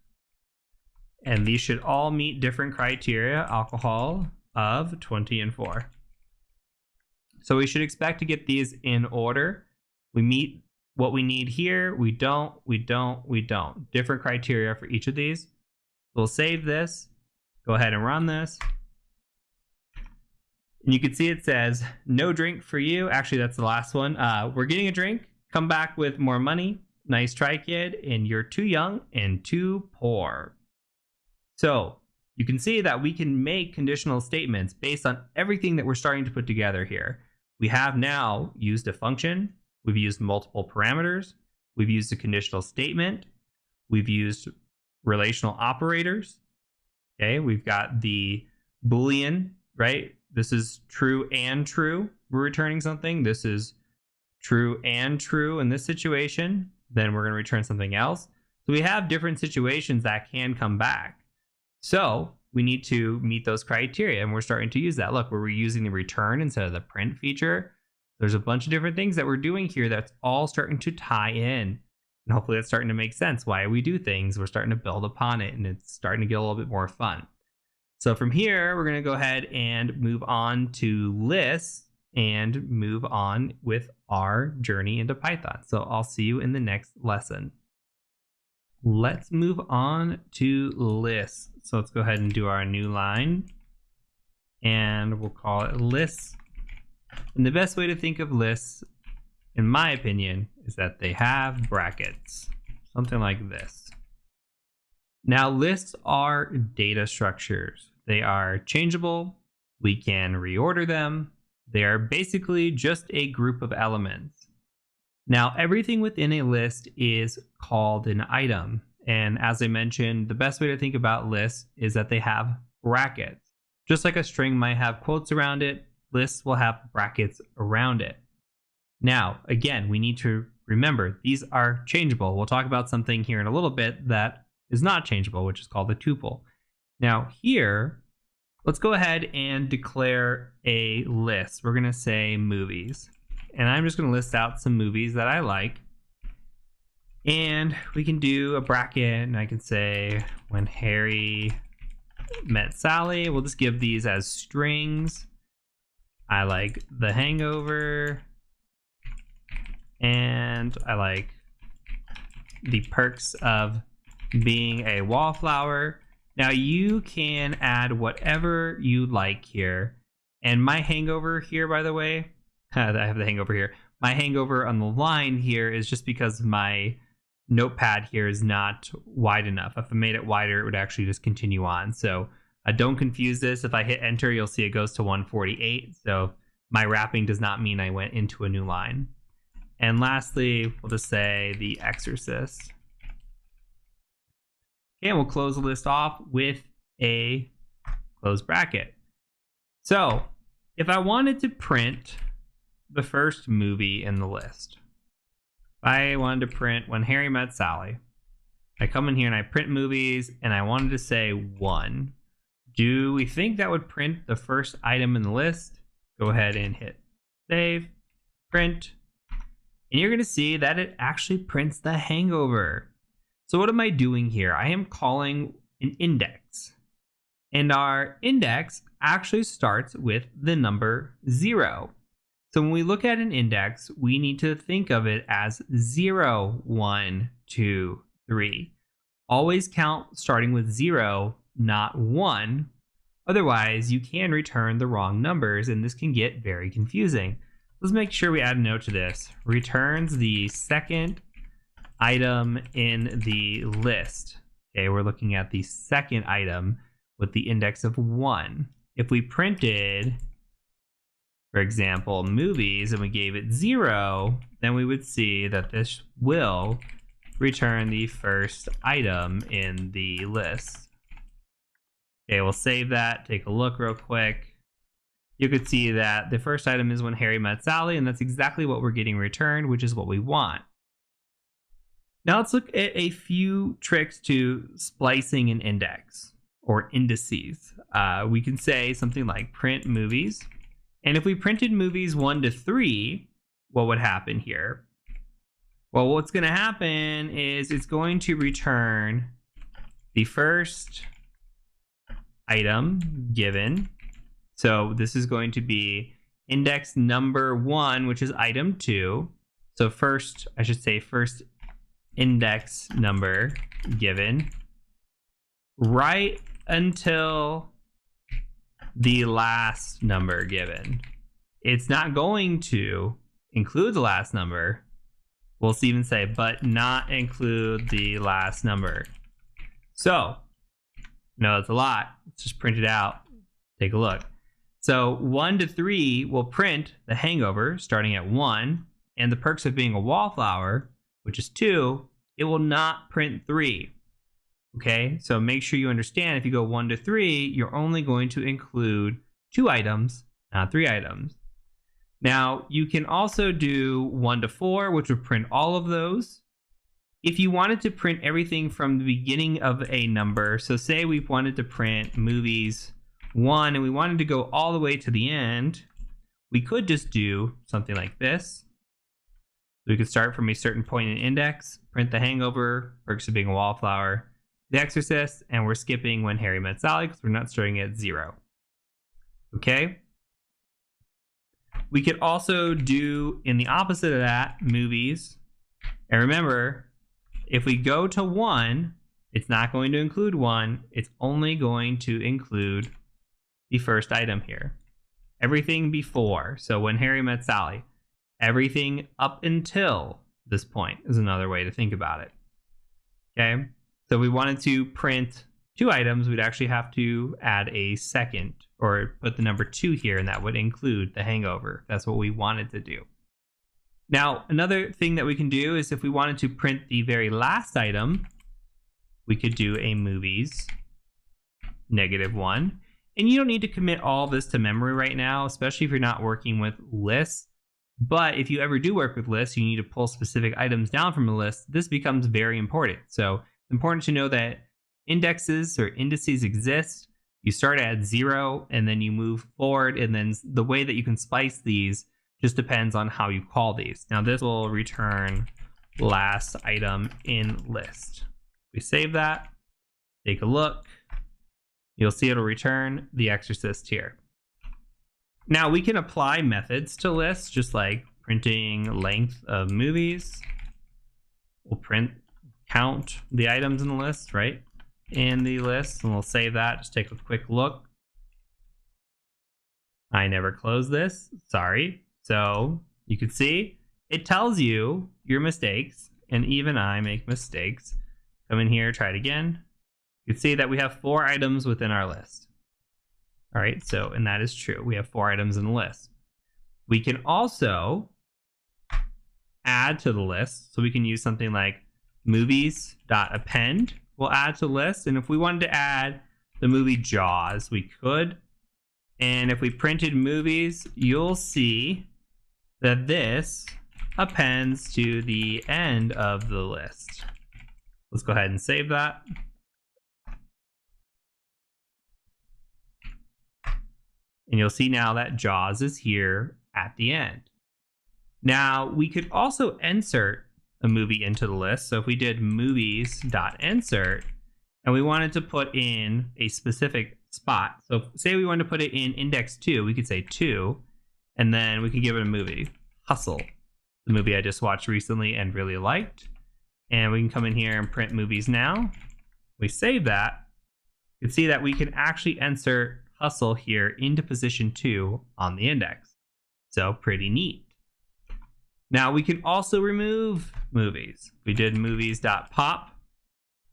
And these should all meet different criteria, alcohol of 20 and 4. So we should expect to get these in order. We meet what we need here. We don't. Different criteria for each of these. We'll save this. Go ahead and run this. And you can see it says, no drink for you. Actually, that's the last one. We're getting a drink. Come back with more money. Nice try, kid. And you're too young and too poor. So you can see that we can make conditional statements based on everything that we're starting to put together here. We have now used a function. We've used multiple parameters. We've used a conditional statement. We've used relational operators. Okay, we've got the Boolean, right? This is true and true. We're returning something. This is true and true in this situation. Then we're going to return something else. So we have different situations that can come back. So we need to meet those criteria, and we're starting to use that. Look, we're reusing the return instead of the print feature. There's a bunch of different things that we're doing here that's all starting to tie in. And hopefully that's starting to make sense why we do things. We're starting to build upon it, and it's starting to get a little bit more fun. So from here, we're going to go ahead and move on to lists and move on with our journey into Python. So I'll see you in the next lesson. Let's move on to lists. So let's go ahead and do our new line, and we'll call it lists. And the best way to think of lists, in my opinion, is that they have brackets, something like this. Now, lists are data structures. They are changeable. We can reorder them. They are basically just a group of elements. Now, everything within a list is called an item. And as I mentioned, the best way to think about lists is that they have brackets. Just like a string might have quotes around it, lists will have brackets around it. Now, again, we need to remember these are changeable. We'll talk about something here in a little bit that is not changeable, which is called a tuple. Now here, let's go ahead and declare a list. We're going to say movies. And I'm just going to list out some movies that I like. And we can do a bracket, and I can say when Harry met Sally. We'll just give these as strings. I like The Hangover. And I like The Perks of Being a Wallflower. Now you can add whatever you like here. And my hangover here, by the way, I have the hangover here. My hangover on the line here is just because my notepad here is not wide enough. If I made it wider, it would actually just continue on. So don't confuse this. If I hit enter, you'll see it goes to 148. So my wrapping does not mean I went into a new line. And lastly, we'll just say The Exorcist. And we'll close the list off with a close bracket. So if I wanted to print the first movie in the list, if I wanted to print When Harry Met Sally, I come in here and I print movies, and I wanted to say 1. Do we think that would print the first item in the list? Go ahead and hit save, print, and you're going to see that it actually prints The Hangover. So what am I doing here? I am calling an index. And our index actually starts with the number 0. So when we look at an index, we need to think of it as 0, 1, 2, 3. Always count starting with 0, not 1. Otherwise, you can return the wrong numbers, and this can get very confusing. Let's make sure we add a note to this. Returns the second item in the list. Okay, we're looking at the second item with the index of 1. If we printed, for example, movies, and we gave it 0, then we would see that this will return the first item in the list. Okay, we'll save that, take a look real quick. You could see that the first item is When Harry Met Sally, and that's exactly what we're getting returned, which is what we want. Now let's look at a few tricks to splicing an index or indices. We can say something like print movies. And if we printed movies 1 to 3, what would happen here? Well, what's going to happen is it's going to return the first item given. So this is going to be index number 1, which is item 2. So first index number given right until the last number given. It's not going to include the last number. We'll even say, but not include the last number. So, no, that's a lot. Let's just print it out. Take a look. So 1 to 3 will print The Hangover starting at 1, and The Perks of Being a Wallflower, which is 2, it will not print 3. Okay, so make sure you understand if you go 1 to 3, you're only going to include 2 items, not 3 items. Now, you can also do 1 to 4, which would print all of those. If you wanted to print everything from the beginning of a number, so say we wanted to print movies 1 and we wanted to go all the way to the end, we could just do something like this. We could start from a certain point in index, print The Hangover, Perks of Being a Wallflower, The Exorcist, and we're skipping When Harry Met Sally because we're not starting at 0. Okay? We could also do, in the opposite of that, movies. And remember, if we go to 1, it's not going to include 1. It's only going to include the first item here. Everything before. So When Harry Met Sally. Everything up until this point is another way to think about it. Okay? So if we wanted to print 2 items, we'd actually have to add a second or put the number 2 here, and that would include The Hangover. That's what we wanted to do. Now, another thing that we can do is if we wanted to print the very last item, we could do a movies -1. And you don't need to commit all this to memory right now, especially if you're not working with lists. But if you ever do work with lists, you need to pull specific items down from a list. This becomes very important. So it's important to know that indexes or indices exist. You start at 0 and then you move forward, and then the way that you can splice these just depends on how you call these. Now this will return last item in list. We save that, take a look. You'll see it'll return The Exorcist here. Now we can apply methods to lists, just like printing length of movies. We'll count the items in the list, right? In the list, and we'll save that. Just take a quick look. I never closed this, sorry. So you can see it tells you your mistakes, and even I make mistakes. Come in here, try it again. You can see that we have 4 items within our list. All right, so, and that is true. We have 4 items in the list. We can also add to the list. So we can use something like movies.append. We'll add to the list. And if we wanted to add the movie Jaws, we could. And if we printed movies, you'll see that this appends to the end of the list. Let's go ahead and save that. And you'll see now that Jaws is here at the end. Now, we could also insert a movie into the list. So if we did movies.insert, and we wanted to put in a specific spot. So say we wanted to put it in index 2, we could say 2, and then we could give it a movie, Hustle, the movie I just watched recently and really liked. And we can come in here and print movies now. We save that. You can see that we can actually insert Hustle here into position 2 on the index. So pretty neat. Now we can also remove movies. We did movies.pop.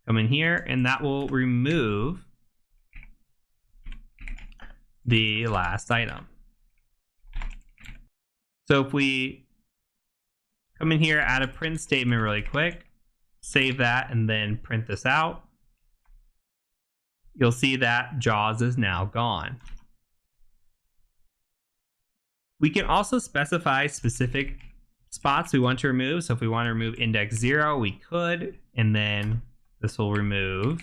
Come in here, and that will remove the last item. So if we come in here, add a print statement really quick, save that, and then print this out, you'll see that JAWS is now gone. We can also specify specific spots we want to remove. So if we want to remove index 0, we could, and then this will remove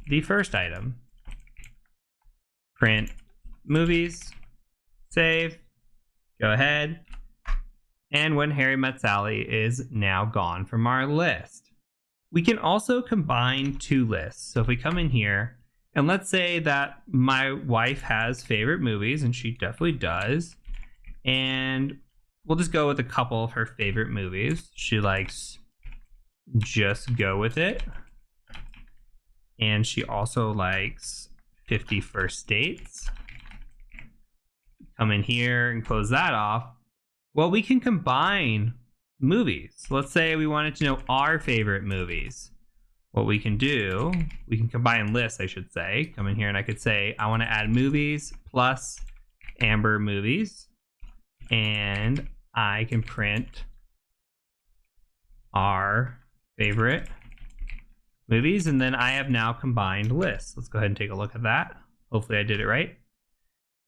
the first item. Print movies, save, go ahead. And When Harry Met Sally is now gone from our list. We can also combine two lists. So if we come in here, and let's say that my wife has favorite movies, and she definitely does, and we'll just go with a couple of her favorite movies. She likes Just Go With It, and she also likes 50 First Dates. Come in here and close that off. Well, we can combine movies. Let's say we wanted to know our favorite movies. What we can do, we can combine lists, I should say. Come in here and I could say, I want to add movies plus Amber movies. And I can print our favorite movies. And then I have now combined lists. Let's go ahead and take a look at that. Hopefully I did it right.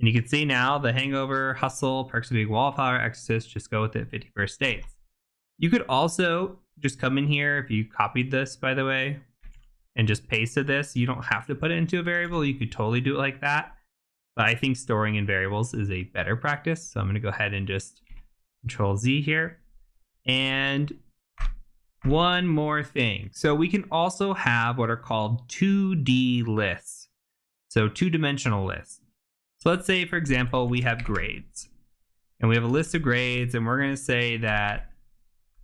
And you can see now The Hangover, Hustle, Perks of Being a Wallflower, Exorcist, Just Go With It, 50 First Dates. You could also just come in here, if you copied this, by the way, and just pasted this. You don't have to put it into a variable. You could totally do it like that. But I think storing in variables is a better practice. So I'm going to go ahead and just Control Z here. And one more thing. So we can also have what are called 2D lists. So two-dimensional lists. So let's say, for example, we have grades. And we have a list of grades, and we're going to say that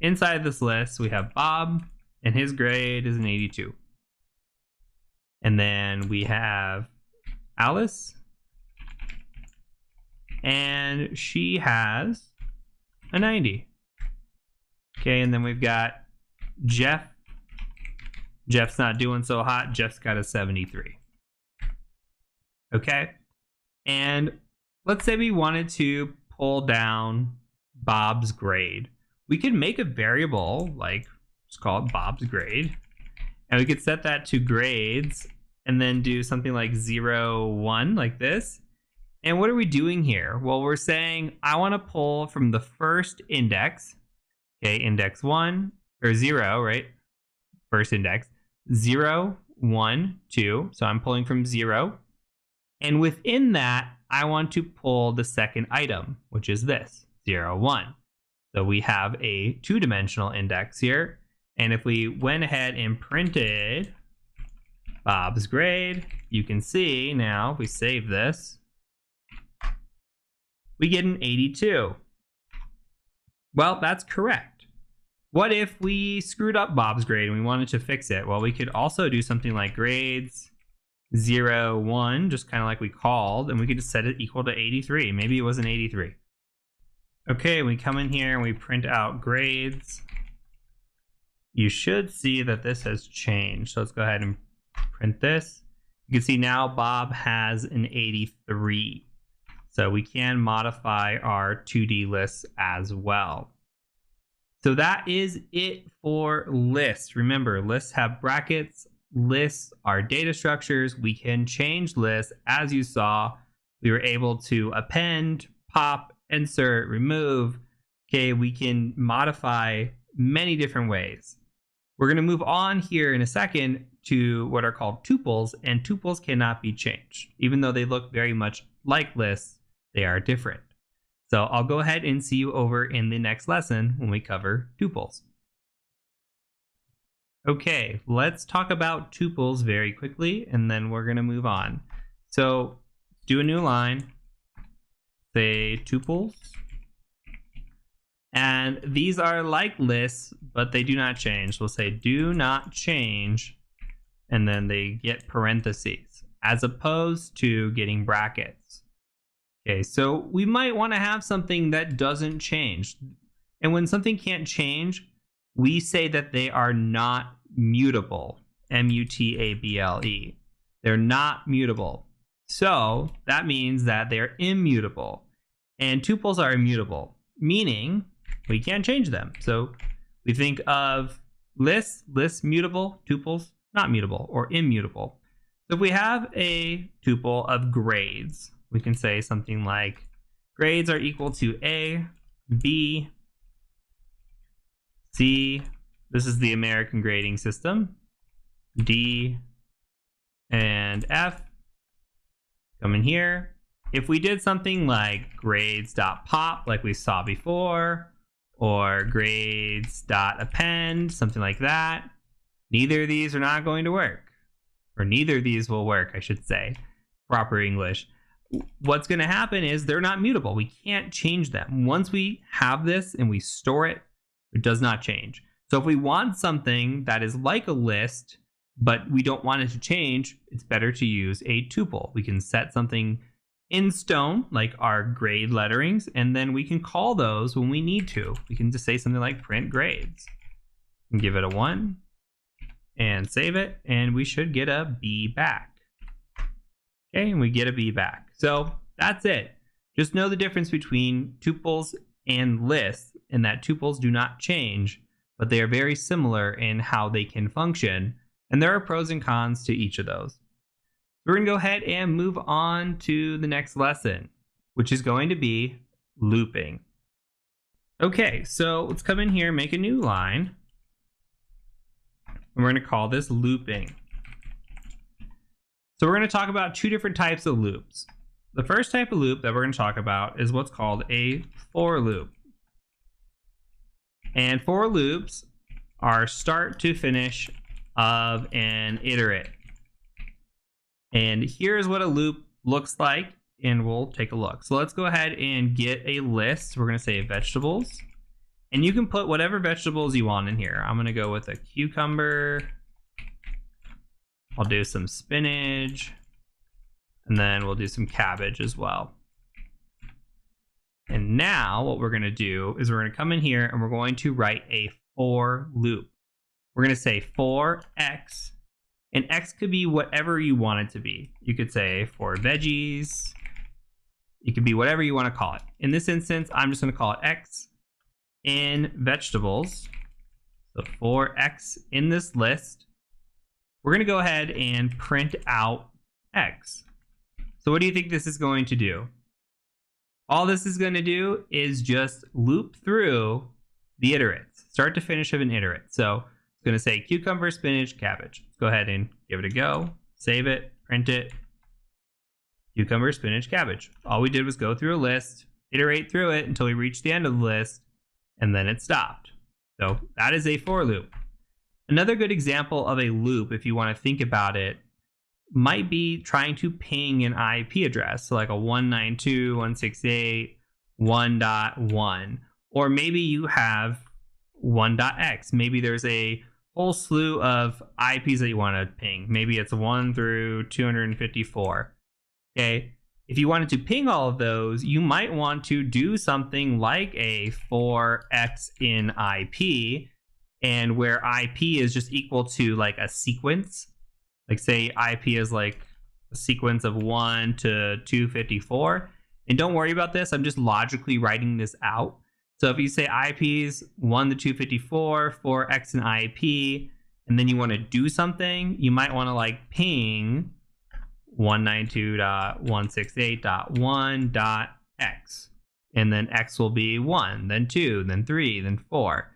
inside this list, we have Bob, and his grade is an 82. And then we have Alice, and she has a 90. Okay, and then we've got Jeff. Jeff's not doing so hot. Jeff's got a 73. Okay, and let's say we wanted to pull down Bob's grade. We could make a variable, like, let's call it Bob's grade, and we could set that to grades, and then do something like 0, 1, like this. And what are we doing here? Well, we're saying I want to pull from the first index, okay, index 1, or 0, right? First index, 0, 1, 2. So I'm pulling from 0. And within that, I want to pull the second item, which is this, 0, 1. So we have a two-dimensional index here. And if we went ahead and printed Bob's grade, you can see now, if we save this, we get an 82. Well, that's correct. What if we screwed up Bob's grade and we wanted to fix it? Well, we could also do something like grades 0, 1, just kind of like we called, and we could just set it equal to 83. Maybe it was an 83. Okay, we come in here and we print out grades. You should see that this has changed. So let's go ahead and print this. You can see now Bob has an 83. So we can modify our 2D lists as well. So that is it for lists. Remember, lists have brackets. Lists are data structures. We can change lists. As you saw, we were able to append, pop, insert, remove. Okay, we can modify many different ways. We're going to move on here in a second to what are called tuples, and tuples cannot be changed. Even though they look very much like lists, they are different. So I'll go ahead and see you over in the next lesson when we cover tuples. Okay, let's talk about tuples very quickly, and then we're going to move on. So do a new line, say tuples. And these are like lists, but they do not change. We'll say do not change, and then they get parentheses, as opposed to getting brackets. Okay, so we might want to have something that doesn't change. And when something can't change, we say that they are not mutable, M-U-T-A-B-L-E. They're not mutable. So that means that they're immutable. And tuples are immutable, meaning we can't change them. So we think of lists mutable, tuples not mutable or immutable. So if we have a tuple of grades, we can say something like grades are equal to A, B, C, this is the American grading system, D, and F. Come in here. If we did something like grades.pop, like we saw before, or grades.append, something like that, neither of these are not going to work. Or neither of these will work, I should say. Proper English. What's going to happen is they're not mutable. We can't change them. Once we have this and we store it, it does not change. So if we want something that is like a list, but we don't want it to change, it's better to use a tuple. We can set something in stone, like our grade letterings, and then we can call those when we need to. We can just say something like print grades and give it a 1 and save it, and we should get a B back. Okay, and we get a B back. So that's it. Just know the difference between tuples and lists, and that tuples do not change, but they are very similar in how they can function, and there are pros and cons to each of those. We're going to go ahead and move on to the next lesson, which is going to be looping. Okay, so let's come in here, make a new line, and we're going to call this looping. So we're going to talk about two different types of loops. The first type of loop that we're going to talk about is what's called a for loop. And for loops are start to finish of an iterate. And here's what a loop looks like, and we'll take a look. So let's go ahead and get a list. We're going to say vegetables, and you can put whatever vegetables you want in here. I'm going to go with a cucumber. I'll do some spinach, and then we'll do some cabbage as well. And now what we're going to do is we're going to come in here and we're going to write a for loop. We're going to say for x, and x could be whatever you want it to be. You could say for veggies. It could be whatever you want to call it. In this instance, I'm just going to call it x in vegetables. So for x in this list, we're going to go ahead and print out x. So what do you think this is going to do? All this is going to do is just loop through the iterates, start to finish of an iterate. So it's going to say cucumber, spinach, cabbage. Let's go ahead and give it a go, save it, print it. Cucumber, spinach, cabbage. All we did was go through a list, iterate through it until we reached the end of the list, and then it stopped. So that is a for loop. Another good example of a loop, if you want to think about it, might be trying to ping an IP address, so like a 192.168.1.1, or maybe you have 1.x. Maybe there's a whole slew of IPs that you want to ping. Maybe it's 1 through 254. Okay, if you wanted to ping all of those, you might want to do something like a for x in IP, and where IP is just equal to like a sequence. Like say IP is like a sequence of 1 to 254. And don't worry about this. I'm just logically writing this out. So if you say IPs 1 to 254 for X and IP, and then you want to do something, you might want to like ping 192.168.1.x. And then X will be 1, then 2, then 3, then 4.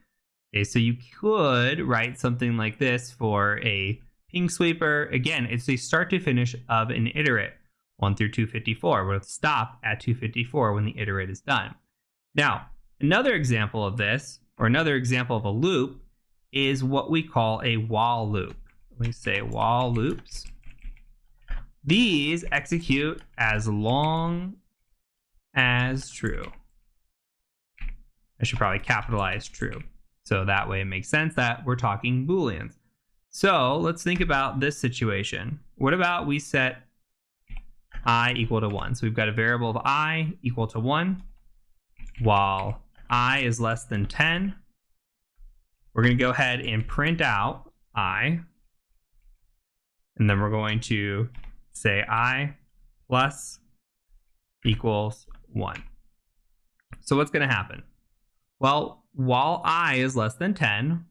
Okay, so you could write something like this for a ping sweeper. Again, it's a start to finish of an iterate, 1 through 254. We'll stop at 254 when the iterate is done. Now, another example of this, or another example of a loop, is what we call a while loop. We say while loops. These execute as long as true. I should probably capitalize true. So that way it makes sense that we're talking Booleans. So let's think about this situation. What about we set I equal to 1? So we've got a variable of I equal to 1, while I is less than 10. We're going to go ahead and print out I, and then we're going to say I plus equals 1. So what's going to happen? Well, while I is less than 10,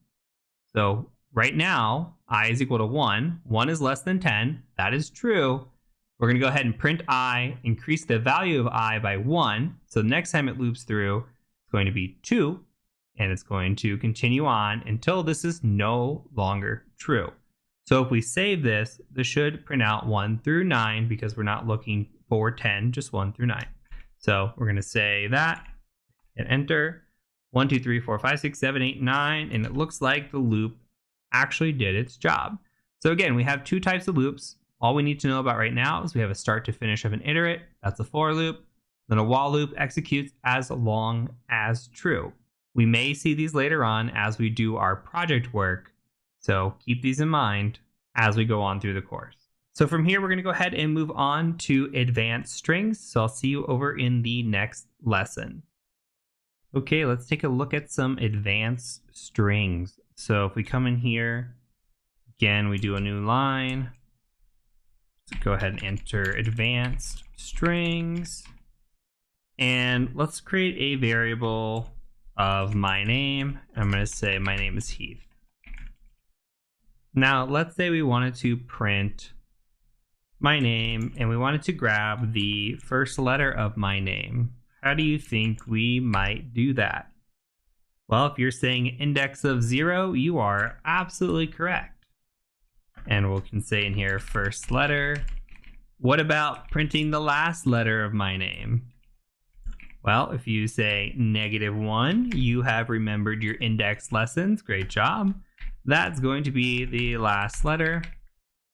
so right now I is equal to 1, 1 is less than 10, that is true. We're going to go ahead and print I, increase the value of I by 1. So the next time it loops through, it's going to be 2, and it's going to continue on until this is no longer true. So if we save this, this should print out 1 through 9 because we're not looking for 10, just 1 through 9. So we're going to say that and enter 1, 2, 3, 4, 5, 6, 7, 8, 9, and it looks like the loop actually did its job. So again, we have two types of loops. All we need to know about right now is we have a start to finish of an iterate. That's a for loop. Then a while loop executes as long as true. We may see these later on as we do our project work. So keep these in mind as we go on through the course. So from here, we're going to go ahead and move on to advanced strings. So I'll see you over in the next lesson. Okay, let's take a look at some advanced strings. So if we come in here, again, we do a new line. So go ahead and enter advanced strings. And let's create a variable of my name. I'm going to say my name is Heath. Now, let's say we wanted to print my name and we wanted to grab the first letter of my name. How do you think we might do that? Well, if you're saying index of 0, you are absolutely correct. And we can say in here first letter. What about printing the last letter of my name? Well, if you say -1, you have remembered your index lessons. Great job. That's going to be the last letter.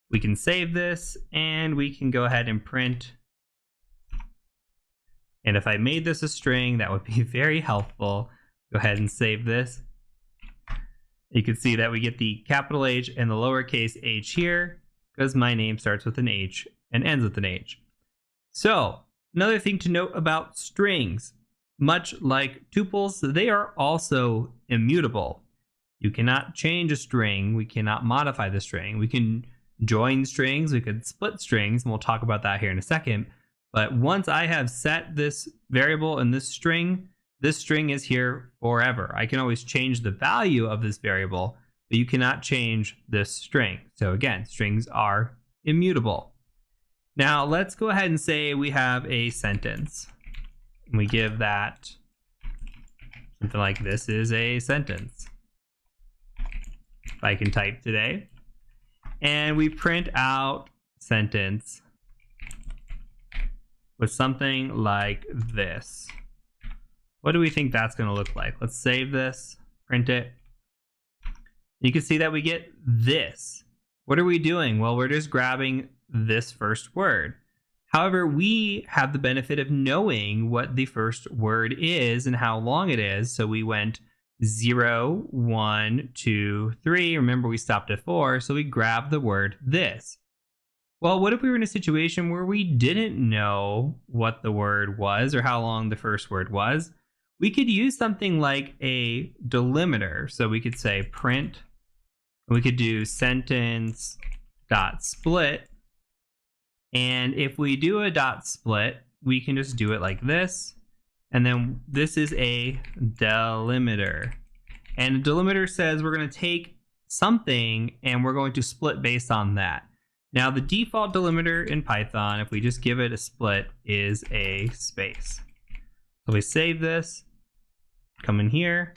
We can save this and we can go ahead and print. And if I made this a string, that would be very helpful. Go ahead and save this. You can see that we get the capital H and the lowercase h here because my name starts with an H and ends with an H. So another thing to note about strings, much like tuples, they are also immutable. You cannot change a string. We cannot modify the string. We can join strings. We could split strings, and we'll talk about that here in a second. But once I have set this variable in this string is here forever. I can always change the value of this variable, but you cannot change this string. So again, strings are immutable. Now let's go ahead and say we have a sentence. And we give that something like this is a sentence. If I can type today. And we print out sentence with something like this. What do we think that's going to look like? Let's save this, print it. You can see that we get this. What are we doing? Well, we're just grabbing this first word. However, we have the benefit of knowing what the first word is and how long it is. So we went 0, 1, 2, 3. Remember, we stopped at 4. So we grabbed the word this. Well, what if we were in a situation where we didn't know what the word was or how long the first word was? We could use something like a delimiter. So we could say print. We could do sentence dot split. And if we do a dot split, we can just do it like this. And then this is a delimiter. And a delimiter says we're going to take something and we're going to split based on that. Now, the default delimiter in Python, if we just give it a split, is a space. So we save this, come in here.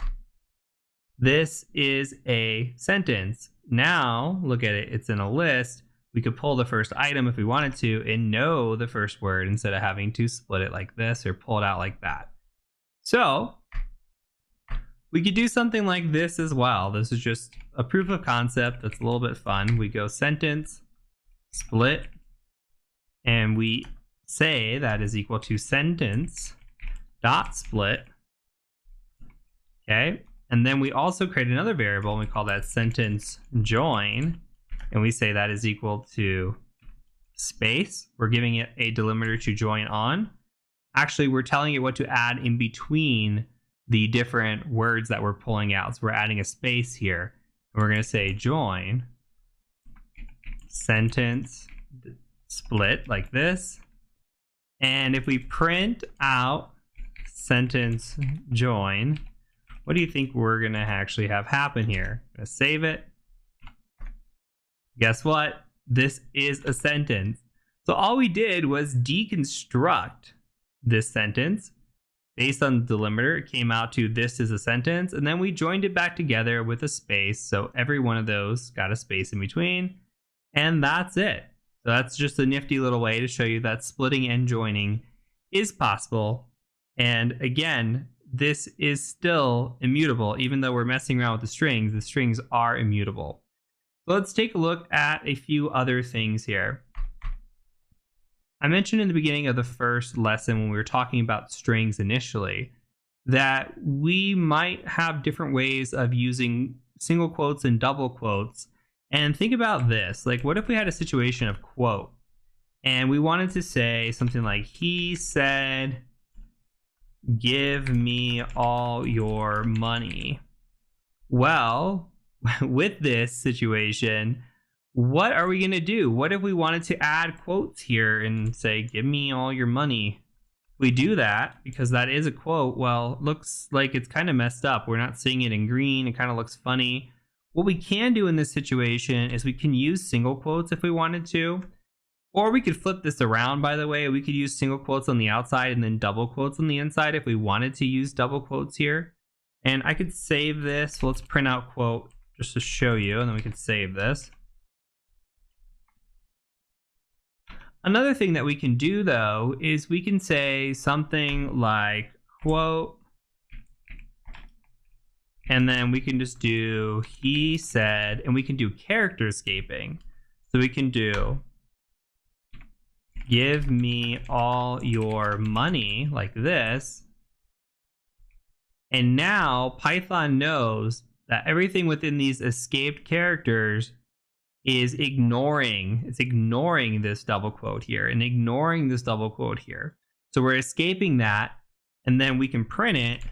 This is a sentence. Now, look at it, it's in a list. We could pull the first item if we wanted to and know the first word instead of having to split it like this or pull it out like that. So We could do something like this as well. This is just a proof of concept that's a little bit fun. We go sentence, split, and we say that is equal to sentence dot split. Okay, and then we also create another variable and we call that sentence join, and we say that is equal to space. We're giving it a delimiter to join on. Actually, we're telling it what to add in between the different words that we're pulling out. So we're adding a space here. And we're going to say join sentence split like this. And if we print out sentence join, what do you think we're going to actually have happen here? I'm going to save it. Guess what? This is a sentence. So all we did was deconstruct this sentence. Based on the delimiter, it came out to this is a sentence, and then we joined it back together with a space. So every one of those got a space in between, and that's it. So that's just a nifty little way to show you that splitting and joining is possible. And again, this is still immutable. Even though we're messing around with the strings are immutable. So let's take a look at a few other things here. I mentioned in the beginning of the first lesson when we were talking about strings initially that we might have different ways of using single quotes and double quotes. And think about this, like what if we had a situation of quote and we wanted to say something like, he said, give me all your money. Well, with this situation, what are we going to do? What if we wanted to add quotes here and say, give me all your money? We do that because that is a quote. Well, it looks like it's kind of messed up. We're not seeing it in green. It kind of looks funny. What we can do in this situation is we can use single quotes if we wanted to. Or we could flip this around, by the way. We could use single quotes on the outside and then double quotes on the inside if we wanted to use double quotes here. And I could save this. Let's print out quote just to show you, and then we can save this. Another thing that we can do, though, is we can say something like quote, and then we can just do he said, and we can do character escaping. So we can do give me all your money like this. And now Python knows that everything within these escaped characters is ignoring this double quote here and ignoring this double quote here. So we're escaping that, and then we can print it,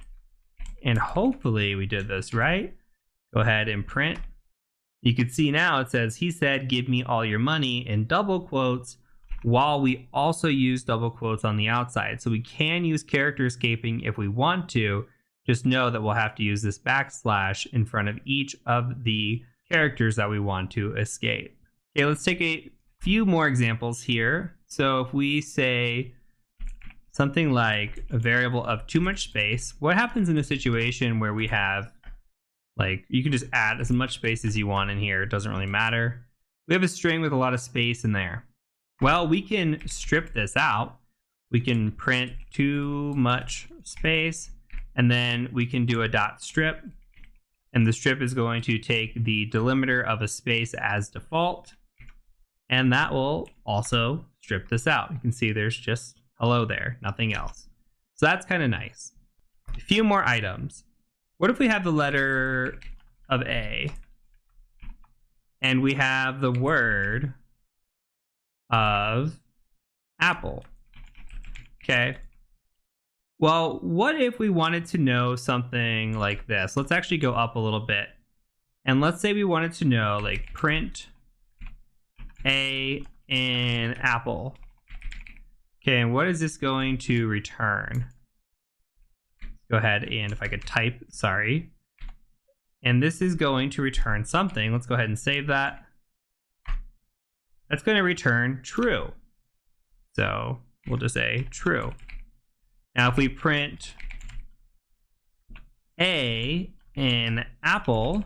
and hopefully we did this right. Go ahead and print. You can see now it says he said give me all your money in double quotes, while we also use double quotes on the outside. So we can use character escaping if we want to. Just know that we'll have to use this backslash in front of each of the characters that we want to escape. Okay, let's take a few more examples here. So if we say something like a variable of too much space, what happens in a situation where we have, like, you can just add as much space as you want in here, it doesn't really matter. We have a string with a lot of space in there. Well, we can strip this out. We can print too much space, and then we can do a dot strip. And the strip is going to take the delimiter of a space as default. And that will also strip this out. You can see there's just hello there, nothing else. So that's kind of nice. A few more items. What if we have the letter of A and we have the word of apple? Okay. Well, what if we wanted to know something like this? Let's actually go up a little bit. And let's say we wanted to know, like, print A in apple. Okay, and what is this going to return? Go ahead and if I could type, sorry. And this is going to return something. Let's go ahead and save that. That's going to return true. So we'll just say true. Now, if we print A in apple,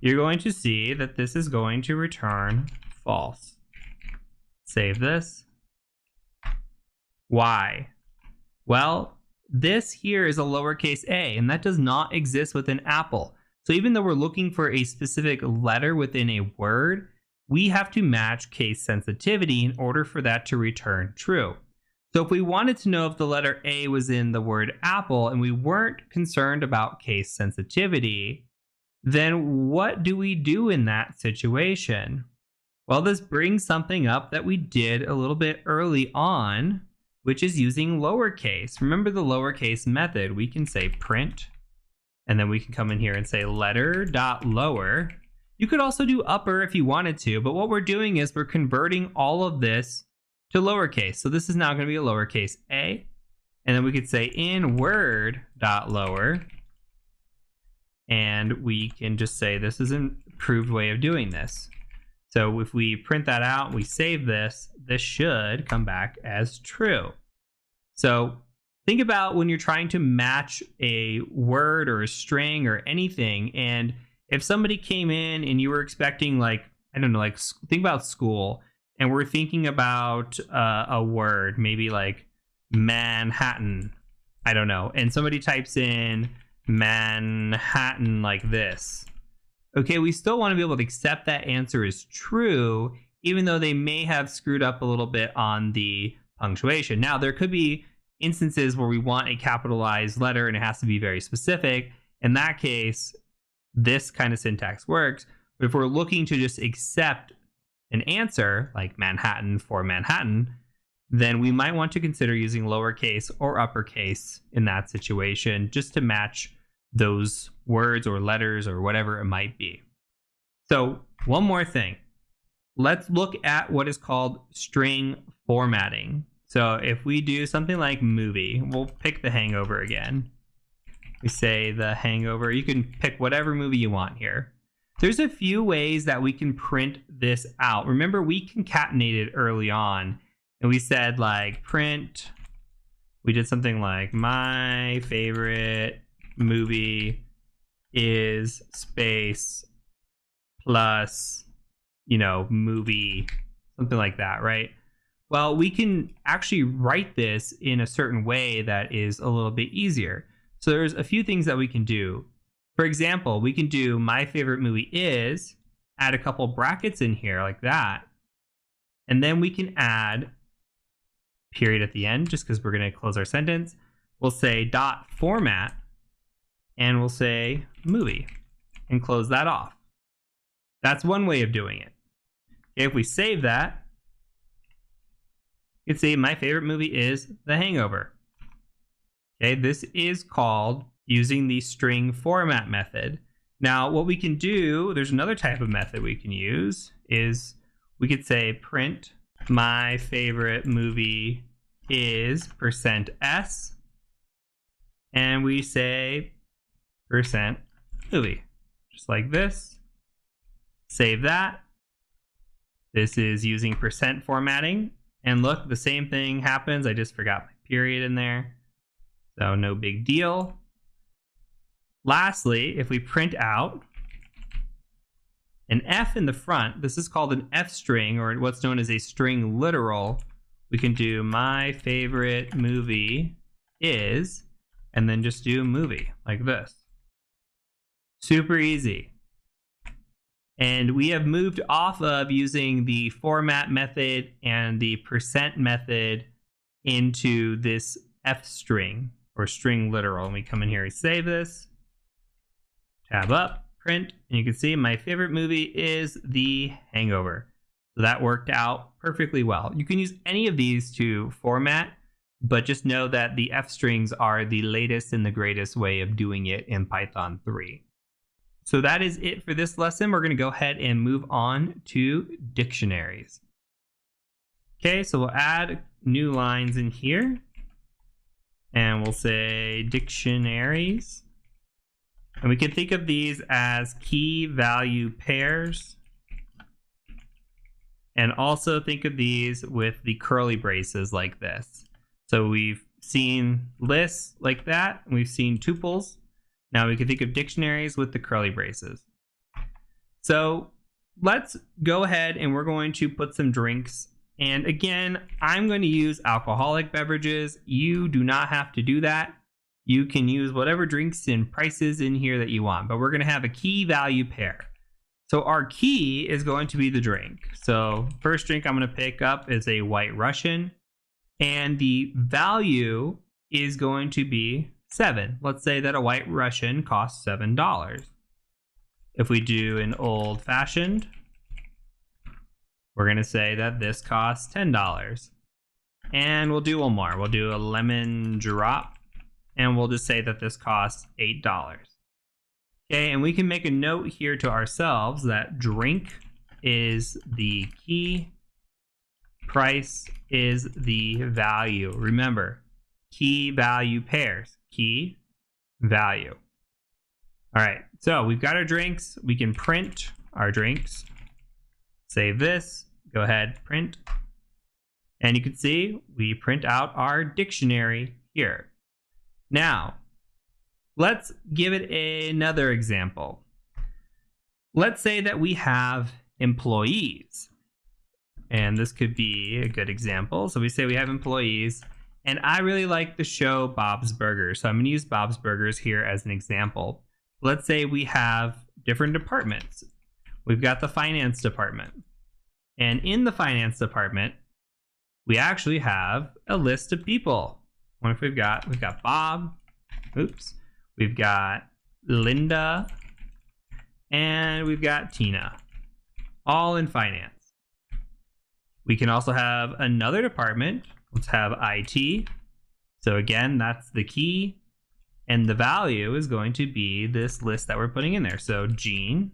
you're going to see that this is going to return false. Save this. Why? Well, this here is a lowercase a, and that does not exist within Apple. So even though we're looking for a specific letter within a word, we have to match case sensitivity in order for that to return true. So if we wanted to know if the letter A was in the word apple and we weren't concerned about case sensitivity, then what do we do in that situation? Well, this brings something up that we did a little bit early on, which is using lowercase. Remember the lowercase method? We can say print, and then we can come in here and say letter.lower. You could also do upper if you wanted to, but what we're doing is we're converting all of this to lowercase. So this is now going to be a lowercase a, and then we could say in word.lower, and we can just say this is an improved way of doing this. So if we print that out, we save this, this should come back as true. So think about when you're trying to match a word or a string or anything, and if somebody came in and you were expecting, like, I don't know, like think about school, and we're thinking about a word, maybe like Manhattan, I don't know, and somebody types in Manhattan like this. Okay, we still want to be able to accept that answer is true, even though they may have screwed up a little bit on the punctuation. Now, there could be instances where we want a capitalized letter and it has to be very specific. In that case, this kind of syntax works. But if we're looking to just accept an answer, like Manhattan for Manhattan, then we might want to consider using lowercase or uppercase in that situation just to match those words or letters or whatever it might be. So one more thing. Let's look at what is called string formatting. So if we do something like movie, we'll pick The Hangover again. We say The Hangover. You can pick whatever movie you want here. There's a few ways that we can print this out. Remember, we concatenated early on, and we said like print. We did something like my favorite movie is space plus, you know, movie, something like that, right? Well, we can actually write this in a certain way that is a little bit easier. So there's a few things that we can do. For example, we can do my favorite movie is, add a couple brackets in here like that, and then we can add period at the end just because we're going to close our sentence. We'll say dot format, and we'll say movie and close that off. That's one way of doing it. Okay, if we save that, you can see my favorite movie is The Hangover. Okay, this is called using the string format method. Now, what we can do, there's another type of method we can use, is we could say print my favorite movie is %s, and we say %movie, just like this. Save that. This is using % formatting, and look, the same thing happens. I just forgot my period in there, so no big deal. Lastly, if we print out an F in the front, this is called an F string, or what's known as a string literal. We can do my favorite movie is, and then just do movie like this. Super easy. And we have moved off of using the format method and the % method into this F string or string literal. And we come in here and save this, tab up, print, and you can see my favorite movie is The Hangover. So that worked out perfectly well. You can use any of these to format, but just know that the F strings are the latest and the greatest way of doing it in Python 3. So that is it for this lesson. We're going to go ahead and move on to dictionaries. Okay, so we'll add new lines in here, and we'll say dictionaries. And we can think of these as key value pairs. And also think of these with the curly braces like this. So we've seen lists like that, and we've seen tuples. Now we can think of dictionaries with the curly braces. So let's go ahead and we're going to put some drinks And again, I'm going to use alcoholic beverages. You do not have to do that. You can use whatever drinks and prices in here that you want, but we're going to have a key value pair. So our key is going to be the drink. So first drink I'm going to pick up is a White Russian, and the value is going to be 7. Let's say that a White Russian costs $7. If we do an old fashioned, we're going to say that this costs $10. And we'll do one more. We'll do a lemon drop, and we'll just say that this costs $8. Okay, and we can make a note here to ourselves that drink is the key, price is the value. Remember, key value pairs, key value. All right, so we've got our drinks. We can print our drinks. Save this, go ahead, print. And you can see we print out our dictionary here. Now, let's give it another example. Let's say that we have employees. And this could be a good example. So we say we have employees, and I really like the show Bob's Burgers. So I'm going to use Bob's Burgers here as an example. Let's say we have different departments. We've got the finance department. And in the finance department, we actually have a list of people. What if we've got Bob, we've got Linda, and we've got Tina, all in finance. We can also have another department. Let's have IT. So again, that's the key, and the value is going to be this list that we're putting in there. So Jean,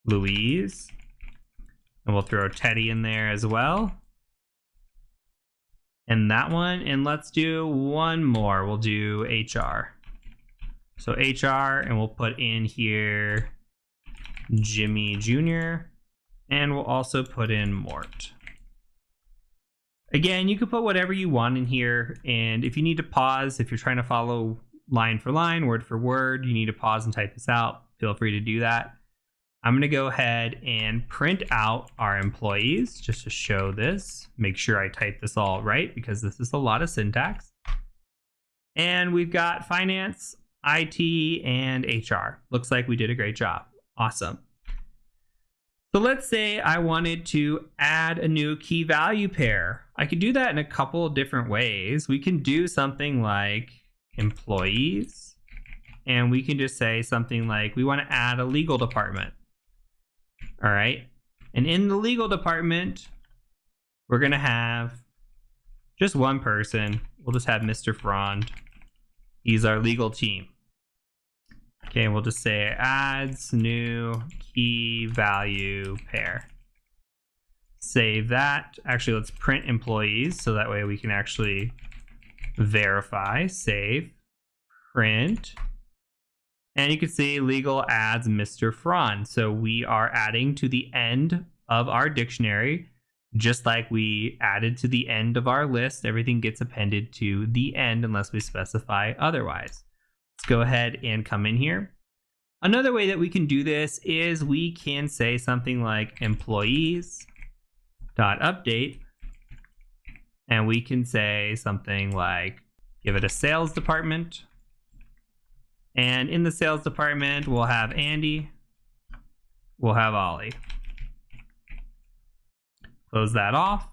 Louise, and we'll throw Teddy in there as well. And that one, and let's do one more. We'll do HR. So HR, and we'll put in here Jimmy Jr., and we'll also put in Mort. Again, you can put whatever you want in here, and if you need to pause, if you're trying to follow line for line, word for word, you need to pause and type this out, feel free to do that. I'm going to go ahead and print out our employees just to show this. Make sure I type this all right because this is a lot of syntax. And we've got finance, IT, and HR. Looks like we did a great job. Awesome. So let's say I wanted to add a new key value pair. I could do that in a couple of different ways. We can do something like employees, and we can just say something like we want to add a legal department. All right. And in the legal department, we're going to have just one person. We'll just have Mr. Frond. He's our legal team. Okay, and we'll just say adds new key value pair. Save that. Actually, let's print employees so that way we can actually verify. Save, print. And you can see legal adds Mr. Frond. So we are adding to the end of our dictionary, just like we added to the end of our list. Everything gets appended to the end unless we specify otherwise. Let's go ahead and come in here. Another way that we can do this is we can say something like employees.update, and we can say something like give it a sales department. And in the sales department, we'll have Andy, we'll have Ollie. Close that off.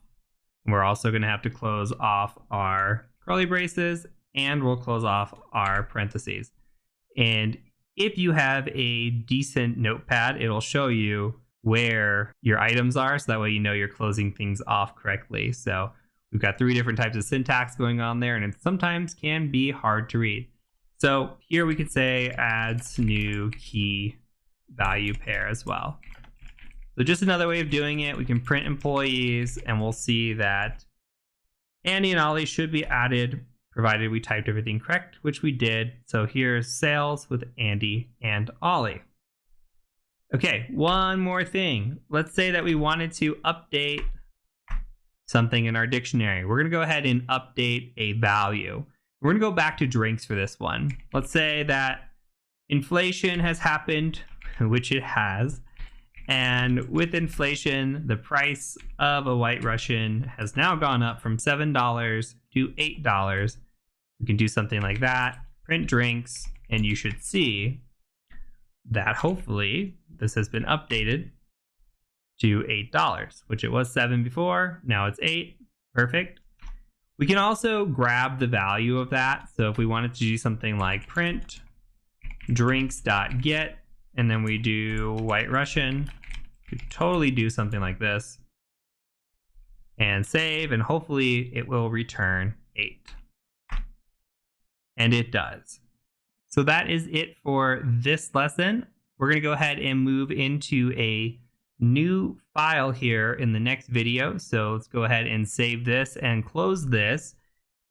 We're also going to have to close off our curly braces, and we'll close off our parentheses. And if you have a decent notepad, it'll show you where your items are, so that way you know you're closing things off correctly. So we've got 3 different types of syntax going on there, and it sometimes can be hard to read. So here we could say adds new key value pair as well. So just another way of doing it, we can print employees, and we'll see that Andy and Ollie should be added provided we typed everything correct, which we did. So here's sales with Andy and Ollie. Okay, one more thing. Let's say that we wanted to update something in our dictionary. We're going to go ahead and update a value. We're going to go back to drinks for this one. Let's say that inflation has happened, which it has, And with inflation, the price of a White Russian has now gone up from $7 to $8. We can do something like that, print drinks, and you should see that hopefully this has been updated to $8, which it was $7 before. Now it's $8. Perfect. We can also grab the value of that. So if we wanted to do something like print drinks.get, and then we do White Russian, we could totally do something like this and save, and hopefully it will return 8. And it does. So that is it for this lesson. We're going to go ahead and move into a new file here in the next video. So let's go ahead and save this and close this,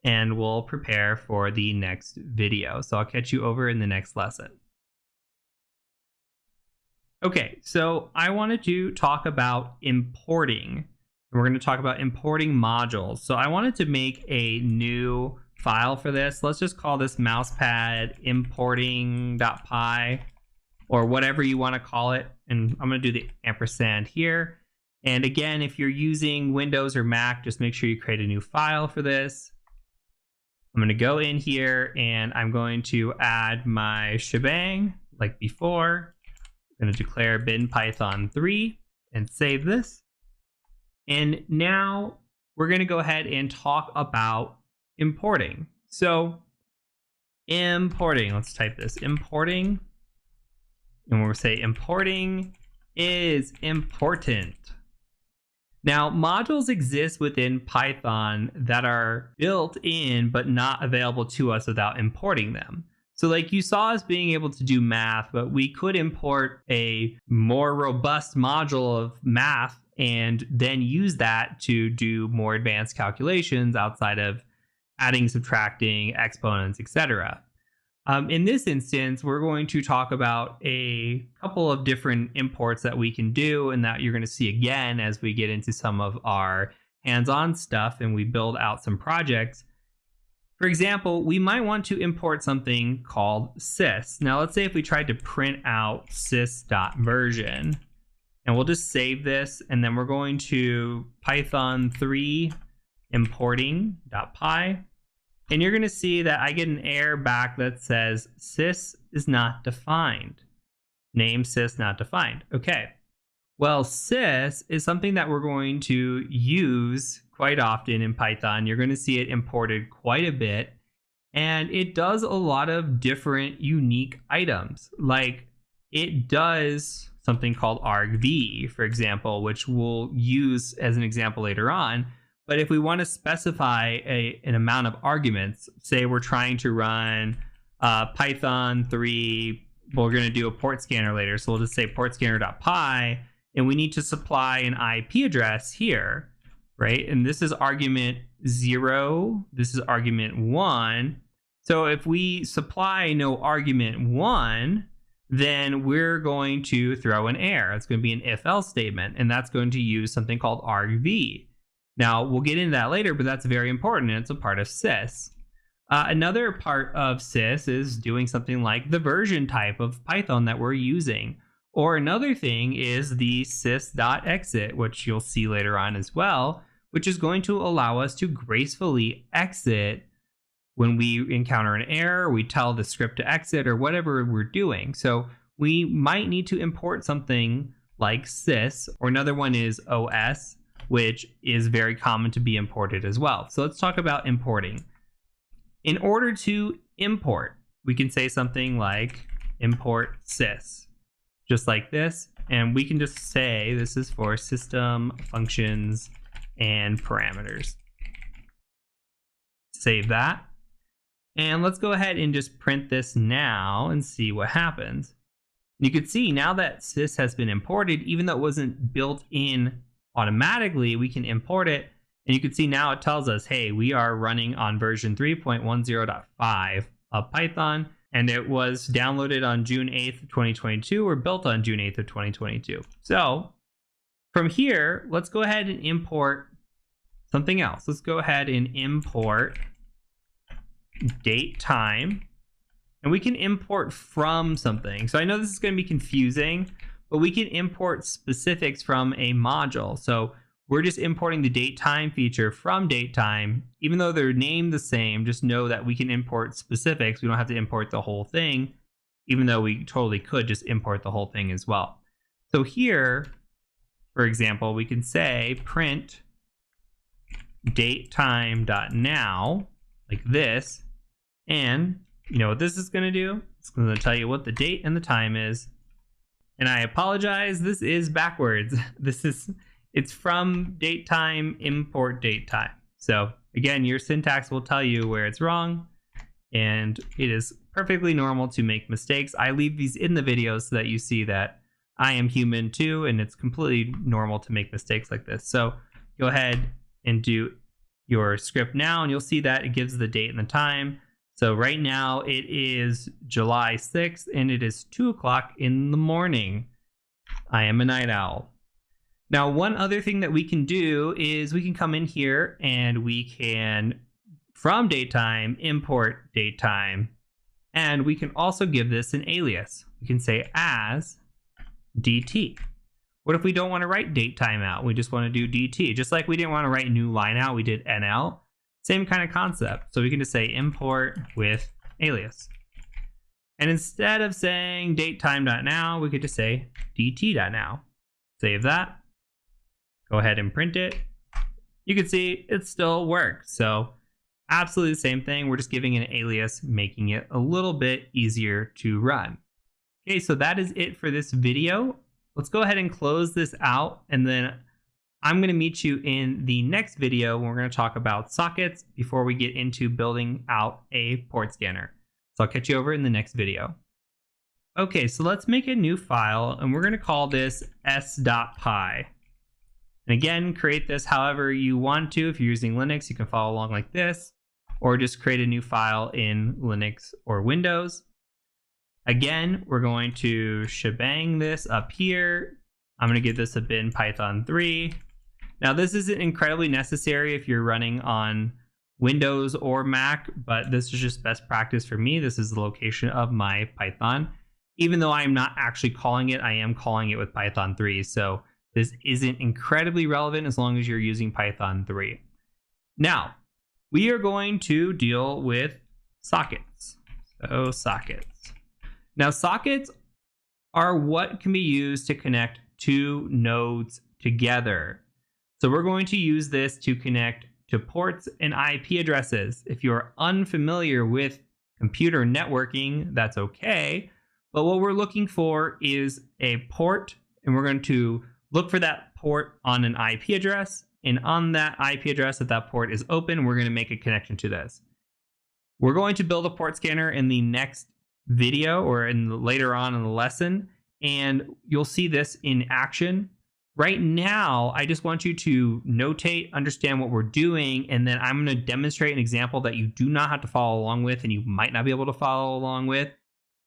and we'll prepare for the next video. So I'll catch you over in the next lesson. Okay, so I wanted to talk about importing. We're going to talk about importing modules. So I wanted to make a new file for this. Let's just call this mousepad importing.py or whatever you want to call it. And I'm going to do the ampersand here. And again, if you're using Windows or Mac, just make sure you create a new file for this. I'm going to go in here and I'm going to add my shebang like before. I'm going to declare bin python 3 and save this. And now we're going to go ahead and talk about importing. So importing, let's type this, importing. And we'll say importing is important. Now, modules exist within Python that are built in but not available to us without importing them. So like you saw us being able to do math, but we could import a more robust module of math and then use that to do more advanced calculations outside of adding, subtracting, exponents, etc. In this instance, we're going to talk about a couple of different imports that we can do and that you're going to see again as we get into some of our hands-on stuff and we build out some projects. For example, we might want to import something called sys. Now, let's say if we tried to print out sys.version, and we'll just save this, and then we're going to python 3 importing.py, and you're going to see that I get an error back that says sys is not defined. Name sys not defined. Okay. Well, sys is something that we're going to use quite often in Python. You're going to see it imported quite a bit, and it does a lot of different unique items. Like it does something called argv, for example, which we'll use as an example later on. But if we want to specify an amount of arguments, say we're trying to run Python 3, we're going to do a port scanner later. So we'll just say portscanner.py, and we need to supply an IP address here, right? And this is argument 0. This is argument 1. So if we supply no argument 1, then we're going to throw an error. It's going to be an if-else statement, and that's going to use something called argv. Now, we'll get into that later, but that's very important, and it's a part of sys. Another part of sys is doing something like the version type of Python that we're using. Or another thing is the sys.exit, which you'll see later on as well, which is going to allow us to gracefully exit when we encounter an error, we tell the script to exit or whatever we're doing. So we might need to import something like sys, or another one is OS, which is very common to be imported as well. So let's talk about importing. In order to import, we can say something like import sys, just like this. And we can just say this is for system functions and parameters. Save that. And let's go ahead and just print this now and see what happens. You can see now that sys has been imported, even though it wasn't built in automatically, we can import it. And you can see now it tells us, hey, we are running on version 3.10.5 of Python. And it was downloaded on June 8th, 2022, or built on June 8th of 2022. So from here, let's go ahead and import something else. Let's go ahead and import date time. And we can import from something. So I know this is going to be confusing, but we can import specifics from a module. So we're just importing the date-time feature from datetime. Even though they're named the same, just know that we can import specifics. We don't have to import the whole thing, even though we totally could just import the whole thing as well. So here, for example, we can say print datetime.now, like this. And you know what this is going to do? It's going to tell you what the date and the time is. And I apologize, this is backwards. It's from datetime, import datetime. So again, your syntax will tell you where it's wrong, and it is perfectly normal to make mistakes. I leave these in the video so that you see that I am human too, and it's completely normal to make mistakes like this. So go ahead and do your script now, and you'll see that it gives the date and the time. So right now it is July 6th, and it is 2 o'clock in the morning. I am a night owl. Now, one other thing that we can do is we can come in here and we can, from datetime, import datetime. And we can also give this an alias. We can say as DT. What if we don't want to write datetime out? We just want to do DT. Just like we didn't want to write new line out, we did NL. Same kind of concept. So we can just say import with alias. And instead of saying datetime.now, we could just say dt.now. Save that. Go ahead and print it. You can see it still works. So absolutely the same thing. We're just giving an alias, making it a little bit easier to run. Okay, so that is it for this video. Let's go ahead and close this out, and then I'm going to meet you in the next video when we're going to talk about sockets before we get into building out a port scanner. So I'll catch you over in the next video. Okay, so let's make a new file, and we're going to call this s.py. And again, create this however you want to. If you're using Linux, you can follow along like this, or just create a new file in Linux or Windows. Again, we're going to shebang this up here. I'm going to give this a bin Python 3. Now, this isn't incredibly necessary if you're running on Windows or Mac, but this is just best practice for me. This is the location of my Python. Even though I'm not actually calling it, I am calling it with Python 3. So this isn't incredibly relevant as long as you're using Python 3. Now, we are going to deal with sockets. So sockets. Now, sockets are what can be used to connect two nodes together. So we're going to use this to connect to ports and IP addresses. If you're unfamiliar with computer networking, that's okay. But what we're looking for is a port, and we're going to look for that port on an IP address. And on that IP address, if that port is open, we're going to make a connection to this. We're going to build a port scanner in the next video or later on in the lesson, and you'll see this in action. Right now, I just want you to notate, understand what we're doing, and then I'm going to demonstrate an example that you do not have to follow along with, and you might not be able to follow along with.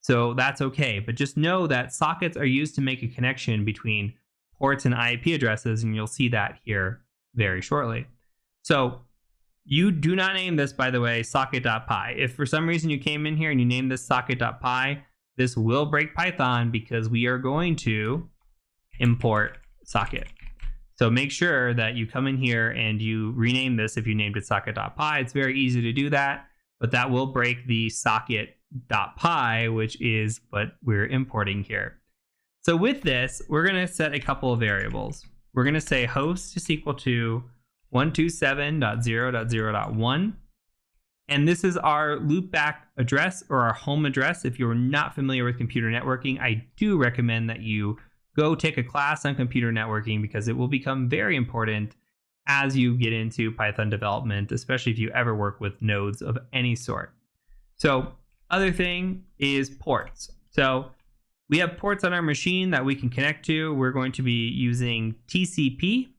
So that's okay. But just know that sockets are used to make a connection between ports and IP addresses, and you'll see that here very shortly. So you do not name this, by the way, socket.py. If for some reason you came in here and you named this socket.py, this will break Python because we are going to import socket. So make sure that you come in here and you rename this if you named it socket.py. It's very easy to do that, but that will break the socket.py, which is what we're importing here. So with this, we're going to set a couple of variables. We're going to say host is equal to 127.0.0.1. And this is our loopback address or our home address. If you're not familiar with computer networking, I do recommend that you go take a class on computer networking because it will become very important as you get into Python development, especially if you ever work with nodes of any sort. So other thing is ports. So we have ports on our machine that we can connect to. We're going to be using TCP.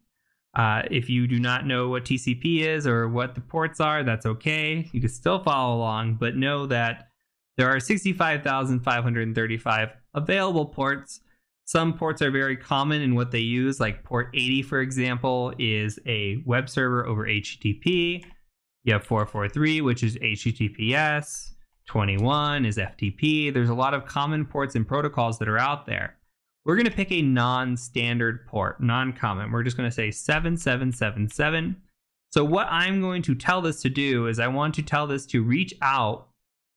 If you do not know what TCP is or what the ports are, that's okay. You can still follow along, but know that there are 65,535 available ports. Some ports are very common in what they use, like port 80, for example, is a web server over HTTP. You have 443, which is HTTPS. 21 is FTP. There's a lot of common ports and protocols that are out there. we're going to pick a non-standard port, non-common. We're just going to say 7777. So what I'm going to tell this to do is I want to tell this to reach out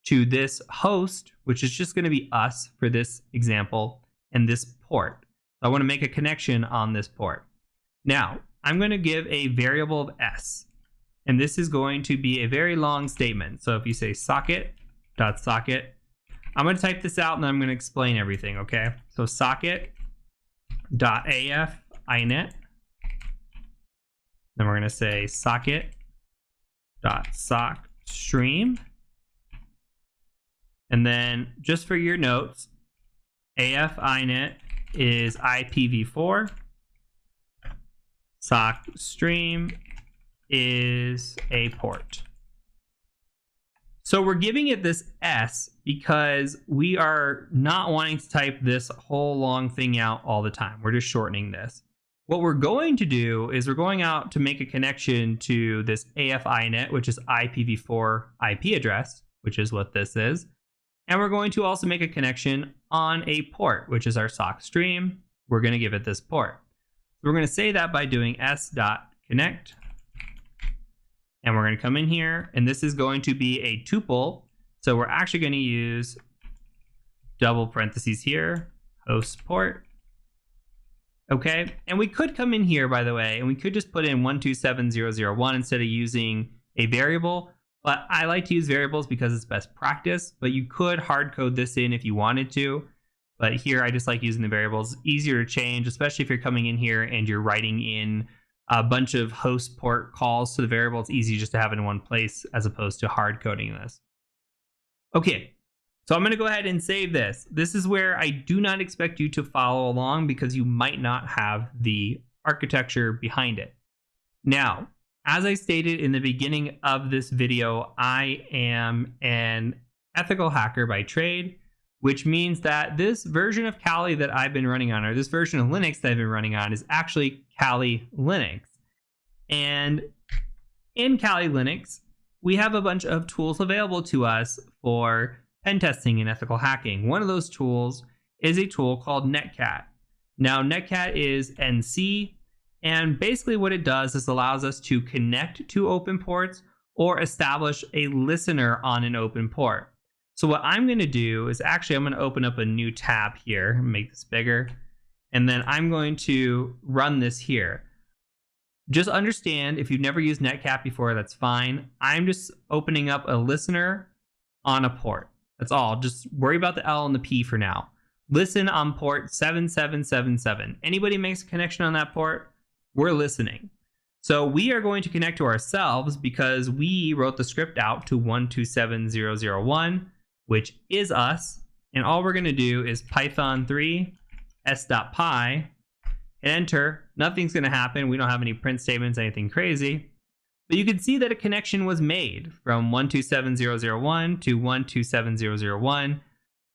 to this host, which is just going to be us for this example, and this port. So I want to make a connection on this port. Now, I'm going to give a variable of s, and this is going to be a very long statement. So if you say socket.socket, I'm going to type this out and then I'm going to explain everything, okay? So socket.af inet. Then we're going to say socket.sockstream. And then just for your notes, AF inet is IPv4. Sockstream is a port. So we're giving it this S because we are not wanting to type this whole long thing out all the time. We're just shortening this. What we're going to do is we're going out to make a connection to this AF inet, which is IPv4 IP address, which is what this is. And we're going to also make a connection on a port, which is our sock stream. We're going to give it this port. So we're going to say that by doing s.connect. And we're going to come in here, and this is going to be a tuple. So we're actually going to use double parentheses here, host port. Okay, and we could come in here, by the way, and we could just put in 127001 instead of using a variable. But I like to use variables because it's best practice, but you could hard code this in if you wanted to. But here I just like using the variables. Easier to change, especially if you're coming in here and you're writing in a bunch of host port calls to the variable. It's easy just to have it in one place as opposed to hard coding this. Okay, so I'm going to go ahead and save this. This is where I do not expect you to follow along because you might not have the architecture behind it. Now, as I stated in the beginning of this video, I am an ethical hacker by trade, which means that this version of Kali that I've been running on, or this version of Linux that I've been running on, is actually Kali Linux. And in Kali Linux, we have a bunch of tools available to us for pen testing and ethical hacking. One of those tools is a tool called Netcat. Now, Netcat is NC, and basically what it does is allows us to connect to open ports or establish a listener on an open port. So what I'm going to do is actually I'm going to open up a new tab here, make this bigger, and then I'm going to run this here. Just understand, if you've never used Netcat before, that's fine. I'm just opening up a listener on a port. That's all. Just worry about the L and the P for now. Listen on port 7777. Anybody makes a connection on that port, we're listening. So we are going to connect to ourselves because we wrote the script out to 127001, which is us. And all we're going to do is Python 3 s.py, hit enter. Nothing's going to happen. We don't have any print statements, anything crazy. But you can see that a connection was made from 127001 to 127001.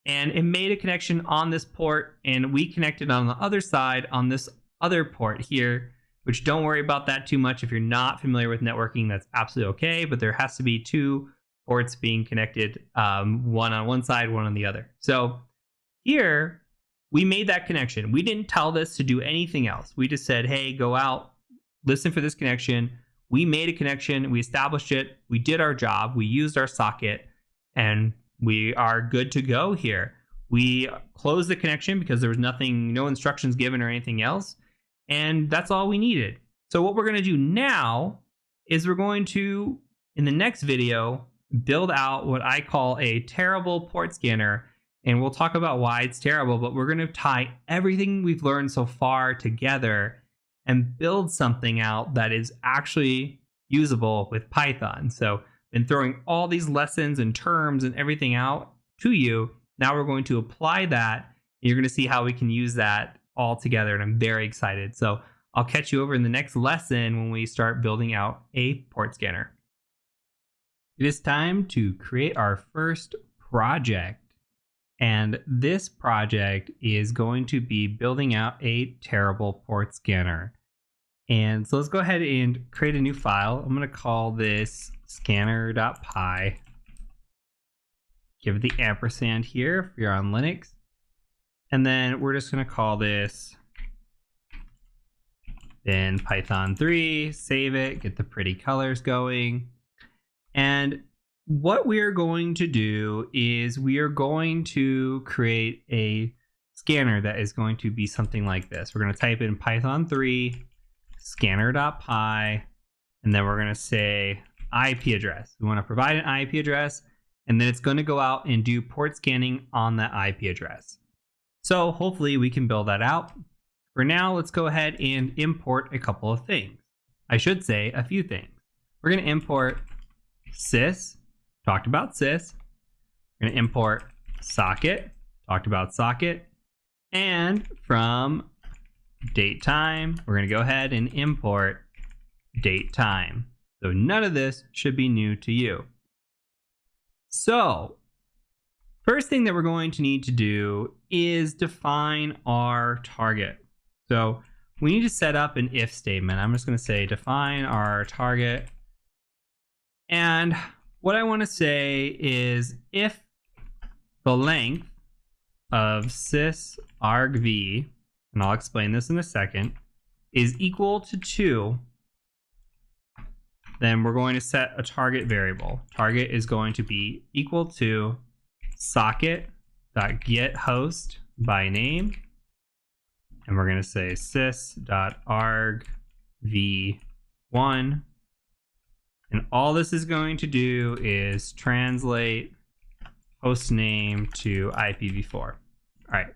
And it made a connection on this port, and we connected on the other side on this other port here, which don't worry about that too much. If you're not familiar with networking, that's absolutely okay. But there has to be two ports being connected, one on one side, one on the other. So here, we made that connection. We didn't tell this to do anything else. We just said, hey, go out, listen for this connection. We made a connection. We established it. We did our job. We used our socket, and we are good to go here. We closed the connection because there was nothing, no instructions given or anything else. And that's all we needed. So what we're going to do now is we're going to, in the next video, build out what I call a terrible port scanner. And we'll talk about why it's terrible, but we're going to tie everything we've learned so far together and build something out that is actually usable with Python. So been throwing all these lessons and terms and everything out to you. Now we're going to apply that. And you're going to see how we can use that all together, and I'm very excited. So I'll catch you over in the next lesson when we start building out a port scanner. It is time to create our first project. And this project is going to be building out a terrible port scanner. And so let's go ahead and create a new file. I'm going to call this scanner.py. Give it the ampersand here if you're on Linux. And then we're just going to call this bin Python 3, save it, get the pretty colors going. And what we're going to do is we are going to create a scanner that is going to be something like this. We're going to type in Python 3 scanner.py, and then we're going to say IP address. We want to provide an IP address, and then it's going to go out and do port scanning on that IP address. So hopefully we can build that out. For now, let's go ahead and import a couple of things. I should say a few things. We're going to import sys, talked about sys. We're going to import socket, talked about socket. And from datetime, we're going to go ahead and import datetime. So none of this should be new to you. So first thing that we're going to need to do is define our target. So we need to set up an if statement. I'm just going to say define our target. And what I want to say is if the length of sys argv, and I'll explain this in a second, is equal to 2, then we're going to set a target variable. Target is going to be equal to socket.getHost by name. And we're going to say sys.argv1. And all this is going to do is translate host name to IPv4. All right.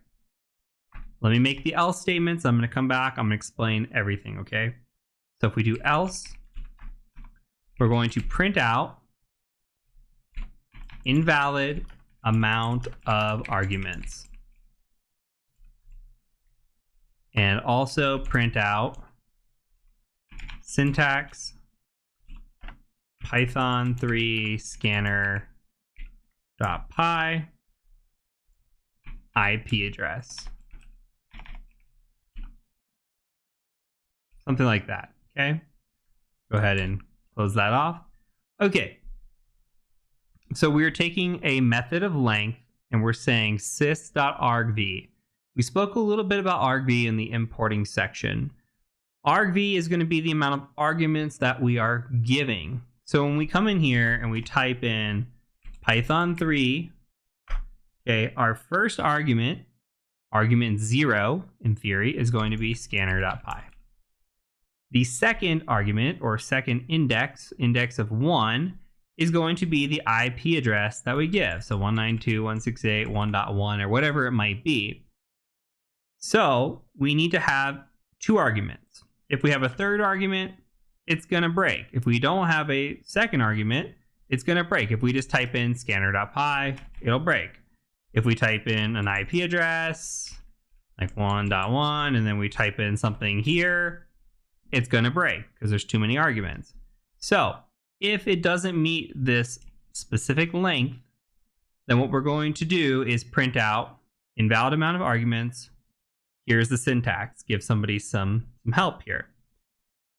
Let me make the else statements. I'm going to come back. I'm going to explain everything, okay? So if we do else, we're going to print out invalid amount of arguments. And also print out syntax Python 3 scanner.py IP address. Something like that, okay? Go ahead and close that off. Okay. So we're taking a method of length and we're saying sys.argv. We spoke a little bit about argv in the importing section. Argv is going to be the amount of arguments that we are giving. So when we come in here and we type in Python 3, okay, our first argument, argument 0, in theory, is going to be scanner.py. The second argument, or second index, index of 1, is going to be the IP address that we give. So 192.168.1.1 or whatever it might be. So we need to have 2 arguments. If we have a third argument, it's going to break. If we don't have a second argument, it's going to break. If we just type in scanner.py, it'll break. If we type in an IP address, like 1.1, and then we type in something here, it's going to break because there's too many arguments. So if it doesn't meet this specific length, then what we're going to do is print out invalid amount of arguments. Here's the syntax. Give somebody some help here.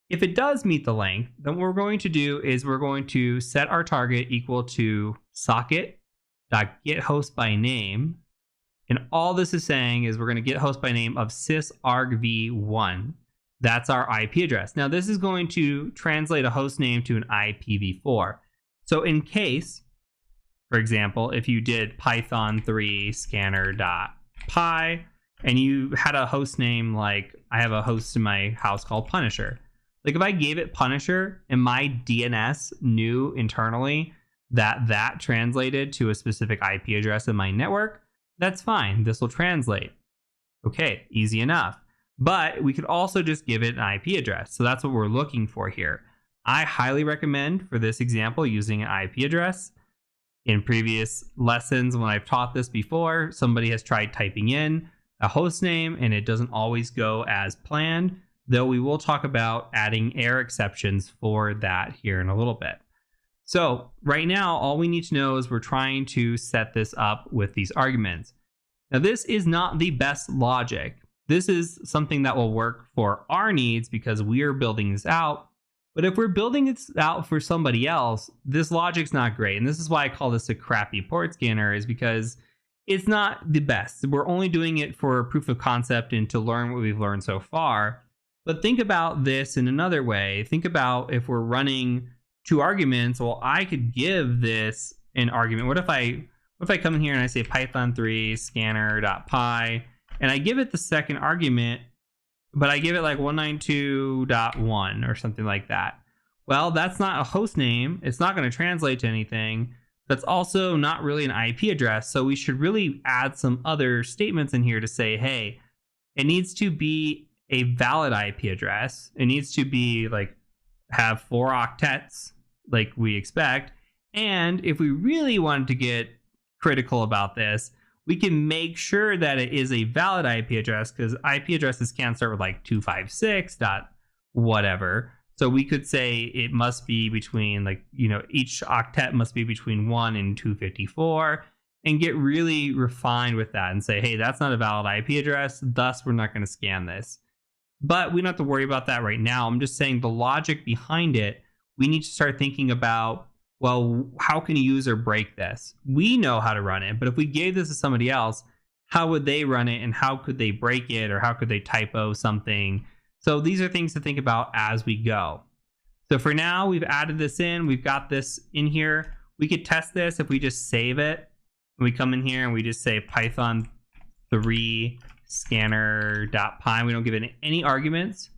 If it does meet the length, then what we're going to do is we're going to set our target equal to socket.getHost by name. And all this is saying is we're going to get host by name of sysargv1. That's our IP address. Now this is going to translate a host name to an IPv4. So in case, for example, if you did Python 3 scanner.py and you had a host name like, I have a host in my house called Punisher. Like if I gave it Punisher and my DNS knew internally that that translated to a specific IP address in my network, that's fine. This will translate. Okay, easy enough. But we could also just give it an IP address. So that's what we're looking for here. I highly recommend for this example using an IP address. In previous lessons, when I've taught this before, somebody has tried typing in a host name and it doesn't always go as planned, though we will talk about adding error exceptions for that here in a little bit. So right now, all we need to know is we're trying to set this up with these arguments. Now, this is not the best logic. This is something that will work for our needs because we are building this out. But if we're building this out for somebody else, this logic's not great. And this is why I call this a crappy port scanner, is because it's not the best. We're only doing it for proof of concept and to learn what we've learned so far. But think about this in another way. Think about if we're running 2 arguments. Well, I could give this an argument. What if I come in here and I say python3 scanner.py, and I give it the second argument, but I give it like 192.1 or something like that. Well, that's not a host name. It's not going to translate to anything. That's also not really an IP address. So we should really add some other statements in here to say, hey, it needs to be a valid IP address. It needs to be like have 4 octets like we expect. And if we really wanted to get critical about this, we can make sure that it is a valid IP address, because IP addresses can start with like 256 dot whatever. So we could say it must be between each octet must be between 1 and 254, and get really refined with that and say, hey, that's not a valid IP address, thus we're not going to scan this. But we don't have to worry about that right now. I'm just saying the logic behind it, we need to start thinking about, well, how can a user break this? We know how to run it, but if we gave this to somebody else, how would they run it, and how could they break it, or how could they typo something? So these are things to think about as we go. So for now, we've added this in. We've got this in here. We could test this if we just save it. We come in here and we just say python3 scanner.py. We don't give it any arguments.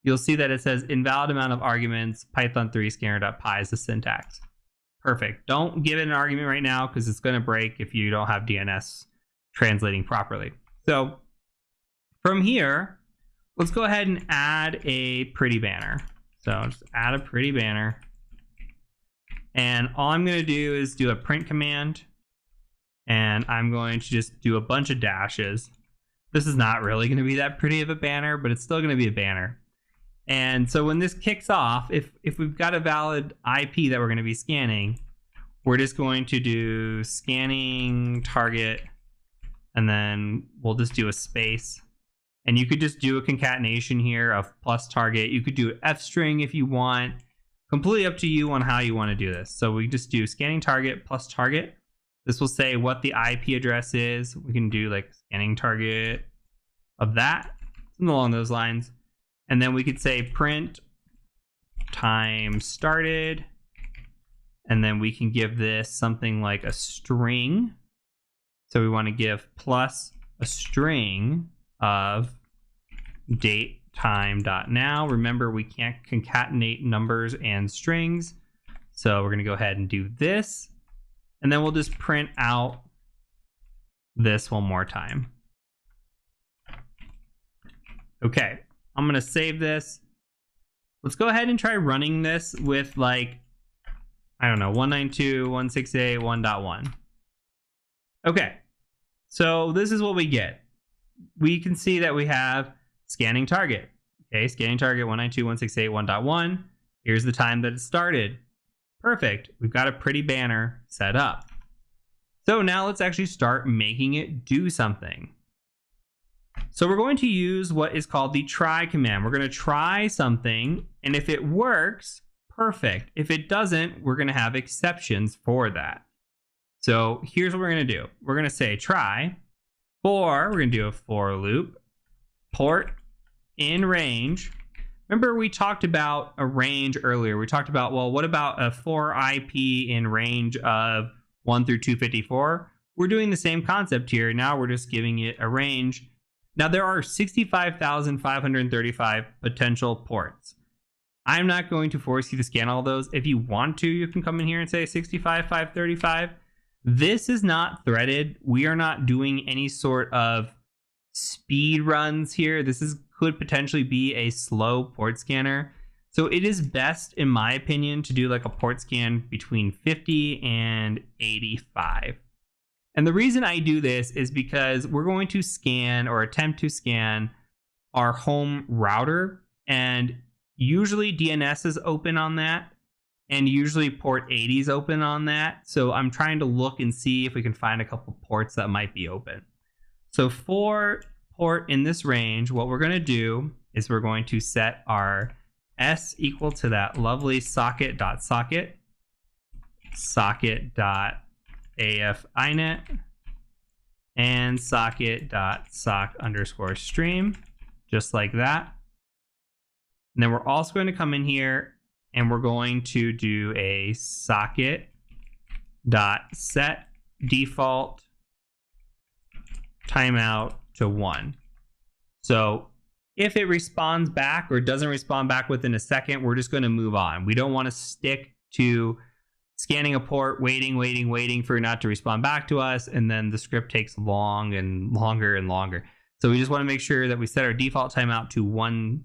You'll see that it says invalid amount of arguments, python3 scanner.py is the syntax. Perfect. Don't give it an argument right now because it's going to break if you don't have DNS translating properly. So from here, let's go ahead and add a pretty banner. So just add a pretty banner. And all I'm going to do is do a print command. And I'm going to just do a bunch of dashes. This is not really going to be that pretty of a banner, but it's still going to be a banner. And so when this kicks off, if we've got a valid IP that we're going to be scanning, we're just going to do scanning target, and then we'll just do a space. And you could just do a concatenation here of plus target. You could do F string if you want. Completely up to you on how you want to do this. So we just do scanning target plus target. This will say what the IP address is. We can do like scanning target of that, something along those lines. And then we could say print time started. And then we can give this something like a string. So we want to give plus a string of date time dot now. Remember, we can't concatenate numbers and strings. So we're going to go ahead and do this. And then we'll just print out this one more time. Okay, I'm going to save this. Let's go ahead and try running this with like, I don't know, 192.168.1.1. Okay, so this is what we get. We can see that we have scanning target. Okay, scanning target 192.168.1.1. Here's the time that it started. Perfect. We've got a pretty banner set up. So now let's actually start making it do something. So we're going to use what is called the try command. We're going to try something, and if it works, perfect. If it doesn't, we're going to have exceptions for that. So here's what we're going to do. We're going to say try for, we're going to do a for loop, port in range. Remember we talked about a range earlier. We talked about, well, what about a for IP in range of 1 through 254? We're doing the same concept here. Now we're just giving it a range. Now there are 65,535 potential ports. I'm not going to force you to scan all those. If you want to, you can come in here and say 65,535. This is not threaded. We are not doing any sort of speed runs here. This could potentially be a slow port scanner. So it is best, in my opinion, to do like a port scan between 50 and 85. And the reason I do this is because we're going to scan or attempt to scan our home router, and usually DNS is open on that, and usually port 80 is open on that. So I'm trying to look and see if we can find a couple ports that might be open. So for port in this range, what we're going to do is we're going to set our S equal to that lovely socket.socket, socket.afinet, and socket.sock_stream, just like that. And then we're also going to come in here and we're going to do a socket.set default timeout to 1. So if it responds back or doesn't respond back within a second, we're just going to move on. We don't want to stick to scanning a port, waiting for it not to respond back to us, and then the script takes long and longer. So we just want to make sure that we set our default timeout to 1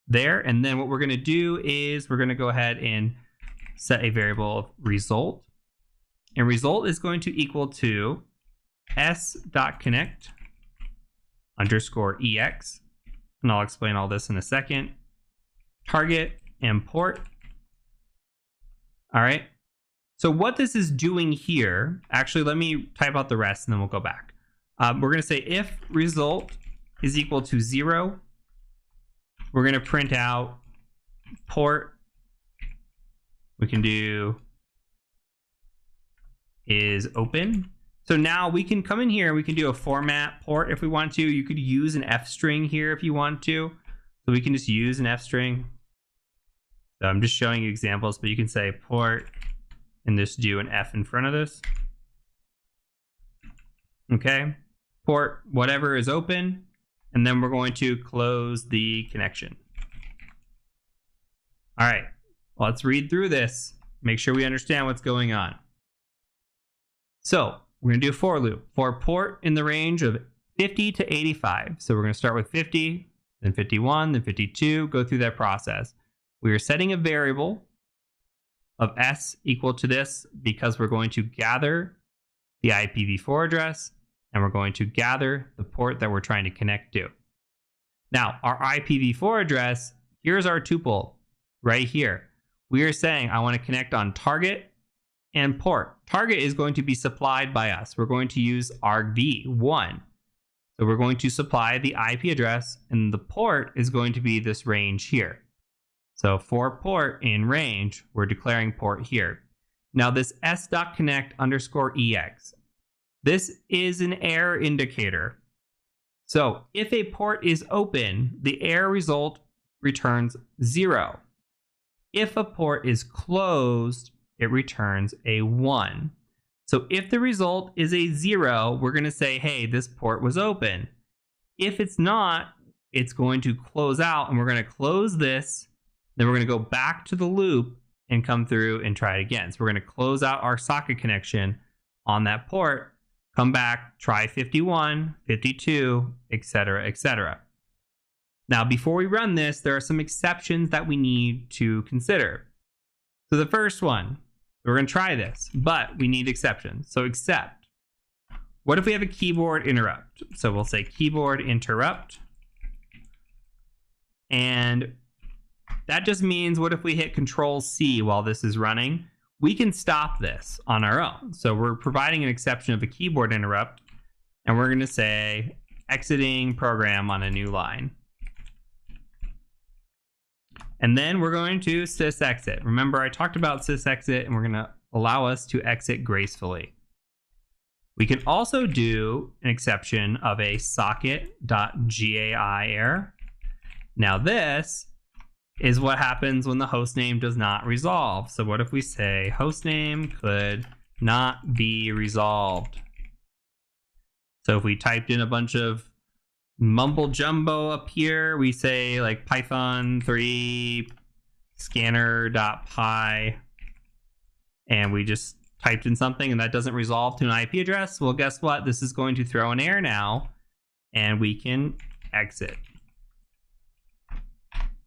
there. And then what we're going to do is we're going to go ahead and set a variable of result. And result is going to equal to s.connect_ex. And I'll explain all this in a second. Target and port. All right. So what this is doing here, actually, let me type out the rest and then we'll go back. We're going to say if result is equal to 0, we're going to print out port. We can do is open. So now we can come in here, we can do a format port if we want to. You could use an F string here if you want to. So we can just use an F string. So I'm just showing you examples, but you can say port and just do an F in front of this. Okay, port, whatever is open. And then we're going to close the connection. All right, let's read through this. Make sure we understand what's going on. So we're going to do a for loop for port in the range of 50 to 85. So we're going to start with 50, then 51, then 52, go through that process. We are setting a variable of s equal to this because we're going to gather the IPv4 address and we're going to gather the port that we're trying to connect to. Now, our IPv4 address, here's our tuple right here. We are saying I want to connect on target and port. Target is going to be supplied by us. We're going to use argv1. So we're going to supply the IP address and the port is going to be this range here. So for port in range, we're declaring port here. Now this s.connect_ex, this is an error indicator. So if a port is open, the error result returns 0. If a port is closed, it returns a 1. So if the result is a 0, we're going to say, hey, this port was open. If it's not, it's going to close out and we're going to close this. Then we're going to go back to the loop and come through and try it again. So we're going to close out our socket connection on that port, come back, try 51, 52, etc., etc. Now, before we run this, there are some exceptions that we need to consider. So the first one, we're going to try this, but we need exceptions. So except, what if we have a keyboard interrupt? So we'll say keyboard interrupt. And that just means what if we hit Control-C while this is running? We can stop this on our own. So we're providing an exception of a keyboard interrupt, and we're going to say exiting program on a new line. And then we're going to sysexit. Remember, I talked about sysexit, and we're going to allow us to exit gracefully. We can also do an exception of a socket.gai error. Now this is what happens when the hostname does not resolve. So what if we say hostname could not be resolved? So if we typed in a bunch of mumble jumbo up here, we say like Python 3 scanner.py, and we just typed in something and that doesn't resolve to an IP address. Well, guess what? This is going to throw an error now, and we can exit.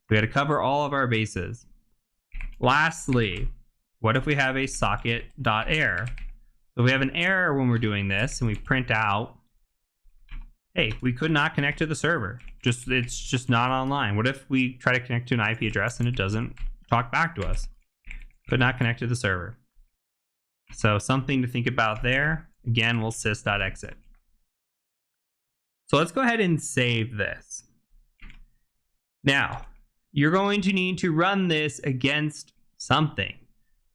We got to cover all of our bases. Lastly, what if we have a socket.error? So we have an error when we're doing this, and we print out, hey, we could not connect to the server. It's just not online. What if we try to connect to an IP address and it doesn't talk back to us? Could not connect to the server. So something to think about there. Again, we'll sys.exit. So let's go ahead and save this. Now, you're going to need to run this against something.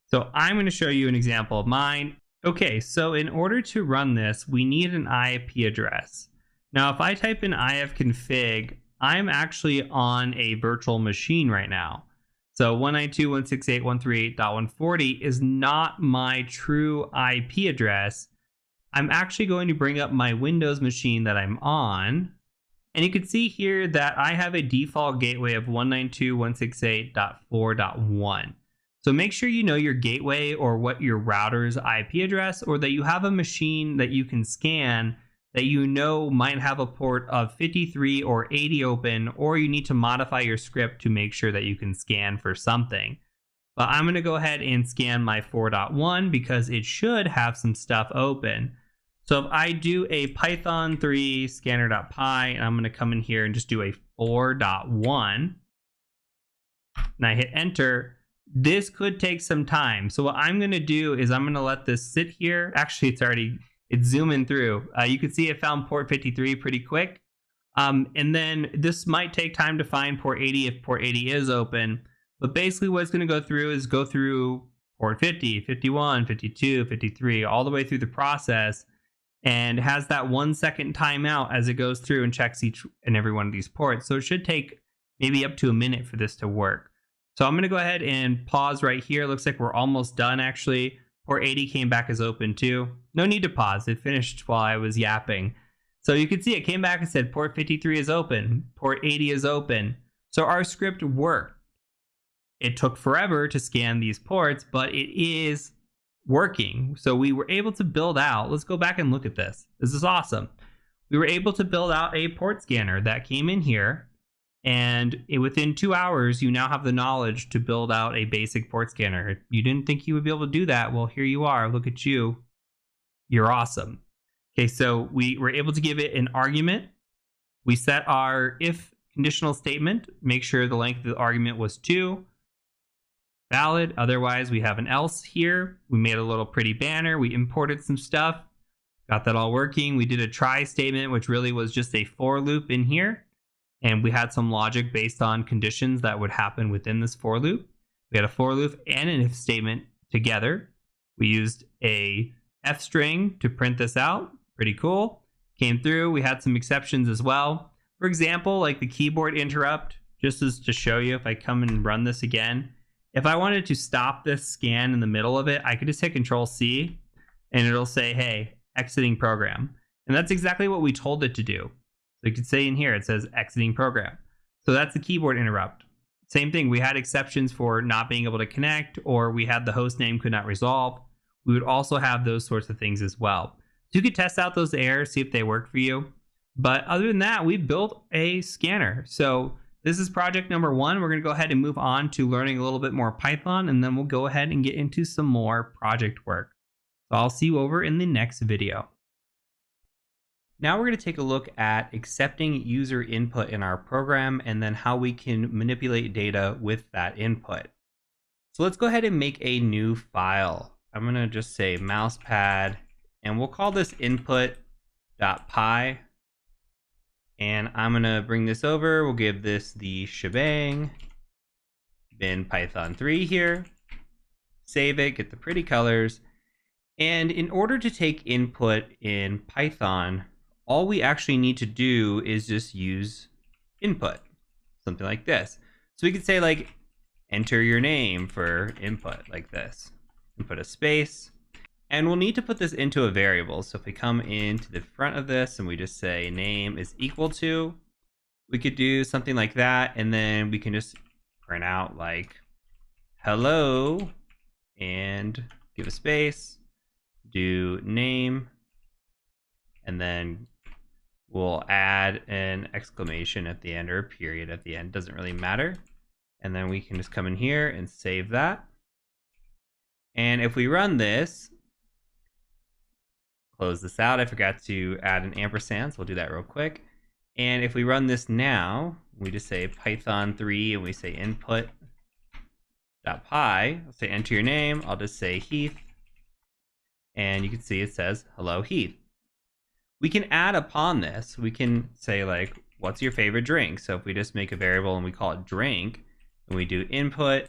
So I'm going to show you an example of mine. Okay, so in order to run this, we need an IP address. Now, if I type in ifconfig, I'm actually on a virtual machine right now. So 192.168.138.140 is not my true IP address. I'm actually going to bring up my Windows machine that I'm on. And you can see here that I have a default gateway of 192.168.4.1. So make sure you know your gateway or what your router's IP address, or that you have a machine that you can scan that you know might have a port of 53 or 80 open, or you need to modify your script to make sure that you can scan for something. But I'm going to go ahead and scan my 4.1 because it should have some stuff open. So if I do a Python 3 scanner.py, and I'm going to come in here and just do a 4.1, and I hit enter, this could take some time. So what I'm going to do is I'm going to let this sit here. Actually, it's zooming through. You can see it found port 53 pretty quick. And then this might take time to find port 80 if port 80 is open. But basically what it's going to go through is go through port 50, 51, 52, 53, all the way through the process, and has that 1 second timeout as it goes through and checks each and every one of these ports. So it should take maybe up to a minute for this to work. So I'm going to go ahead and pause right here. Looks like we're almost done, actually. Port 80 came back as open too. No need to pause. It finished while I was yapping. So you can see it came back and said port 53 is open. Port 80 is open. So our script worked. It took forever to scan these ports, but it is working. So we were able to build out, let's go back and look at this. This is awesome. We were able to build out a port scanner that came in here, and within 2 hours, you now have the knowledge to build out a basic port scanner. You didn't think you would be able to do that. Well, here you are. Look at you. You're awesome. Okay, so we were able to give it an argument. We set our if conditional statement, make sure the length of the argument was 2. Valid. Otherwise, we have an else here. We made a little pretty banner. We imported some stuff. Got that all working. We did a try statement, which really was just a for loop in here. And we had some logic based on conditions that would happen within this for loop. We had a for loop and an if statement together. We used a f string to print this out. Pretty cool. Came through. We had some exceptions as well. For example, like the keyboard interrupt, just as to show you, if I come and run this again, if I wanted to stop this scan in the middle of it, I could just hit Control-C and it'll say, hey, exiting program. And that's exactly what we told it to do. So you could say in here, it says exiting program. So that's the keyboard interrupt. Same thing, we had exceptions for not being able to connect, or we had the host name could not resolve. We would also have those sorts of things as well. So you could test out those errors, see if they work for you. But other than that, we built a scanner. So this is project number 1. We're going to go ahead and move on to learning a little bit more Python, and then we'll go ahead and get into some more project work. So I'll see you over in the next video. Now we're going to take a look at accepting user input in our program and then how we can manipulate data with that input. So let's go ahead and make a new file. I'm going to just say mousepad, and we'll call this input.py. And I'm going to bring this over. We'll give this the shebang, bin Python 3 here. Save it, get the pretty colors. And in order to take input in Python, all we actually need to do is just use input, something like this. So we could say like, enter your name for input like this, and put a space. And we'll need to put this into a variable. So if we come into the front of this and we just say name is equal to, we could do something like that. And then we can just print out like hello and give a space, do name, and then we'll add an exclamation at the end or a period at the end. Doesn't really matter. And then we can just come in here and save that. And if we run this, close this out. I forgot to add an ampersand, so we'll do that real quick. And if we run this now, we just say Python 3 and we say input.py. I'll say enter your name. I'll just say Heath. And you can see it says hello Heath. We can add upon this. We can say like, what's your favorite drink? So if we just make a variable and we call it drink, and we do input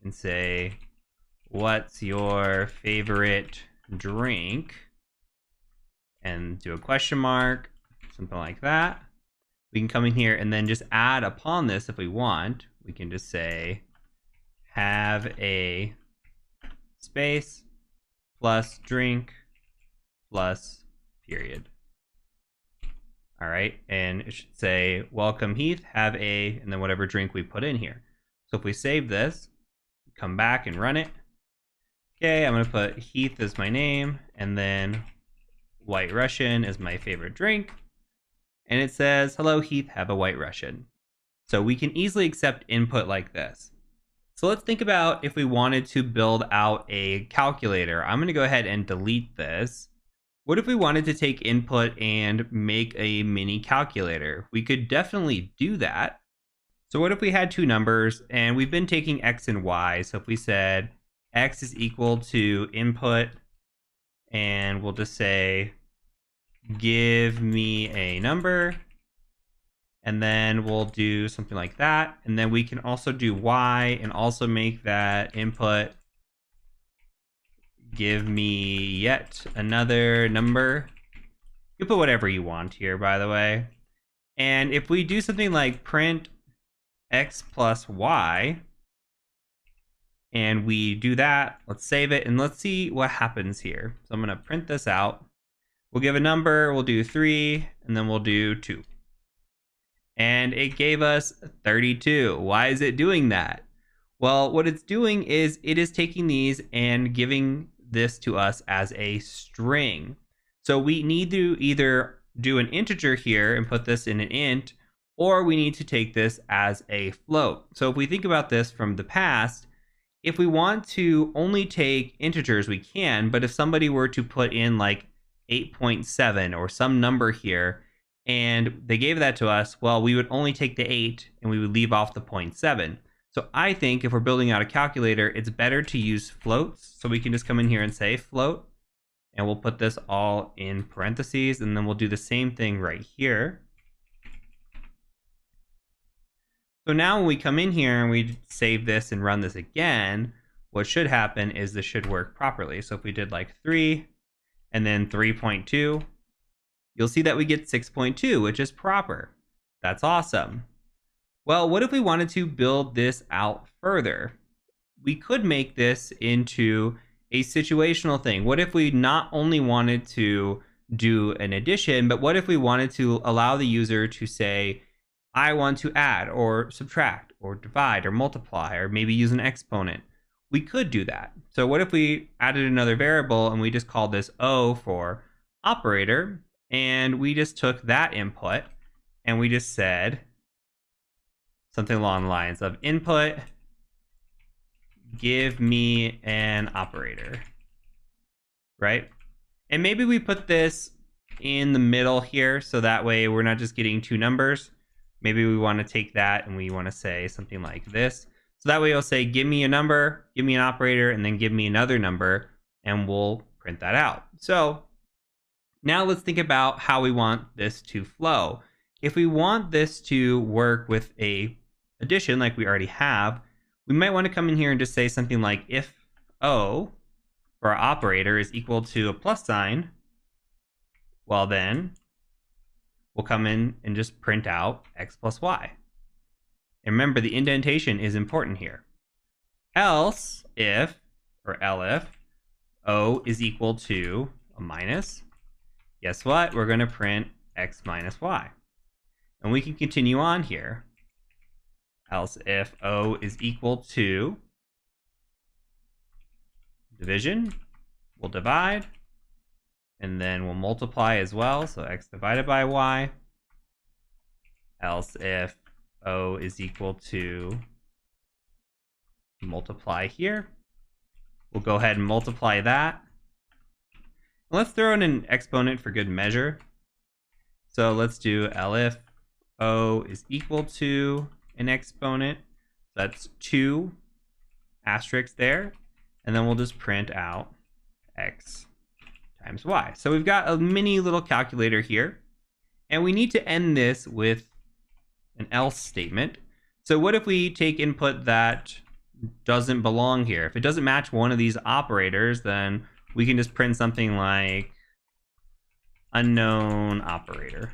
and say, what's your favorite drink and do a question mark, something like that. We can come in here and then just add upon this if we want. We can just say have a space plus drink plus period. All right, and it should say welcome Heath, have a, and then whatever drink we put in here. So if we save this, come back and run it. Okay, I'm gonna put Heath as my name, and then White Russian is my favorite drink. And it says, hello Heath, have a White Russian. So we can easily accept input like this. So let's think about if we wanted to build out a calculator. I'm gonna go ahead and delete this. What if we wanted to take input and make a mini calculator? We could definitely do that. So what if we had two numbers and we've been taking X and Y? So if we said X is equal to input, and we'll just say, give me a number, and then we'll do something like that. And then we can also do Y and also make that input give me yet another number. You put whatever you want here, by the way. And if we do something like print X plus Y, and we do that, let's save it, and let's see what happens here. So I'm gonna print this out. We'll give a number, we'll do 3, and then we'll do 2. And it gave us 32. Why is it doing that? Well, what it's doing is it is taking these and giving this to us as a string. So we need to either do an integer here and put this in an int, or we need to take this as a float. So if we think about this from the past, if we want to only take integers, we can, but if somebody were to put in like 8.7 or some number here, and they gave that to us, well, we would only take the 8 and we would leave off the 0.7. So I think if we're building out a calculator, it's better to use floats. So we can just come in here and say float, and we'll put this all in parentheses, and then we'll do the same thing right here. So now when we come in here and we save this and run this again, what should happen is this should work properly. So if we did like 3 and then 3.2, you'll see that we get 6.2, which is proper. That's awesome. Well, what if we wanted to build this out further? We could make this into a situational thing. What if we not only wanted to do an addition, but what if we wanted to allow the user to say, I want to add or subtract or divide or multiply or maybe use an exponent? We could do that. So what if we added another variable and we just called this O for operator, and we just took that input and we just said something along the lines of input, give me an operator, right? And maybe we put this in the middle here, so that way we're not just getting two numbers. Maybe we want to take that and we want to say something like this. So that way it'll say, give me a number, give me an operator, and then give me another number, and we'll print that out. So now let's think about how we want this to flow. If we want this to work with a addition like we already have, we might want to come in here and just say something like if O for our operator is equal to a plus sign, well then we'll come in and just print out X plus Y. And remember, the indentation is important here. Else if, or elif, O is equal to a minus, guess what? We're going to print X minus Y. And we can continue on here. Else if O is equal to division, we'll divide, and then we'll multiply as well, so X divided by Y. Else if O is equal to multiply here, we'll go ahead and multiply that. And let's throw in an exponent for good measure. So let's do elif O is equal to an exponent. That's 2 asterisks there. And then we'll just print out X times Y. So we've got a mini little calculator here. And we need to end this with an else statement. So what if we take input that doesn't belong here? If it doesn't match one of these operators, then we can just print something like unknown operator.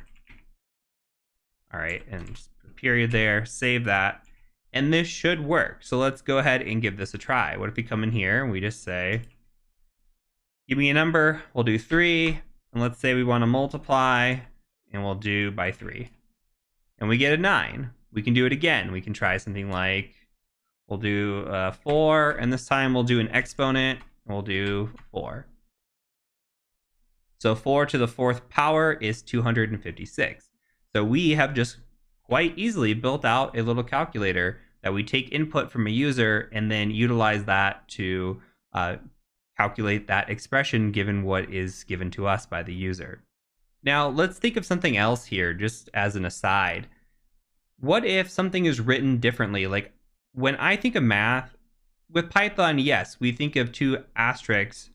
All right, and just put a period there, save that, and this should work. So let's go ahead and give this a try. What if we come in here and we just say, give me a number, we'll do 3, and let's say we want to multiply, and we'll do by 3. And we get a 9. We can do it again. We can try something like, we'll do 4, and this time we'll do an exponent, and we'll do 4. So 4 to the 4th power is 256. So we have just quite easily built out a little calculator that we take input from a user and then utilize that to calculate that expression given what is given to us by the user. Now let's think of something else here, just as an aside. What if something is written differently? Like when I think of math, with Python, yes, we think of 2 asterisks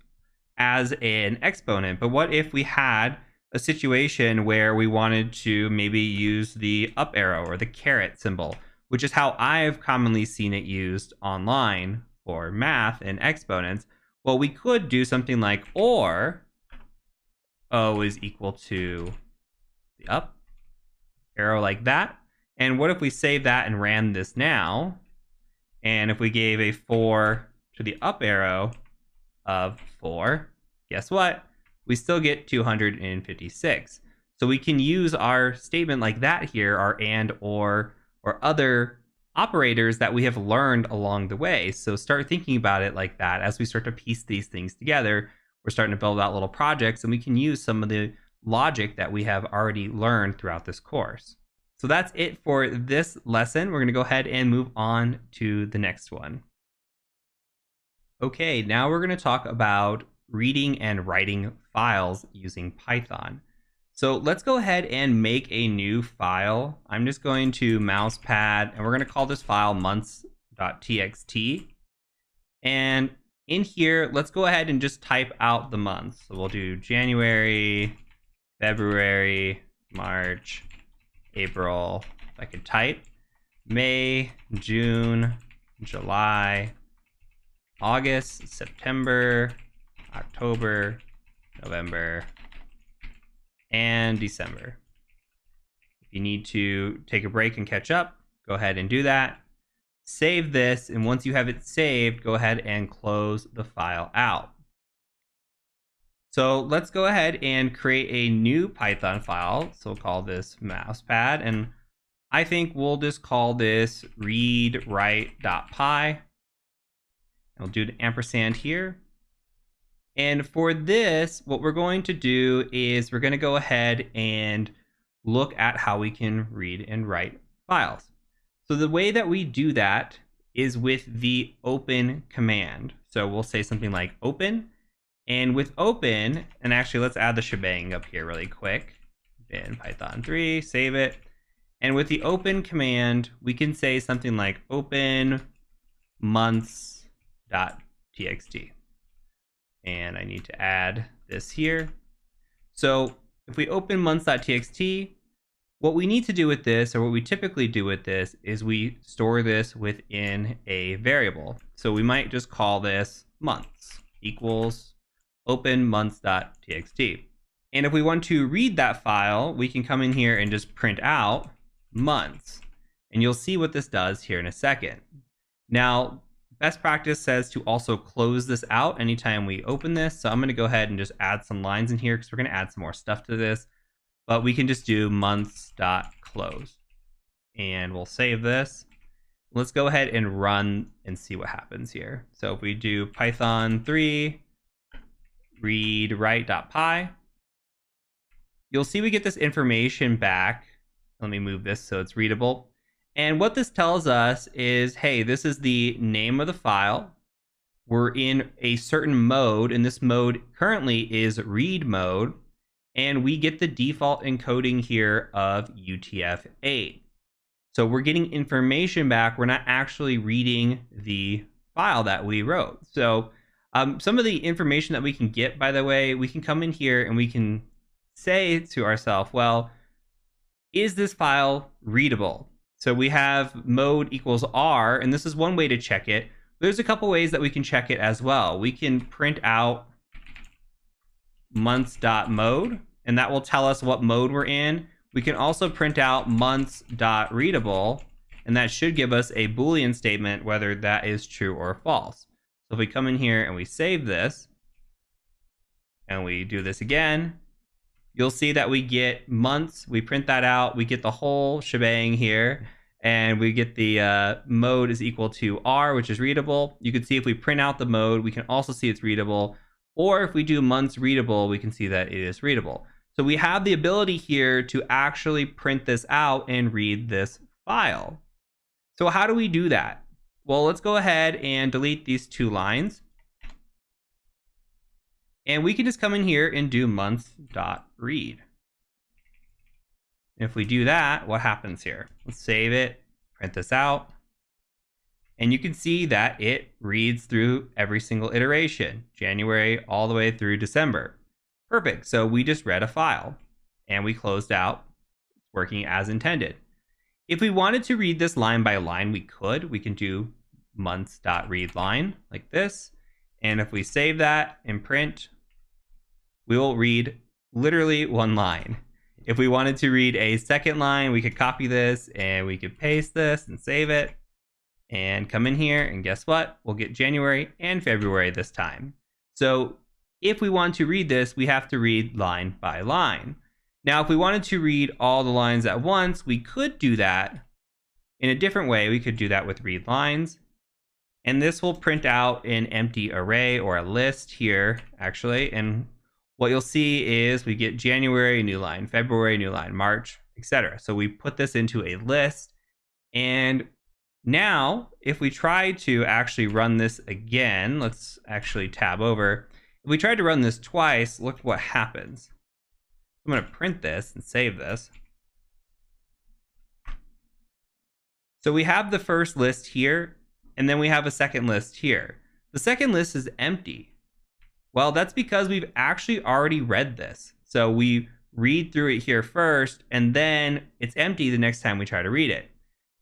as an exponent, but what if we had a situation where we wanted to maybe use the up arrow or the caret symbol, which is how I've commonly seen it used online for math and exponents? Well, we could do something like or O is equal to the up arrow like that. And what if we save that and ran this now? And if we gave a 4 to the up arrow of 4, guess what? We still get 256. So we can use our statement like that here, our and, or other operators that we have learned along the way. So start thinking about it like that. As we start to piece these things together, we're starting to build out little projects, and we can use some of the logic that we have already learned throughout this course. So that's it for this lesson. We're going to go ahead and move on to the next one. Okay, now we're going to talk about reading and writing files using Python. So let's go ahead and make a new file. I'm just going to mousepad, and we're going to call this file months.txt. And in here, let's go ahead and just type out the months. So we'll do January, February, March, April, if I could type, May, June, July, August, September, October, November, and December. If you need to take a break and catch up, go ahead and do that. Save this, and once you have it saved, go ahead and close the file out. So let's go ahead and create a new Python file. So we'll call this mousepad, and I think we'll just call this readwrite.py. We'll do the ampersand here. And for this, what we're going to do is we're going to go ahead and look at how we can read and write files. So the way that we do that is with the open command. So we'll say something like open, and with open, and actually let's add the shebang up here really quick in Python 3, save it. And with the open command, we can say something like open months.txt. And I need to add this here. So if we open months.txt, what we need to do with this, or what we typically do with this, is we store this within a variable. So we might just call this months equals open months.txt. And if we want to read that file, we can come in here and just print out months. And you'll see what this does here in a second. Now, best practice says to also close this out anytime we open this. So I'm going to go ahead and just add some lines in here because we're going to add some more stuff to this. But we can just do months.close. And we'll save this. Let's go ahead and run and see what happens here. So if we do Python 3 readwrite.py, you'll see we get this information back. Let me move this so it's readable. And what this tells us is, hey, this is the name of the file. We're in a certain mode, and this mode currently is read mode. And we get the default encoding here of UTF-8. So we're getting information back. We're not actually reading the file that we wrote. So some of the information that we can get, by the way, we can come in here and we can say to ourselves, well, is this file readable? So we have mode equals R, and this is one way to check it. There's a couple ways that we can check it as well. We can print out months.mode, and that will tell us what mode we're in. We can also print out months.readable, and that should give us a Boolean statement, whether that is true or false. So if we come in here and we save this, and we do this again, you'll see that we get months. We print that out. We get the whole shebang here. And we get the mode is equal to R, which is readable. You can see if we print out the mode, we can also see it's readable. Or if we do months readable, we can see that it is readable. So we have the ability here to actually print this out and read this file. So how do we do that? Well, let's go ahead and delete these 2 lines. And we can just come in here and do months.read. If we do that, what happens here? Let's save it, print this out. And you can see that it reads through every single iteration, January all the way through December. Perfect. So we just read a file and we closed out, working as intended. If we wanted to read this line by line, we could. We can do months.readLine like this. And if we save that and print, we will read literally 1 line. If we wanted to read a second line, we could copy this and we could paste this and save it and come in here, and guess what? We'll get January and February this time. So if we want to read this, we have to read line by line. Now, if we wanted to read all the lines at once, we could do that in a different way. We could do that with read lines. And this will print out an empty array or a list here, actually. And what you'll see is we get January, new line, February, new line, March, etc. So we put this into a list. And now, if we try to actually run this again, let's actually tab over. If we try to run this twice, look what happens. I'm going to print this and save this. So we have the first list here, and then we have a second list here. The second list is empty. Well, that's because we've actually already read this. So we read through it here first, and then it's empty the next time we try to read it.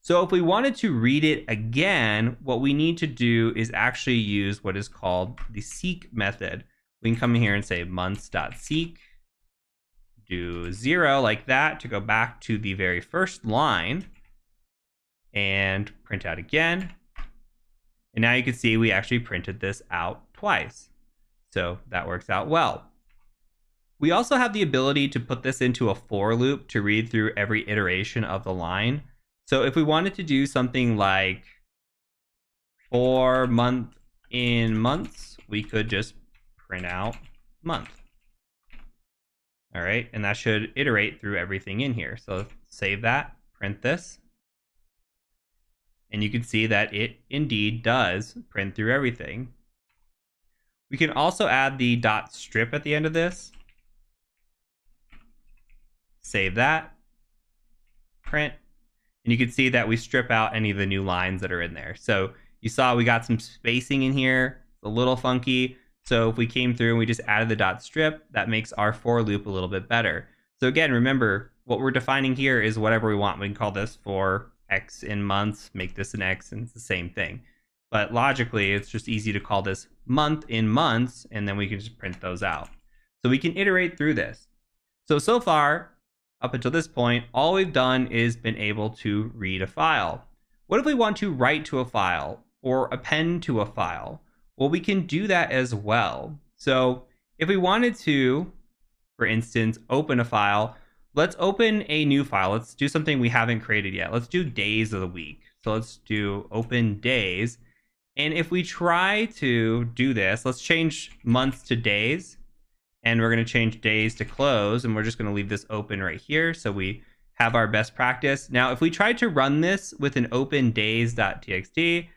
So if we wanted to read it again, what we need to do is actually use what is called the seek method. We can come in here and say months.seek, do 0 like that to go back to the very first line, and print out again. And now you can see we actually printed this out twice. So that works out well. We also have the ability to put this into a for loop to read through every iteration of the line. So if we wanted to do something like for month in months, we could just print out month. All right, and that should iterate through everything in here. So save that, print this. And you can see that it indeed does print through everything. We can also add the .strip at the end of this. Save that, print, and you can see that we strip out any of the new lines that are in there. So you saw we got some spacing in here, it's a little funky. So if we came through and we just added the .strip, that makes our for loop a little bit better. So again, remember, what we're defining here is whatever we want. We can call this for X in months, make this an X, and it's the same thing. But logically, it's just easy to call this month in months, and then we can just print those out. So we can iterate through this. So far, up until this point, all we've done is been able to read a file. What if we want to write to a file or append to a file? Well, we can do that as well. So if we wanted to, for instance, open a file, let's open a new file. Let's do something we haven't created yet. Let's do days of the week. So let's do open days. And if we try to do this, let's change months to days. And we're going to change days to close. And we're just going to leave this open right here. So we have our best practice. Now, if we tried to run this with an open days.txt,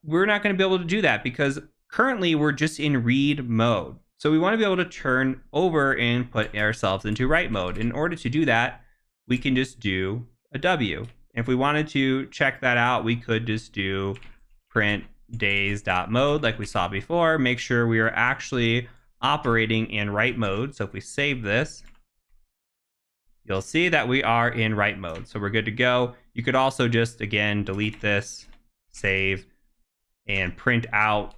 we're not going to be able to do that because currently we're just in read mode. So we want to be able to turn over and put ourselves into write mode. In order to do that, we can just do a W. If we wanted to check that out, we could just do print days.mode like we saw before. Make sure we are actually operating in write mode. So if we save this, you'll see that we are in write mode. So we're good to go. You could also just, again, delete this, save, and print out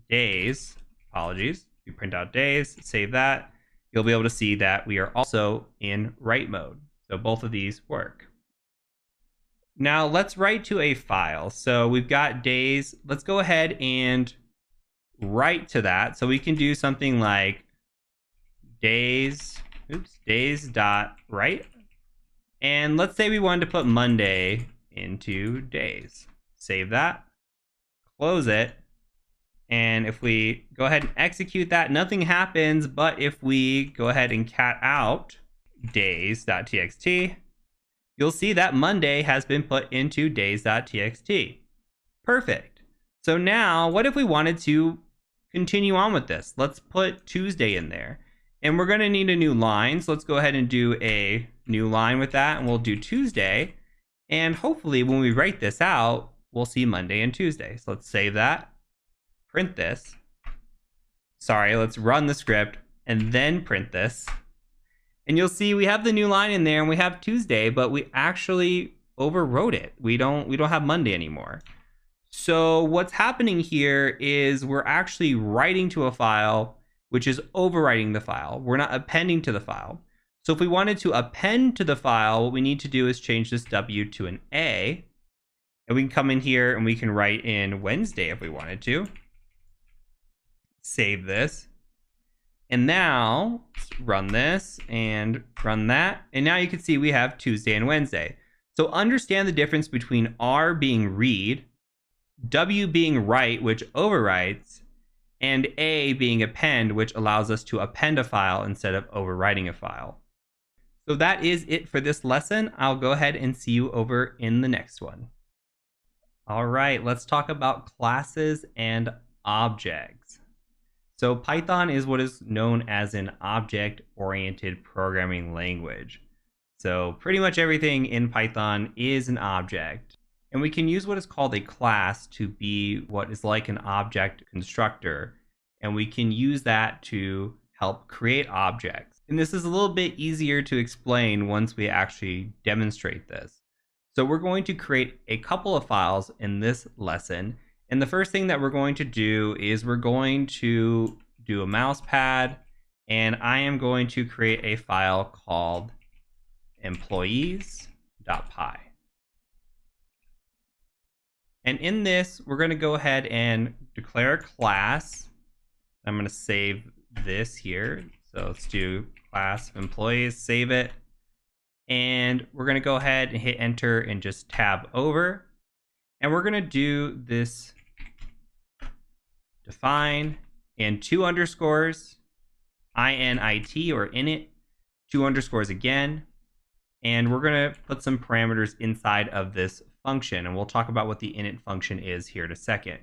days. Apologies. We print out days, save that. You'll be able to see that we are also in write mode. So both of these work. Now let's write to a file. So we've got days. Let's go ahead and write to that. So we can do something like days.write. And let's say we wanted to put Monday into days. Save that, close it. And if we go ahead and execute that, nothing happens. But if we go ahead and cat out days.txt, you'll see that Monday has been put into days.txt. Perfect. So now what if we wanted to continue on with this? Let's put Tuesday in there. And we're going to need a new line. So let's go ahead and do a new line with that. And we'll do Tuesday. And hopefully when we write this out, we'll see Monday and Tuesday. So let's save that. Print this. Sorry, let's run the script and then print this. And you'll see we have the new line in there and we have Tuesday, but we actually overwrote it. We don't have Monday anymore. So what's happening here is we're actually writing to a file, which is overwriting the file. We're not appending to the file. So if we wanted to append to the file, what we need to do is change this W to an A. And we can come in here and we can write in Wednesday if we wanted to. Save this. And now let's run this and run that. And now you can see we have Tuesday and Wednesday. So understand the difference between R being read, W being write, which overwrites, and A being append, which allows us to append a file instead of overwriting a file. So that is it for this lesson. I'll go ahead and see you over in the next one. All right, let's talk about classes and objects. So Python is what is known as an object-oriented programming language. So pretty much everything in Python is an object. And we can use what is called a class to be what is like an object constructor. And we can use that to help create objects. And this is a little bit easier to explain once we actually demonstrate this. So we're going to create a couple of files in this lesson. And the first thing that we're going to do is we're going to do a mouse pad, and I am going to create a file called employees.py. And in this, we're going to go ahead and declare a class. I'm going to save this here. So let's do class employees, save it. And we're going to go ahead and hit enter and just tab over. And we're going to do this define and 2 underscores, init or init, 2 underscores again. And we're going to put some parameters inside of this function. And we'll talk about what the init function is here in a second.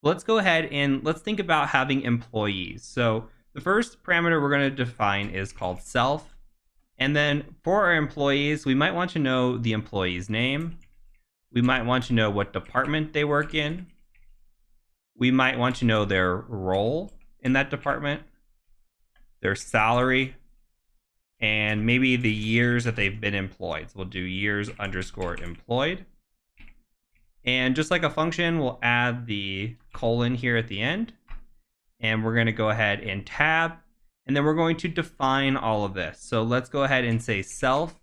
Let's go ahead and let's think about having employees. So the first parameter we're going to define is called self. And then for our employees, we might want to know the employee's name. We might want to know what department they work in. We might want to know their role in that department, their salary, and maybe the years that they've been employed. So we'll do years underscore employed. And just like a function, we'll add the colon here at the end. And we're going to go ahead and tab. And then we're going to define all of this. So let's go ahead and say self.name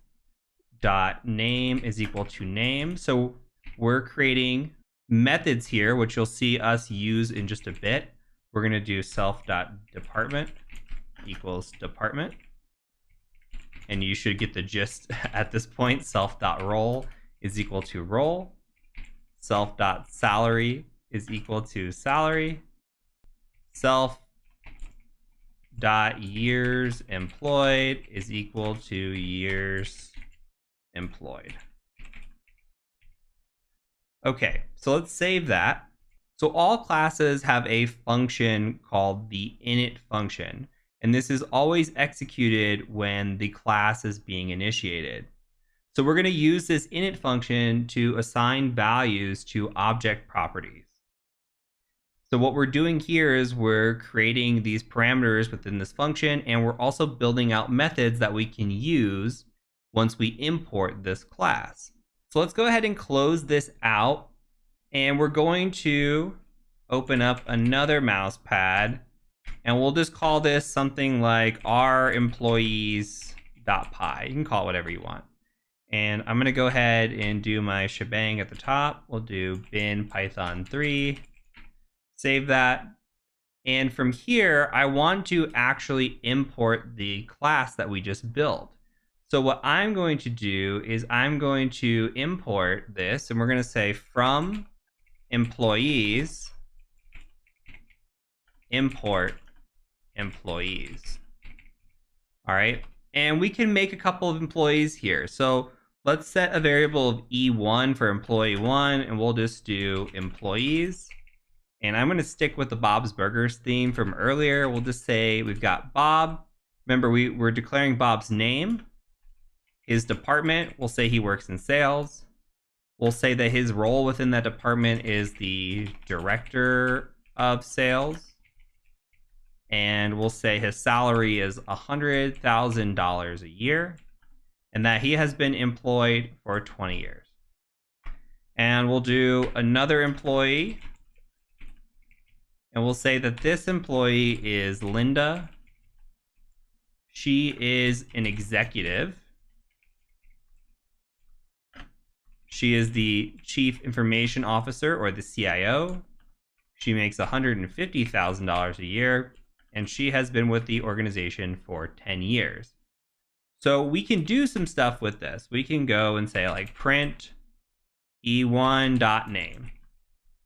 is equal to name. So we're creating methods here, which you'll see us use in just a bit. We're going to do self.department equals department. And you should get the gist at this point. Self.role is equal to role. Self.salary is equal to salary. Self.years employed is equal to years employed. Okay, so let's save that. So all classes have a function called the init function, and this is always executed when the class is being initiated. So we're going to use this init function to assign values to object properties. So what we're doing here is we're creating these parameters within this function, and we're also building out methods that we can use once we import this class. So let's go ahead and close this out, and we're going to open up another mouse pad, And we'll just call this something like our employees.py. You can call it whatever you want. And I'm going to go ahead and do my shebang at the top. We'll do bin python 3, save that. And from here, I want to actually import the class that we just built. So what I'm going to do is I'm going to import this, and we're going to say from employees, import employees. All right. And we can make a couple of employees here. So let's set a variable of E1 for employee 1, and we'll just do employees. And I'm going to stick with the Bob's Burgers theme from earlier. We'll just say we've got Bob. Remember, we're declaring Bob's name. His department, we'll say he works in sales. We'll say that his role within that department is the director of sales. And we'll say his salary is $100,000 a year, and that he has been employed for 20 years. And we'll do another employee, and we'll say that this employee is Linda. She is an executive. She is the Chief Information Officer, or the CIO. She makes $150,000 a year, and she has been with the organization for 10 years. So we can do some stuff with this. We can go and say like print e1.name.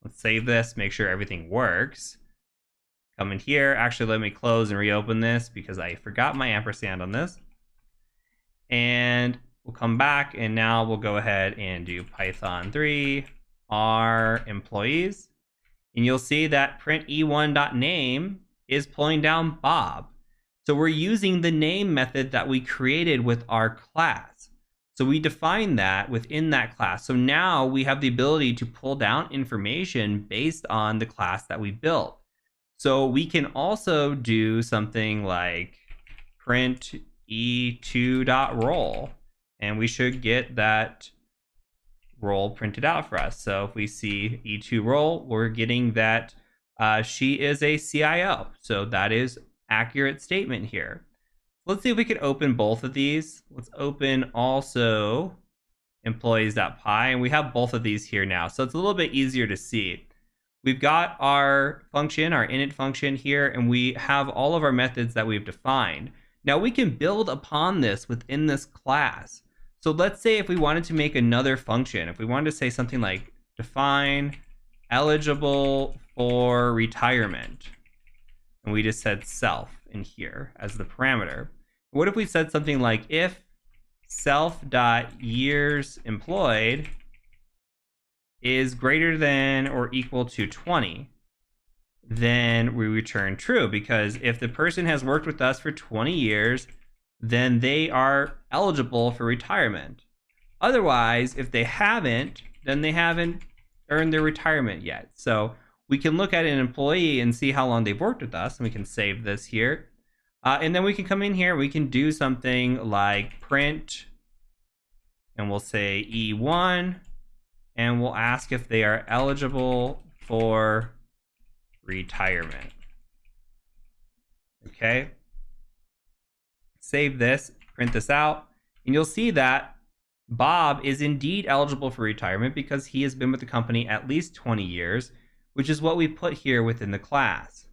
Let's save this, make sure everything works. Come in here. Actually, let me close and reopen this because I forgot my ampersand on this. And we'll come back, and now we'll go ahead and do Python 3 our employees. And you'll see that print e1.name is pulling down Bob. So we're using the name method that we created with our class. So we define that within that class. So now we have the ability to pull down information based on the class that we built. So we can also do something like print e2.role, and we should get that role printed out for us. So if we see e2 role, we're getting that she is a CIO. So that is accurate statement here. Let's see if we could open both of these. Let's open also employees.py, and we have both of these here now. So it's a little bit easier to see. We've got our function, our init function here, and we have all of our methods that we've defined. Now we can build upon this within this class. So let's say if we wanted to make another function, if we wanted to say something like define eligible for retirement, and we just said self in here as the parameter. What if we said something like if self.years employed is greater than or equal to 20, then we return true, because if the person has worked with us for 20 years, then they are eligible for retirement. Otherwise, if they haven't, then they haven't earned their retirement yet. So we can look at an employee and see how long they've worked with us, and we can save this here. And then we can come in here, we can do something like print, and we'll say E1, and we'll ask if they are eligible for retirement. Okay. Save this, print this out, and you'll see that Bob is indeed eligible for retirement because he has been with the company at least 20 years, which is what we put here within the class.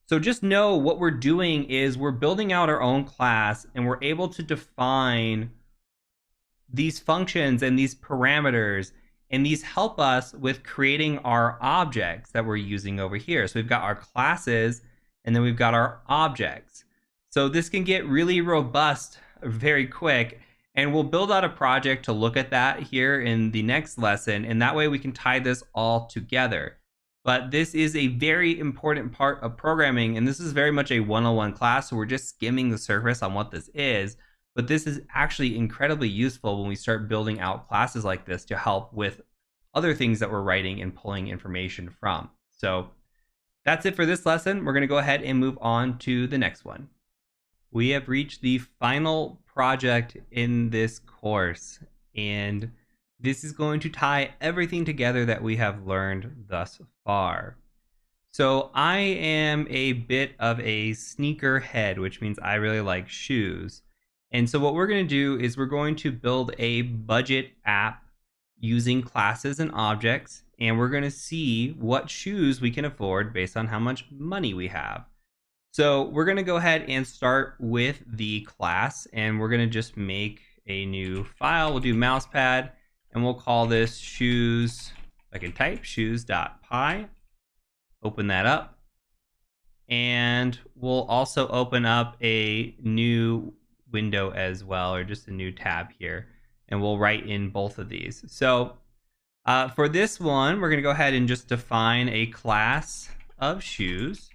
So just know what we're doing is we're building out our own class, and we're able to define these functions and these parameters, and these help us with creating our objects that we're using over here. So we've got our classes, and then we've got our objects. So this can get really robust very quick, and we'll build out a project to look at that here in the next lesson, and that way we can tie this all together. But this is a very important part of programming, and this is very much a one-on-one class, so we're just skimming the surface on what this is. But this is actually incredibly useful when we start building out classes like this to help with other things that we're writing and pulling information from. So that's it for this lesson. We're going to go ahead and move on to the next one. We have reached the final project in this course, and this is going to tie everything together that we have learned thus far. So I am a bit of a sneaker head, which means I really like shoes. And so what we're going to do is we're going to build a budget app using classes and objects, and we're going to see what shoes we can afford based on how much money we have. So we're going to go ahead and start with the class, and we're going to just make a new file. We'll do mousepad, and we'll call this shoes. I can type shoes.py. Open that up, and we'll also open up a new window as well, or just a new tab here, and we'll write in both of these. So for this one, we're going to go ahead and just define a class of shoes,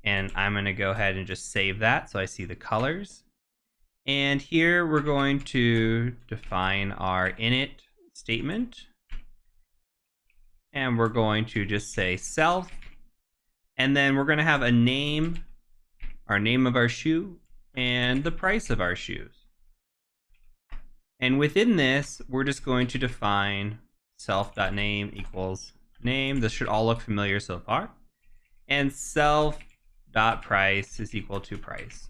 and I'm going to go ahead and just save that so I see the colors. And here we're going to define our init statement, and we're going to just say self, and then we're going to have a name, our name of our shoe, and the price of our shoes. And within this, we're just going to define self.name equals name. This should all look familiar so far. And self.price is equal to price.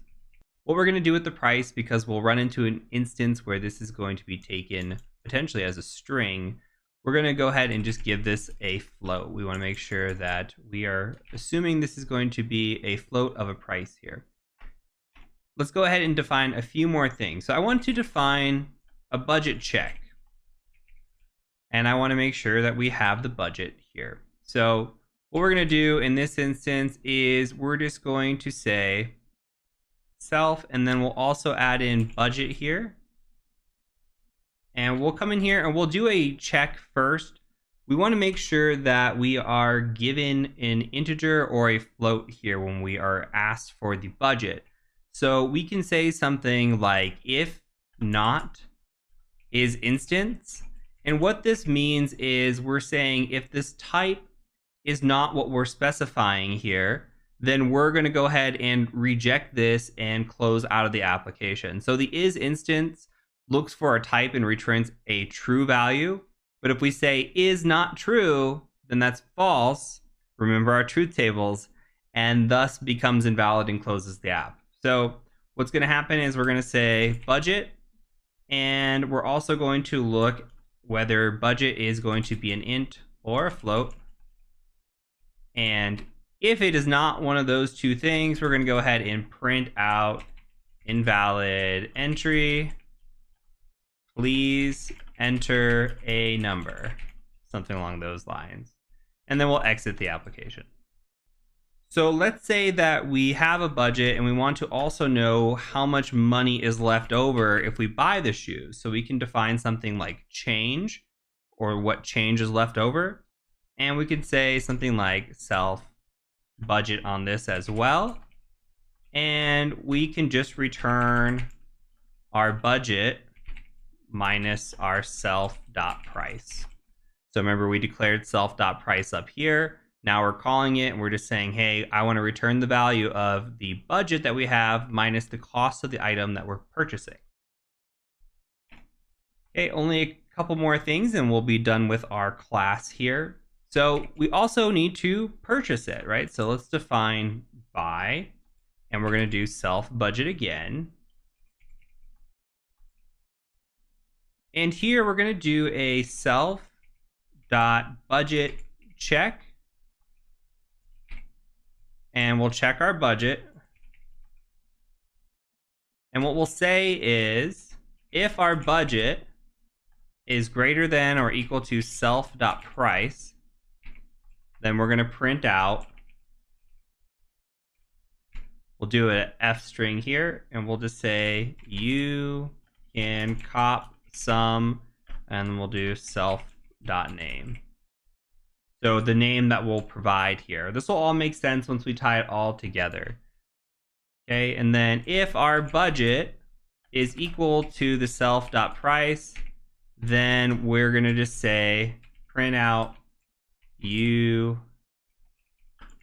What we're going to do with the price, because we'll run into an instance where this is going to be taken potentially as a string, we're going to go ahead and just give this a float. We want to make sure that we are assuming this is going to be a float of a price here. Let's go ahead and define a few more things. So I want to define a budget check, and I want to make sure that we have the budget here. So what we're going to do in this instance is we're just going to say self, and then we'll also add in budget here. And we'll come in here and we'll do a check first. We want to make sure that we are given an integer or a float here when we are asked for the budget. So we can say something like if not is instance. And what this means is we're saying if this type is not what we're specifying here, then we're going to go ahead and reject this and close out of the application. So the is instance looks for a type and returns a true value. But if we say is not true, then that's false. Remember our truth tables, and thus becomes invalid and closes the app. So what's going to happen is we're going to say budget, and we're also going to look whether budget is going to be an int or a float. And if it is not one of those two things, we're going to go ahead and print out invalid entry. Please enter a number, something along those lines. And then we'll exit the application. So let's say that we have a budget and we want to also know how much money is left over if we buy the shoes. So we can define something like change, or what change is left over. And we could say something like self budget on this as well. And we can just return our budget minus our self.price. So remember, we declared self.price up here. Now we're calling it and we're just saying, hey, I want to return the value of the budget that we have minus the cost of the item that we're purchasing. Okay, only a couple more things and we'll be done with our class here. So we also need to purchase it, right? So let's define buy, and we're going to do self budget again. And here we're going to do a self.budget check. And we'll check our budget. And what we'll say is if our budget is greater than or equal to self.price, then we're going to print out. We'll do an F string here, and we'll just say you can cop some, and we'll do self.name. So the name that we'll provide here. This will all make sense once we tie it all together. Okay, and then if our budget is equal to the self.price, then we're going to just say print out you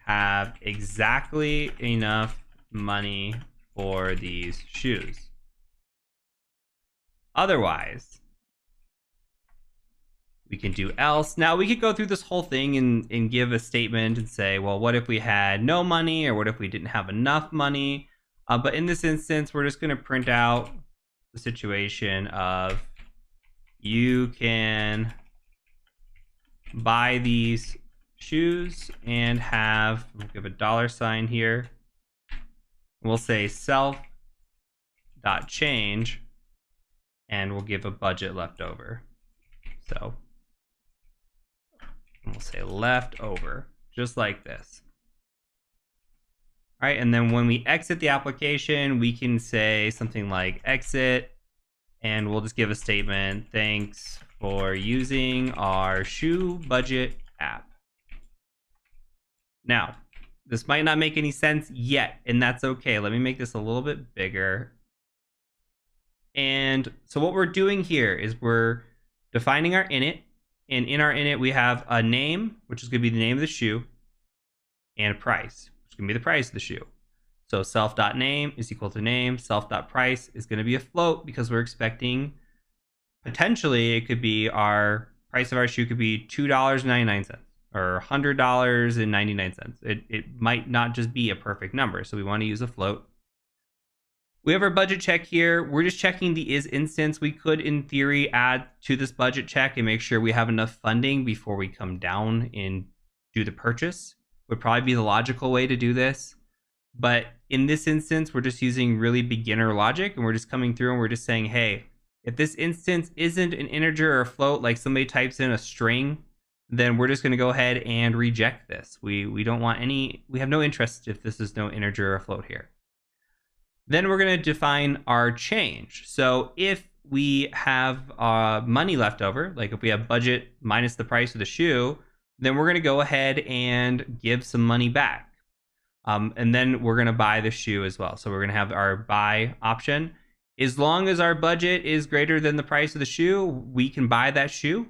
have exactly enough money for these shoes. Otherwise, We can do else. Now we could go through this whole thing and give a statement and say, well, what if we had no money, or what if we didn't have enough money? But in this instance, we're just going to print out the situation of you can buy these shoes and have, we'll give a $sign here. We'll say self.change, and we'll give a budget left over. So we'll say left over, just like this. All right, and then when we exit the application, we can say something like exit, and we'll just give a statement, thanks for using our shoe budget app. Now, this might not make any sense yet, and that's okay. Let me make this a little bit bigger. And so what we're doing here is we're defining our init, and in our init, we have a name, which is going to be the name of the shoe, and a price, which is going to be the price of the shoe. So self.name is equal to name. Self.price is going to be a float because we're expecting, potentially, it could be our price of our shoe could be $2.99 or $100.99. It might not just be a perfect number, so we want to use a float. We have our budget check here. We're just checking the is instance. We could, in theory, add to this budget check and make sure we have enough funding before we come down and do the purchase. Would probably be the logical way to do this. But in this instance, we're just using really beginner logic, and we're just coming through and we're just saying, hey, if this instance isn't an integer or a float, like somebody types in a string, then we're just going to go ahead and reject this. We don't want any, we have no interest if this is no integer or a float here. Then we're going to define our change. So if we have money left over, like if we have budget minus the price of the shoe, then we're going to go ahead and give some money back. And then we're going to buy the shoe as well. So we're going to have our buy option. As long as our budget is greater than the price of the shoe, we can buy that shoe.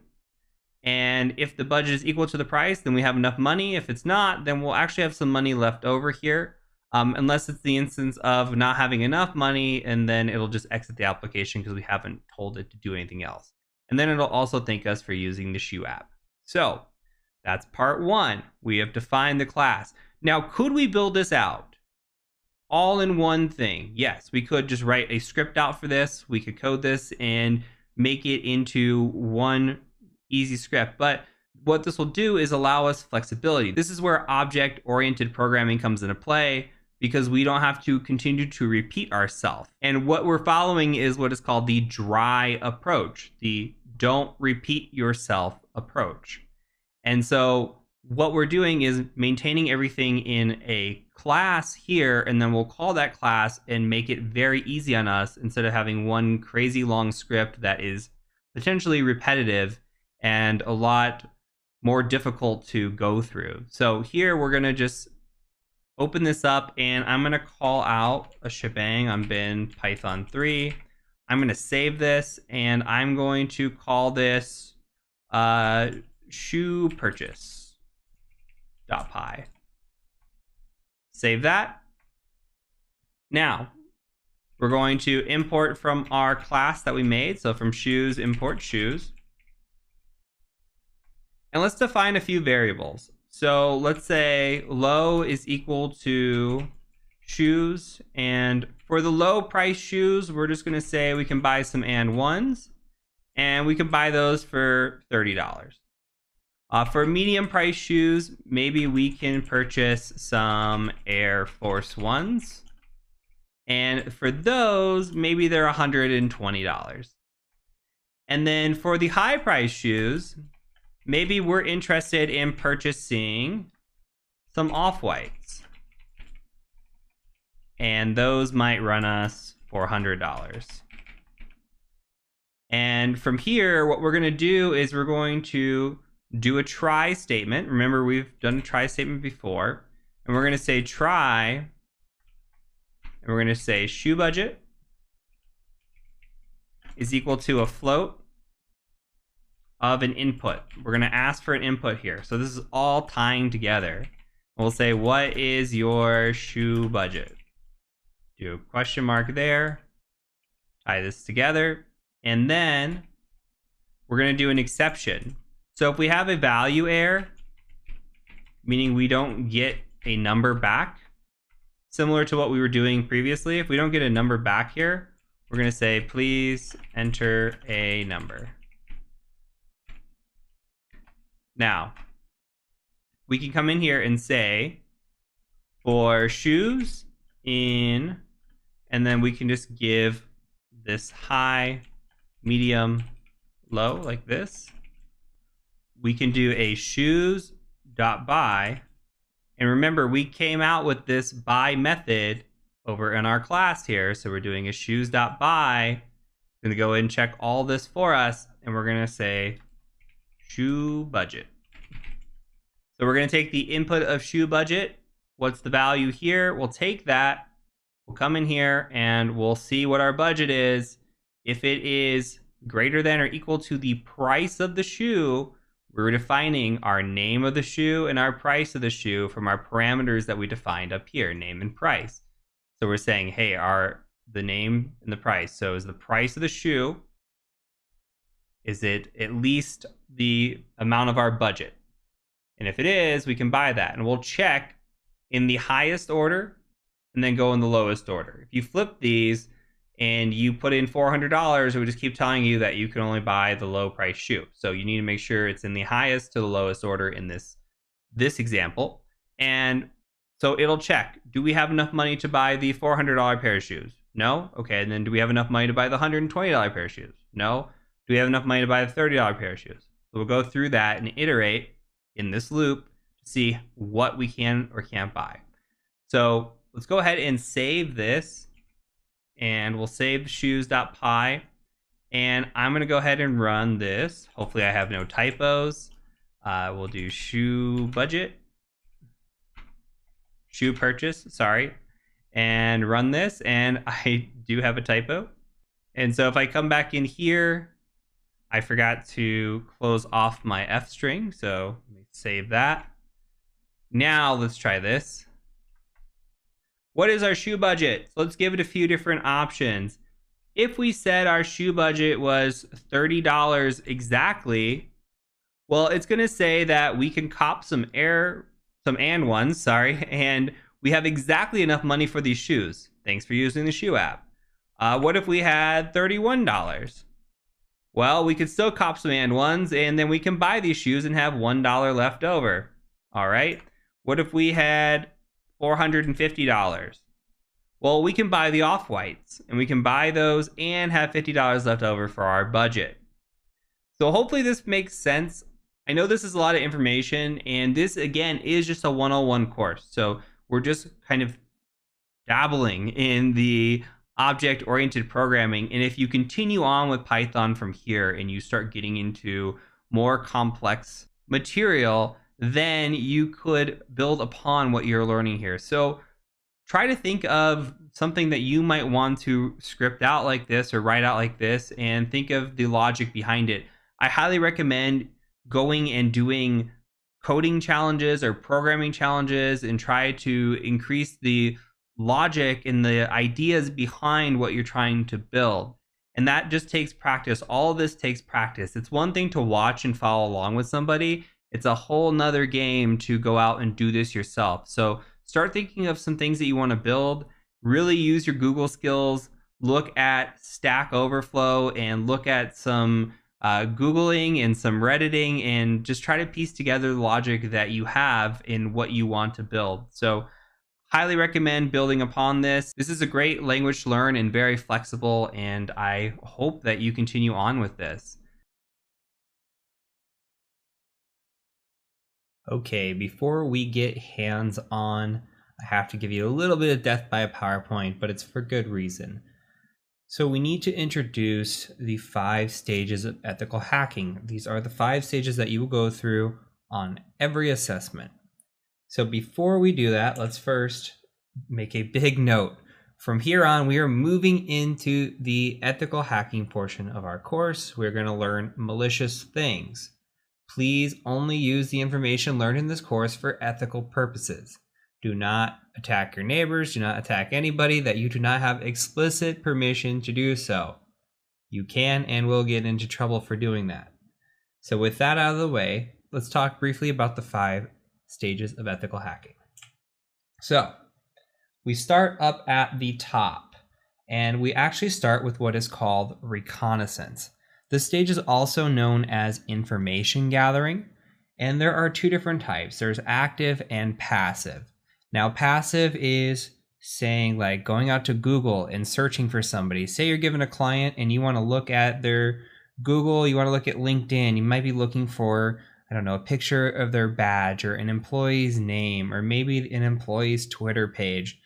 And if the budget is equal to the price, then we have enough money. If it's not, then we'll actually have some money left over here. Unless it's the instance of not having enough money, and then it'll just exit the application because we haven't told it to do anything else. And then it'll also thank us for using the shoe app. So that's part one. We have defined the class. Now, could we build this out all in one thing? Yes, we could just write a script out for this. We could code this and make it into one easy script. But what this will do is allow us flexibility. This is where object-oriented programming comes into play, because we don't have to continue to repeat ourselves. And what we're following is what is called the dry approach, the don't repeat yourself approach. And so what we're doing is maintaining everything in a class here, and then we'll call that class and make it very easy on us instead of having one crazy long script that is potentially repetitive and a lot more difficult to go through. So here we're going to just open this up, and I'm going to call out a shebang on bin Python 3. I'm going to save this, and I'm going to call this shoe purchase.py. Save that. Now, we're going to import from our class that we made. So from shoes, import shoes. And let's define a few variables. So let's say low is equal to shoes. And for the low price shoes, we're just going to say we can buy some and ones. And we can buy those for $30. For medium price shoes, maybe we can purchase some Air Force Ones. And for those, maybe they're $120. And then for the high price shoes, maybe we're interested in purchasing some off-whites. And those might run us $400. And from here, what we're going to do is we're going to do a try statement. Remember, we've done a try statement before. And we're going to say try. And we're going to say shoe budget is equal to a float of an input. We're going to ask for an input here. So this is all tying together. We'll say, what is your shoe budget? Do a question mark there. Tie this together. And then we're going to do an exception. So if we have a value error, meaning we don't get a number back, similar to what we were doing previously, if we don't get a number back here, we're going to say, please enter a number. Now, we can come in here and say, for shoes in, and then we can just give this high, medium, low, like this. We can do a shoes.buy. And remember, we came out with this buy method over in our class here. So we're doing a shoes.buy. Going to go ahead and check all this for us. And we're going to say shoe budget. So we're going to take the input of shoe budget. What's the value here? We'll take that. We'll come in here and we'll see what our budget is. If it is greater than or equal to the price of the shoe, we're defining our name of the shoe and our price of the shoe from our parameters that we defined up here, name and price. So we're saying, hey, the name and the price. So is the price of the shoe, is it at least the amount of our budget? And if it is, we can buy that. And we'll check in the highest order and then go in the lowest order. If you flip these and you put in $400, it would just keep telling you that you can only buy the low price shoe. So you need to make sure it's in the highest to the lowest order in this example. And so it'll check, do we have enough money to buy the $400 pair of shoes? No? Okay, and then do we have enough money to buy the $120 pair of shoes? No? Do we have enough money to buy the $30 pair of shoes? So we'll go through that and iterate in this loop to see what we can or can't buy. So let's go ahead and save this. And we'll save shoes.py. And I'm going to go ahead and run this. Hopefully I have no typos. We'll do shoe budget. Shoe purchase, sorry. And run this. And I do have a typo. And so if I come back in here, I forgot to close off my F string. So let me save that. Now let's try this. What is our shoe budget? So let's give it a few different options. If we said our shoe budget was $30 exactly, well, it's going to say that we can cop some and ones, sorry, and we have exactly enough money for these shoes. Thanks for using the shoe app. What if we had $31? Well, we could still cop some and ones, and then we can buy these shoes and have $1 left over. All right. What if we had $450? Well, we can buy the off-whites, and we can buy those and have $50 left over for our budget. So hopefully this makes sense. I know this is a lot of information, and this, again, is just a 101 course. So we're just kind of dabbling in the object-oriented programming. And if you continue on with Python from here and you start getting into more complex material, then you could build upon what you're learning here. So try to think of something that you might want to script out like this or write out like this, and think of the logic behind it. I highly recommend going and doing coding challenges or programming challenges and try to increase the logic and the ideas behind what you're trying to build. And that just takes practice. All of this takes practice. It's one thing to watch and follow along with somebody. It's a whole nother game to go out and do this yourself. So start thinking of some things that you want to build. Really use your Google skills. Look at Stack Overflow and look at some Googling and some Redditing, and just try to piece together the logic that you have in what you want to build. So highly recommend building upon this. This is a great language to learn and very flexible, and I hope that you continue on with this. Okay, before we get hands-on, I have to give you a little bit of death by a PowerPoint, but it's for good reason. So we need to introduce the 5 stages of ethical hacking. These are the 5 stages that you will go through on every assessment. So before we do that, let's first make a big note. From here on, we are moving into the ethical hacking portion of our course. We're going to learn malicious things. Please only use the information learned in this course for ethical purposes. Do not attack your neighbors. Do not attack anybody that you do not have explicit permission to do so. You can and will get into trouble for doing that. So with that out of the way, let's talk briefly about the 5 stages of ethical hacking. So we start up at the top, and we actually start with what is called reconnaissance. This stage is also known as information gathering, and there are 2 different types. There's active and passive. Now, passive is saying like going out to Google and searching for somebody. Say you're given a client and you want to look at their Google, you want to look at LinkedIn, you might be looking for, I don't know, a picture of their badge or an employee's name or maybe an employee's Twitter page.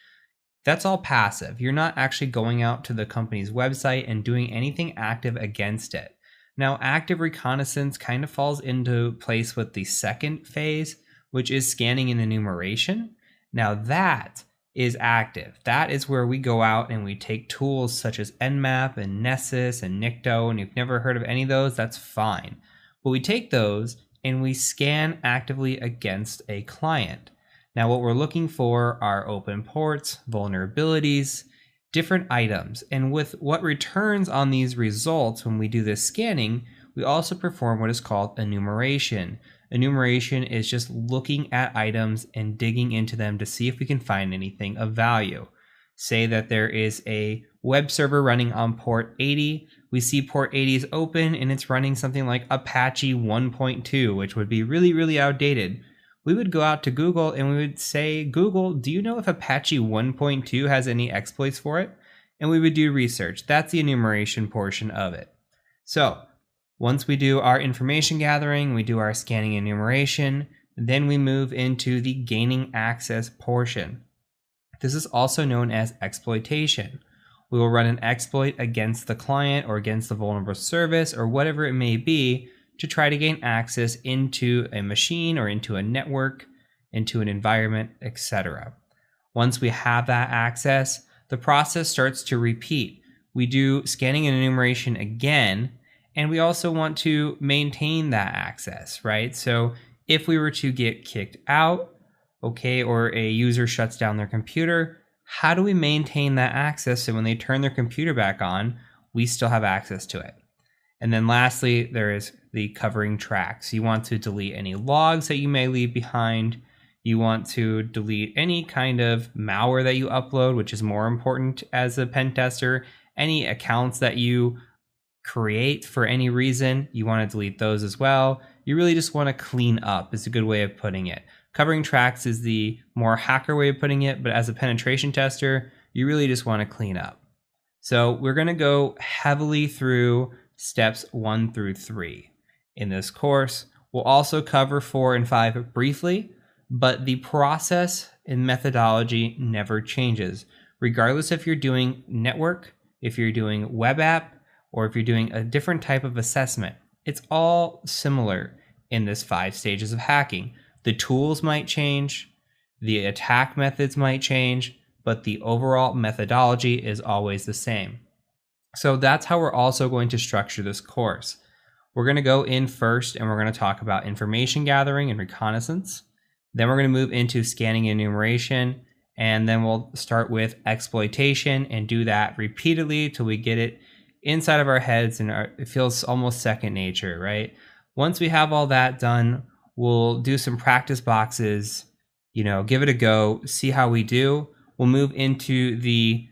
That's all passive. You're not actually going out to the company's website and doing anything active against it. Now, active reconnaissance kind of falls into place with the second phase, which is scanning and enumeration. Now that is active. That is where we go out and we take tools such as Nmap and Nessus and Nikto, and if you've never heard of any of those, that's fine. But we take those and we scan actively against a client. Now what we're looking for are open ports, vulnerabilities, different items, and with what returns on these results when we do this scanning, we also perform what is called enumeration. Enumeration is just looking at items and digging into them to see if we can find anything of value. Say that there is a web server running on port 80. We see port 80 is open and it's running something like Apache 1.2, which would be really, really outdated. We would go out to Google and we would say, Google, do you know if Apache 1.2 has any exploits for it? And we would do research. That's the enumeration portion of it. So once we do our information gathering, we do our scanning and enumeration, then we move into the gaining access portion. This is also known as exploitation. We will run an exploit against the client or against the vulnerable service or whatever it may be to try to gain access into a machine or into a network, into an environment, etc. Once we have that access, the process starts to repeat. We do scanning and enumeration again, and we also want to maintain that access, right? So if we were to get kicked out, okay, or a user shuts down their computer, how do we maintain that access so when they turn their computer back on, we still have access to it? And then lastly, there is the covering tracks. You want to delete any logs that you may leave behind. You want to delete any kind of malware that you upload, which is more important as a pen tester. Any accounts that you create for any reason, you want to delete those as well. You really just want to clean up is a good way of putting it. Covering tracks is the more hacker way of putting it, but as a penetration tester, you really just want to clean up. So we're going to go heavily through steps 1 through 3 in this course. We'll also cover 4 and 5 briefly, but the process and methodology never changes. Regardless if you're doing network, if you're doing web app, or if you're doing a different type of assessment, it's all similar in this 5 stages of hacking. The tools might change, the attack methods might change, but the overall methodology is always the same. So that's how we're also going to structure this course. We're going to go in first and we're going to talk about information gathering and reconnaissance. Then we're going to move into scanning and enumeration, and then we'll start with exploitation and do that repeatedly till we get it inside of our heads and it feels almost second nature, right? Once we have all that done, we'll do some practice boxes, give it a go, see how we do. We'll move into the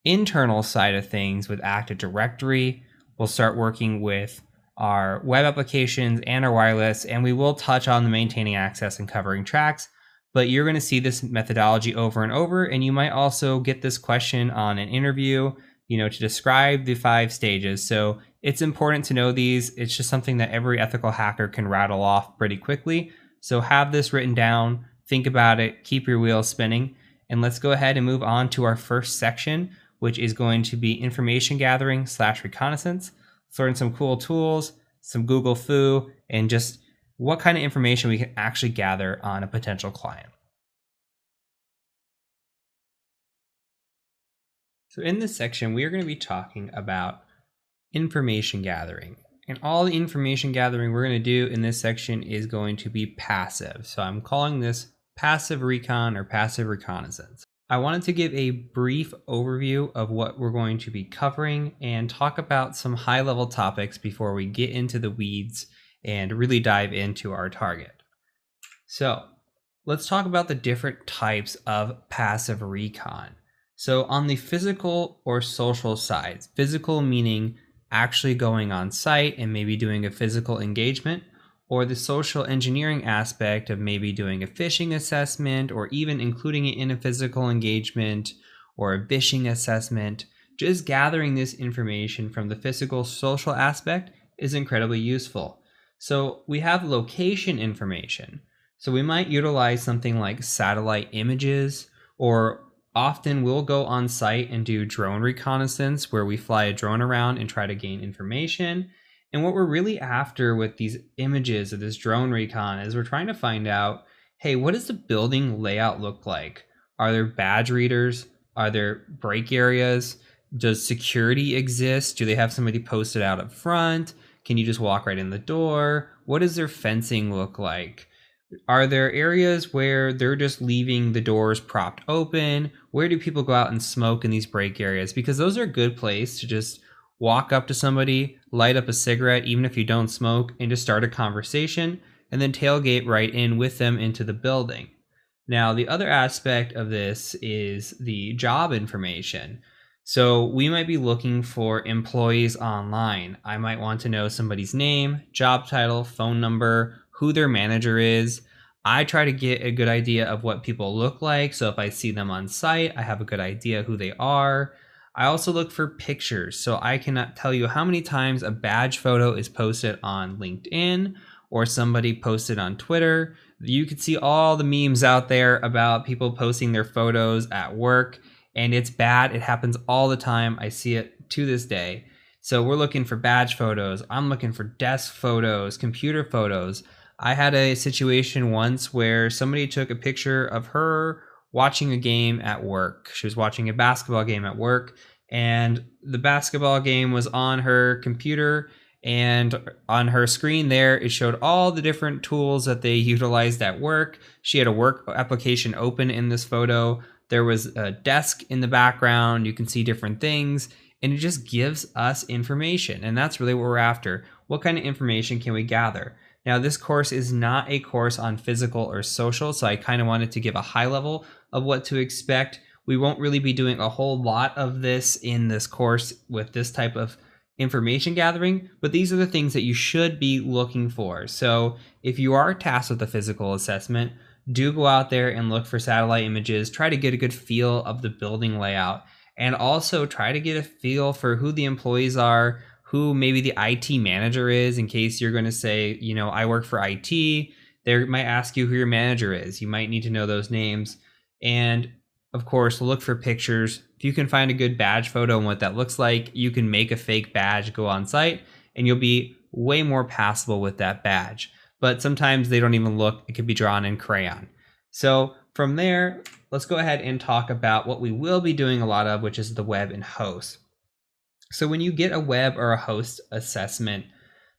internal side of things with Active Directory. We'll start working with our web applications and our wireless, and we will touch on the maintaining access and covering tracks, but you're going to see this methodology over and over, and you might also get this question on an interview, to describe the 5 stages. So it's important to know these. It's just something that every ethical hacker can rattle off pretty quickly. So have this written down, think about it, keep your wheels spinning, and let's go ahead and move on to our first section, which is going to be information gathering / reconnaissance. Let's learn some cool tools, some Google foo, and just what kind of information we can actually gather on a potential client. So in this section, we are going to be talking about information gathering. And all the information gathering we're going to do in this section is going to be passive. So I'm calling this passive recon or passive reconnaissance. I wanted to give a brief overview of what we're going to be covering and talk about some high-level topics before we get into the weeds and really dive into our target. So let's talk about the different types of passive recon. So on the physical or social side, physical meaning actually going on site and maybe doing a physical engagement, or the social engineering aspect of maybe doing a phishing assessment or even including it in a physical engagement or a phishing assessment. Just gathering this information from the physical social aspect is incredibly useful. So we have location information. So we might utilize something like satellite images, or often we'll go on site and do drone reconnaissance where we fly a drone around and try to gain information. And what we're really after with these images of this drone recon is we're trying to find out, hey, what does the building layout look like? Are there badge readers? Are there break areas? Does security exist? Do they have somebody posted out up front? Can you just walk right in the door? What does their fencing look like? Are there areas where they're just leaving the doors propped open? Where do people go out and smoke in these break areas? Because those are a good place to just walk up to somebody, light up a cigarette, even if you don't smoke, and just start a conversation, and then tailgate right in with them into the building. Now, the other aspect of this is the job information. So we might be looking for employees online. I might want to know somebody's name, job title, phone number, who their manager is. I try to get a good idea of what people look like. So if I see them on site, I have a good idea who they are. I also look for pictures. So I cannot tell you how many times a badge photo is posted on LinkedIn or somebody posted on Twitter. You can see all the memes out there about people posting their photos at work, and it's bad. It happens all the time. I see it to this day. So we're looking for badge photos. I'm looking for desk photos, computer photos. I had a situation once where somebody took a picture of her watching a game at work. She was watching a basketball game at work, and the basketball game was on her computer, and on her screen there, it showed all the different tools that they utilized at work. She had a work application open in this photo. There was a desk in the background. You can see different things, and it just gives us information. And that's really what we're after. What kind of information can we gather? Now, this course is not a course on physical or social, so I kind of wanted to give a high level of what to expect. We won't really be doing a whole lot of this in this course with this type of information gathering, but these are the things that you should be looking for. So if you are tasked with a physical assessment, do go out there and look for satellite images, try to get a good feel of the building layout, and also try to get a feel for who the employees are, who maybe the IT manager is, in case you're going to say, you know, I work for IT. They might ask you who your manager is. You might need to know those names. And of course, look for pictures. If you can find a good badge photo and what that looks like, you can make a fake badge, go on site, and you'll be way more passable with that badge. But sometimes they don't even look. It could be drawn in crayon. So from there, let's go ahead and talk about what we will be doing a lot of, which is the web and host. So when you get a web or a host assessment,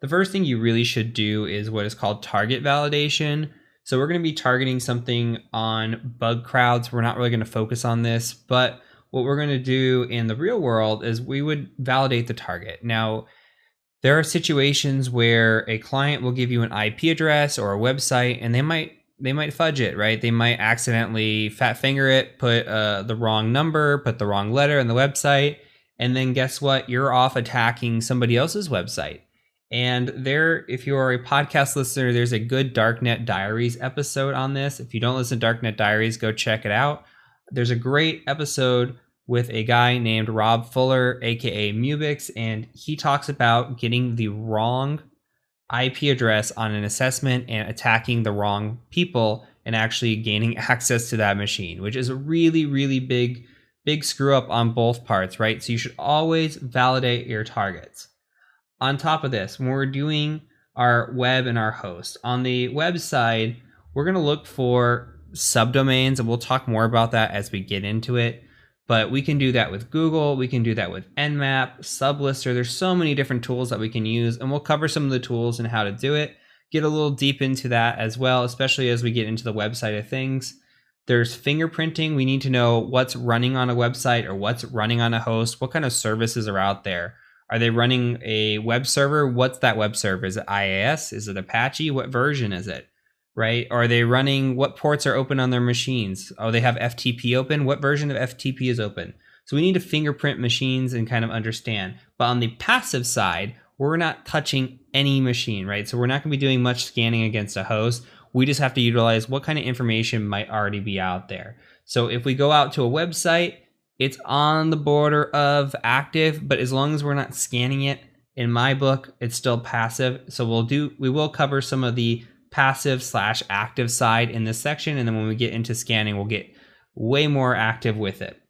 the first thing you really should do is what is called target validation. So we're going to be targeting something on bug crowds. We're not really going to focus on this, but what we're going to do in the real world is we would validate the target. Now, there are situations where a client will give you an IP address or a website, and they might fudge it, right? They might accidentally fat finger it, put the wrong number, put the wrong letter in the website, and then guess what? You're off attacking somebody else's website. And there, if you are a podcast listener, there's a good Darknet Diaries episode on this. If you don't listen to Darknet Diaries, go check it out. There's a great episode with a guy named Rob Fuller, aka Mubix, and he talks about getting the wrong IP address on an assessment and attacking the wrong people and actually gaining access to that machine, which is a really, really big screw up on both parts, right? So you should always validate your targets. On top of this, when we're doing our web and our host, on the web side, we're going to look for subdomains, and we'll talk more about that as we get into it. But we can do that with Google, we can do that with Nmap, Sublister. There's so many different tools that we can use, and we'll cover some of the tools and how to do it. Get a little deep into that as well, especially as we get into the website of things. There's fingerprinting. We need to know what's running on a website or what's running on a host. What kind of services are out there? Are they running a web server? What's that web server? Is it IIS? Is it Apache? What version is it? Right? Are they running, what ports are open on their machines? Oh, they have FTP open. What version of FTP is open? So we need to fingerprint machines and kind of understand. But on the passive side, we're not touching any machine, right? So we're not going to be doing much scanning against a host. We just have to utilize what kind of information might already be out there. So if we go out to a website, it's on the border of active, but as long as we're not scanning it, in my book, it's still passive. So we will cover some of the passive/active side in this section. And then when we get into scanning, we'll get way more active with it.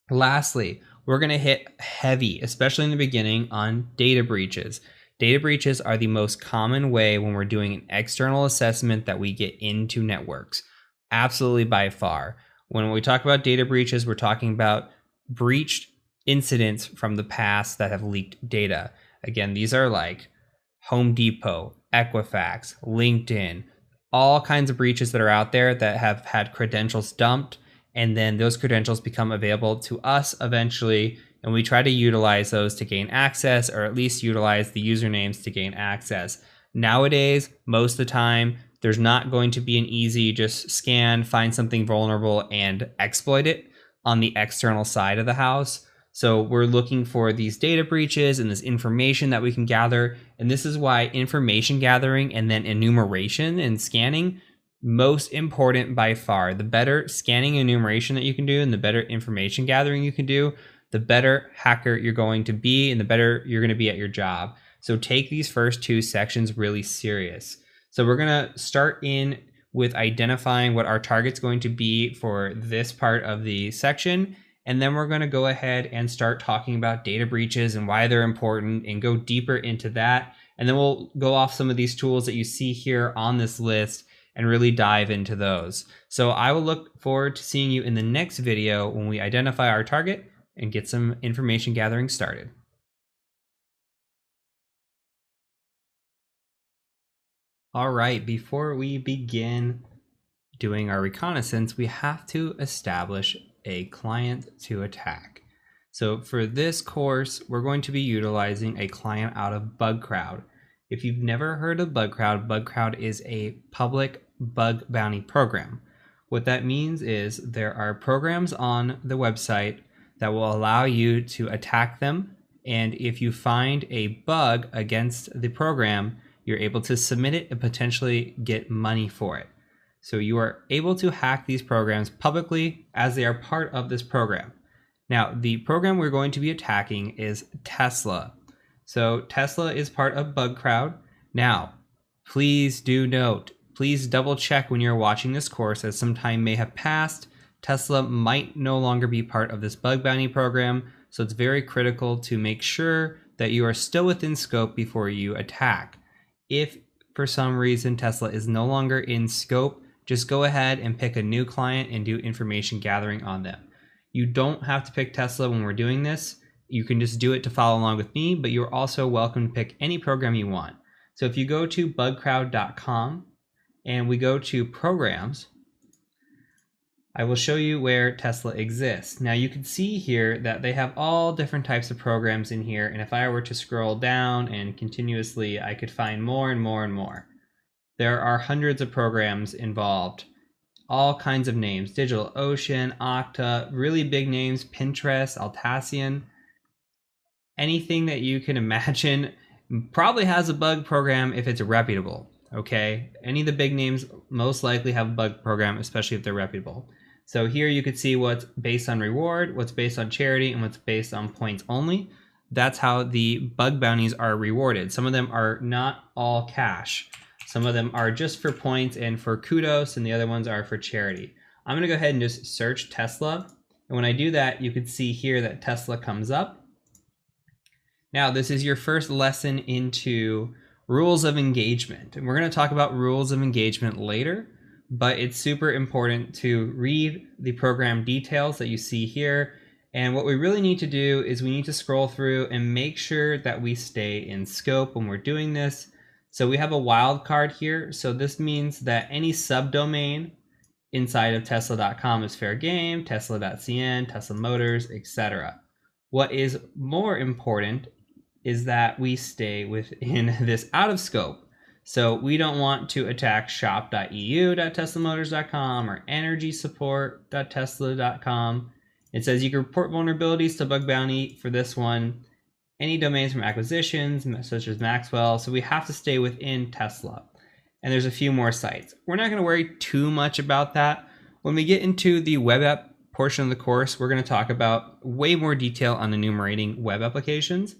Lastly, we're going to hit heavy, especially in the beginning, on data breaches. Data breaches are the most common way when we're doing an external assessment that we get into networks. Absolutely by far. When we talk about data breaches, we're talking about breached incidents from the past that have leaked data. Again, these are like Home Depot, Equifax, LinkedIn, all kinds of breaches that are out there that have had credentials dumped, and then those credentials become available to us eventually, and we try to utilize those to gain access, or at least utilize the usernames to gain access. Nowadays, most of the time, there's not going to be an easy just scan, find something vulnerable, and exploit it on the external side of the house. So we're looking for these data breaches and this information that we can gather. And this is why information gathering and then enumeration and scanning, most important by far. The better scanning and enumeration that you can do and the better information gathering you can do, the better hacker you're going to be and the better you're going to be at your job. So take these first two sections really serious. So we're going to start in with identifying what our target's going to be for this part of the section. And then we're going to go ahead and start talking about data breaches and why they're important and go deeper into that. And then we'll go off some of these tools that you see here on this list and really dive into those. So I will look forward to seeing you in the next video when we identify our target and get some information gathering started. All right, before we begin doing our reconnaissance, we have to establish a client to attack. So for this course, we're going to be utilizing a client out of BugCrowd. If you've never heard of BugCrowd is a public bug bounty program. What that means is there are programs on the website that will allow you to attack them. And if you find a bug against the program, you're able to submit it and potentially get money for it. So you are able to hack these programs publicly as they are part of this program. Now, the program we're going to be attacking is Tesla. So Tesla is part of BugCrowd. Now, please do note, please double check when you're watching this course, as some time may have passed. Tesla might no longer be part of this bug bounty program. So it's very critical to make sure that you are still within scope before you attack. If for some reason Tesla is no longer in scope, just go ahead and pick a new client and do information gathering on them. You don't have to pick Tesla when we're doing this. You can just do it to follow along with me, but you're also welcome to pick any program you want. So if you go to bugcrowd.com and we go to programs, I will show you where Tesla exists. Now you can see here that they have all different types of programs in here. And if I were to scroll down and continuously, I could find more and more and more. There are hundreds of programs involved, all kinds of names, DigitalOcean, Okta, really big names, Pinterest, Atlassian, anything that you can imagine probably has a bug program if it's reputable, okay? Any of the big names most likely have a bug program, especially if they're reputable. So here you could see what's based on reward, what's based on charity, and what's based on points only. That's how the bug bounties are rewarded. Some of them are not all cash. Some of them are just for points and for kudos, and the other ones are for charity. I'm going to go ahead and just search Tesla. And when I do that, you can see here that Tesla comes up. Now, this is your first lesson into rules of engagement. And we're going to talk about rules of engagement later, but it's super important to read the program details that you see here. And what we really need to do is we need to scroll through and make sure that we stay in scope when we're doing this. So we have a wildcard here. So this means that any subdomain inside of tesla.com is fair game, tesla.cn, Tesla Motors, etc. What is more important is that we stay within this out of scope. So we don't want to attack shop.eu.teslamotors.com or energysupport.tesla.com. It says you can report vulnerabilities to Bug Bounty for this one. Any domains from acquisitions, such as Maxwell. So we have to stay within Tesla. And there's a few more sites. We're not going to worry too much about that. When we get into the web app portion of the course, we're going to talk about way more detail on enumerating web applications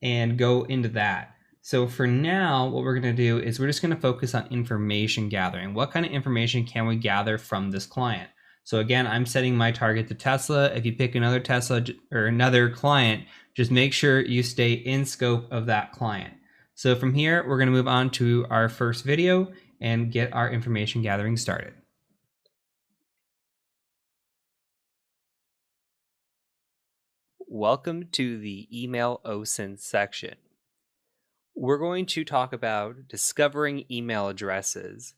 and go into that. So for now, what we're going to do is we're just going to focus on information gathering. What kind of information can we gather from this client? So again, I'm setting my target to Tesla. If you pick another Tesla or another client, just make sure you stay in scope of that client. So from here, we're going to move on to our first video and get our information gathering started. Welcome to the email OSINT section. We're going to talk about discovering email addresses.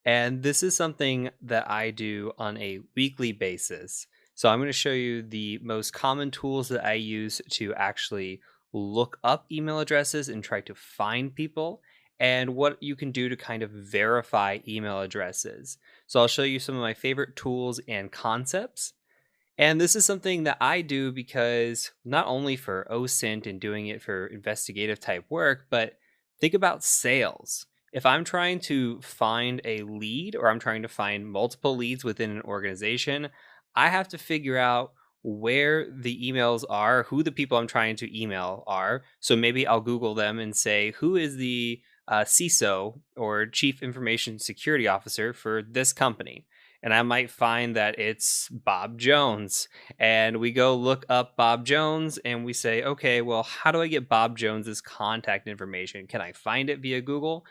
And this is something that I do on a weekly basis. So I'm going to show you the most common tools that I use to actually look up email addresses and try to find people, and what you can do to kind of verify email addresses. So I'll show you some of my favorite tools and concepts. And this is something that I do because not only for OSINT and doing it for investigative type work, but think about sales. If I'm trying to find a lead or I'm trying to find multiple leads within an organization, I have to figure out where the emails are, who the people I'm trying to email are. So maybe I'll Google them and say, who is the CISO or Chief Information Security Officer for this company? And I might find that it's Bob Jones. And we go look up Bob Jones and we say, okay, well, how do I get Bob Jones's contact information? Can I find it via Google?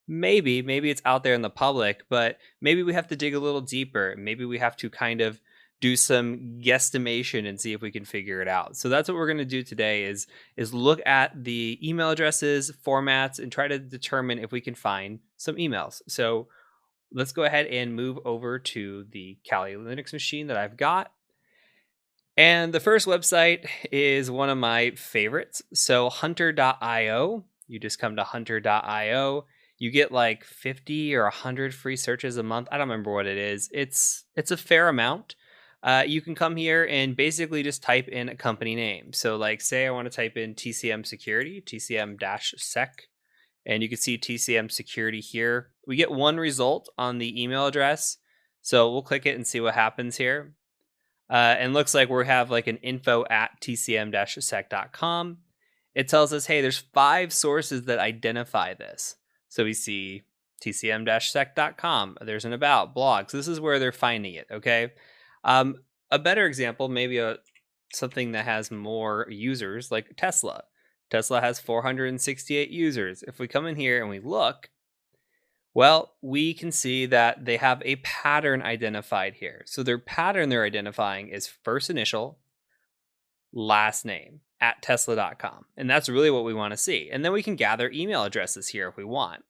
Maybe it's out there in the public, but maybe we have to dig a little deeper. Maybe we have to kind of do some guesstimation and see if we can figure it out. So that's what we're going to do today is look at the email addresses, formats, and try to determine if we can find some emails. So let's go ahead and move over to the Kali Linux machine that I've got. And the first website is one of my favorites. So hunter.io, you just come to hunter.io. You get like 50 or 100 free searches a month. I don't remember what it is. It's a fair amount. You can come here and basically just type in a company name. So like say I want to type in TCM security, TCM-sec. And you can see TCM security here. We get one result on the email address. So we'll click it and see what happens here. And looks like we have like an info@tcm-sec.com. It tells us, hey, there's 5 sources that identify this. So we see tcm-sec.com. There's an about, blog. So this is where they're finding it, okay? A better example, maybe something that has more users like Tesla. Tesla has 468 users. If we come in here and we look, well, we can see that they have a pattern identified here. So their pattern they're identifying is first initial, last name at tesla.com. And that's really what we want to see. And then we can gather email addresses here if we want.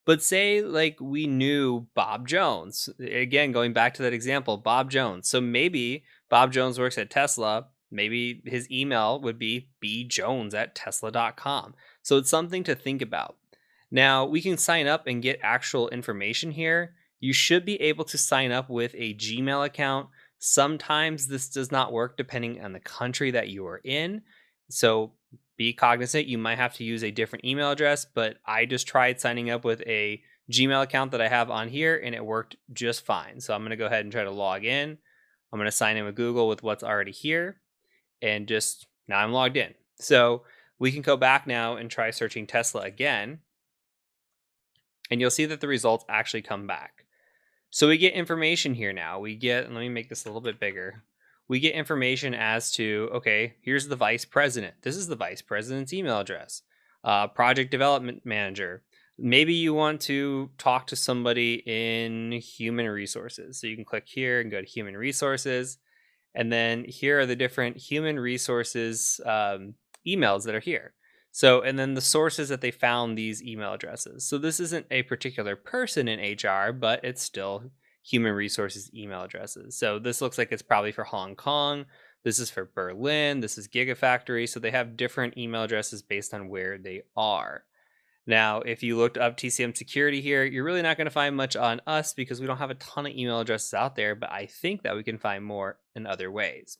But say like we knew Bob Jones. Again, going back to that example, Bob Jones. So maybe Bob Jones works at Tesla. Maybe his email would be bjones@tesla.com. So it's something to think about. Now, we can sign up and get actual information here. You should be able to sign up with a Gmail account. Sometimes this does not work depending on the country that you are in. So be cognizant, you might have to use a different email address, but I just tried signing up with a Gmail account that I have on here and it worked just fine. So I'm going to go ahead and try to log in. I'm going to sign in with Google with what's already here. And just now I'm logged in. So we can go back now and try searching Tesla again. And you'll see that the results actually come back. So we get information here now. Let me make this a little bit bigger. We get information as to, okay, here's the vice president. This is the vice president's email address. Project development manager. Maybe you want to talk to somebody in human resources. So you can click here and go to human resources. And then here are the different human resources emails that are here. So, and then the sources that they found these email addresses. So this isn't a particular person in HR, but it's still human resources email addresses. So this looks like it's probably for Hong Kong. This is for Berlin. This is Gigafactory. So they have different email addresses based on where they are. Now, if you looked up TCM security here, you're really not going to find much on us because we don't have a ton of email addresses out there, but I think that we can find more in other ways.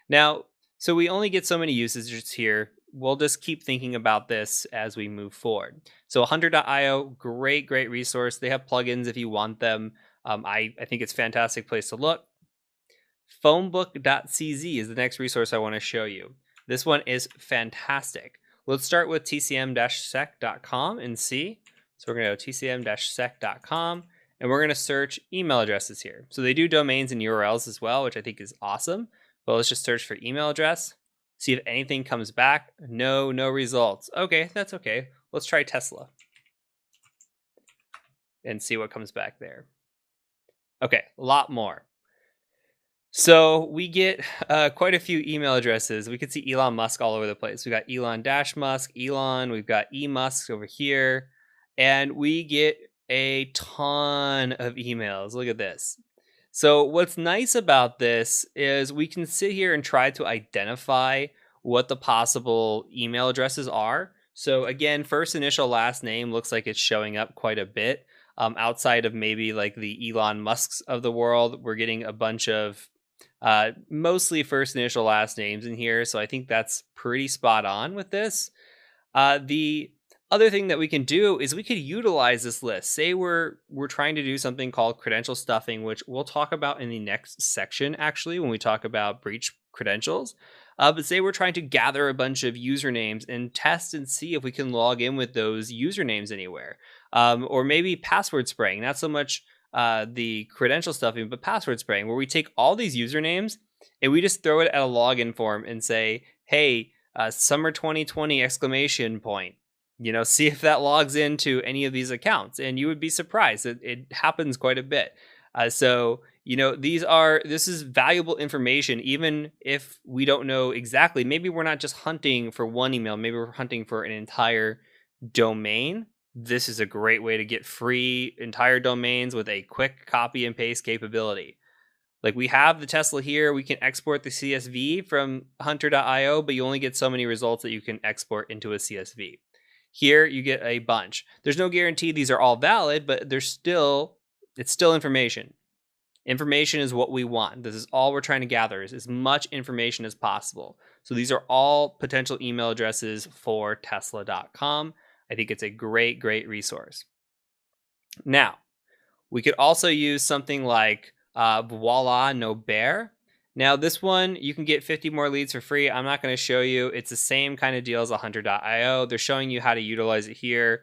Now, so we only get so many usages here. We'll just keep thinking about this as we move forward. So hunter.io, great resource. They have plugins if you want them. I think it's a fantastic place to look. Phonebook.cz is the next resource I want to show you. This one is fantastic. Let's start with tcm-sec.com and see. So we're going to go tcm-sec.com and we're going to search email addresses here. So they do domains and URLs as well, which I think is awesome. But let's just search for email address, see if anything comes back. No results. Okay, that's okay. Let's try Tesla and see what comes back there. Okay, a lot more. So we get quite a few email addresses. We can see Elon Musk all over the place. We got Elon-Musk, Elon, we've got eMusk over here, and we get a ton of emails. Look at this. So what's nice about this is we can sit here and try to identify what the possible email addresses are. So again, first initial last name looks like it's showing up quite a bit. Outside of maybe like the Elon Musks of the world, we're getting a bunch of mostly first initial last names in here. So I think that's pretty spot on with this. The other thing that we can do is we could utilize this list. Say we're trying to do something called credential stuffing, which we'll talk about in the next section, actually, when we talk about breach credentials. But say we're trying to gather a bunch of usernames and test and see if we can log in with those usernames anywhere. Or maybe password spraying, not so much the credential stuffing, but password spraying, where we take all these usernames and we just throw it at a login form and say, hey, summer 2020 exclamation point. See if that logs into any of these accounts, and you would be surprised. It happens quite a bit. So this is valuable information, even if we don't know exactly. Maybe we're not just hunting for one email. Maybe we're hunting for an entire domain. This is a great way to get free entire domains with a quick copy and paste capability. Like we have the Tesla here, we can export the CSV from hunter.io, but you only get so many results that you can export into a CSV. Here you get a bunch. There's no guarantee these are all valid, but it's still information. Information is what we want. This is all we're trying to gather, is as much information as possible. So these are all potential email addresses for tesla.com. I think it's a great resource. Now, we could also use something like Voila Nobert. Now, this one, you can get 50 more leads for free. I'm not going to show you. It's the same kind of deal as hunter.io. They're showing you how to utilize it here.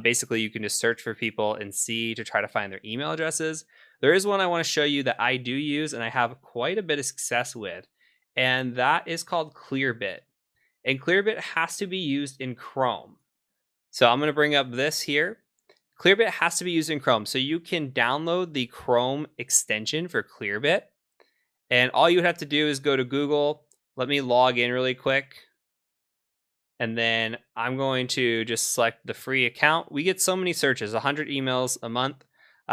Basically, you can just search for people and see to try to find their email addresses. There is one I want to show you that I do use and I have quite a bit of success with, and that is called Clearbit. And Clearbit has to be used in Chrome. So I'm going to bring up this here. Clearbit has to be used in Chrome. So you can download the Chrome extension for Clearbit. And all you would have to do is go to Google. Let me log in really quick. And then I'm going to just select the free account. We get so many searches, 100 emails a month.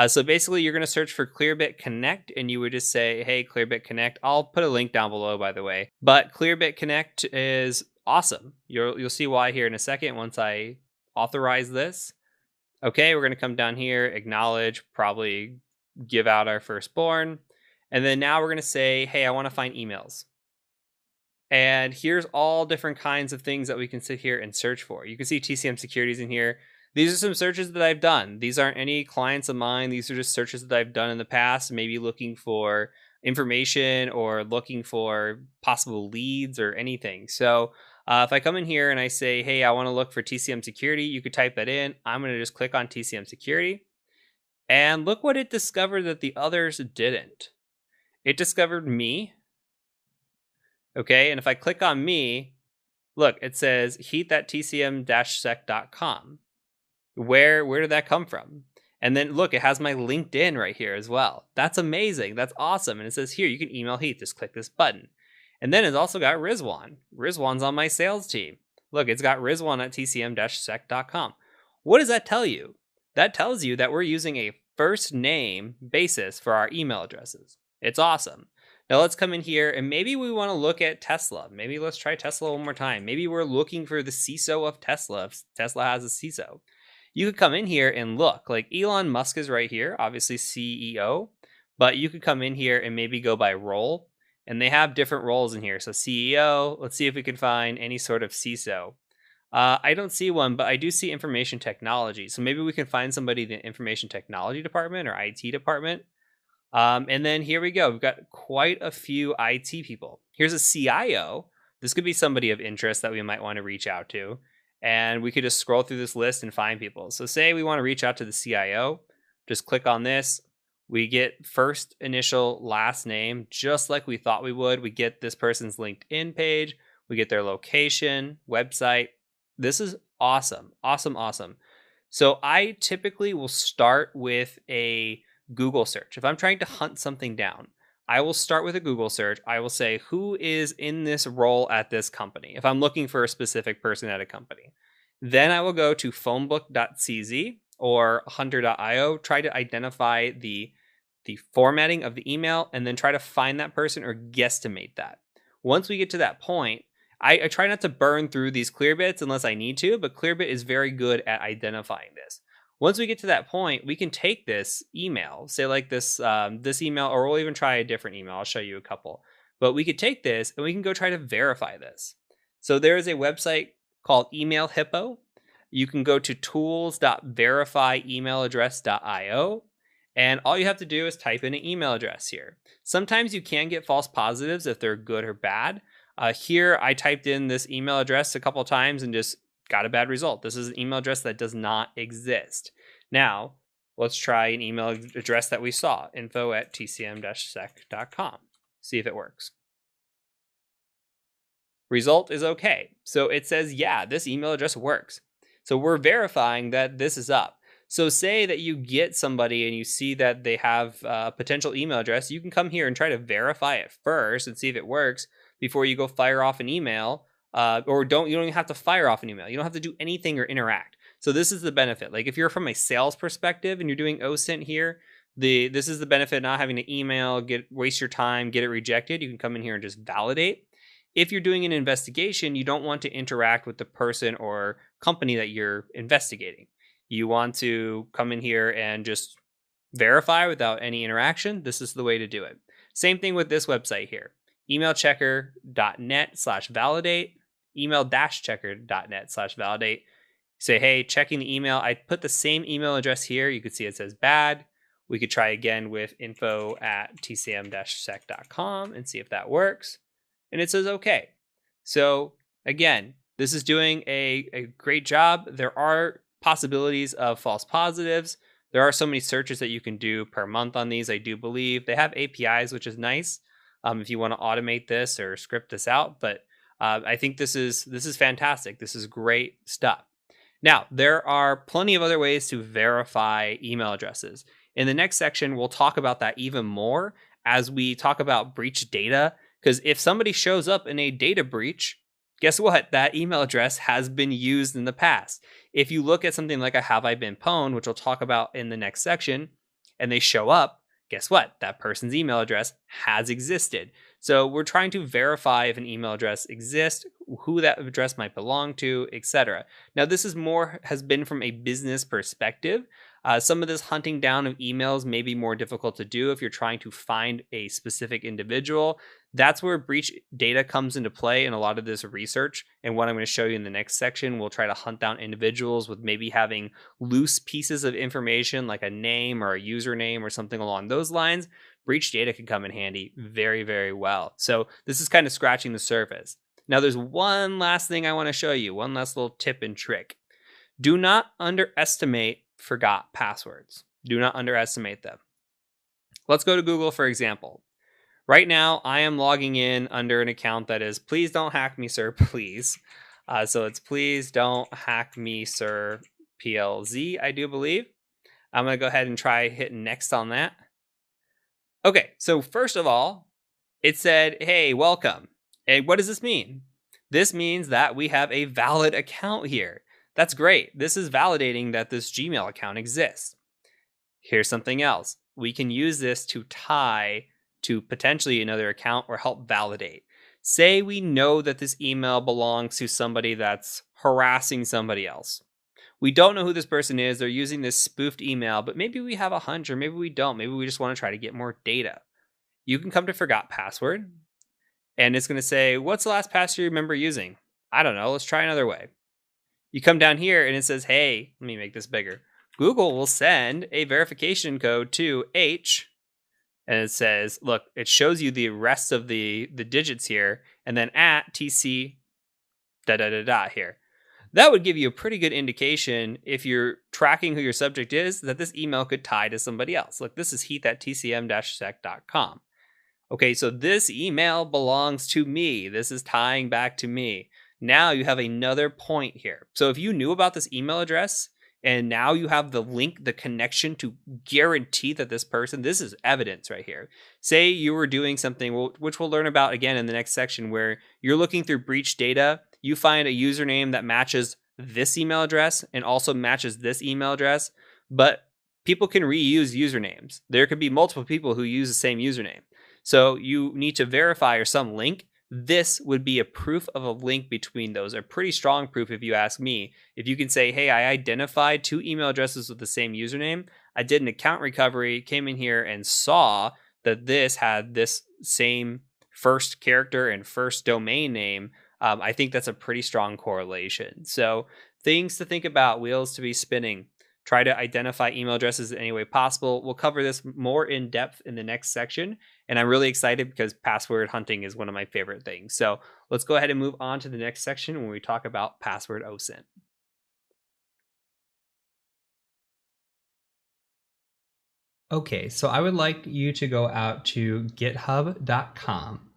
So basically, you're going to search for Clearbit Connect, and you would just say, hey, Clearbit Connect. I'll put a link down below, by the way. But Clearbit Connect is awesome. You'll see why here in a second once I authorize this. Okay, we're going to come down here, acknowledge, probably give out our firstborn. And then now we're going to say, hey, I want to find emails. And here's all different kinds of things that we can sit here and search for. You can see TCM securities in here. These are some searches that I've done. These aren't any clients of mine. These are just searches that I've done in the past, maybe looking for information or looking for possible leads or anything. So if I come in here and I say, hey, I want to look for TCM security, you could type that in. I'm going to just click on TCM security. And look what it discovered that the others didn't. It discovered me. Okay, and if I click on me, look, it says heath@tcm-sec.com. Where did that come from? And then look, it has my LinkedIn right here as well. That's amazing. That's awesome. And it says here, you can email Heath. Just click this button. And then it's also got Rizwan. Rizwan's on my sales team. Look, it's got Rizwan@tcm-sec.com. What does that tell you? That tells you that we're using a first name basis for our email addresses. It's awesome. Now let's come in here and maybe we want to look at Tesla. Maybe let's try Tesla one more time. Maybe we're looking for the CISO of Tesla. If Tesla has a CISO. You could come in here and look. Like Elon Musk is right here, obviously CEO. But you could come in here and maybe go by role. And they have different roles in here. So CEO, let's see if we can find any sort of CISO. I don't see one, but I do see information technology. So maybe we can find somebody in the information technology department or IT department. And then here we go. We've got quite a few IT people. Here's a CIO. This could be somebody of interest that we might want to reach out to. And we could just scroll through this list and find people. So say we want to reach out to the CIO. Just click on this. We get first initial last name, just like we thought we would. We get this person's LinkedIn page. We get their location, website. This is awesome. Awesome. So I typically will start with a Google search. If I'm trying to hunt something down, I will start with a Google search. I will say, who is in this role at this company? If I'm looking for a specific person at a company, then I will go to phonebook.cz or hunter.io, try to identify the formatting of the email, and then try to find that person or guesstimate that. Once we get to that point, I try not to burn through these clearbits unless I need to, but clearbit is very good at identifying this. Once we get to that point, we can take this email, say like this email, or we'll even try a different email. I'll show you a couple. But we could take this and we can go try to verify this. So there is a website called Email Hippo. You can go to tools.verifyemailaddress.io. And all you have to do is type in an email address here. Sometimes you can get false positives if they're good or bad. Here, I typed in this email address a couple of times and just got a bad result. This is an email address that does not exist. Now, let's try an email address that we saw, info@tcm-sec.com. See if it works. Result is okay. So it says, yeah, this email address works. So we're verifying that this is up. So say that you get somebody and you see that they have a potential email address, you can come here and try to verify it first and see if it works before you go fire off an email. You don't even have to fire off an email. You don't have to do anything or interact. So this is the benefit. Like if you're from a sales perspective and you're doing OSINT here, this is the benefit of not having to email, waste your time, get it rejected. You can come in here and just validate. If you're doing an investigation, you don't want to interact with the person or company that you're investigating. You want to come in here and just verify without any interaction. This is the way to do it. Same thing with this website here. emailchecker.net/validate, email-checker.net/validate. Say, hey, checking the email. I put the same email address here. You could see it says bad. We could try again with info@tcm-sec.com and see if that works. And it says okay. So again, this is doing a great job. There are possibilities of false positives. There are so many searches that you can do per month on these, I do believe. They have APIs, which is nice if you want to automate this or script this out. But I think this is fantastic. This is great stuff. Now, there are plenty of other ways to verify email addresses. In the next section, we'll talk about that even more as we talk about breach data. Because if somebody shows up in a data breach, guess what? That email address has been used in the past. If you look at something like a have I been pwned, which we'll talk about in the next section, and they show up, guess what? That person's email address has existed. So we're trying to verify if an email address exists, who that address might belong to, etc. Now, this has been from a business perspective. Some of this hunting down of emails may be more difficult to do if you're trying to find a specific individual. That's where breach data comes into play in a lot of this research. And what I'm going to show you in the next section, we'll try to hunt down individuals with maybe having loose pieces of information like a name or a username or something along those lines. Breach data can come in handy very, very well. So this is kind of scratching the surface. Now, there's one last thing I want to show you, one last little tip and trick. Do not underestimate forgot passwords. Do not underestimate them. Let's go to Google, for example. Right now, I am logging in under an account that is please don't hack me, sir, please. So it's please don't hack me, sir, PLZ, I do believe. I'm going to go ahead and try hitting next on that. Okay, so first of all, it said, hey, welcome. Hey, what does this mean? This means that we have a valid account here. That's great. This is validating that this Gmail account exists. Here's something else. We can use this to tie to potentially another account or help validate. Say we know that this email belongs to somebody that's harassing somebody else. We don't know who this person is. They're using this spoofed email, but maybe we have a hunch, or maybe we don't. Maybe we just want to try to get more data. You can come to forgot password, and it's going to say, what's the last password you remember using? I don't know. Let's try another way. You come down here and it says, hey, let me make this bigger. Google will send a verification code to H. And it says, look, it shows you the rest of the digits here, and then at TC here. That would give you a pretty good indication if you're tracking who your subject is, that this email could tie to somebody else. Look, this is Heath at tcm-sec.com. Okay, so this email belongs to me. This is tying back to me. Now you have another point here. So if you knew about this email address, and now you have the link, the connection to guarantee that this person, this is evidence right here. Say you were doing something, which we'll learn about again in the next section, where you're looking through breach data, you find a username that matches this email address and also matches this email address, but people can reuse usernames. There could be multiple people who use the same username. So you need to verify or some link. This would be a proof of a link between those, a pretty strong proof if you ask me. If you can say, hey, I identified 2 email addresses with the same username, I did an account recovery, came in here and saw that this had this same first character and first domain name, I think that's a pretty strong correlation. So things to think about, wheels to be spinning. Try to identify email addresses in any way possible. We'll cover this more in depth in the next section. And I'm really excited because password hunting is one of my favorite things. So let's go ahead and move on to the next section when we talk about password OSINT. Okay, so I would like you to go out to github.com.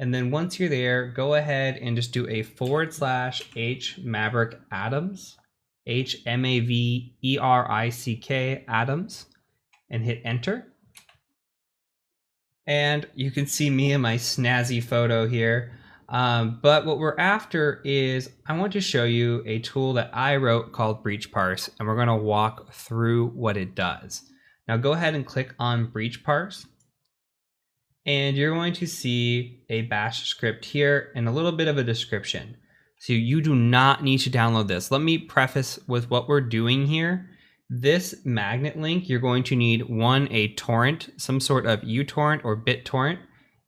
And then once you're there, go ahead and just do a /h Maverick Adams, HMAVERICK Adams, and hit enter. And you can see me in my snazzy photo here. But what we're after is, I want to show you a tool that I wrote called Breach Parse, and we're going to walk through what it does. Now go ahead and click on Breach Parse. And you're going to see a bash script here and a little bit of a description. So you do not need to download this. Let me preface with what we're doing here. This magnet link, you're going to need a torrent, some sort of uTorrent or BitTorrent,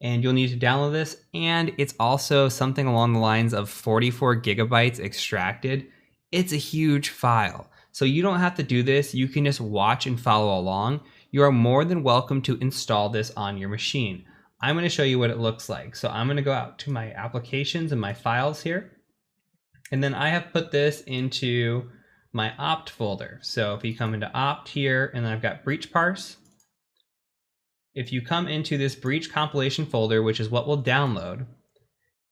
and you'll need to download this. And it's also something along the lines of 44 gigabytes extracted. It's a huge file. So you don't have to do this. You can just watch and follow along. You are more than welcome to install this on your machine. I'm going to show you what it looks like. So I'm going to go out to my applications and my files here. And then I have put this into my opt folder. So if you come into opt here, and then I've got breach parse. If you come into this breach compilation folder, which is what we'll download,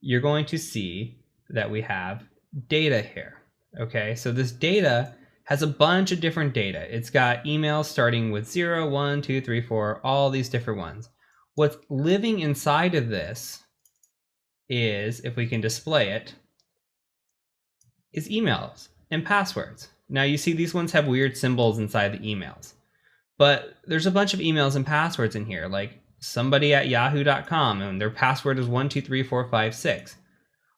you're going to see that we have data here. Okay, so this data has a bunch of different data. It's got emails starting with 0, 1, 2, 3, 4, all these different ones. What's living inside of this is, if we can display it, is emails and passwords. Now you see these ones have weird symbols inside the emails, but there's a bunch of emails and passwords in here, like somebody at yahoo.com and their password is 1234556.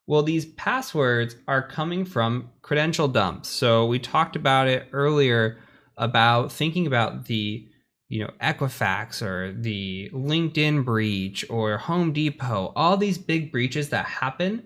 Well, these passwords are coming from credential dumps. So we talked about it earlier about thinking about the, Equifax or the LinkedIn breach or Home Depot, all these big breaches that happen,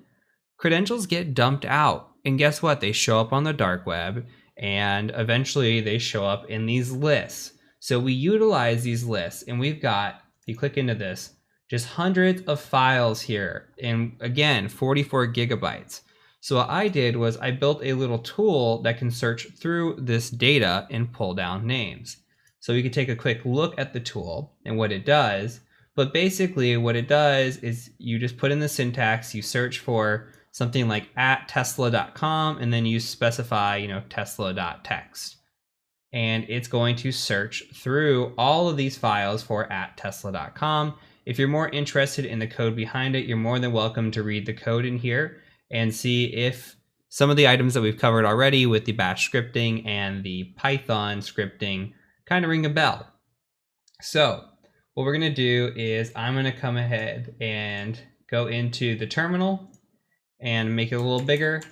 credentials get dumped out. And guess what? They show up on the dark web, and eventually they show up in these lists. So we utilize these lists, and we've got, if you click into this, just hundreds of files here, and again, 44 gigabytes. So what I did was I built a little tool that can search through this data and pull down names. So we can take a quick look at the tool and what it does. But basically what it does is you just put in the syntax, you search for something like at tesla.com, and then you specify, tesla.txt. And it's going to search through all of these files for at tesla.com. If you're more interested in the code behind it, you're more than welcome to read the code in here and see if some of the items that we've covered already with the bash scripting and the Python scripting kind of ring a bell. So what we're going to do is I'm going to come ahead and go into the terminal and make it a little bigger.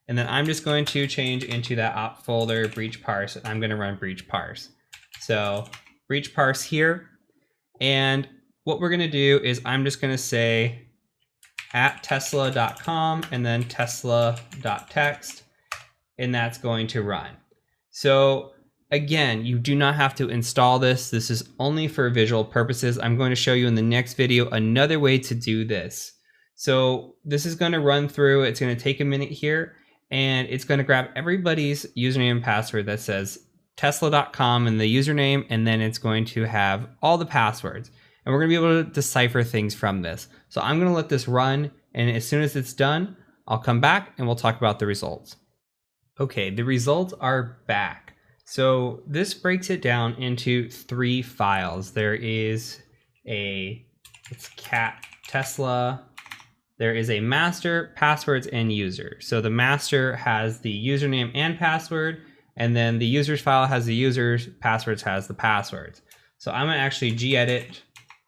And then I'm just going to change into that op folder breach parse. I'm going to run breach parse. So breach parse here. And what we're going to do is I'm just going to say at tesla.com and then tesla.text, and that's going to run. So again, you do not have to install this. This is only for visual purposes. I'm going to show you in the next video another way to do this. So this is going to run through. It's going to take a minute here, and it's going to grab everybody's username and password that says tesla.com and the username, and then it's going to have all the passwords. And we're going to be able to decipher things from this. So I'm going to let this run, and as soon as it's done, I'll come back and we'll talk about the results. Okay, the results are back. So this breaks it down into 3 files. There is it's cat Tesla. There is a master, passwords, and user. So the master has the username and password, and then the users file has the users, passwords has the passwords. So I'm gonna actually gedit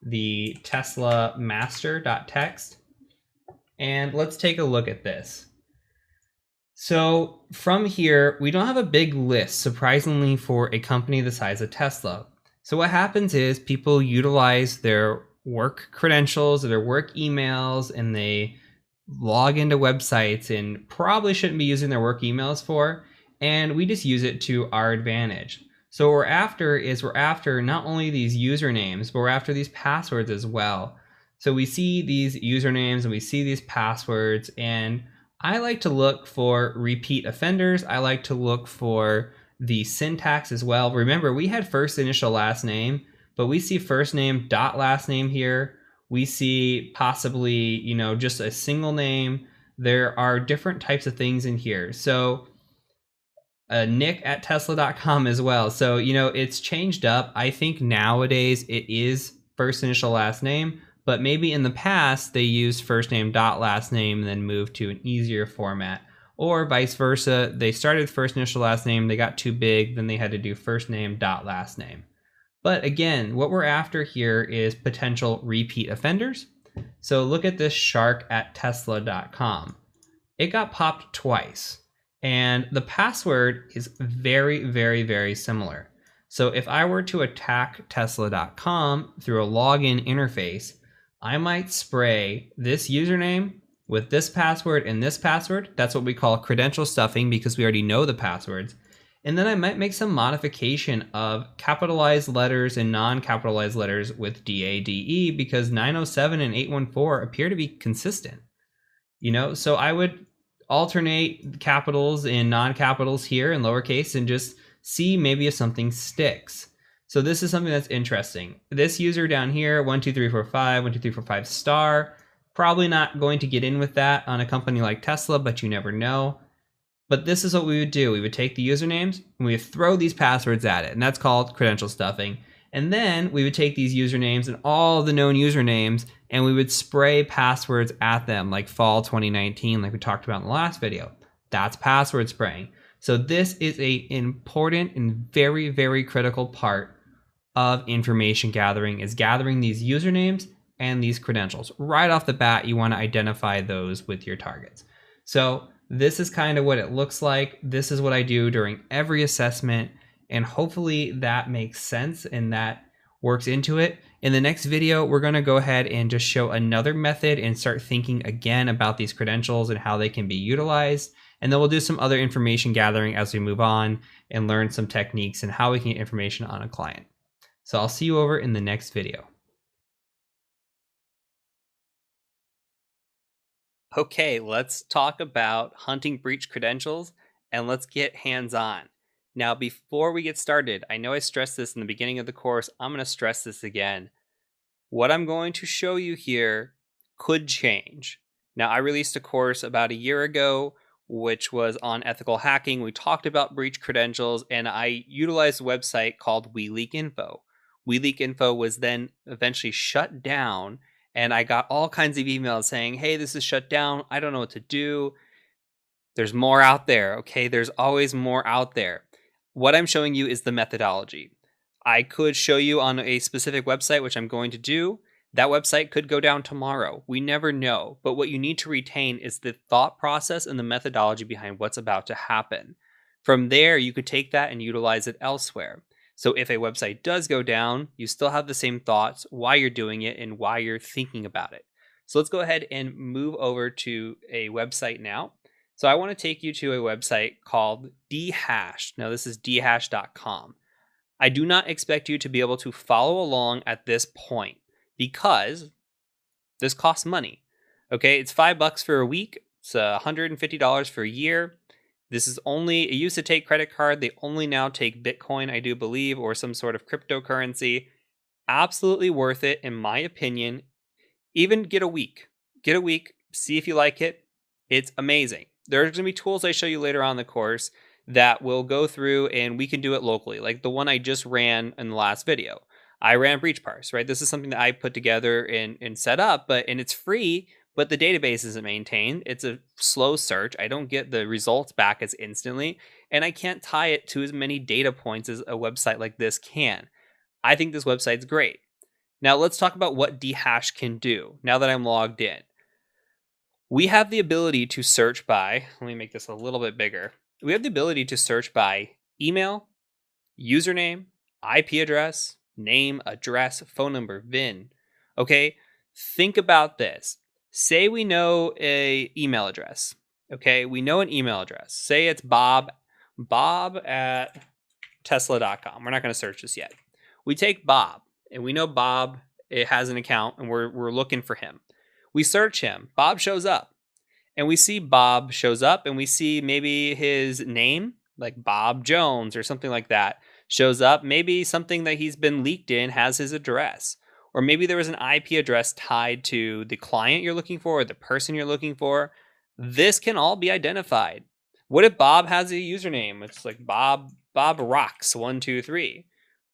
the Tesla master.txt, and let's take a look at this. So from here, we don't have a big list, surprisingly, for a company the size of Tesla. So what happens is people utilize their work credentials or their work emails, and they log into websites and probably shouldn't be using their work emails for, and we just use it to our advantage. So what we're after not only these usernames, but we're after these passwords as well. So we see these usernames and we see these passwords, and I like to look for repeat offenders. I like to look for the syntax as well. Remember, we had first initial last name, but we see first name dot last name here. We see possibly, you know, just a single name. There are different types of things in here. So Nick at tesla.com as well. So, you know, it's changed up. I think nowadays it is first initial last name, but maybe in the past they used first name dot last name and then moved to an easier format, or vice versa. They started first initial last name, they got too big, then they had to do first name dot last name. But again, what we're after here is potential repeat offenders. So look at this shark at tesla.com. It got popped twice. And the password is very, very, very similar. So if I were to attack tesla.com through a login interface, I might spray this username with this password and this password. That's what we call credential stuffing, because we already know the passwords. And then I might make some modification of capitalized letters and non-capitalized letters with DADE, because 907 and 814 appear to be consistent. You know, so I would alternate capitals and non-capitals here in lowercase and just see maybe if something sticks. So this is something that's interesting. This user down here, 12345, 12345 star, probably not going to get in with that on a company like Tesla, but you never know. But this is what we would do. We would take the usernames and we would throw these passwords at it, and that's called credential stuffing. And then we would take these usernames and all the known usernames, and we would spray passwords at them, like fall 2019, like we talked about in the last video. That's password spraying. So this is an important and very, very critical part of information gathering, is gathering these usernames and these credentials. Right off the bat, you want to identify those with your targets. So this is kind of what it looks like. This is what I do during every assessment, and hopefully that makes sense and that works into it. In the next video, we're going to go ahead and just show another method and start thinking again about these credentials and how they can be utilized. And then we'll do some other information gathering as we move on and learn some techniques and how we can get information on a client. So I'll see you over in the next video. Okay, let's talk about hunting breach credentials, and let's get hands-on. Now, before we get started, I know I stressed this in the beginning of the course. I'm going to stress this again. What I'm going to show you here could change. Now, I released a course about a year ago, which was on ethical hacking. We talked about breach credentials, and I utilized a website called WeLeakInfo. WeLeakInfo was then eventually shut down, and I got all kinds of emails saying, hey, this is shut down. I don't know what to do. There's more out there, okay? There's always more out there. What I'm showing you is the methodology. I could show you on a specific website, which I'm going to do. That website could go down tomorrow. We never know. But what you need to retain is the thought process and the methodology behind what's about to happen. From there, you could take that and utilize it elsewhere. So if a website does go down, you still have the same thoughts, why you're doing it, and why you're thinking about it. So let's go ahead and move over to a website now. So I want to take you to a website called dhash. Now this is dhash.com. I do not expect you to be able to follow along at this point because this costs money. Okay, it's $5 for a week. It's $150 for a year. This is only, it used to take credit card. They only now take Bitcoin, I do believe, or some sort of cryptocurrency. Absolutely worth it, in my opinion. Even get a week. Get a week. See if you like it. It's amazing. There's going to be tools I show you later on in the course that will go through and we can do it locally, like the one I just ran in the last video. I ran breach parse, right? This is something that I put together and set up, and it's free, but the database isn't maintained. It's a slow search. I don't get the results back as instantly, and I can't tie it to as many data points as a website like this can. I think this website's great. Now let's talk about what dhash can do now that I'm logged in. We have the ability to search by, let me make this a little bit bigger. We have the ability to search by email, username, IP address, name, address, phone number, VIN. Okay, think about this. Say we know an email address. Okay, we know an email address. Say it's bob at tesla.com. We're not going to search this yet. We take Bob, and we know Bob, it has an account, and we're looking for him. We search him. Bob shows up. And we see Bob shows up, and we see maybe his name, like Bob Jones or something like that, shows up. Maybe something that he's been leaked in has his address. Or maybe there was an IP address tied to the client you're looking for or the person you're looking for. This can all be identified. What if Bob has a username? It's like Bob Rocks 123.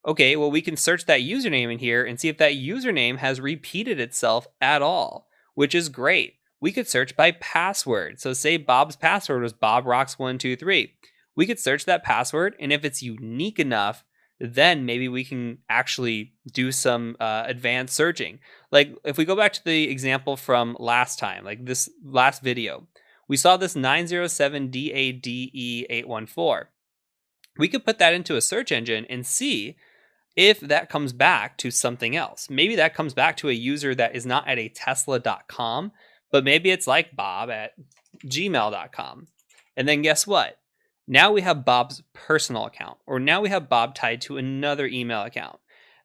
Okay, well, we can search that username in here and see if that username has repeated itself at all, which is great. We could search by password. So say Bob's password was BobRocks123. We could search that password, and if it's unique enough, then maybe we can actually do some advanced searching. Like if we go back to the example from last time, like this last video, we saw this 907DADE814. We could put that into a search engine and see if that comes back to something else. Maybe that comes back to a user that is not at a tesla.com, but maybe it's like Bob at gmail.com. And then guess what? Now we have Bob's personal account, or now we have Bob tied to another email account,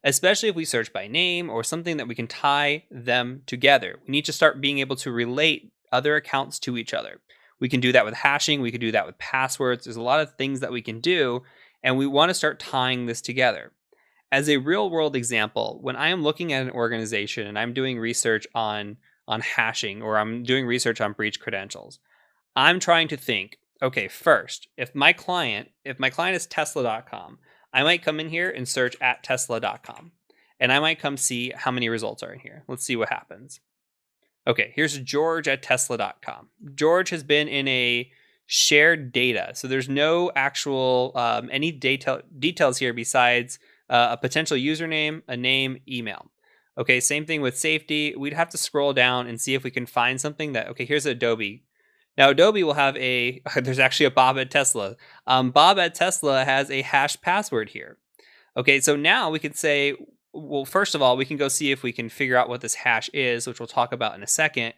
especially if we search by name or something that we can tie them together. We need to start being able to relate other accounts to each other. We can do that with hashing. We could do that with passwords. There's a lot of things that we can do, and we want to start tying this together. As a real world example, when I am looking at an organization and I'm doing research on hashing, or I'm doing research on breach credentials, I'm trying to think, okay, first, if my client is tesla.com, I might come in here and search at tesla.com, and I might come see how many results are in here. Let's see what happens. Okay, here's George at tesla.com. George has been in a shared data, so there's no actual any details here besides a potential username, a name, email. Okay, same thing with safety. We'd have to scroll down and see if we can find something that, okay, here's Adobe. Now, Adobe will have there's actually a Bob at Tesla. Bob at Tesla has a hash password here. Okay, so now we could say, well, first of all, we can go see if we can figure out what this hash is, which we'll talk about in a second.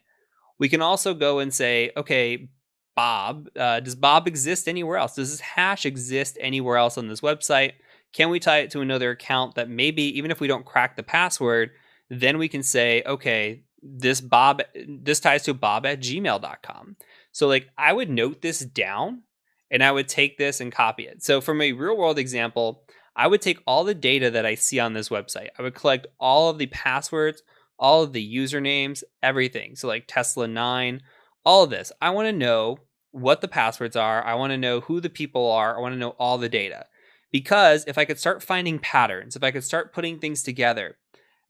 We can also go and say, okay, Bob, does Bob exist anywhere else? Does this hash exist anywhere else on this website? Can we tie it to another account that maybe, even if we don't crack the password, then we can say, okay, this ties to Bob at gmail.com. So like I would note this down and I would take this and copy it. So from a real world example, I would take all the data that I see on this website. I would collect all of the passwords, all of the usernames, everything. So like Tesla 9, all of this. I want to know what the passwords are. I want to know who the people are. I want to know all the data. Because if I could start finding patterns, if I could start putting things together,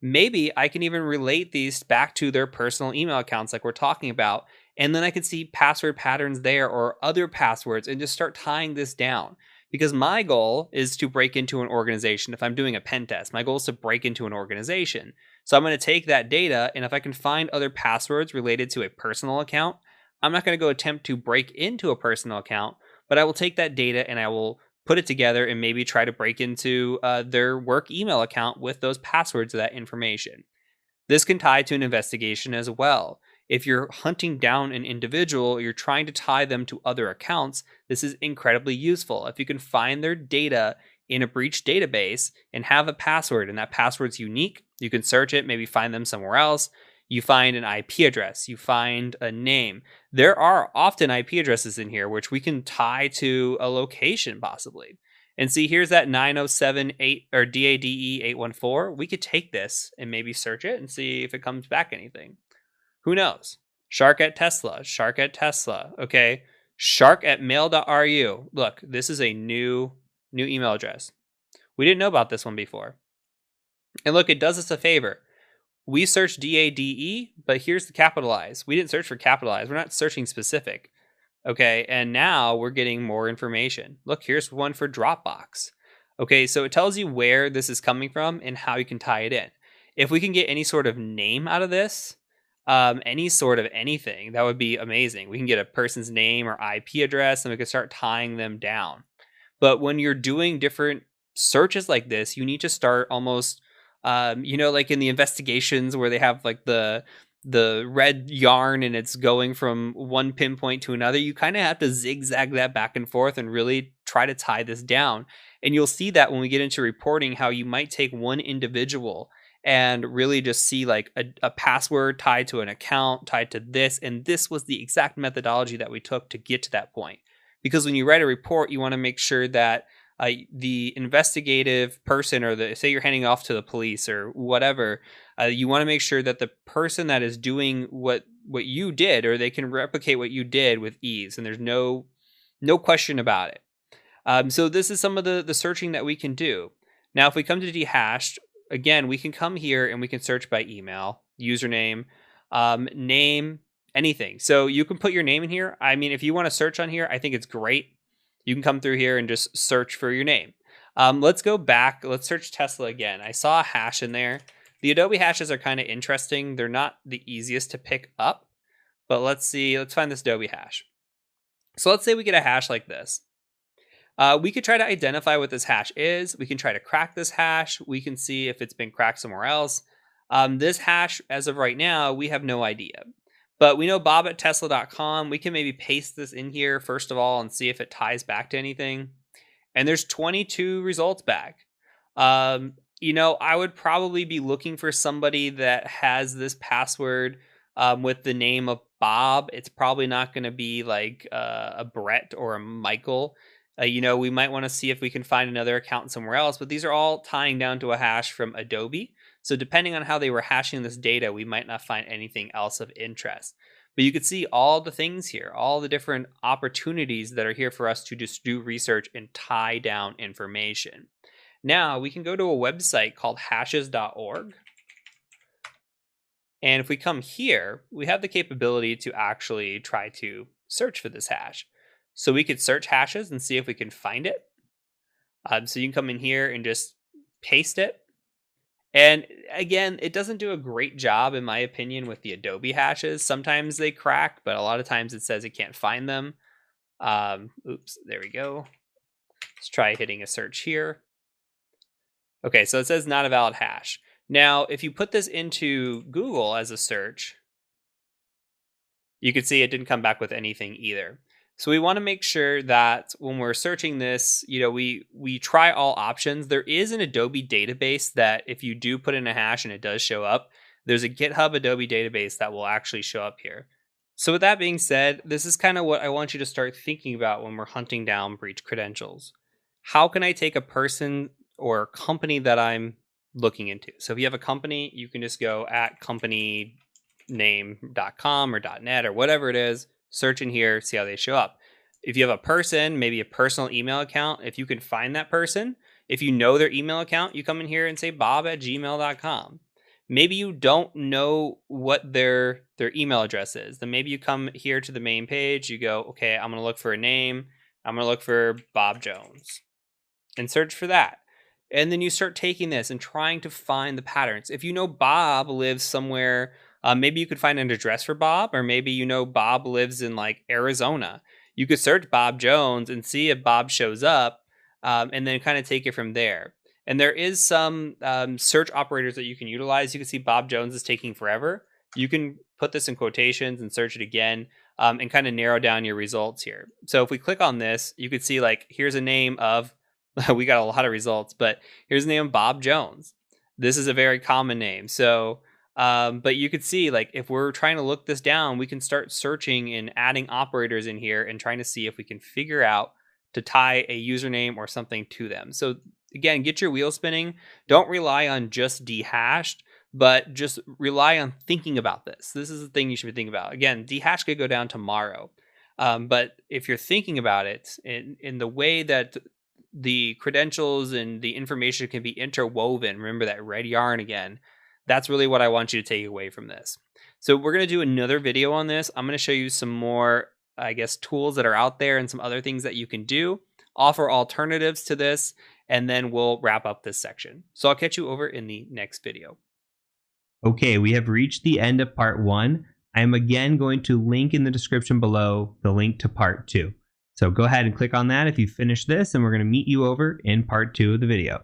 maybe I can even relate these back to their personal email accounts like we're talking about. And then I could see password patterns there or other passwords and just start tying this down. because my goal is to break into an organization. If I'm doing a pen test, my goal is to break into an organization. So I'm going to take that data, and if I can find other passwords related to a personal account, I'm not going to go attempt to break into a personal account, but I will take that data and I will put it together and maybe try to break into their work email account with those passwords of that information. This can tie to an investigation as well. If you're hunting down an individual, you're trying to tie them to other accounts, this is incredibly useful. If you can find their data in a breach database and have a password, and that password's unique, you can search it, maybe find them somewhere else. You find an IP address, you find a name. There are often IP addresses in here which we can tie to a location possibly. And see, here's that 9078 or DADE 814. We could take this and maybe search it and see if it comes back anything. Who knows? Shark at Tesla. Okay. Shark at mail.ru. Look, this is a new email address. We didn't know about this one before. And look, it does us a favor. We searched DADE, but here's the capitalized. We didn't search for capitalized. We're not searching specific. Okay, and now we're getting more information. Look, here's one for Dropbox. Okay, so it tells you where this is coming from and how you can tie it in. If we can get any sort of name out of this, any sort of anything, that would be amazing. We can get a person's name or IP address and we can start tying them down. But when you're doing different searches like this, you need to start almost, like in the investigations where they have like the red yarn and it's going from one pinpoint to another. You kind of have to zigzag that back and forth and really try to tie this down. And you'll see that when we get into reporting, how you might take one individual and really just see like a password tied to an account, tied to this. And this was the exact methodology that we took to get to that point. Because when you write a report, you want to make sure that the investigative person, or say you're handing off to the police or whatever, you want to make sure that the person that is doing what you did, or they can replicate what you did with ease, and there's no question about it. So this is some of the searching that we can do. Now, if we come to dehashed, again, we can come here and we can search by email, username, name, anything. So you can put your name in here. I mean, if you want to search on here, I think it's great. You can come through here and just search for your name. Let's go back. Let's search Tesla again. I saw a hash in there. The Adobe hashes are kind of interesting. They're not the easiest to pick up, but let's see. Let's find this Adobe hash. So let's say we get a hash like this. We could try to identify what this hash is. We can try to crack this hash. We can see if it's been cracked somewhere else. This hash, as of right now, we have no idea. But we know bob@tesla.com. We can maybe paste this in here first of all and see if it ties back to anything. And there's 22 results back. I would probably be looking for somebody that has this password with the name of Bob. It's probably not going to be like a Brett or a Michael. We might want to see if we can find another account somewhere else. But these are all tying down to a hash from Adobe. So depending on how they were hashing this data, we might not find anything else of interest. But you can see all the things here, all the different opportunities that are here for us to just do research and tie down information. Now we can go to a website called hashes.org. And if we come here, we have the capability to actually try to search for this hash. So we could search hashes and see if we can find it. So you can come in here and just paste it. And again, it doesn't do a great job, in my opinion, with the Adobe hashes. Sometimes they crack, but a lot of times it says it can't find them. Oops, there we go. Let's try hitting a search here. Okay, so it says not a valid hash. Now, if you put this into Google as a search, you can see it didn't come back with anything either. So we want to make sure that when we're searching this, we try all options. There is an Adobe database that if you do put in a hash and it does show up, there's a GitHub Adobe database that will actually show up here. So with that being said, this is kind of what I want you to start thinking about when we're hunting down breach credentials. How can I take a person or company that I'm looking into? So if you have a company, you can just go at companyname.com or .net or whatever it is, search in here, see how they show up. If you have a person, maybe a personal email account, if you can find that person, if you know their email account, you come in here and say bob@gmail.com. Maybe you don't know what their email address is. Then maybe you come here to the main page, you go, okay, I'm going to look for a name. I'm going to look for Bob Jones and search for that. And then you start taking this and trying to find the patterns. If you know Bob lives somewhere, maybe you could find an address for Bob, or maybe you know Bob lives in like Arizona. You could search Bob Jones and see if Bob shows up, and then kind of take it from there. And there is some search operators that you can utilize. You can see Bob Jones is taking forever. You can put this in quotations and search it again, and kind of narrow down your results here. So if we click on this, you could see like, here's a name of, we got a lot of results, but here's the name of Bob Jones. This is a very common name. So, but you could see like, if we're trying to look this down, we can start searching and adding operators in here and trying to see if we can figure out to tie a username or something to them. So again, get your wheel spinning. Don't rely on just dehashed, but just rely on thinking about this. This is the thing you should be thinking about. Again, dehash could go down tomorrow. But if you're thinking about it in the way that the credentials and the information can be interwoven, remember that red yarn again, that's really what I want you to take away from this. So we're going to do another video on this. I'm going to show you some more, I guess, tools that are out there and some other things that you can do, offer alternatives to this, and then we'll wrap up this section. So I'll catch you over in the next video. Okay, we have reached the end of part 1. I am again going to link in the description below the link to part 2. So go ahead and click on that if you finish this, and we're going to meet you over in part 2 of the video.